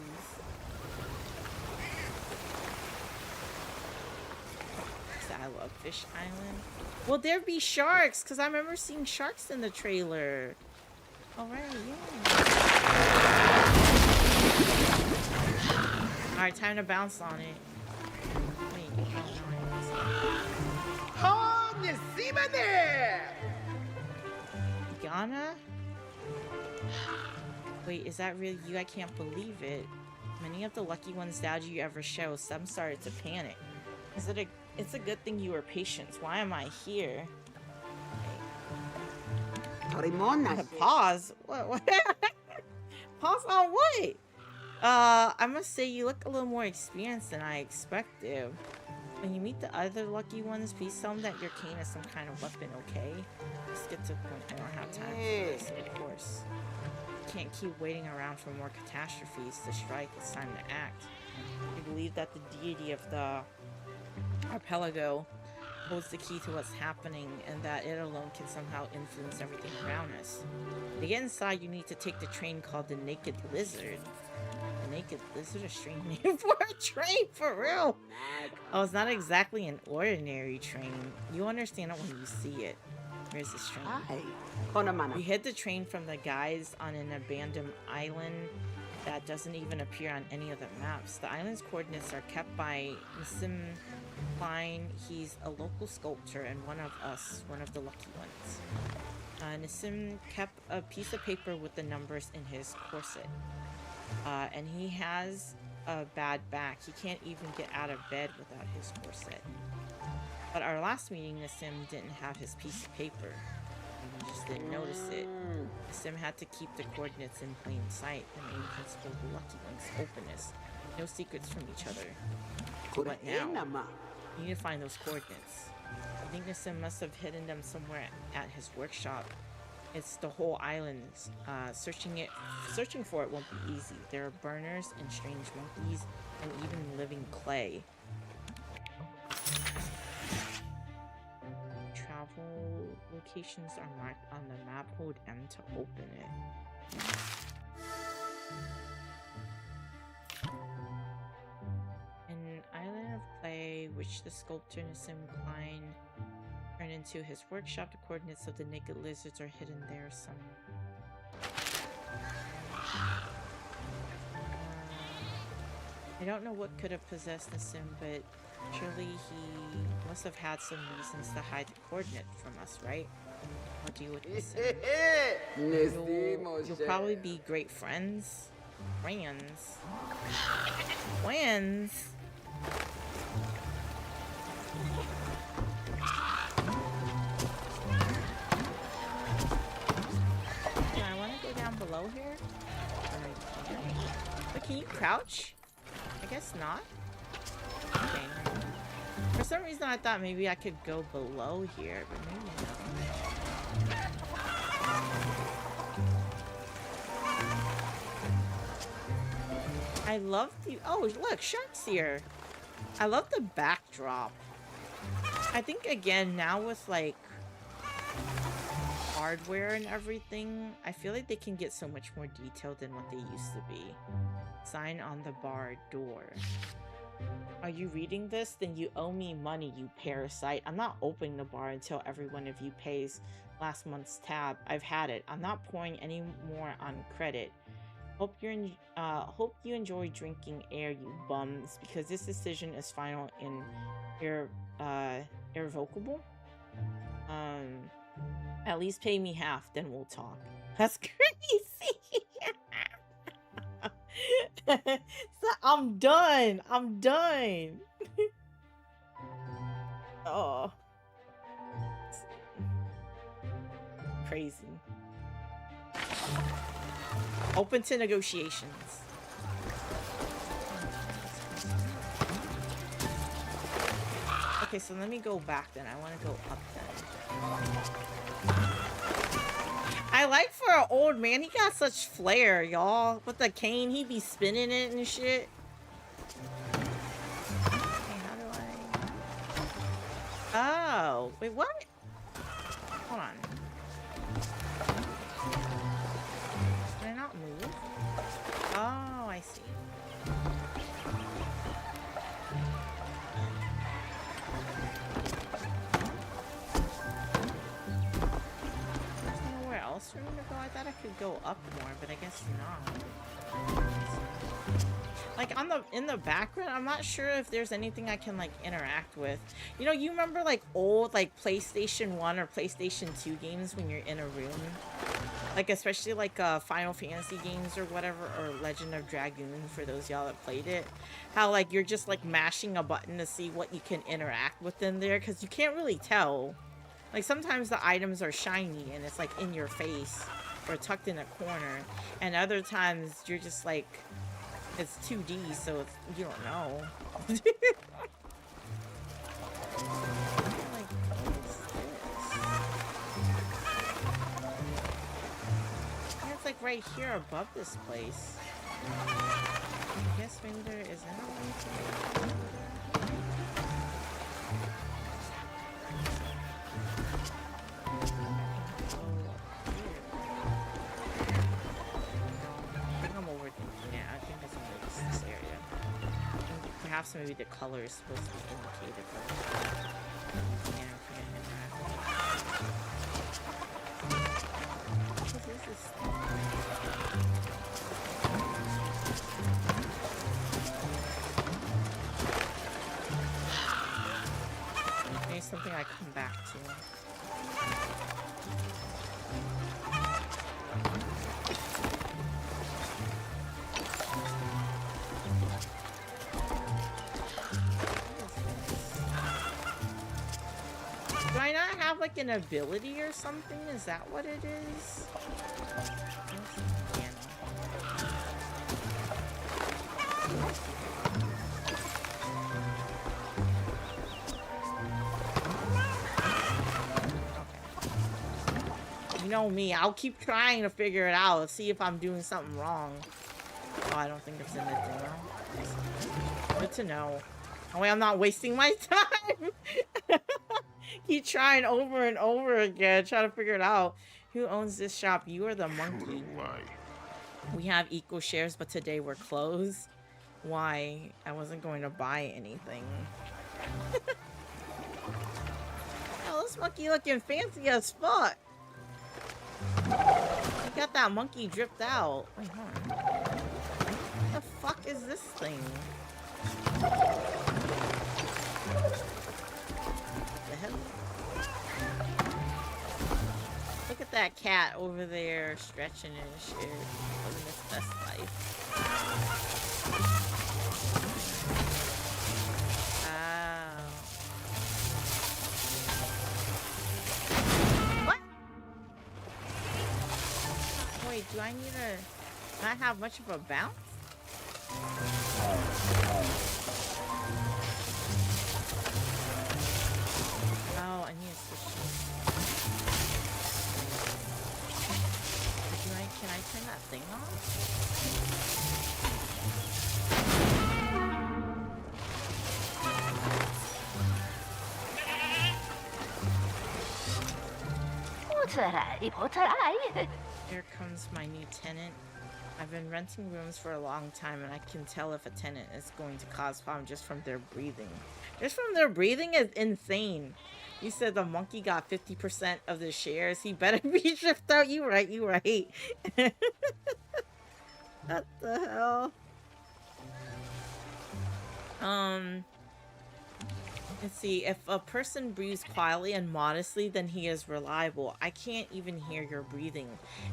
I love Fish Island. Will there be sharks? Because I remember seeing sharks in the trailer. Alright, yeah. Alright, time to bounce on it. Wait, Oh, Nesima there! Ghana? Wait, is that really you? I can't believe it. Many of the lucky ones died you ever show. Some started to panic. It's a good thing you were patient. Why am I here? Pause? What? Pause on what? I must say you look a little more experienced than I expected. When you meet the other lucky ones, please tell them that your cane is some kind of weapon, okay? Let's get to the point. I don't have time for this, of course. Can't keep waiting around for more catastrophes to strike. It's time to act. We believe that the deity of the archipelago holds the key to what's happening, and that it alone can somehow influence everything around us. To get inside, you need to take the train called the Naked Lizard. The Naked Lizard, a strange name for a train, for real. Oh, it's not exactly an ordinary train. You understand it when you see it. Where's this train? We hid the train from the guys on an abandoned island that doesn't even appear on any of the maps. The island's coordinates are kept by Nassim Klein. He's a local sculptor and one of us, one of the lucky ones. Nassim kept a piece of paper with the numbers in his corset. And he has a bad back. He can't even get out of bed without his corset. But our last meeting, Nassim didn't have his piece of paper. We just didn't notice it. Nassim had to keep the coordinates in plain sight. The main principle of the lucky one's openness. No secrets from each other. What now? You need to find those coordinates. I think Nassim must have hidden them somewhere at his workshop. It's the whole island. Searching for it won't be easy. There are burners and strange monkeys and even living clay. Travel locations are marked on the map. Hold M to open it. An island of clay, which the sculptor Nassim Klein turned into his workshop. The coordinates of the naked lizards are hidden there somewhere. I don't know what could have possessed Nassim, but surely he must have had some reasons to hide the coordinate from us, right? I'll deal with Nassim. You'll probably be great friends. Friends? Do I want to go down below here? But can you crouch? I guess not. Okay. For some reason I thought maybe I could go below here, but maybe not. I love the... Oh, look, sharks here. I love the backdrop. I think, again, now with, like, hardware and everything, I feel like they can get so much more detailed than what they used to be. Sign on the bar door. Are you reading this? Then you owe me money, you parasite. I'm not opening the bar until every one of you pays last month's tab. I've had it. I'm not pouring any more on credit. Hope you enjoy drinking air, you bums, because this decision is final and irrevocable. At least pay me half, then we'll talk. That's crazy. So I'm done. I'm done. Oh. Crazy. Open to negotiations. Okay, so let me go back then. I want to go up then. I like for an old man, he got such flair, y'all. With the cane, he be spinning it and shit. Okay, how do I... Oh, wait, what? Hold on. Did I not move? Oh, I see. Where else for me to go? I thought I could go up more, but I guess not. Like in the background, I'm not sure if there's anything I can like interact with. You know, you remember like old like PlayStation 1 or PlayStation 2 games when you're in a room? Like especially like Final Fantasy games or whatever, or Legend of Dragoon for those y'all that played it. How like you're just like mashing a button to see what you can interact with in there, because you can't really tell. Like sometimes the items are shiny and it's like in your face or tucked in a corner, and other times you're just like, it's 2D, so it's, you don't know. Like, what is this? Yeah, it's like right here above this place. I guess maybe there isn't a way to... Perhaps maybe the color is supposed to be indicated, but yeah, I can't interact. What is this thing? Maybe something I come back to. Do I not have like an ability or something? Is that what it is? Okay. You know me, I'll keep trying to figure it out, see if I'm doing something wrong. Oh, I don't think it's in the demo. Good to know. Oh wait, I'm not wasting my time! Keep trying over and over again, trying to figure it out. Who owns this shop? You or the monkey? We have equal shares, but today we're closed. Why? I wasn't going to buy anything. Oh, this monkey looking fancy as fuck. You got that monkey dripped out. Wait, hold on. What the fuck is this thing? The hell? Look at that cat over there stretching and shit, living his best life. Oh. What? Wait, do I need to not have much of a bounce? Oh, I need to switch. Can I turn that thing off? Here comes my new tenant. I've been renting rooms for a long time, and I can tell if a tenant is going to cause problem just from their breathing. Just from their breathing is insane. You said the monkey got 50% of the shares. He better be shipped out. You right, you right. What the hell? Let's see. If a person breathes quietly and modestly, then he is reliable. I can't even hear your breathing,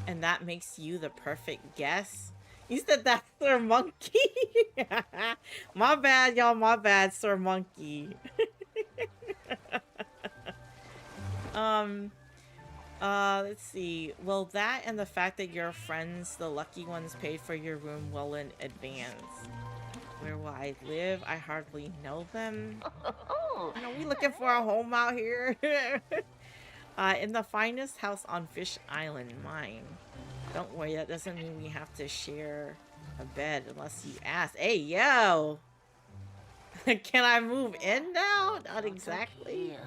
and that makes you the perfect guess. You said that, Sir Monkey. My bad, y'all. My bad, Sir Monkey. Let's see. Well, that and the fact that your friends, the lucky ones, paid for your room well in advance. Where will I live? I hardly know them. Are we looking for a home out here? In the finest house on Fish Island, mine. Don't worry, that doesn't mean we have to share a bed unless you ask. Hey, yo! Can I move in now? Not exactly.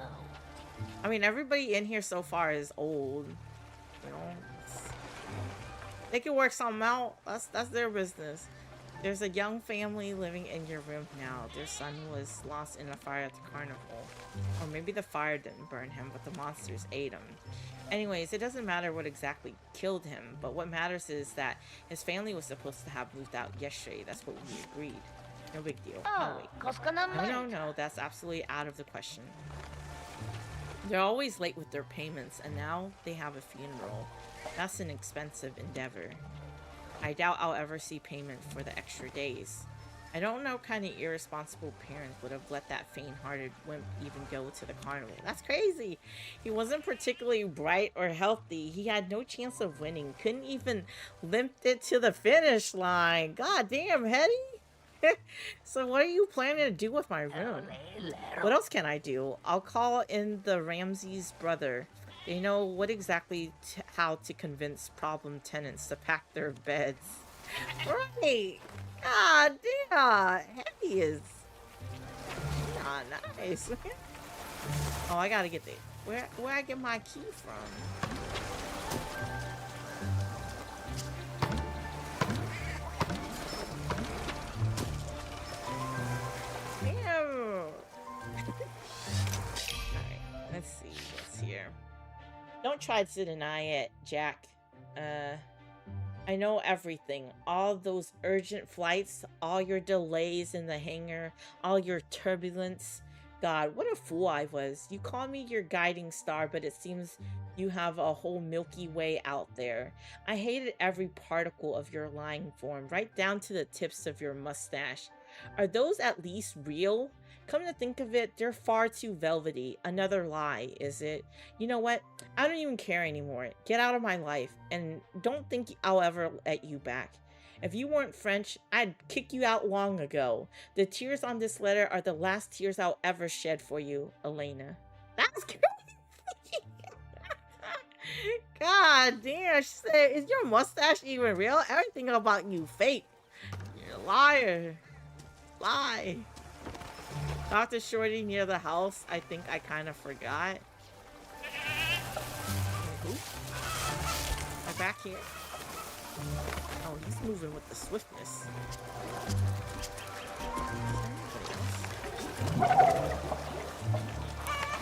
I mean, everybody in here so far is old. You know, they can work something out. That's their business. There's a young family living in your room now. Their son was lost in a fire at the carnival. Or maybe the fire didn't burn him, but the monsters ate him. Anyways, it doesn't matter what exactly killed him, but what matters is that his family was supposed to have moved out yesterday. That's what we agreed. No big deal. Oh, wait. No, that's absolutely out of the question. They're always late with their payments, and now they have a funeral. That's an expensive endeavor. I doubt I'll ever see payment for the extra days. I don't know what kind of irresponsible parent would have let that faint-hearted wimp even go to the carnival. That's crazy. He wasn't particularly bright or healthy. He had no chance of winning. Couldn't even limp it to the finish line. God damn, Hetty. So what are you planning to do with my room? What else can I do? I'll call in the Ramsey's brother. They know what exactly how to convince problem tenants to pack their beds. Right. God damn. Hetty is not nice. Oh, I gotta get the where I get my key from? Alright, let's see what's here. Don't try to deny it, Jack. I know everything. All those urgent flights, all your delays in the hangar, all your turbulence. God, what a fool I was. You call me your guiding star, but it seems you have a whole Milky Way out there. I hated every particle of your lying form, right down to the tips of your mustache. Are those at least real? Come to think of it, they're far too velvety. Another lie, is it? You know what? I don't even care anymore. Get out of my life, and don't think I'll ever let you back. If you weren't French, I'd kick you out long ago. The tears on this letter are the last tears I'll ever shed for you, Elena. That's crazy! God damn, she said, is your mustache even real? Everything about you fake. You're a liar. Lie. Dr. Shorty near the house. I think I kind of forgot. Am I back here? Oh, he's moving with the swiftness.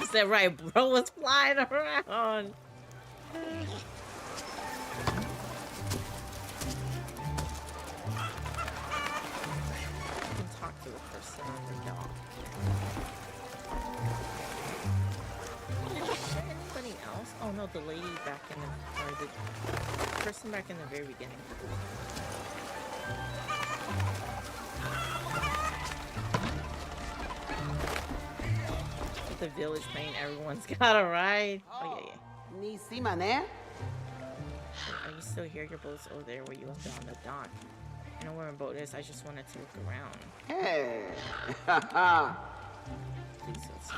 Is that right? Bro was flying around. Talk to the person on the dog. Is there anybody else? Oh no, the lady back in the, or the person back in the very beginning. The village playing, everyone's got a ride. Oh yeah, yeah. Are you still here? Your boat's over there where you left it on the dock. I know where a boat is, I just wanted to look around. Hey! Please, let's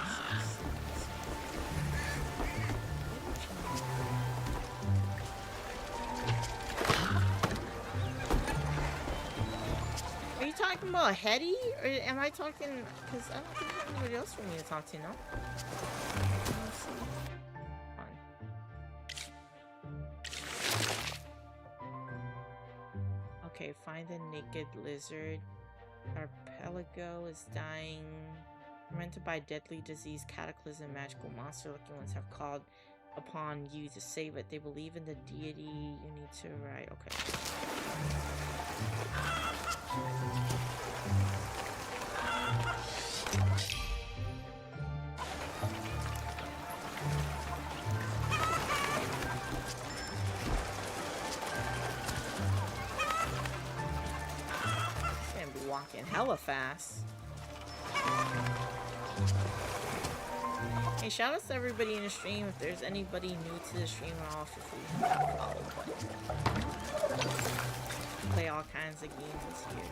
Are you talking about Hetty? Or am I talking... Because I don't think there's anybody else for me to talk to, no? Let's see. Okay, find the naked lizard. Archipelago is dying. Tormented by deadly disease, cataclysm, magical monster looking ones have called upon you to save it. They believe in the deity. You need to write. Okay. It's gonna be walking hella fast. Hey, shout out to everybody in the stream. If there's anybody new to the stream at all, feel free to hit that follow button. Play all kinds of games here.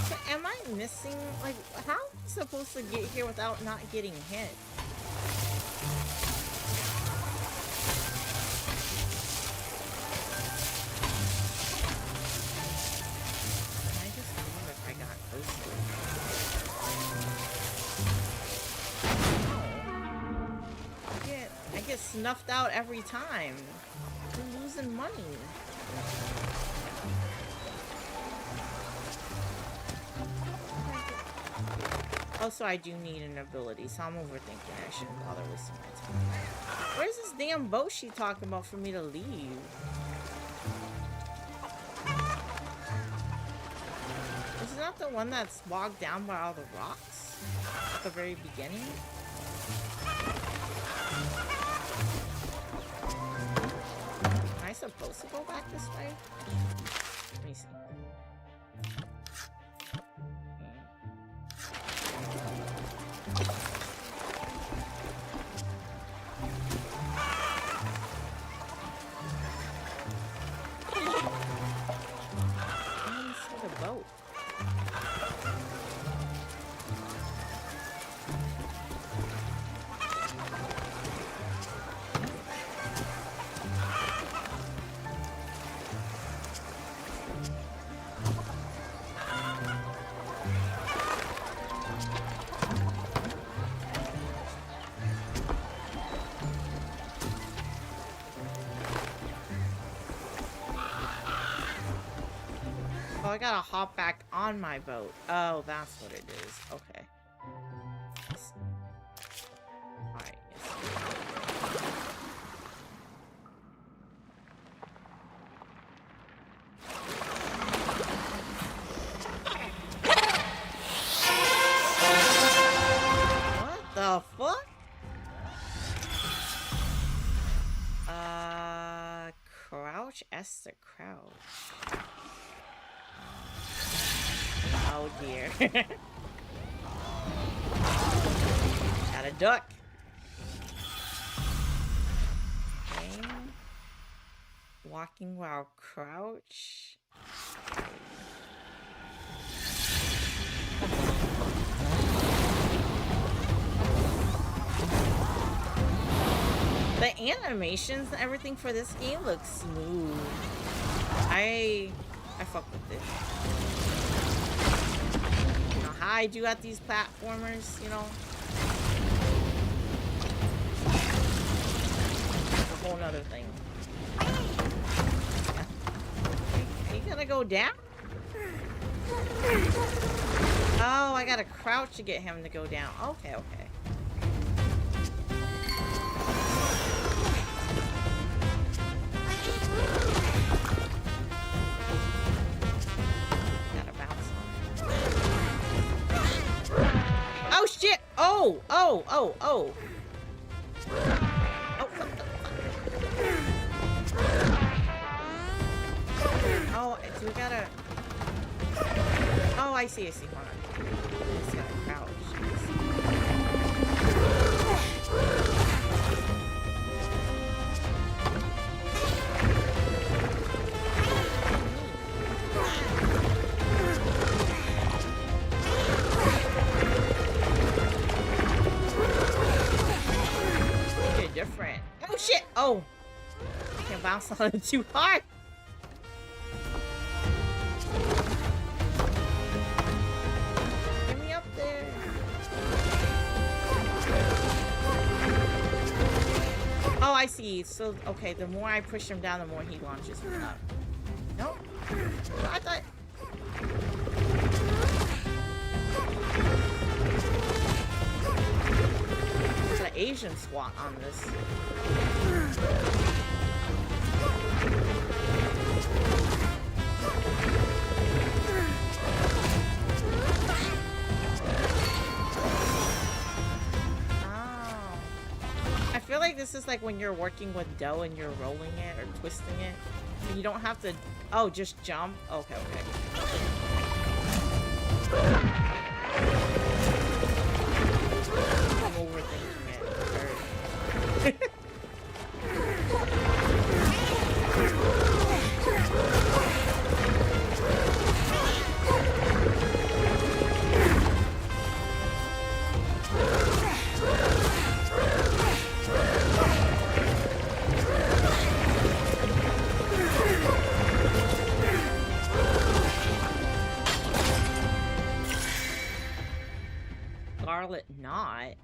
Okay, am I missing? Like, how am I supposed to get here without not getting hit? I get snuffed out every time. I'm losing money. Also, I do need an ability, so I'm overthinking it. I shouldn't bother wasting my time. Where's this damn boat she talking about for me to leave? Is it not the one that's bogged down by all the rocks at the very beginning? Am I supposed to go back this way? Let me see. The boat. Oh, I gotta hop back on my boat. Oh, that's what it is. Okay. Alright, What the fuck? Crouch S to crouch. Oh dear. Gotta duck. Okay. Walking while crouch. The animations and everything for this game looks smooth. I fuck with this. You know how I do at these platformers, you know? It's a whole nother thing. Are you gonna go down? Oh, I gotta crouch to get him to go down. Okay, okay. Oh shit! Oh! Oh! Oh! Oh! Oh! Oh! Do we gotta? Oh! I see! I see! Hold on. I just gotta crouch. Different. Oh shit! Oh! I can't bounce on it too hard! Get me up there! Oh, I see. So, okay, the more I push him down, the more he launches me up. Nope. I thought... Asian SWAT on this. I feel like this is like when you're working with dough and you're rolling it or twisting it. You don't have to... Oh, just jump? Okay, okay. I'm overthinking it. Scarlet Knot.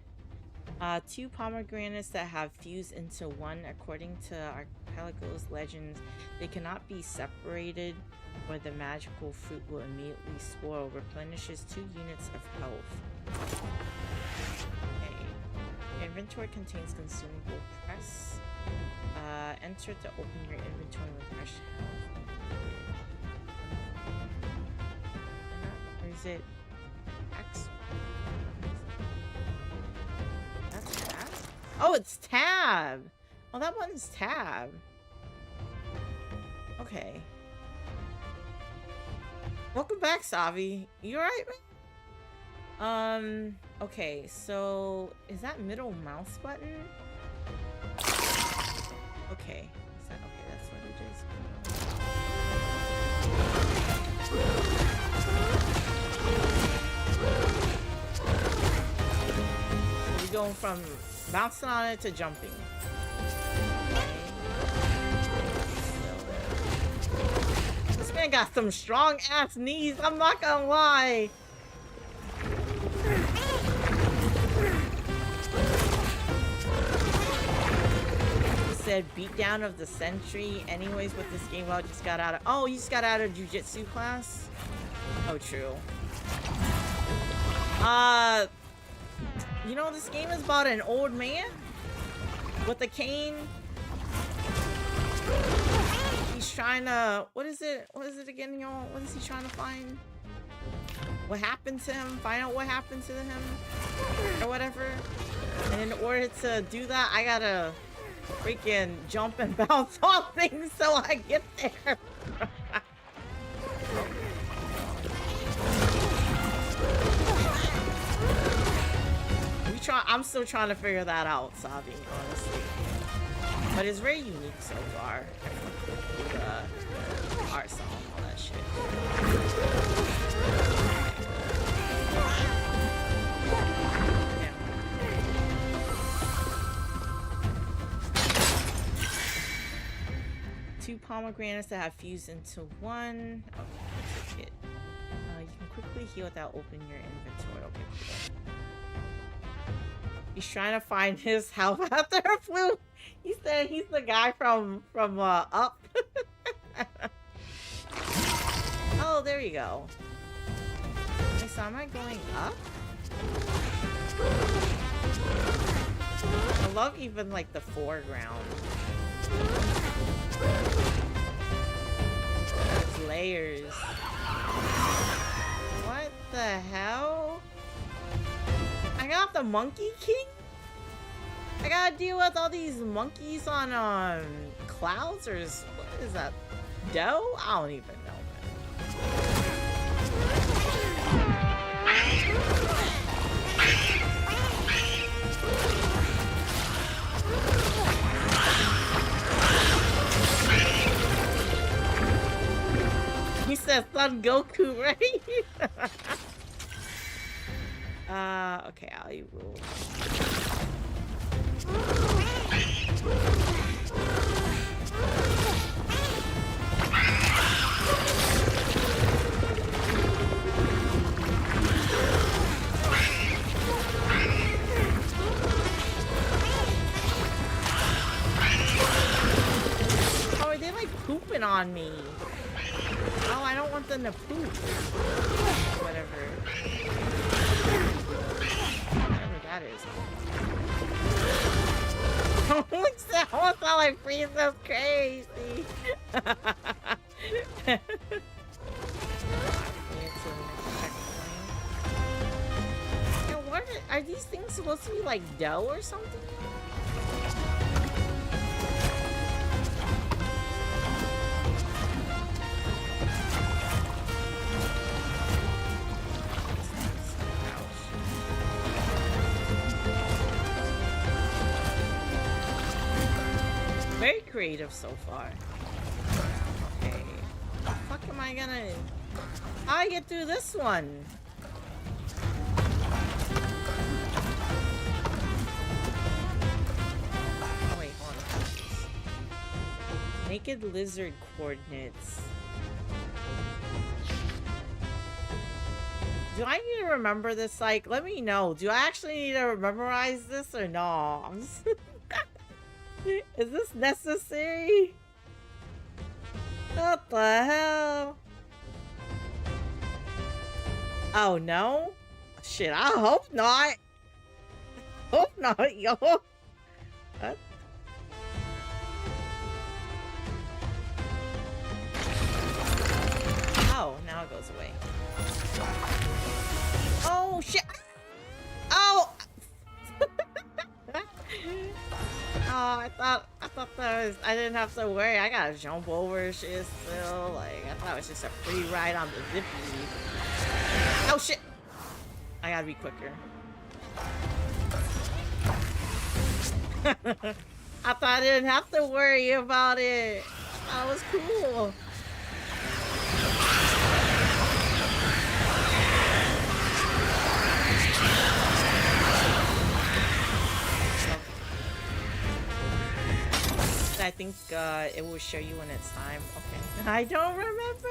Two pomegranates that have fused into one. According to Archipelago's legends, they cannot be separated, or the magical fruit will immediately spoil. Replenishes 2 units of health. Okay. Your inventory contains consumable press. Enter to open your inventory with fresh health. Or is it X? That's tab? Oh, it's tab! Oh, that one's tab. Okay. Welcome back, Savi. You alright, man? Okay, so is that middle mouse button? Okay. Is that okay? That's what it is. We're going from bouncing on it to jumping. This man got some strong ass knees, I'm not gonna lie. Said beatdown of the century. Anyways, with this game, I just got out of... Oh, you just got out of jiu-jitsu class? Oh, true. You know, this game is about an old man with a cane. He's trying to... What is it? What is it again, y'all? What is he trying to find? What happened to him? Find out what happened to him? Or whatever. And in order to do that, I gotta freaking jump and bounce off things so I get there. I'm still trying to figure that out, Sabi, honestly. But it's very unique so far. The art song, all that shit. Two pomegranates that have fused into one. Okay, I'll take it. You can quickly heal without opening your inventory. Okay, cool. He's trying to find his health after a flu. He said he's the guy from Up. Oh, there you go. Okay, so am I going up? I love even like the foreground. It's layers. What the hell? I got the Monkey King? I gotta deal with all these monkeys on clouds, or what is that? Dough? I don't even know, man. He said Son Goku, right? Okay, I will. Oh, are they like pooping on me? Oh, I don't want them to poop. Whatever that is. my Frieza's crazy. Yeah, what are these things supposed to be like dough or something? Very creative so far. Okay. How the fuck am I gonna... How I get through this one? Oh wait, hold on. Naked lizard coordinates. Do I need to remember this? Like, let me know. Do I actually need to memorize this or no? I'm just... Is this necessary? What the hell? Oh no? Shit, I hope not. Hope not, yo. What? Oh, now it goes away. Oh shit! Oh! Oh, I thought that was, I didn't have to worry. I gotta jump over shit still. Like, I thought it was just a free ride on the zippy. Oh shit! I gotta be quicker. I thought I didn't have to worry about it. That was cool. I think it will show you when it's time. Okay. I don't remember.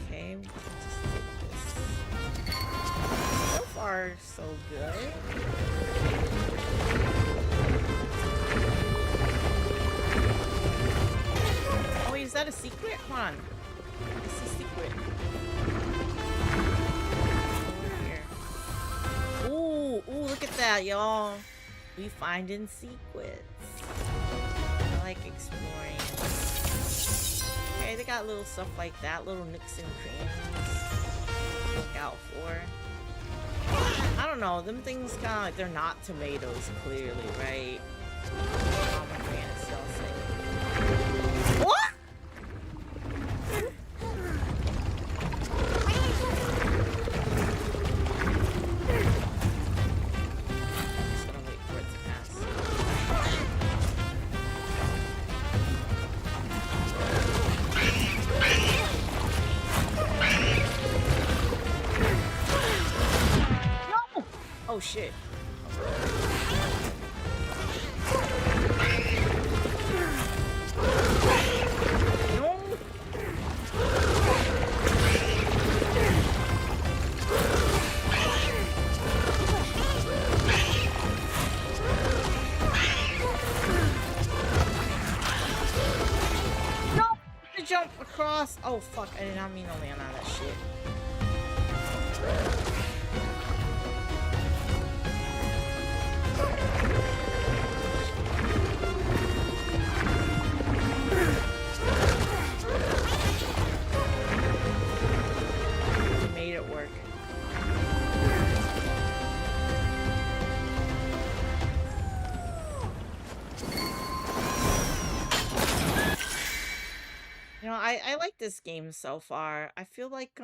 Okay, we can just take this. So far, so good. Oh, wait, is that a secret? Hold on. I see secret. Over here. Ooh, look at that, y'all. We find in secrets. I like exploring. Okay, they got little stuff like that, little nicks and crannies to look out for. I don't know, them things kind of like, they're not tomatoes, clearly, right? Oh, my fantasy all say. What? Oh shit. No. No! To jump across. Oh fuck, I did not mean to land on that shit. Made it work. You know, I like this game so far. I feel like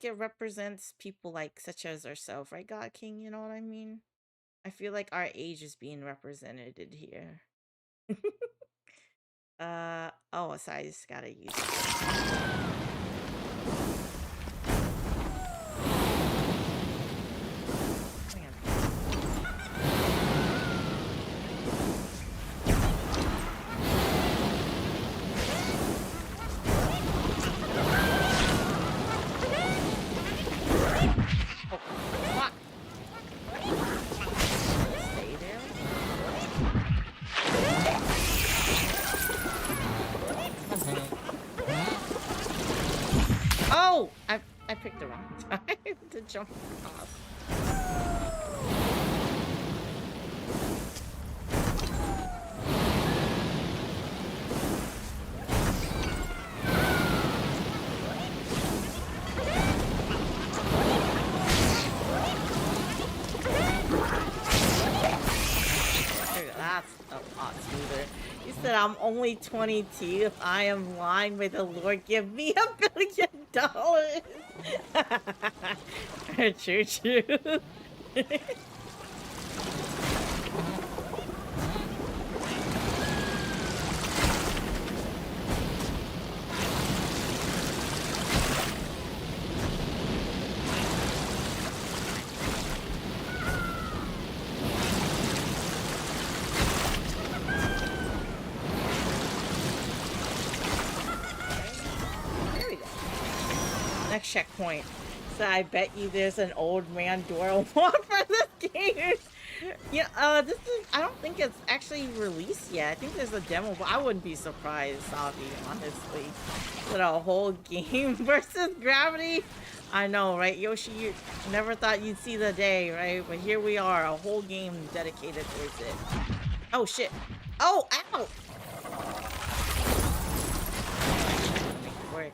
it represents people like such as ourselves, right, God King? You know what I mean? I feel like our age is being represented here. Oh, so I just gotta use it. Oh! I picked the wrong time to jump off. That's a lot smoother. You said I'm only 22. If I am lying, may the Lord give me $1 billion. True, true. There we go. Next checkpoint. So I bet you there's an old man door walk for this game. Yeah, this is, I don't think it's actually released yet. I think there's a demo, but I wouldn't be surprised, Sabi, honestly. With a whole game versus Gravity. I know, right, Yoshi? You never thought you'd see the day, right? But here we are, a whole game dedicated towards it. Oh, shit. Oh, ow! Make it work.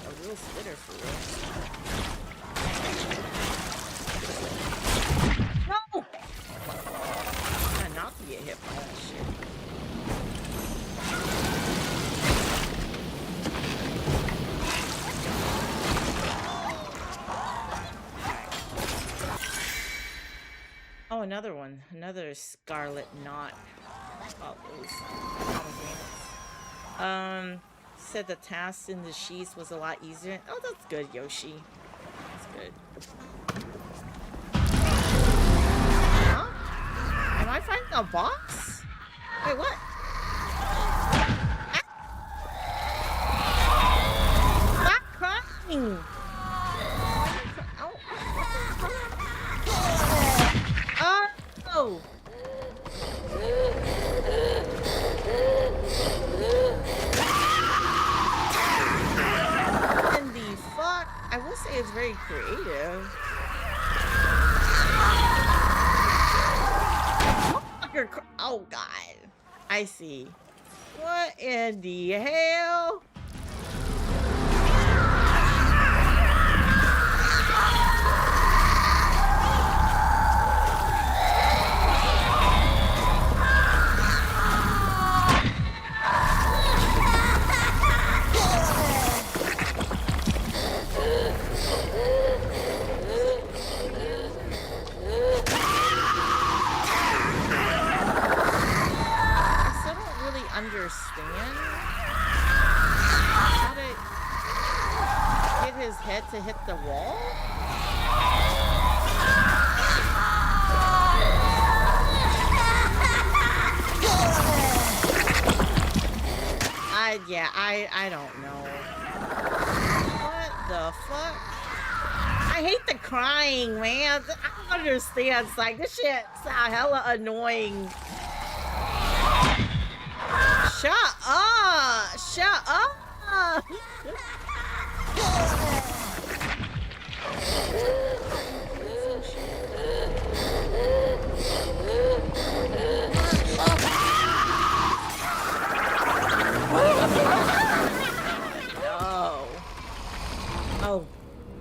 A real spitter for real. No! Not to get hit by that shit. Oh, another one. Another scarlet knot. Oh, those pomegranates. Said the task in the sheets was a lot easier. Oh, that's good, Yoshi. That's good. Huh? Am I finding a box? Wait, what? Stop crying! Oh! And the fuck? I will say it's very creative. Oh god. I see. What in the hell? Understand how to get his head to hit the wall? I don't know. What the fuck? I hate the crying, man. I don't understand. It's like, this shit's hella annoying. Shut up! Shut up! No. Oh,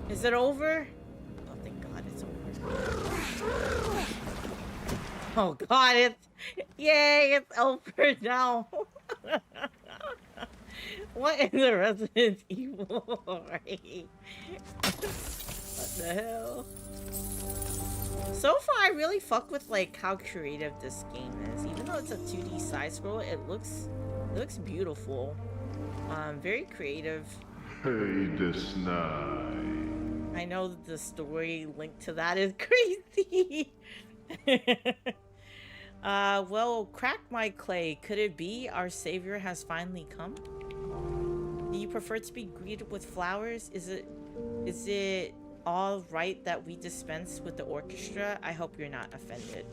is it over? Oh, thank God it's over. Oh God, yay, it's over now. What in the Resident Evil, right? What the hell? So far, I really fuck with like how creative this game is. Even though it's a 2D side scroll, it looks beautiful. Very creative. Hey, this night. I know the story linked to that is crazy. Well, crack my clay. Could it be our savior has finally come? Do you prefer to be greeted with flowers? Is it all right that we dispense with the orchestra? I hope you're not offended.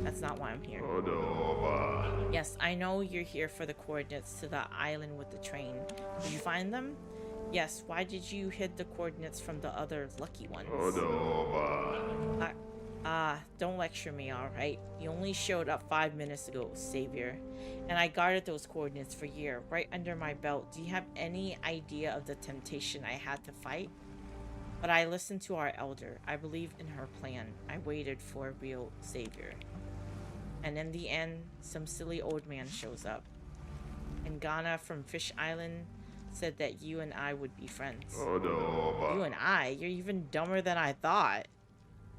That's not why I'm here. Yes, I know you're here for the coordinates to the island with the train. Did you find them? Yes, why did you hid the coordinates from the other lucky ones? Don't lecture me, alright? You only showed up 5 minutes ago, Savior. And I guarded those coordinates for a year, right under my belt. Do you have any idea of the temptation I had to fight? But I listened to our elder. I believed in her plan. I waited for a real Savior. And in the end, some silly old man shows up. And Ghana from Fish Island said that you and I would be friends. You and I? You're even dumber than I thought.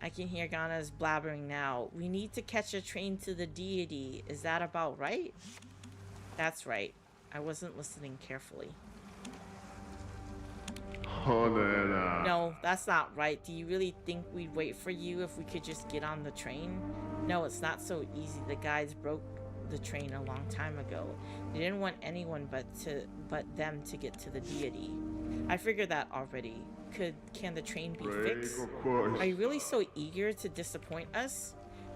I can hear Ghana's blabbering now. We need to catch a train to the deity. Is that about right? That's right. I wasn't listening carefully. No, that's not right. Do you really think we'd wait for you if we could just get on the train? No, it's not so easy. The guys broke the train a long time ago. They didn't want anyone but them to get to the deity. I figured that already. Can the train be fixed? Are you really so eager to disappoint us?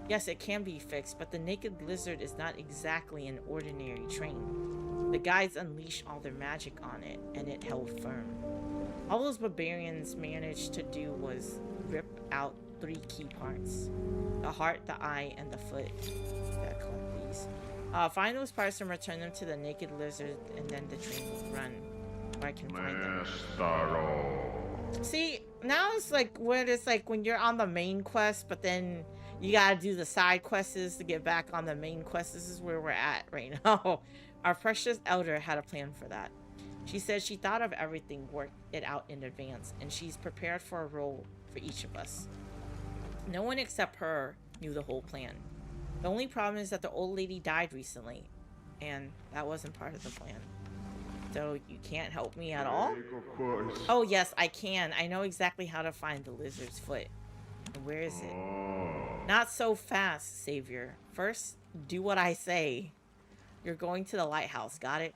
Yes, it can be fixed, but the Naked Lizard is not exactly an ordinary train. The guys unleashed all their magic on it, and it held firm. All those barbarians managed to do was rip out 3 key parts. The heart, the eye, and the foot. Gotta collect these. Find those parts and return them to the Naked Lizard, and then the train will run. Where I can find them. See, now it's like when you're on the main quest, but then you gotta do the side quests to get back on the main quest. This is where we're at right now. Our precious elder had a plan for that. She said she thought of everything, worked it out in advance, and she's prepared for a role for each of us. No one except her knew the whole plan. The only problem is that the old lady died recently, and that wasn't part of the plan. So you can't help me at all? Oh yes, I can. I know exactly how to find the lizard's foot. And where is it? Not so fast, Savior. First, do what I say. You're going to the lighthouse, got it?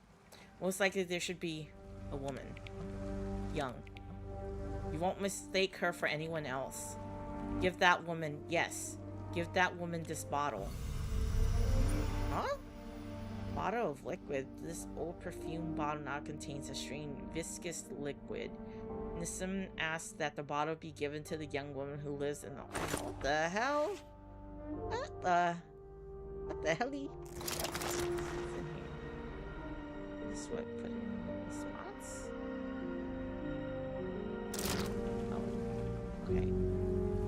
Most likely there should be a woman. Young. You won't mistake her for anyone else. Give that woman, yes. Give that woman this bottle. Huh? Bottle of liquid. This old perfume bottle now contains a strange viscous liquid. Nissim asked that the bottle be given to the young woman who lives in the... What the hell? What the helly? What's in here? This is what put in the spots? Oh, okay.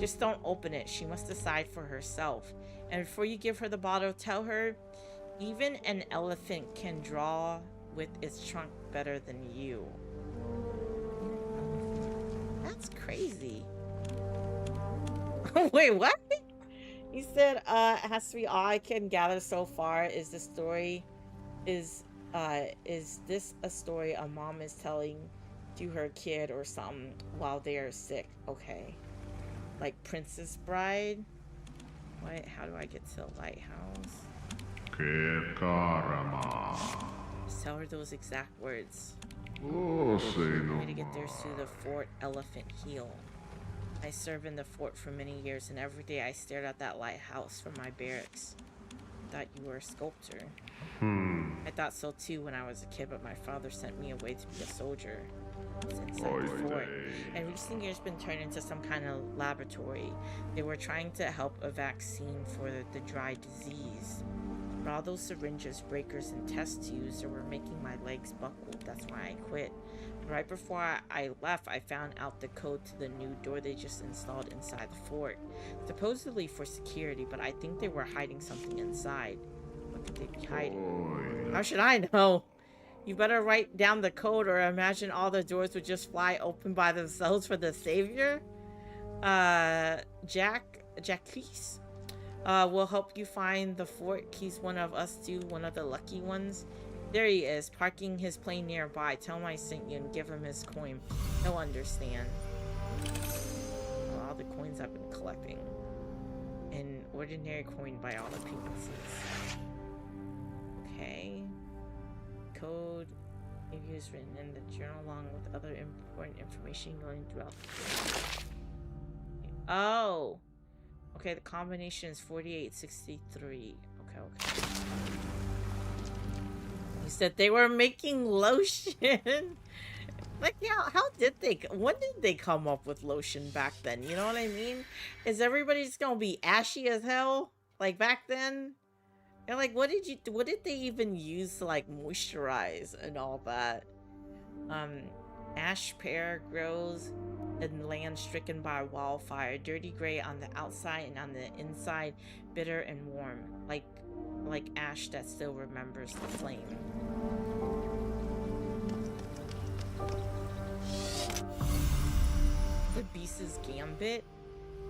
Just don't open it. She must decide for herself. And before you give her the bottle, tell her even an elephant can draw with its trunk better than you. That's crazy. Wait, what? He said, it has to be all I can gather so far is the story is this a story a mom is telling to her kid or something while they are sick? Okay. Like Princess Bride? What? How do I get to the lighthouse? Just tell her those exact words. The way to get there is through the Fort Elephant Heel. I served in the fort for many years, and every day I stared at that lighthouse from my barracks. I thought you were a sculptor. I thought so too when I was a kid, but my father sent me away to be a soldier. Inside the fort. And recent years been turned into some kind of laboratory. They were trying to help a vaccine for the dry disease. But all those syringes, breakers, and test tubes that were making my legs buckle. That's why I quit. Right before I left, I found out the code to the new door they just installed inside the fort. Supposedly for security, but I think they were hiding something inside. What could they be hiding? How should I know? You better write down the code or imagine all the doors would just fly open by themselves for the Savior. Jacques will help you find the fort. He's one of us too, one of the lucky ones. There he is, parking his plane nearby. Tell him I sent you and give him his coin. He'll understand. All the coins I've been collecting. An ordinary coin by all the pieces. Okay. Code is written in the journal along with other important information going throughout the day. Oh! Okay, the combination is 4863. Okay. He said they were making lotion. Like, yeah, how did they? When did they come up with lotion back then? You know what I mean? Is everybody just gonna be ashy as hell like back then? And like, what did they even use to like moisturize and all that? Ash pear grows in land stricken by wildfire, dirty gray on the outside and on the inside, bitter and warm, like ash that still remembers the flame. The Beast's Gambit.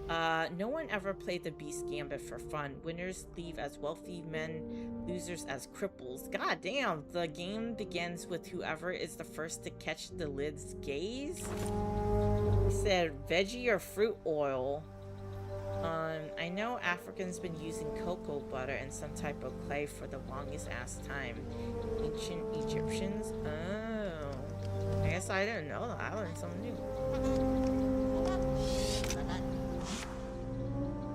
No one ever played the Beast Gambit for fun. Winners leave as wealthy men, losers as cripples. God damn, the game begins with whoever is the first to catch the lid's gaze. He said veggie or fruit oil. I know Africans been using cocoa butter and some type of clay for the longest ass time. Ancient Egyptians? Oh. I guess I didn't know that. I learned something new.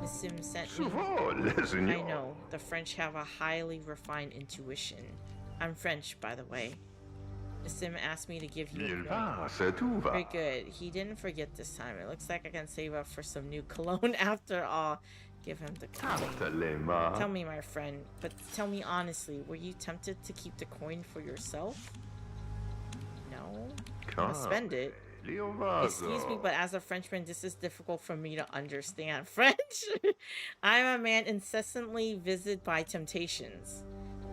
Sim sent me. I know, the French have a highly refined intuition. I'm French, by the way. Sim asked me to give you a point. Very good. He didn't forget this time. It looks like I can save up for some new cologne after all. Give him the coin. Tell me, my friend, but tell me honestly, were you tempted to keep the coin for yourself? No? I'm gonna spend it. Excuse me, but as a Frenchman, this is difficult for me to understand. French? I'm a man incessantly visited by temptations.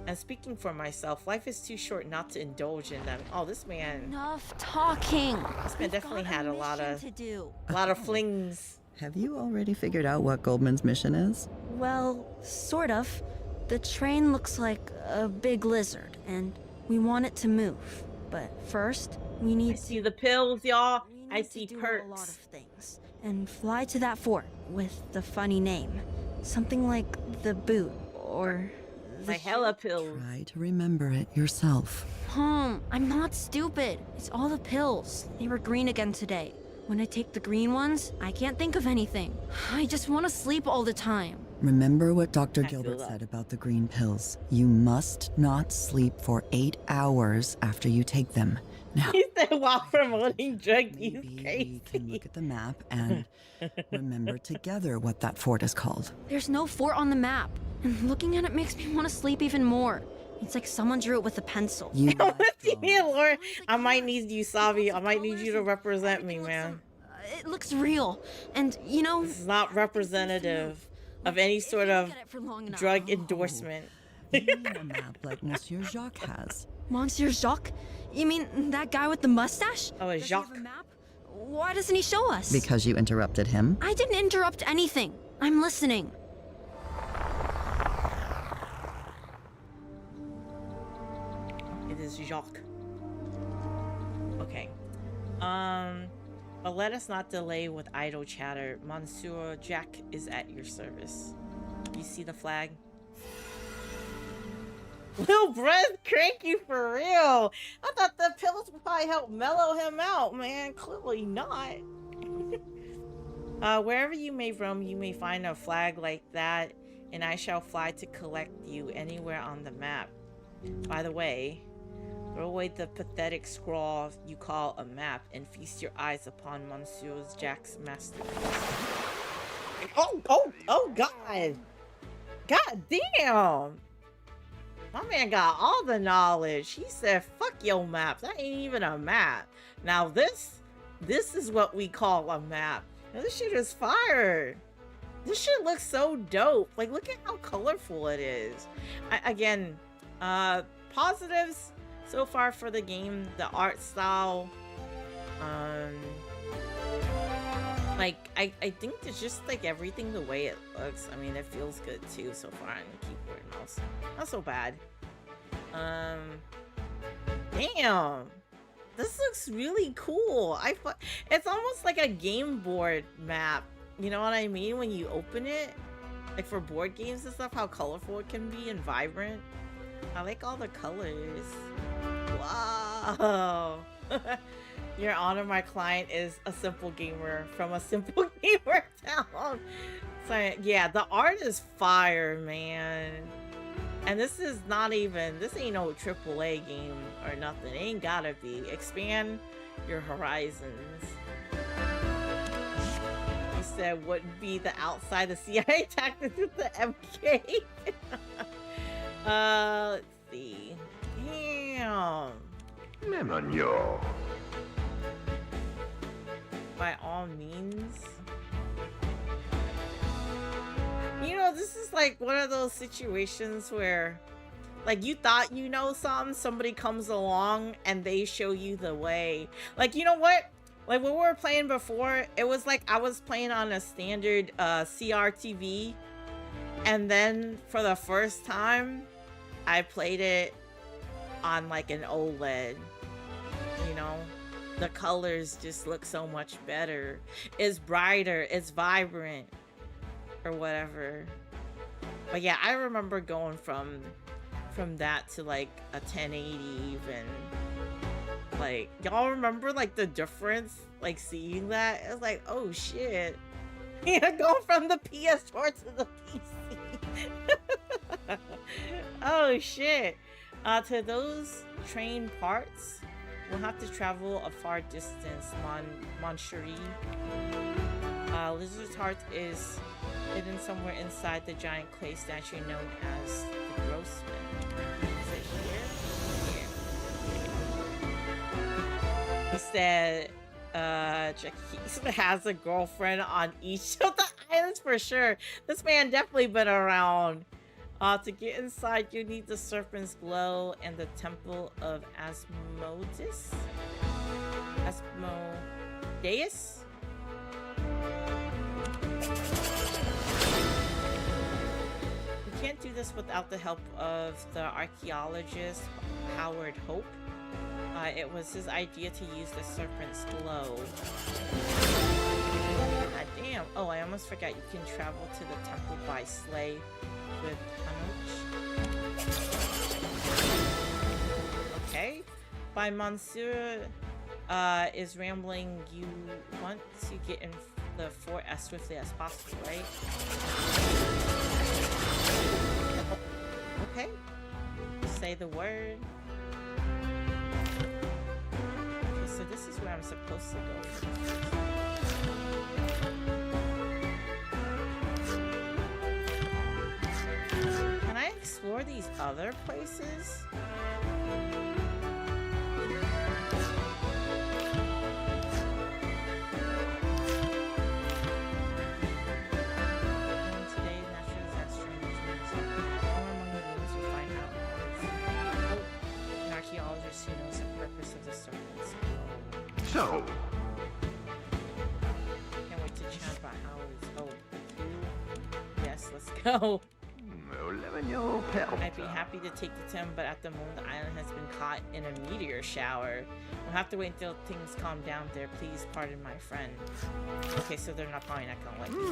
And speaking for myself, life is too short not to indulge in them. Oh, this man... Enough talking. This man definitely had a lot of flings. Have you already figured out what Goldman's mission is? Well, sort of. The train looks like a big lizard, and we want it to move. But first, we need to see the pills, y'all. I see perks. A lot of things. And fly to that fort with the funny name. Something like the boot, or... the hella pills. Try to remember it yourself. I'm not stupid. It's all the pills. They were green again today. When I take the green ones, I can't think of anything. I just want to sleep all the time. Remember what Dr. Gilbert said about the green pills. You must not sleep for 8 hours after you take them. Now, he said while promoting drug use. We can look at the map and remember together what that fort is called. There's no fort on the map, and looking at it makes me want to sleep even more. It's like someone drew it with a pencil. Lord, I might need you, Savi. I might need you to represent me, man. It looks real, and you know... This is not representative of any sort of drug endorsement. You need a map like Monsieur Jacques has. Monsieur Jacques? You mean that guy with the mustache? Oh, a Jacques. Why doesn't he show us? Because you interrupted him. I didn't interrupt anything. I'm listening. It is Jacques. Okay. But let us not delay with idle chatter. Monsieur Jack is at your service. You see the flag? Lil Brez cranky for real. I thought the pills would probably help mellow him out, man. Clearly not. Wherever you may roam, you may find a flag like that, and I shall fly to collect you anywhere on the map. By the way, throw away the pathetic scrawl you call a map and feast your eyes upon Monsieur Jack's masterpiece. Oh, God. God damn. My man got all the knowledge. He said, fuck your map. That ain't even a map. Now this is what we call a map. Now, this shit is fire. This shit looks so dope. Like, look at how colorful it is. Again, positives so far for the game. The art style. Like, I think it's just like everything the way it looks. I mean, it feels good too so far on the keyboard and mouse. Not so bad. Damn. This looks really cool. It's almost like a game board map. You know what I mean? When you open it, like for board games and stuff, how colorful it can be and vibrant. I like all the colors. Wow. Your Honor, my client is a simple gamer from a simple gamer town. So yeah, the art is fire, man. And this is not even, this ain't no AAA game or nothing. It ain't gotta be. Expand your horizons. He said wouldn't be the outside the CIA tactics with the MK. Let's see. Damn. Nemanyo. By all means. You know, this is like one of those situations where, like, you thought you know something, somebody comes along and they show you the way. Like, you know what? Like, when we were playing before, it was like I was playing on a standard CRTV, and then for the first time, I played it on, like, an OLED, you know? The colors just look so much better. It's brighter, it's vibrant, or whatever. But yeah, I remember going from that to like a 1080 even. Like, y'all remember like the difference? Like seeing that? It's like, oh shit. Yeah, going from the PS4 to the PC. Oh shit. To those train parts, we'll have to travel a far distance. Moncherie. Lizard's heart is hidden somewhere inside the giant clay statue known as the Grossman. Is it here? He said, Jackie has a girlfriend on each of the islands for sure. This man definitely been around. To get inside, you need the Serpent's Glow and the Temple of Asmodeus? Asmodeus? We can't do this without the help of the archaeologist Howard Hope. It was his idea to use the Serpent's Glow. God damn. Oh, I almost forgot you can travel to the temple by sleigh with Hanoch. Okay. By Monsieur is rambling. You want to get in the fort as swiftly as possible, right? Okay. Say the word. Okay, so this is where I'm supposed to go. Can I explore these other places? Who knows the purpose of the Serpent's Glow. So, can't wait to chat about how it's yes, let's go. I'd be happy to take you to him, but at the moment the island has been caught in a meteor shower. We'll have to wait until things calm down there. Please pardon my friend. Okay, so they're probably not gonna like these.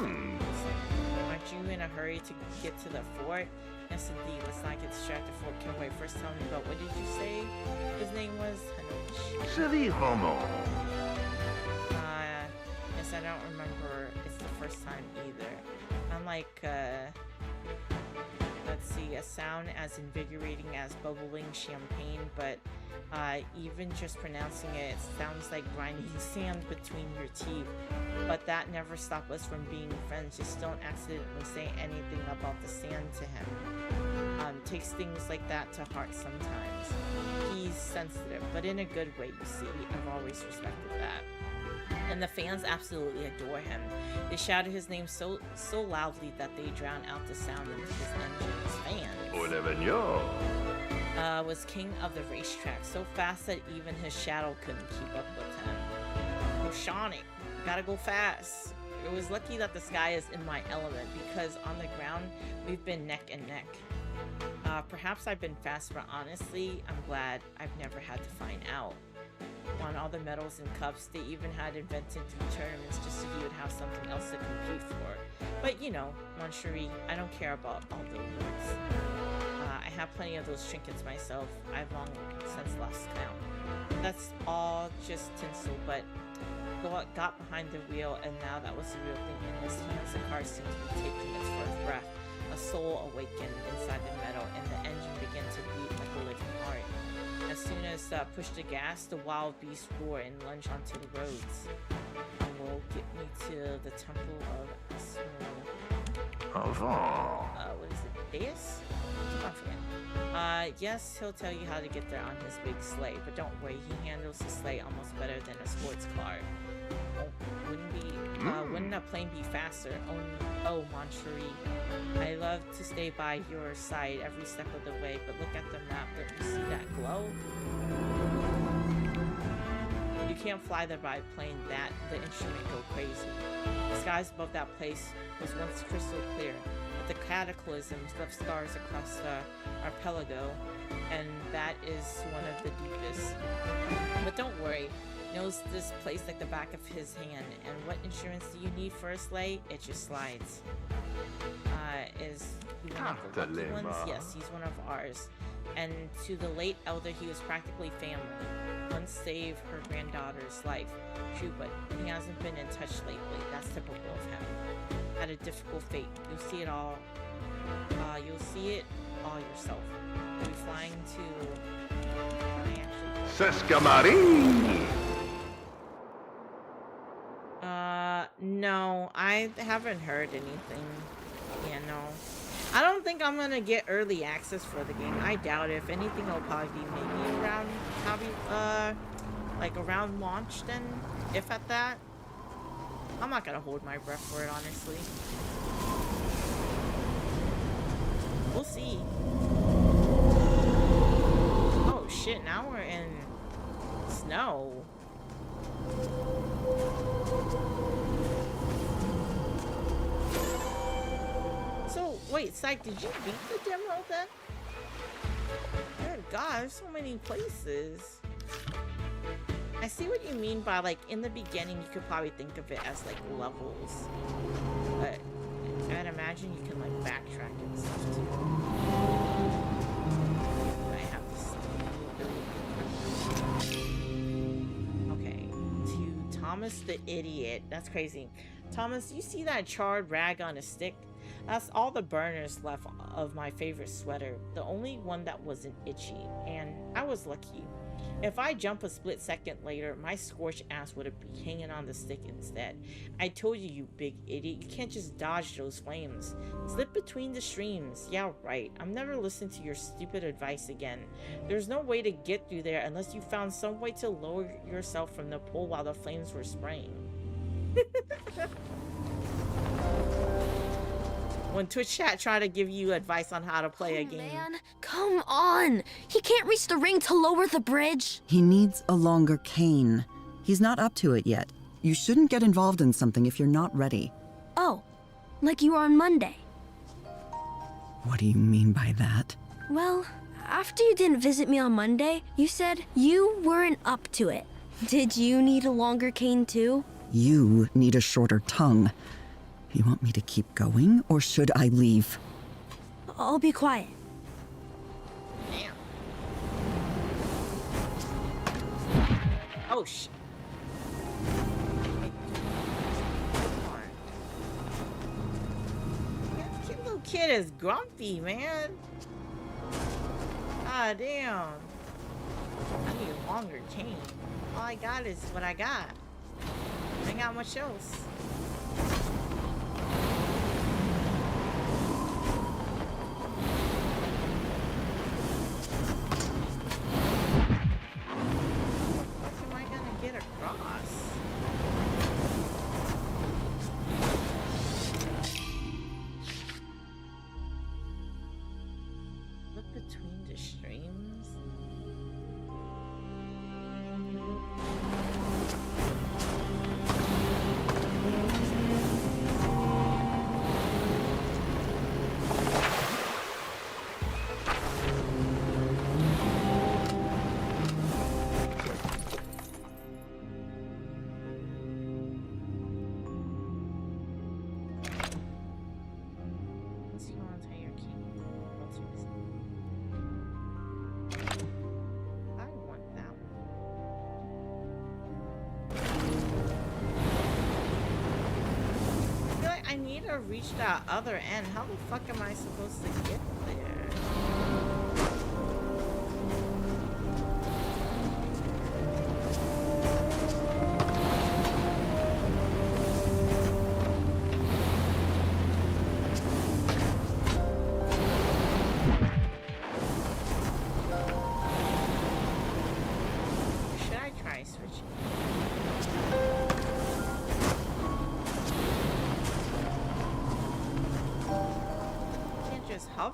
Aren't you in a hurry to get to the fort? Yes, indeed. Let's not get distracted for it. Can wait. First, tell me about what did you say? His name was Hanoch. Yes, I don't remember. It's the first time either. I'm like, let's see, a sound as invigorating as bubbling champagne, but even just pronouncing it, it sounds like grinding sand between your teeth. But that never stopped us from being friends. Just don't accidentally say anything about the sand to him. Takes things like that to heart sometimes. He's sensitive, but in a good way, you see. I've always respected that. And the fans absolutely adore him. They shouted his name so loudly that they drown out the sound of his engines. Fans. Was king of the racetrack, so fast that even his shadow couldn't keep up with him. Oh, Shawnee, gotta go fast. It was lucky that the sky is in my element, because on the ground, we've been neck and neck. Perhaps I've been fast, but honestly, I'm glad I've never had to find out. Won all the medals and cups. They even had invented 3 tournaments just so he would have something else to compete for. But you know, Moncherie, I don't care about all the awards. I have plenty of those trinkets myself. I've long since lost count. That's all just tinsel, but got behind the wheel, and now that was the real thing in his hands. The car seemed to be taking its first breath. A soul awakened inside the metal, and the push the gas, the wild beasts roar and lunge onto the roads. And will get me to the temple of what is it? Deus? I forget. Yes, he'll tell you how to get there on his big sleigh, but don't worry, he handles the sleigh almost better than a sports car. Wouldn't a plane be faster? Oh, mon chéri. I love to stay by your side every step of the way, but look at the map. Don't you see that glow? You can't fly there by plane. That the instrument go crazy. The skies above that place was once crystal clear, but the cataclysms left scars across the archipelago, and that is one of the deepest. But don't worry. Knows this place like the back of his hand. And what insurance do you need for a sleigh? It just slides. Is he one of the lucky ones? Yes, he's one of ours. And to the late elder, he was practically family. Once saved her granddaughter's life. True, but he hasn't been in touch lately. That's typical of him. Had a difficult fate. You'll see it all. You'll see it all yourself. You'll be flying to. Sescamarie! No, I haven't heard anything. Yeah, no. I don't think I'm gonna get early access for the game. I doubt it. If anything, it'll probably be maybe around, like around launch then, if at that. I'm not gonna hold my breath for it, honestly. We'll see. Oh shit, now we're in snow. So, wait, Psych, did you beat the demo then? Good God, there's so many places. I see what you mean by, like, in the beginning, you could probably think of it as, like, levels. But I'd imagine you can, like, backtrack and stuff, too. I have to see. Okay, to Thomas the Idiot. That's crazy. Thomas, you see that charred rag on a stick? That's all the burners left of my favorite sweater. The only one that wasn't itchy. And I was lucky. If I jump a split second later, my scorched ass would have been hanging on the stick instead. I told you, you big idiot. You can't just dodge those flames. Slip between the streams. Yeah, right. I'm never listening to your stupid advice again. There's no way to get through there unless you found some way to lower yourself from the pole while the flames were spraying. When Twitch chat try to give you advice on how to play a game. Man, come on! He can't reach the ring to lower the bridge! He needs a longer cane. He's not up to it yet. You shouldn't get involved in something if you're not ready. Oh, like you were on Monday. What do you mean by that? Well, after you didn't visit me on Monday, you said you weren't up to it. Did you need a longer cane too? You need a shorter tongue. You want me to keep going, or should I leave? I'll be quiet. Damn. Oh, shit. That cute little kid is grumpy, man. Ah, damn. I need a longer cane. All I got is what I got. I ain't got much else. Reach that other end. How the fuck am I supposed to get there?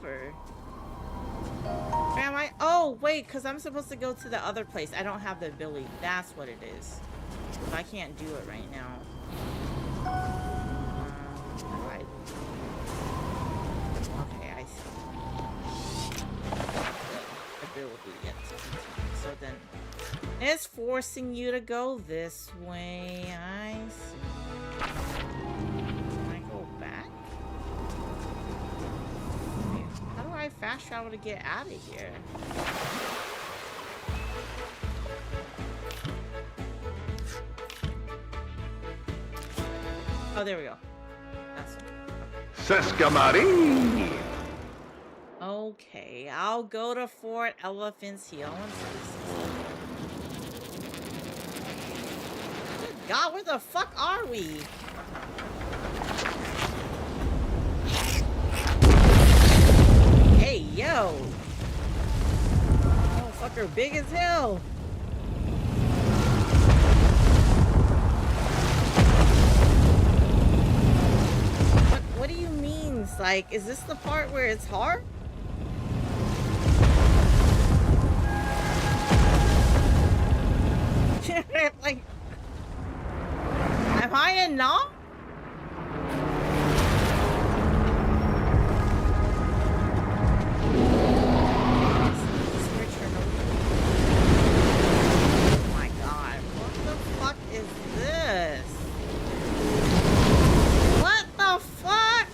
cover. Am I? Oh, wait, because I'm supposed to go to the other place. I don't have the ability. That's what it is. I can't do it right now. Right. Okay, I see. The ability yet. So then it's forcing you to go this way. I see. Can I go back? Wait, how do I fast travel to get out of here? Oh, there we go. That's Sescamari! Okay, I'll go to Fort Elephant's Heel. Good God, where the fuck are we? Hey, yo! Motherfucker big as hell! What do you mean? Like, is this the part where it's hard? Like, am I in Nom? Oh my God, what the fuck is this? What the fuck?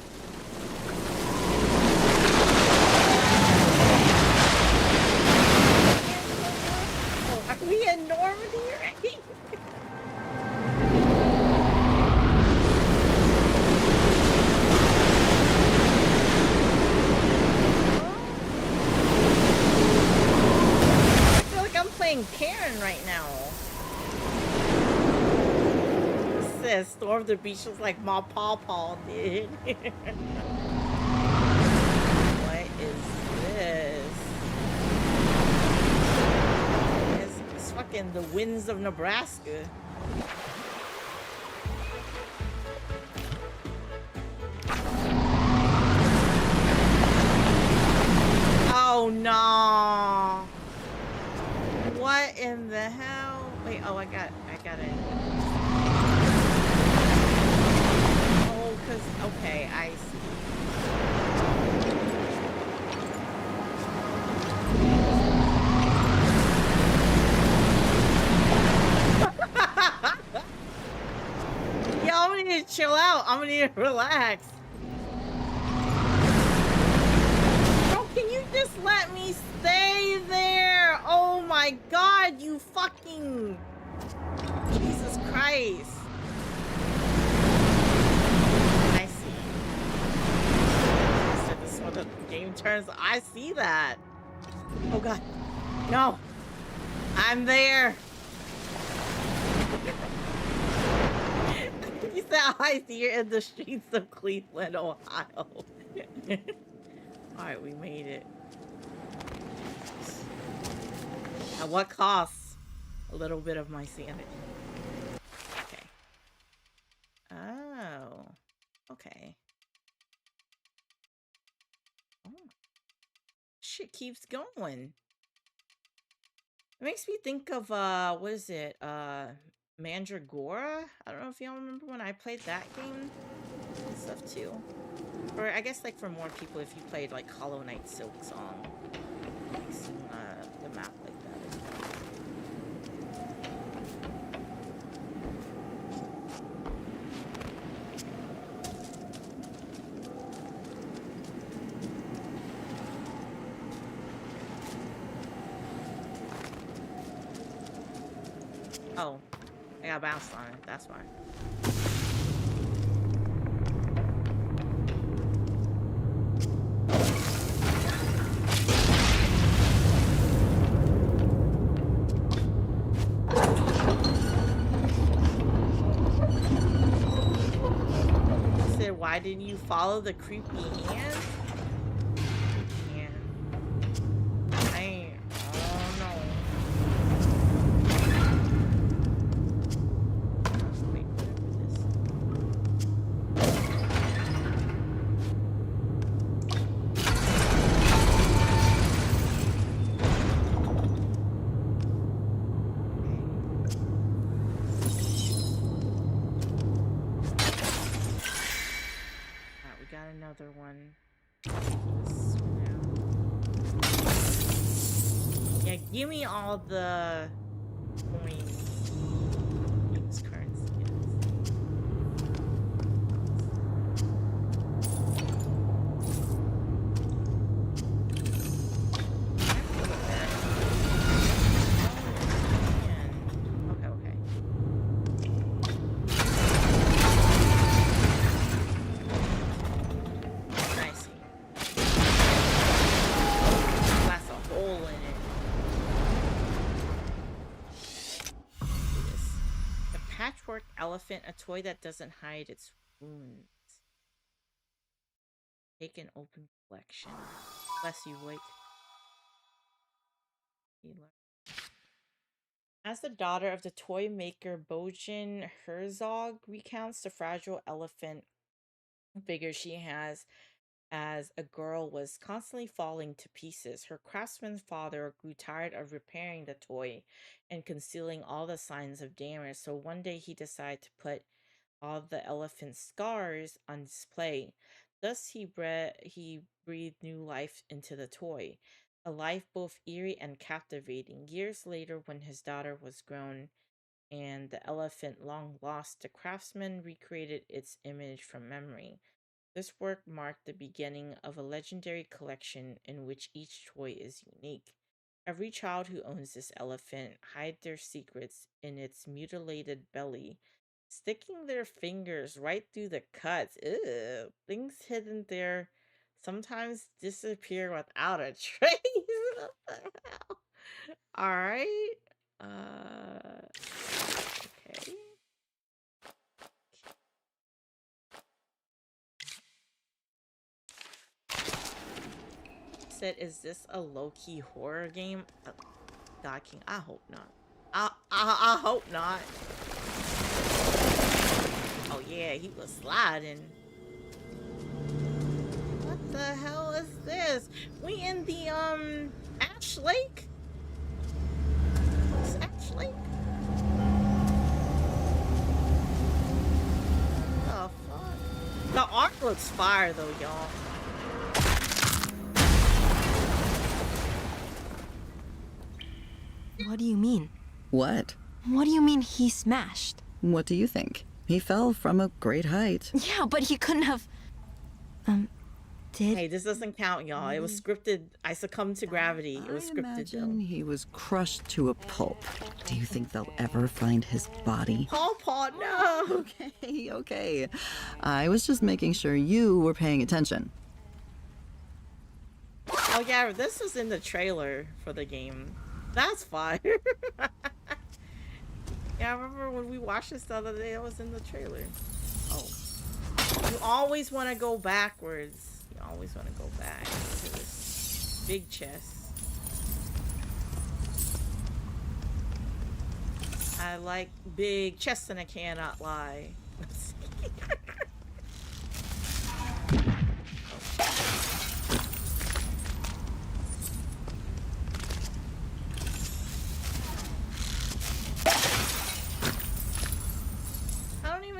Oh, are we in Normandy already? I feel like I'm playing Karen right now. It says storm the beach just like my pawpaw did. What is this? It's fucking the winds of Nebraska. Oh no! What in the hell? Wait, oh, I got it. Oh, cause okay, I see. Yo, I'm gonna need to chill out. I'm gonna need to relax. Bro, can you just let me stay there? Oh my God, you fucking... Jesus Christ. I see. So this is what the game turns. I see that. Oh God. No. I'm there. You said I see you're in the streets of Cleveland, Ohio. Alright, we made it. At what cost? A little bit of my sanity. Okay. Oh. Okay. Oh. Shit keeps going. It makes me think of, what is it? Mandragora? I don't know if y'all remember when I played that game and stuff too. Or I guess like for more people, if you played like Hollow Knight Silk Song. The map like that. Oh, I got bounced on it. That's why. I said, why didn't you follow the creepy hand? Give me all the coins. Use currency. Elephant, a toy that doesn't hide its wounds. Take an open collection. Bless you, Blake. As the daughter of the toy maker Bojan Herzog recounts the fragile elephant figure she has as a girl was constantly falling to pieces. Her craftsman's father grew tired of repairing the toy and concealing all the signs of damage, so one day he decided to put all the elephant's scars on display. Thus he breathed new life into the toy, a life both eerie and captivating. Years later, when his daughter was grown and the elephant long lost, the craftsman recreated its image from memory. This work marked the beginning of a legendary collection in which each toy is unique. Every child who owns this elephant hide their secrets in its mutilated belly, sticking their fingers right through the cuts. Ew. Things hidden there sometimes disappear without a trace. What the hell? Alright. Okay. Said, is this a low-key horror game? God King, I hope not. I hope not. Oh yeah, he was sliding. What the hell is this? We in the Ash Lake? It's Ash Lake? What the fuck? The art looks fire though, y'all. What do you mean? What? What do you mean he smashed? What do you think? He fell from a great height. Yeah, but he couldn't have... Hey, this doesn't count, y'all. It was scripted. I succumbed to gravity. It was scripted, Imagine he was crushed to a pulp. Do you think they'll ever find his body? Paw, no! Okay. I was just making sure you were paying attention. Oh yeah, this was in the trailer for the game. That's fire. Yeah, I remember when we watched this the other day, it was in the trailer. Oh. You always want to go backwards. You always want to go back to this big chest. I like big chests and I cannot lie.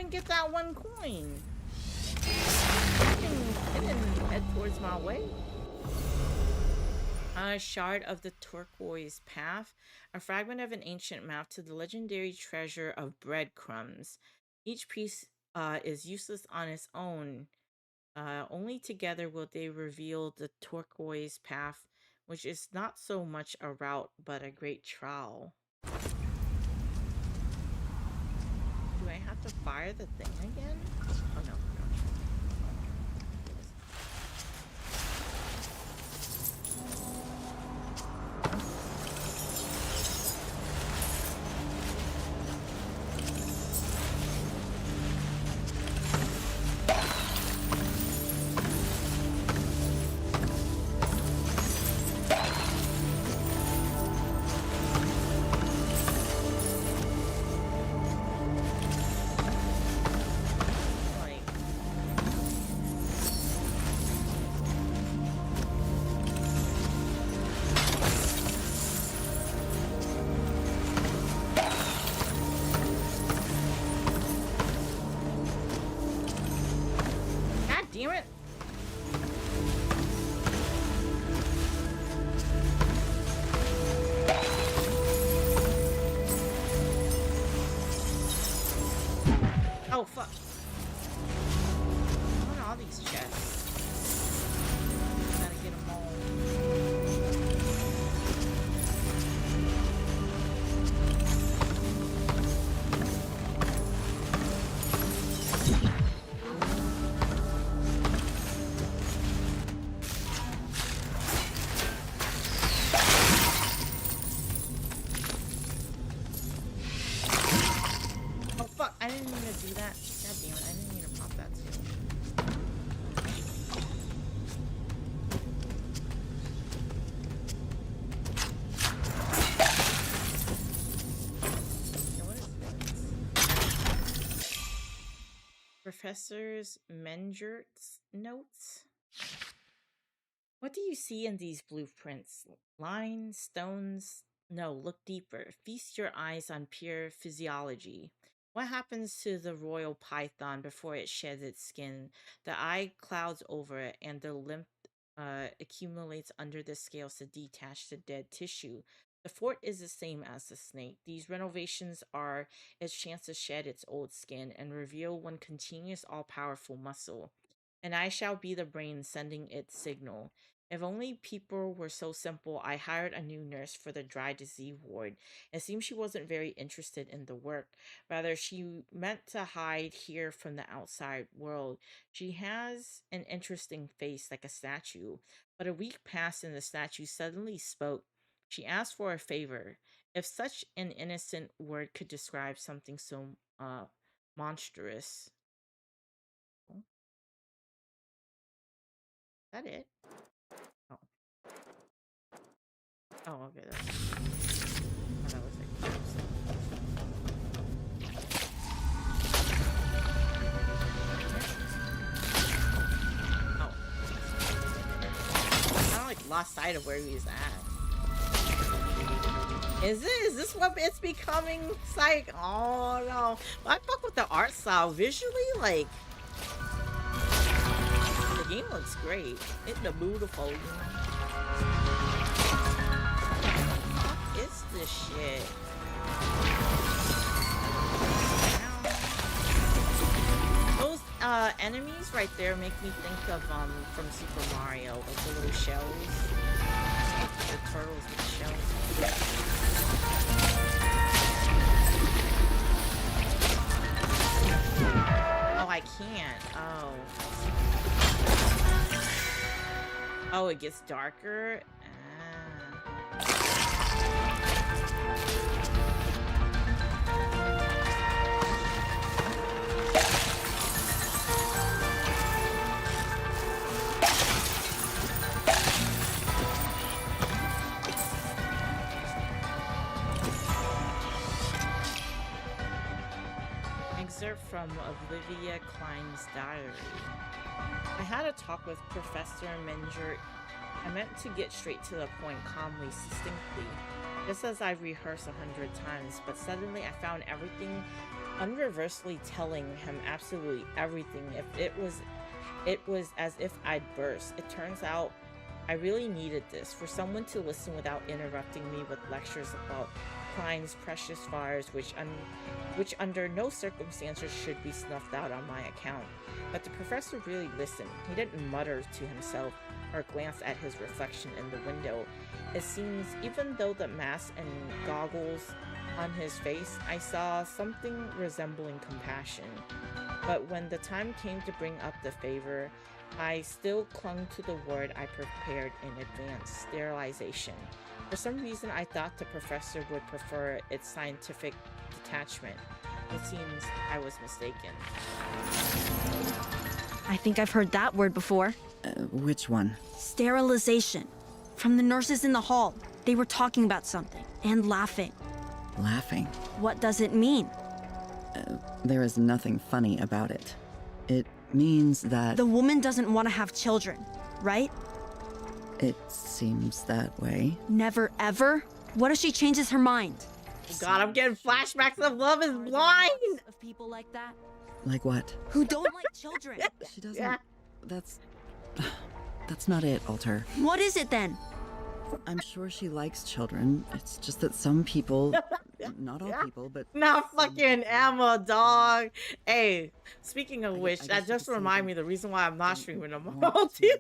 Get that one coin. It didn't head towards my way. A shard of the turquoise path, a fragment of an ancient map to the legendary treasure of breadcrumbs. Each piece is useless on its own. Only together will they reveal the turquoise path, which is not so much a route but a great trowel. Do I have to fire the thing again? Oh no. Professor Mengert's notes. What do you see in these blueprints? Lines, stones? No, look deeper. Feast your eyes on pure physiology. What happens to the royal python before it sheds its skin? The eye clouds over it, and the lymph accumulates under the scales to detach the dead tissue. The fort is the same as the snake. These renovations are its chance to shed its old skin and reveal one continuous all-powerful muscle. And I shall be the brain sending its signal. If only people were so simple. I hired a new nurse for the dry disease ward. It seems she wasn't very interested in the work. Rather, she meant to hide here from the outside world. She has an interesting face like a statue. But a week passed and the statue suddenly spoke. She asked for a favor. If such an innocent word could describe something so monstrous. Oh. Is that it? Oh. Oh, okay. That was like oh. I like lost sight of where he was at. Is this what it's becoming? It's like, oh no. But I fuck with the art style visually, like the game looks great. It's the beautiful, you know. What is this shit? Those enemies right there make me think of from Super Mario, like the little shells. The turtles with shells. Oh, I can't. Oh. Oh, it gets darker? Excerpt from Olivia Klein's diary. I had a talk with Professor Mengert. I meant to get straight to the point, calmly, succinctly, just as I've rehearsed 100 times, but suddenly I found everything unreversibly telling him absolutely everything. It was as if I'd burst. It turns out I really needed this, for someone to listen without interrupting me with lectures about Klein's precious fires, which under no circumstances should be snuffed out on my account. But the professor really listened. He didn't mutter to himself or glance at his reflection in the window. It seems, even though the mask and goggles on his face, I saw something resembling compassion. But when the time came to bring up the favor, I still clung to the word I prepared in advance: sterilization. For some reason, I thought the professor would prefer its scientific detachment. It seems I was mistaken. I think I've heard that word before. Which one? Sterilization. From the nurses in the hall. They were talking about something and laughing. Laughing? What does it mean? There is nothing funny about it. It means that... The woman doesn't want to have children, right? It seems that way. Never ever? What if she changes her mind? God, I'm getting flashbacks of Love is Blind! Of people like that? Like what? Who don't like children. She doesn't... Yeah. That's not it, Alter. What is it then? I'm sure she likes children. It's just that some people... Not all people, but... Not fucking Emma, dog. Hey, speaking of which, that just reminded me the reason why I'm not streaming tomorrow, too.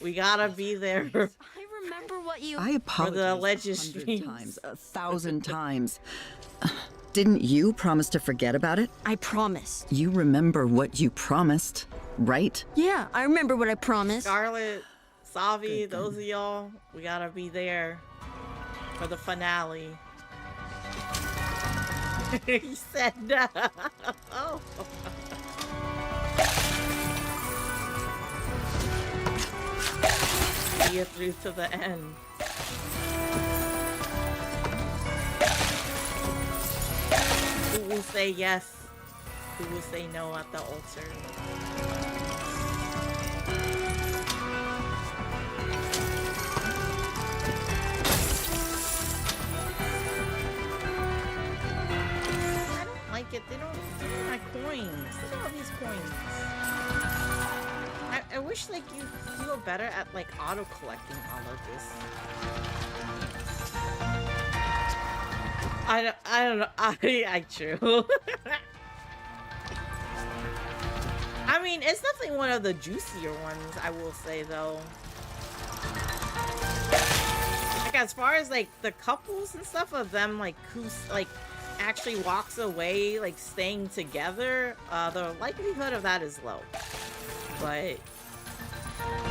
We gotta be there. I remember what you... I apologize for the alleged 100 times, 1,000 times. Didn't you promise to forget about it? I promised. You remember what you promised, right? Yeah, I remember what I promised. Scarlett, Savi, those of y'all, we gotta be there for the finale. He said no. See you through to the end. Who will say yes? Who will say no at the altar? I don't like it. They don't give me my coins. Look at all these coins. I wish like you were better at like auto collecting all of this. I don't know. I true. I mean, it's definitely one of the juicier ones, I will say though. Like as far as like the couples and stuff of them like who's like actually walks away like staying together, the likelihood of that is low. But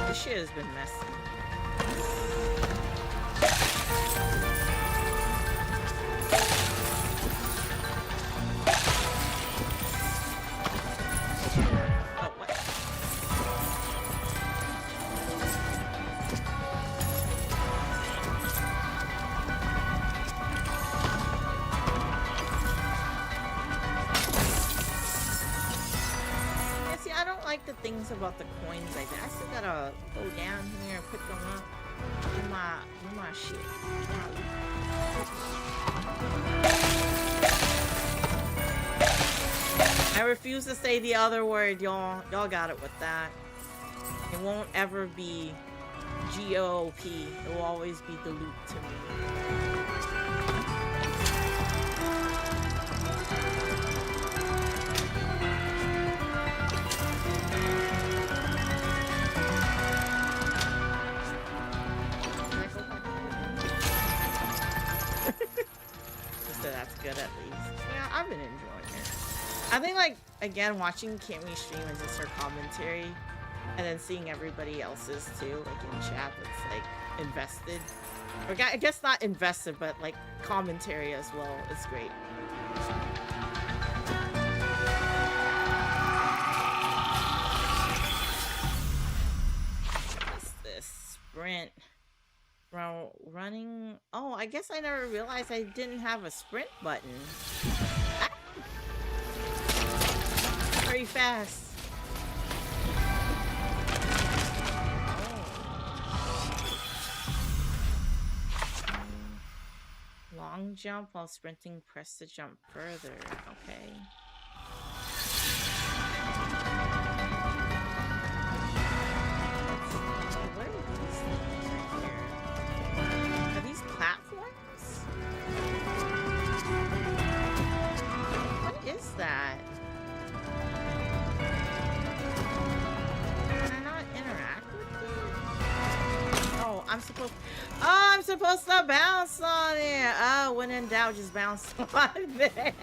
this shit has been messy. Things about the coins like that. I still gotta go down here and pick them up in my shit. I refuse to say the other word, y'all. Y'all got it with that. It won't ever be GOP. It will always be the loop to me. That's good at least. Yeah, I've been enjoying it. I think like again watching Cammy stream and just her commentary and then seeing everybody else's too, like in chat that's like invested. Or I guess not invested, but like commentary as well. It's great. What's this? Sprint. Running. Oh, I guess I never realized I didn't have a sprint button. Ah! Very fast. Oh. Long jump while sprinting. Press to jump further. Okay. What are these things right here? Are these platforms? What is that? Can I not interact with it? Oh, I'm supposed to bounce on it. Oh, when in doubt, just bounce on it.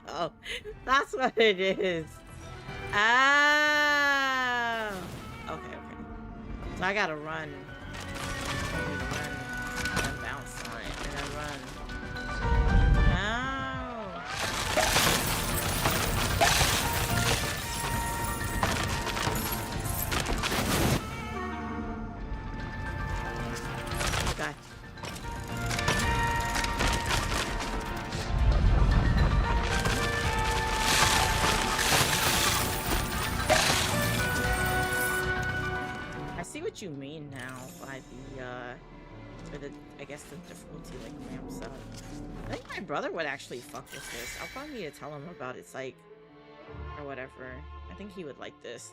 Oh, that's what it is. Oh. Okay. So I gotta run. And bounce on it, and then run. Oh. God. I see what you mean now by the I guess the difficulty like ramps up. I think my brother would actually fuck with this. I'll probably need to tell him about its like or whatever. I think he would like this.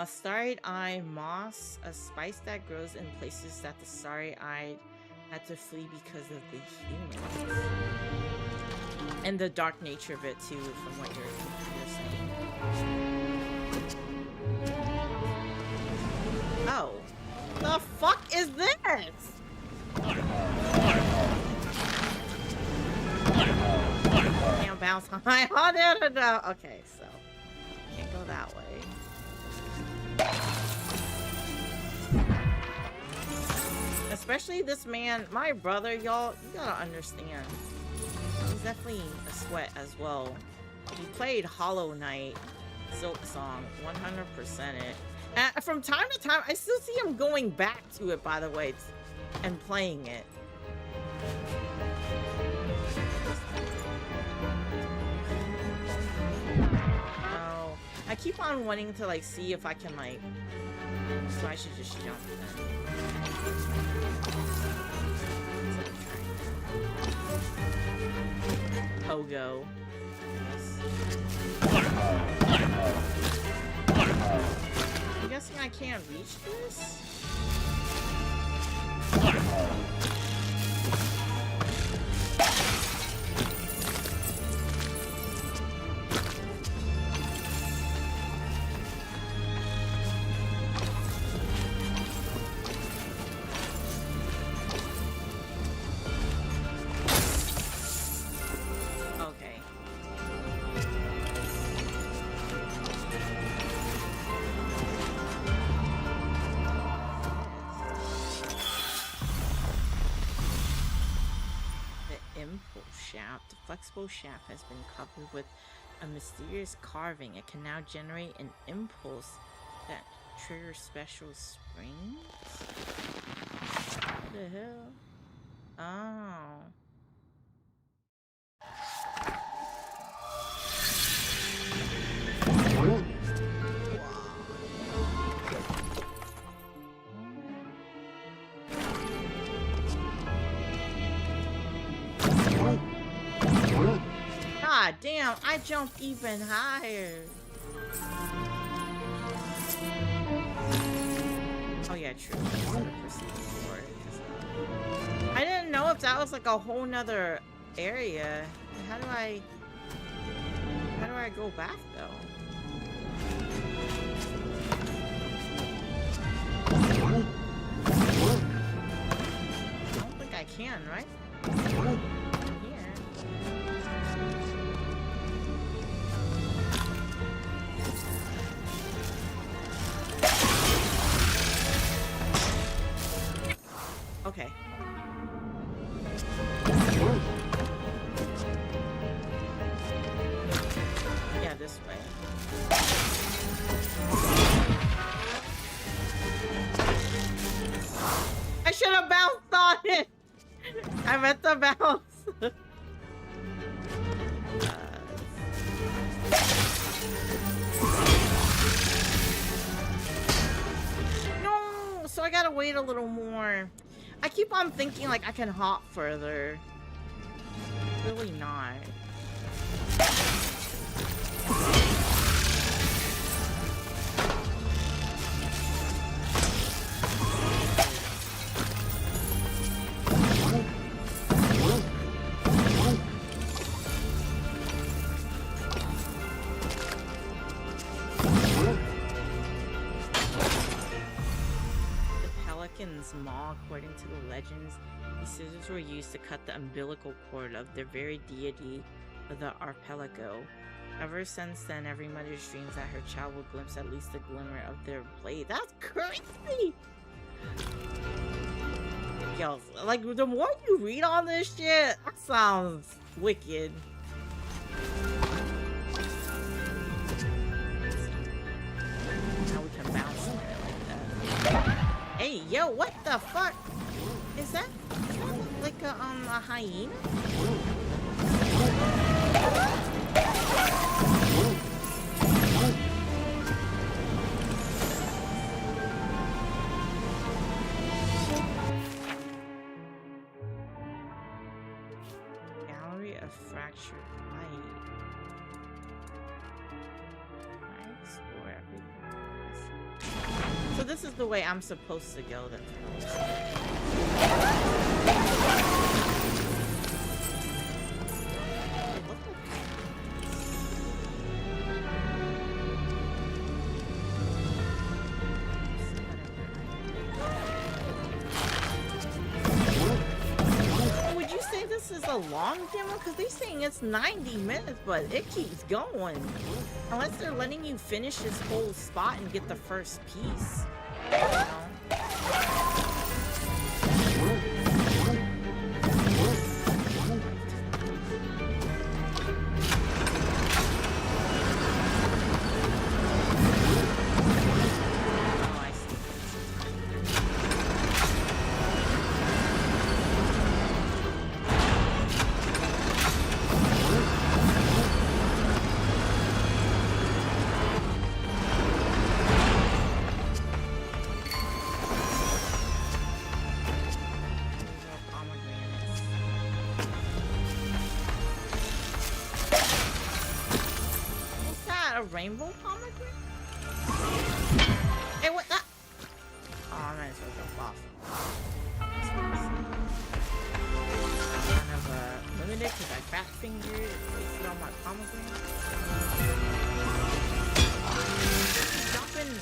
Starry Eye moss, a spice that grows in places that the starry-eyed had to flee because of the humans. And the dark nature of it too, from what you're saying. Oh. The fuck is this? Can't bounce high. Oh, no. Okay, so can't go that way. Especially this man, my brother, y'all. You gotta understand. He's definitely a sweat as well. He played Hollow Knight, Silk Song, 100% it. And from time to time, I still see him going back to it, by the way, and playing it. I keep on wanting to like see if I can like. So I should just jump then. Pogo. I'm guessing I can't reach this? The flexible shaft has been covered with a mysterious carving. It can now generate an impulse that triggers special springs. What the hell? Oh. God damn, I jumped even higher. Oh yeah, true. I didn't know if that was like a whole nother area. How do I go back though? I don't think I can, right? Okay. Yeah, this way. I should have bounced on it! I meant to bounce. No! So I gotta wait a little more. I keep on thinking like I can hop further. Really not. Maw, according to the legends, these scissors were used to cut the umbilical cord of their very deity of the archipelago. Ever since then, every mother's dreams that her child will glimpse at least a glimmer of their blade. That's crazy! Yo, like, the more you read on this shit, that sounds wicked. Now we can bounce on it like that. Hey, yo, what the fuck? Is that like a hyena? Gallery of Fractured Light. I explore everything. So this is the way I'm supposed to go then. Would you say this is a long demo? Because they're saying it's 90 minutes, but it keeps going. Unless they're letting you finish this whole spot and get the first piece. I don't know. got a rainbow pomegranate? Hey, what that? Oh, I might as well jump off. Kind of limited because I fat fingered and wasted all my pomegranate. Jumping.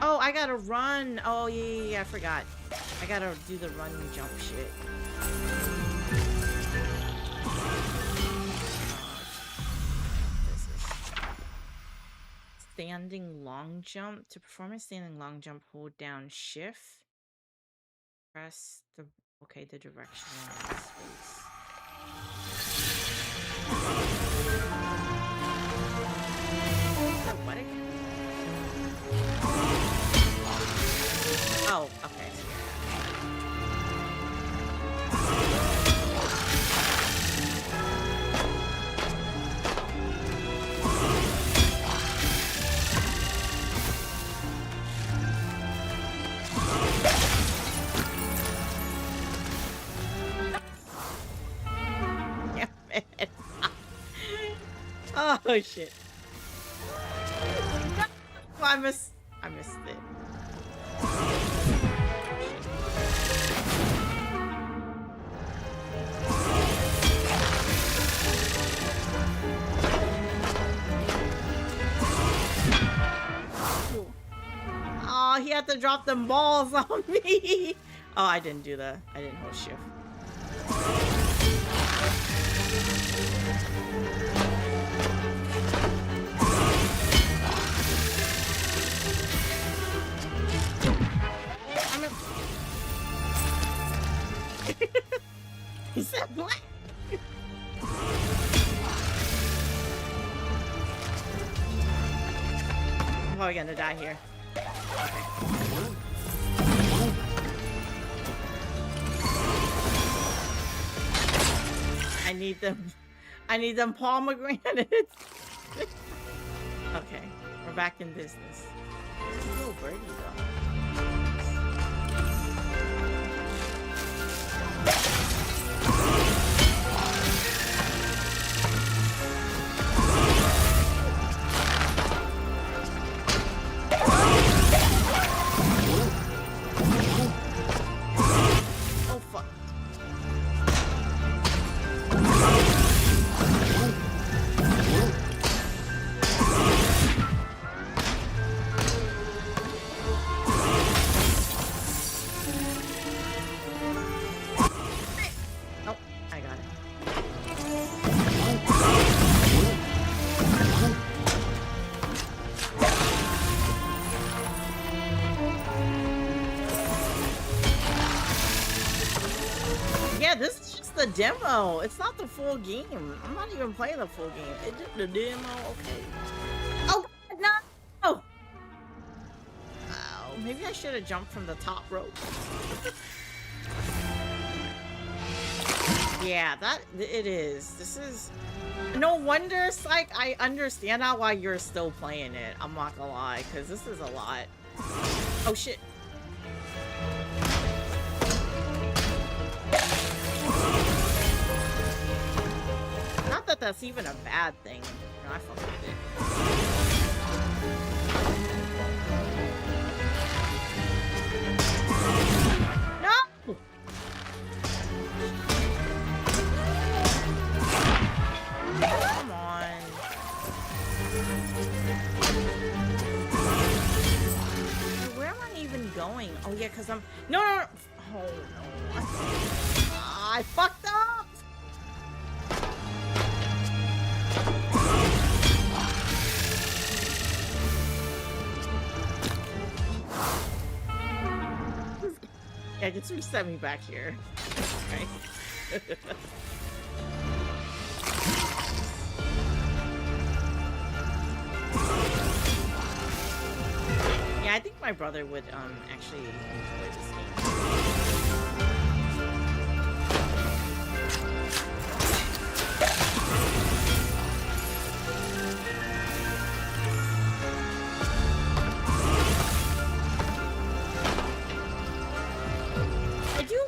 Oh, I gotta run. Oh, yeah, I forgot. I gotta do the run and jump shit. This is standing long jump. To perform a standing long jump, hold down shift. Press the, okay, the direction in space. What again? Oh, okay. Oh shit. Oh, I missed it. Oh, he had to drop them balls on me. Oh, I didn't hold shift. He said what? I'm probably gonna die here. Okay. I need them pomegranates. Okay, we're back in business. Little birdie though. This is just the demo. It's not the full game. I'm not even playing the full game. It's just the demo. Okay. Oh no! Oh, maybe I should have jumped from the top rope. Yeah, it is. This is no wonder. It's like I understand now why you're still playing it. I'm not gonna lie, because this is a lot. Oh shit. Not that that's even a bad thing. No, I fucked with it. No! Come on. Where am I even going? Oh yeah, because I'm... No! Oh no. I fucked up! Yeah, just reset me back here. Okay. Yeah, I think my brother would actually enjoy this game.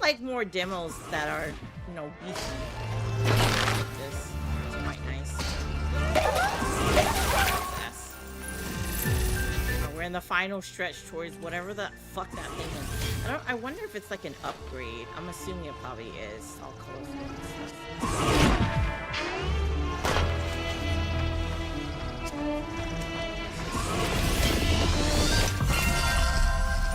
like more demos that are, you know, beefy. This is quite nice. We're in the final stretch towards whatever the fuck that thing is. I wonder if it's like an upgrade. I'm assuming it probably is. All colorful and stuff.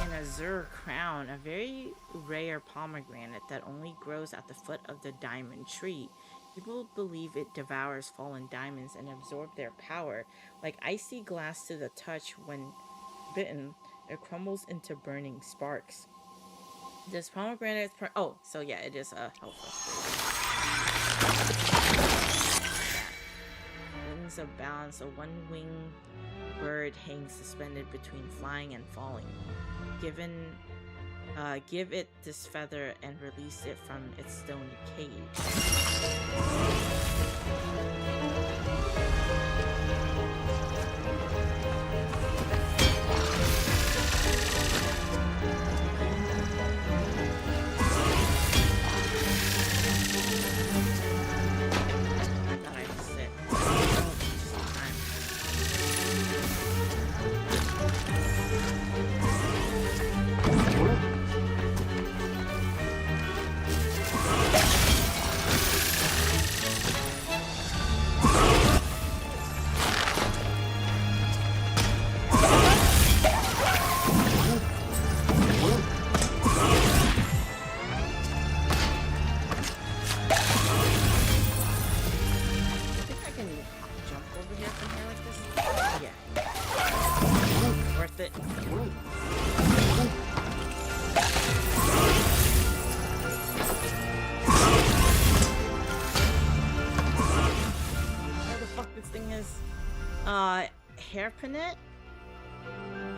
An azure crown, a very rare pomegranate that only grows at the foot of the diamond tree. People believe it devours fallen diamonds and absorbs their power. Like icy glass to the touch, when bitten, it crumbles into burning sparks. This pomegranate is oh, so yeah, it is a health upgrade. Wings of balance, a one-winged bird hangs suspended between flying and falling. Give it this feather and release it from its stony cage.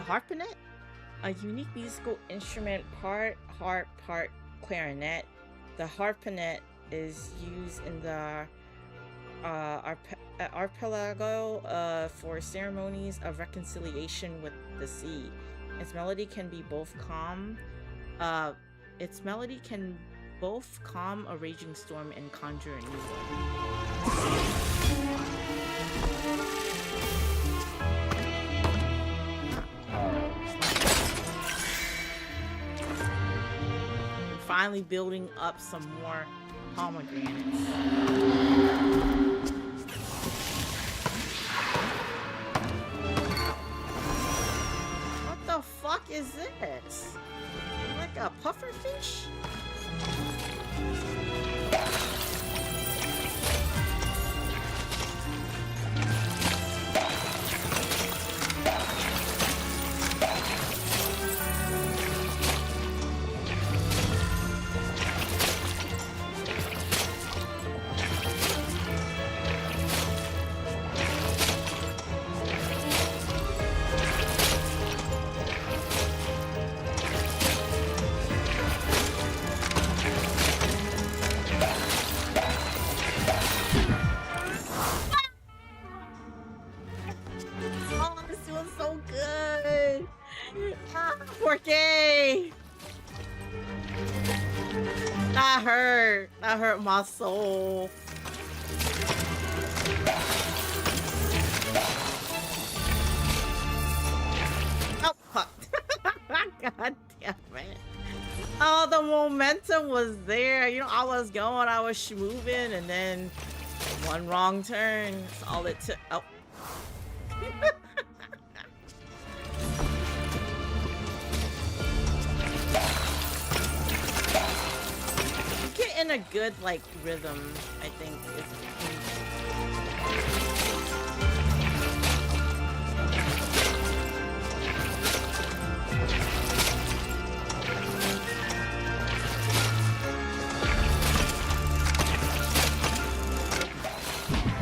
Harpnet, a unique musical instrument, part harp, part clarinet. The harpnet is used in the archipelago for ceremonies of reconciliation with the sea. Its melody can be both calm. A raging storm and conjure a new one. Finally building up some more pomegranates. What the fuck is this? Like a pufferfish? That hurt my soul. Oh fuck. God damn it. Oh, the momentum was there. You know, I was going, I was moving, and then one wrong turn. That's all it took. Oh. In a good like rhythm, I think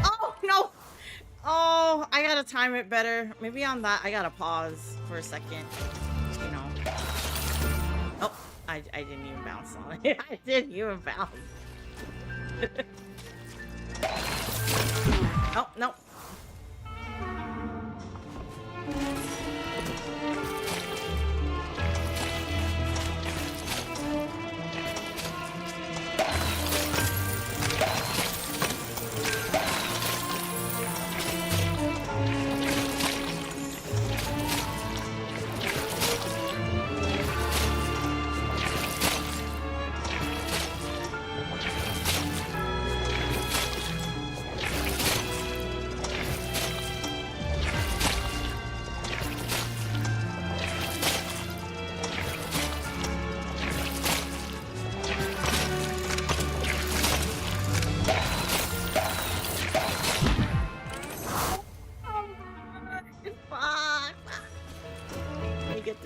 oh no! Oh, I gotta time it better. Maybe on that I gotta pause for a second. You know. Oh. I didn't even bounce on it. I didn't even bounce. Oh, no.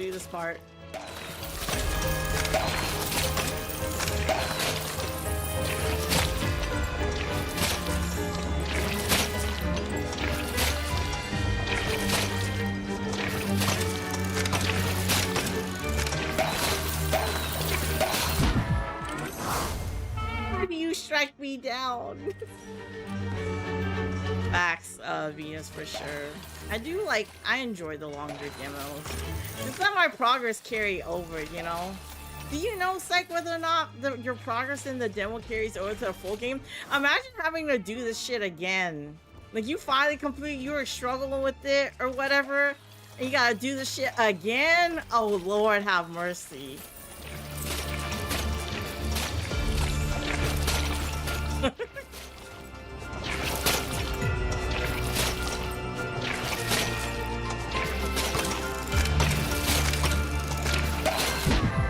do this part. Why do you strike me down? Facts, Venus, for sure. I enjoy the longer demos. Just let my progress carry over, you know? Do you know, Psych, whether or not your progress in the demo carries over to the full game? Imagine having to do this shit again. Like, you finally complete, you were struggling with it or whatever, and you gotta do this shit again? Oh, Lord, have mercy.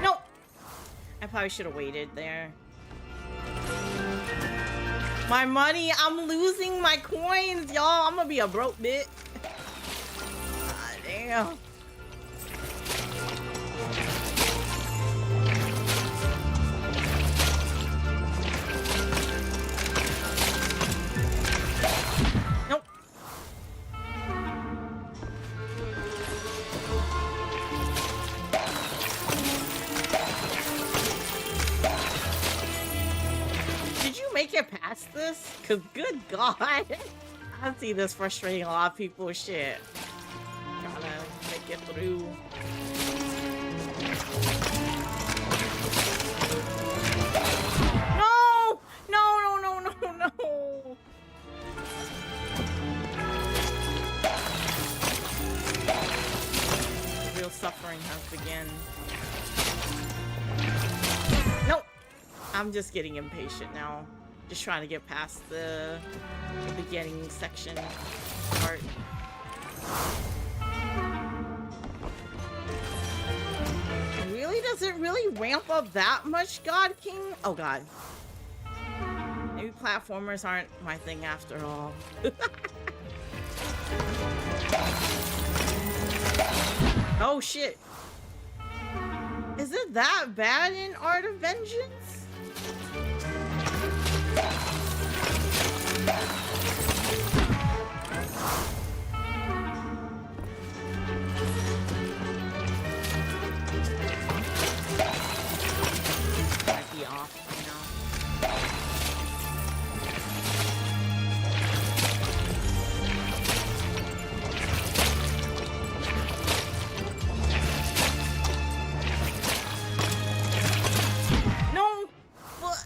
No! I probably should have waited there. My money, I'm losing my coins, y'all. I'm gonna be a broke bitch. God damn. Nope. Did you make it past this? Cause good God, I see this frustrating a lot of people. Shit, trying to make it through. No! No! No! No! No! No! The real suffering has begun. Nope. I'm just getting impatient now. Just trying to get past the beginning section part. Really? Does it really ramp up that much, God King? Oh God. Maybe platformers aren't my thing after all. Oh shit. Is it that bad in Art of Vengeance? Might be off, you know. No! What?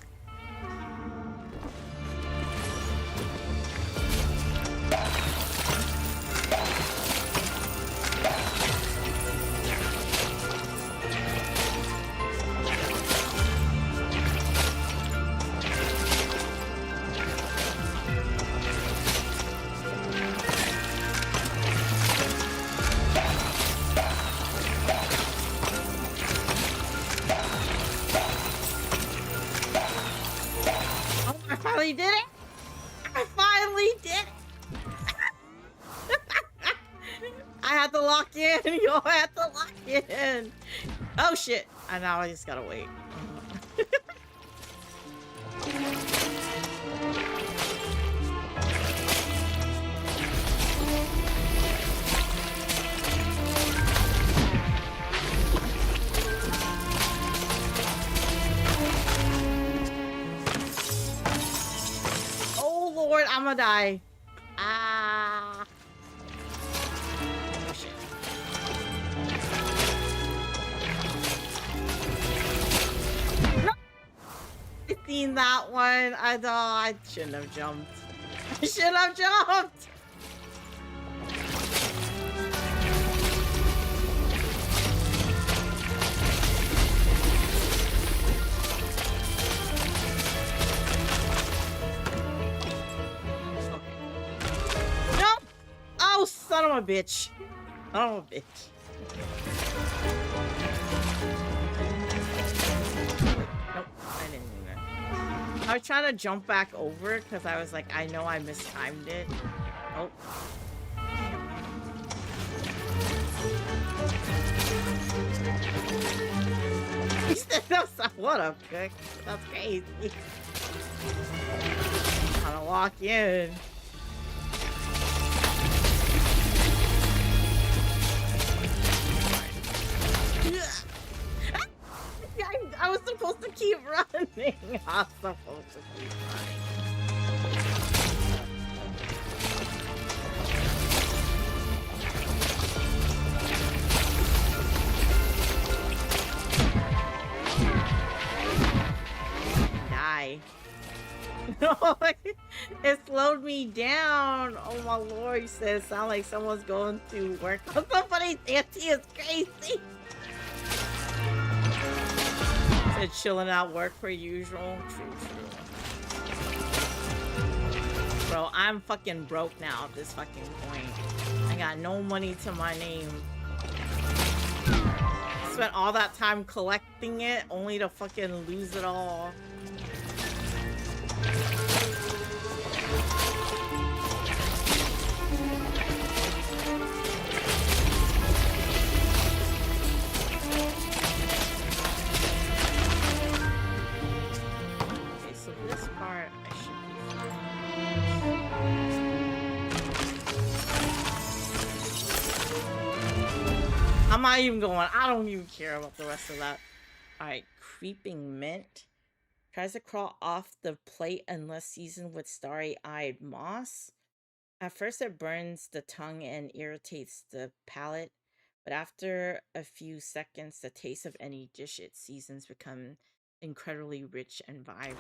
Oh, I finally did it! I finally did it! I had to lock in, yo, I had to lock in! Oh shit! And now I just gotta wait. Oh Lord, I'm gonna die. Ah. Oh shit. No! I seen that one. I thought I shouldn't have jumped. I shouldn't have jumped. No! Oh, son of a bitch. Son of a bitch. Nope, I didn't do that. I was trying to jump back over because I was like, I know I mistimed it. Oh. Damn, man. What a pick. That's crazy. Gotta walk in. I was supposed to keep running. I was supposed to keep running. Die. No, it slowed me down. Oh my lord, you said it sound like someone's going to work on somebody's auntie is crazy. Said chilling out work per usual. True. Bro, I'm fucking broke now at this fucking point. I got no money to my name. Spent all that time collecting it only to fucking lose it all. Okay, so this part I should be fine. I'm not even going. I don't even care about the rest of that. Alright, creeping mint. Tries to crawl off the plate unless seasoned with starry-eyed moss. At first it burns the tongue and irritates the palate, but after a few seconds the taste of any dish it seasons become incredibly rich and vibrant.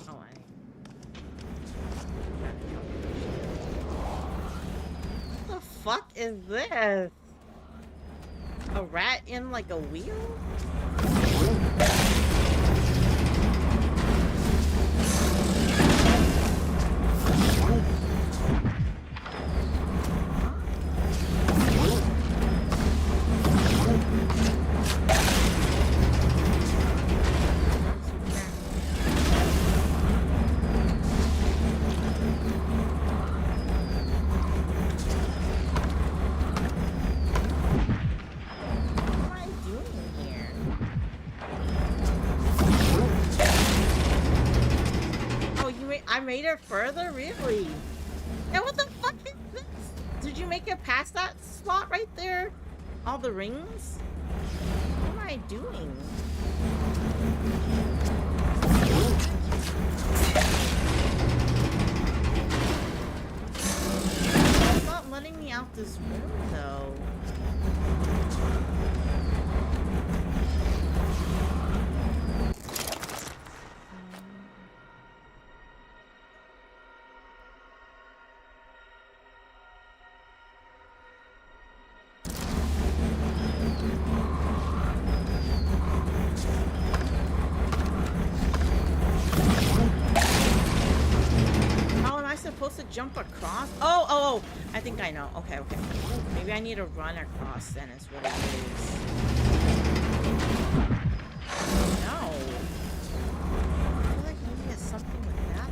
Oh, what the fuck is this? A rat in like a wheel? I made it further? Really? Yeah, what the fuck is this? Did you make it past that slot right there? All the rings? What am I doing? It's not letting me out this room though. Supposed to jump across? Oh, I think I know. Okay. Maybe I need to run across then is what it is. No. I feel like maybe it's something with that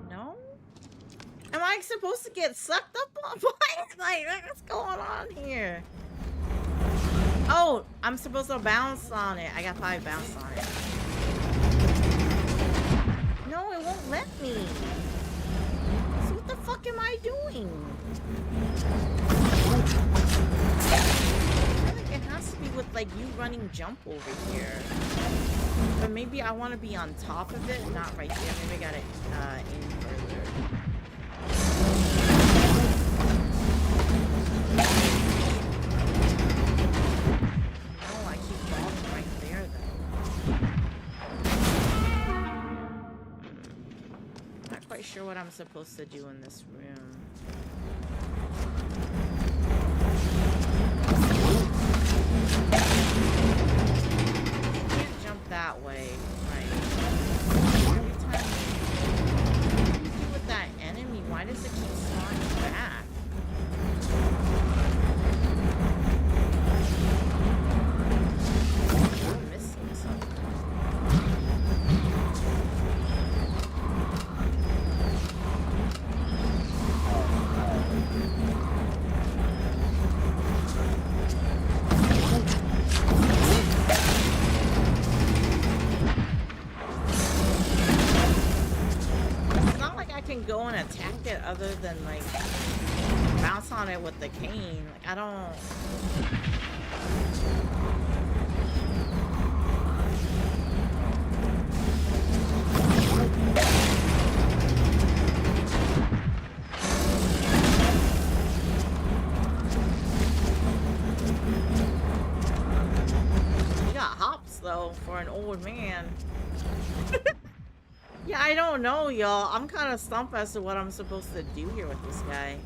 though. No? Am I supposed to get sucked up on? Like, what's going on here? Oh, I'm supposed to bounce on it. I got 5 bounce on it. No, it won't let me. So what the fuck am I doing? I feel like it has to be with like you running jump over here. But maybe I want to be on top of it, not right there. Maybe I got it in further. Quite sure what I'm supposed to do in this room. I can't jump that way, right? Every time what do you do with that enemy? Why does it keep spawning back? What am I missing? than like bounce on it with the cane. Like I don't. He got hops though for an old man. Yeah, I don't know, y'all. I'm kind of stumped as to what I'm supposed to do here with this guy.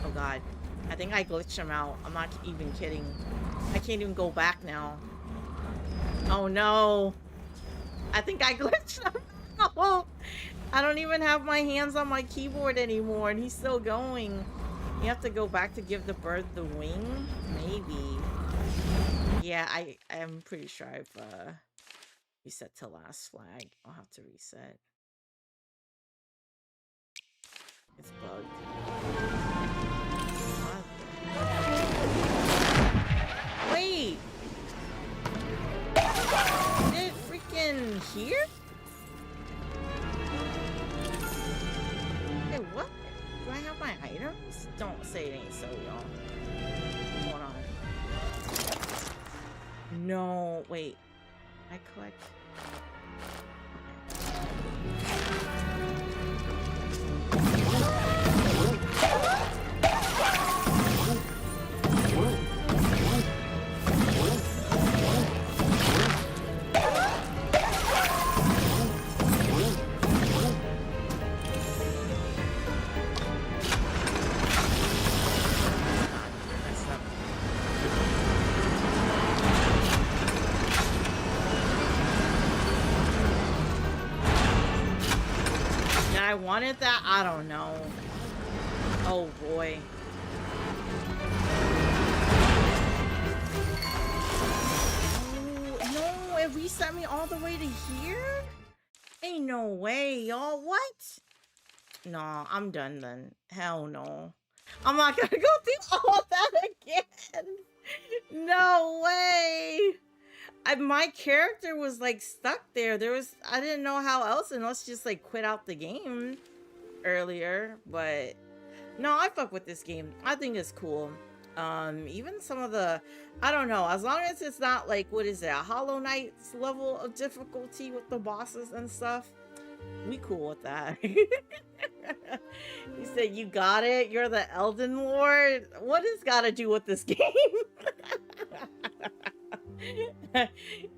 Oh god. I think I glitched him out. I'm not even kidding. I can't even go back now. Oh no. I think I glitched him out. I don't even have my hands on my keyboard anymore and he's still going. You have to go back to give the bird the wing? Maybe. Yeah, I'm pretty sure I've reset to last flag. I'll have to reset. It's bugged. Wait! Is it freaking here? Hey, what? Do I have my items? Don't say it ain't so, y'all. Hold on. No, wait. I collect. I wanted that? I don't know. Oh boy. Oh, no, it reset me all the way to here? Ain't no way, y'all. What? No, I'm done then. Hell no. I'm not gonna go through all that again. No way. My character was like stuck there. I didn't know how else unless just like quit out the game earlier, but no, I fuck with this game. I think it's cool. Even some of the, I don't know, as long as it's not like, what is it, a Hollow Knight's level of difficulty with the bosses and stuff, we cool with that. You said you got it? You're the Elden Lord? What does gotta do with this game?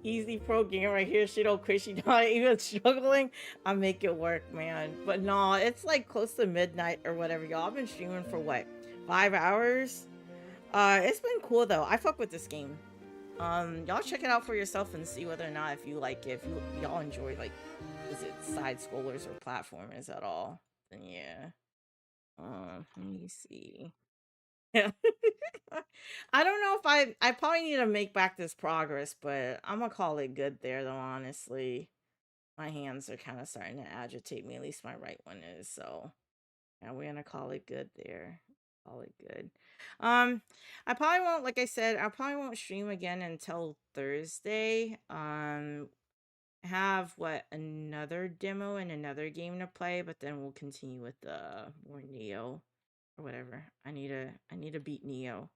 Easy pro game right here. She don't quit. She not even struggling. I make it work, man. But no, it's like close to midnight or whatever, y'all. I've been streaming for what, 5 hours? It's been cool though. I fuck with this game. Y'all check it out for yourself and see whether or not if you like it. If y'all enjoy like, is it side scrollers or platformers at all? Then yeah. Let me see. Yeah. I don't know if I probably need to make back this progress, but I'm gonna call it good there though, honestly. My hands are kind of starting to agitate me, at least my right one is, so yeah, we're gonna call it good there. Call it good. I probably won't, like I said, I probably won't stream again until Thursday. Have what, another demo and another game to play, but then we'll continue with the more Neo or whatever. I need to beat Neo.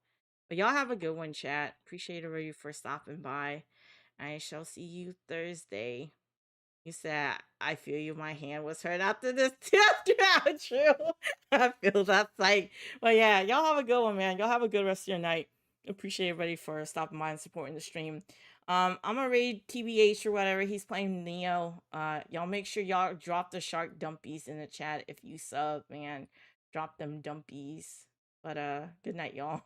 But y'all have a good one, chat. Appreciate everybody for stopping by. I shall see you Thursday. You said, I feel you, my hand was hurt after this after true. I feel that sight. But yeah, y'all have a good one, man. Y'all have a good rest of your night. Appreciate everybody for stopping by and supporting the stream. I'm gonna raid TBH or whatever. He's playing Neo. Y'all make sure y'all drop the shark dumpies in the chat if you sub, man. Drop them dumpies. But good night, y'all.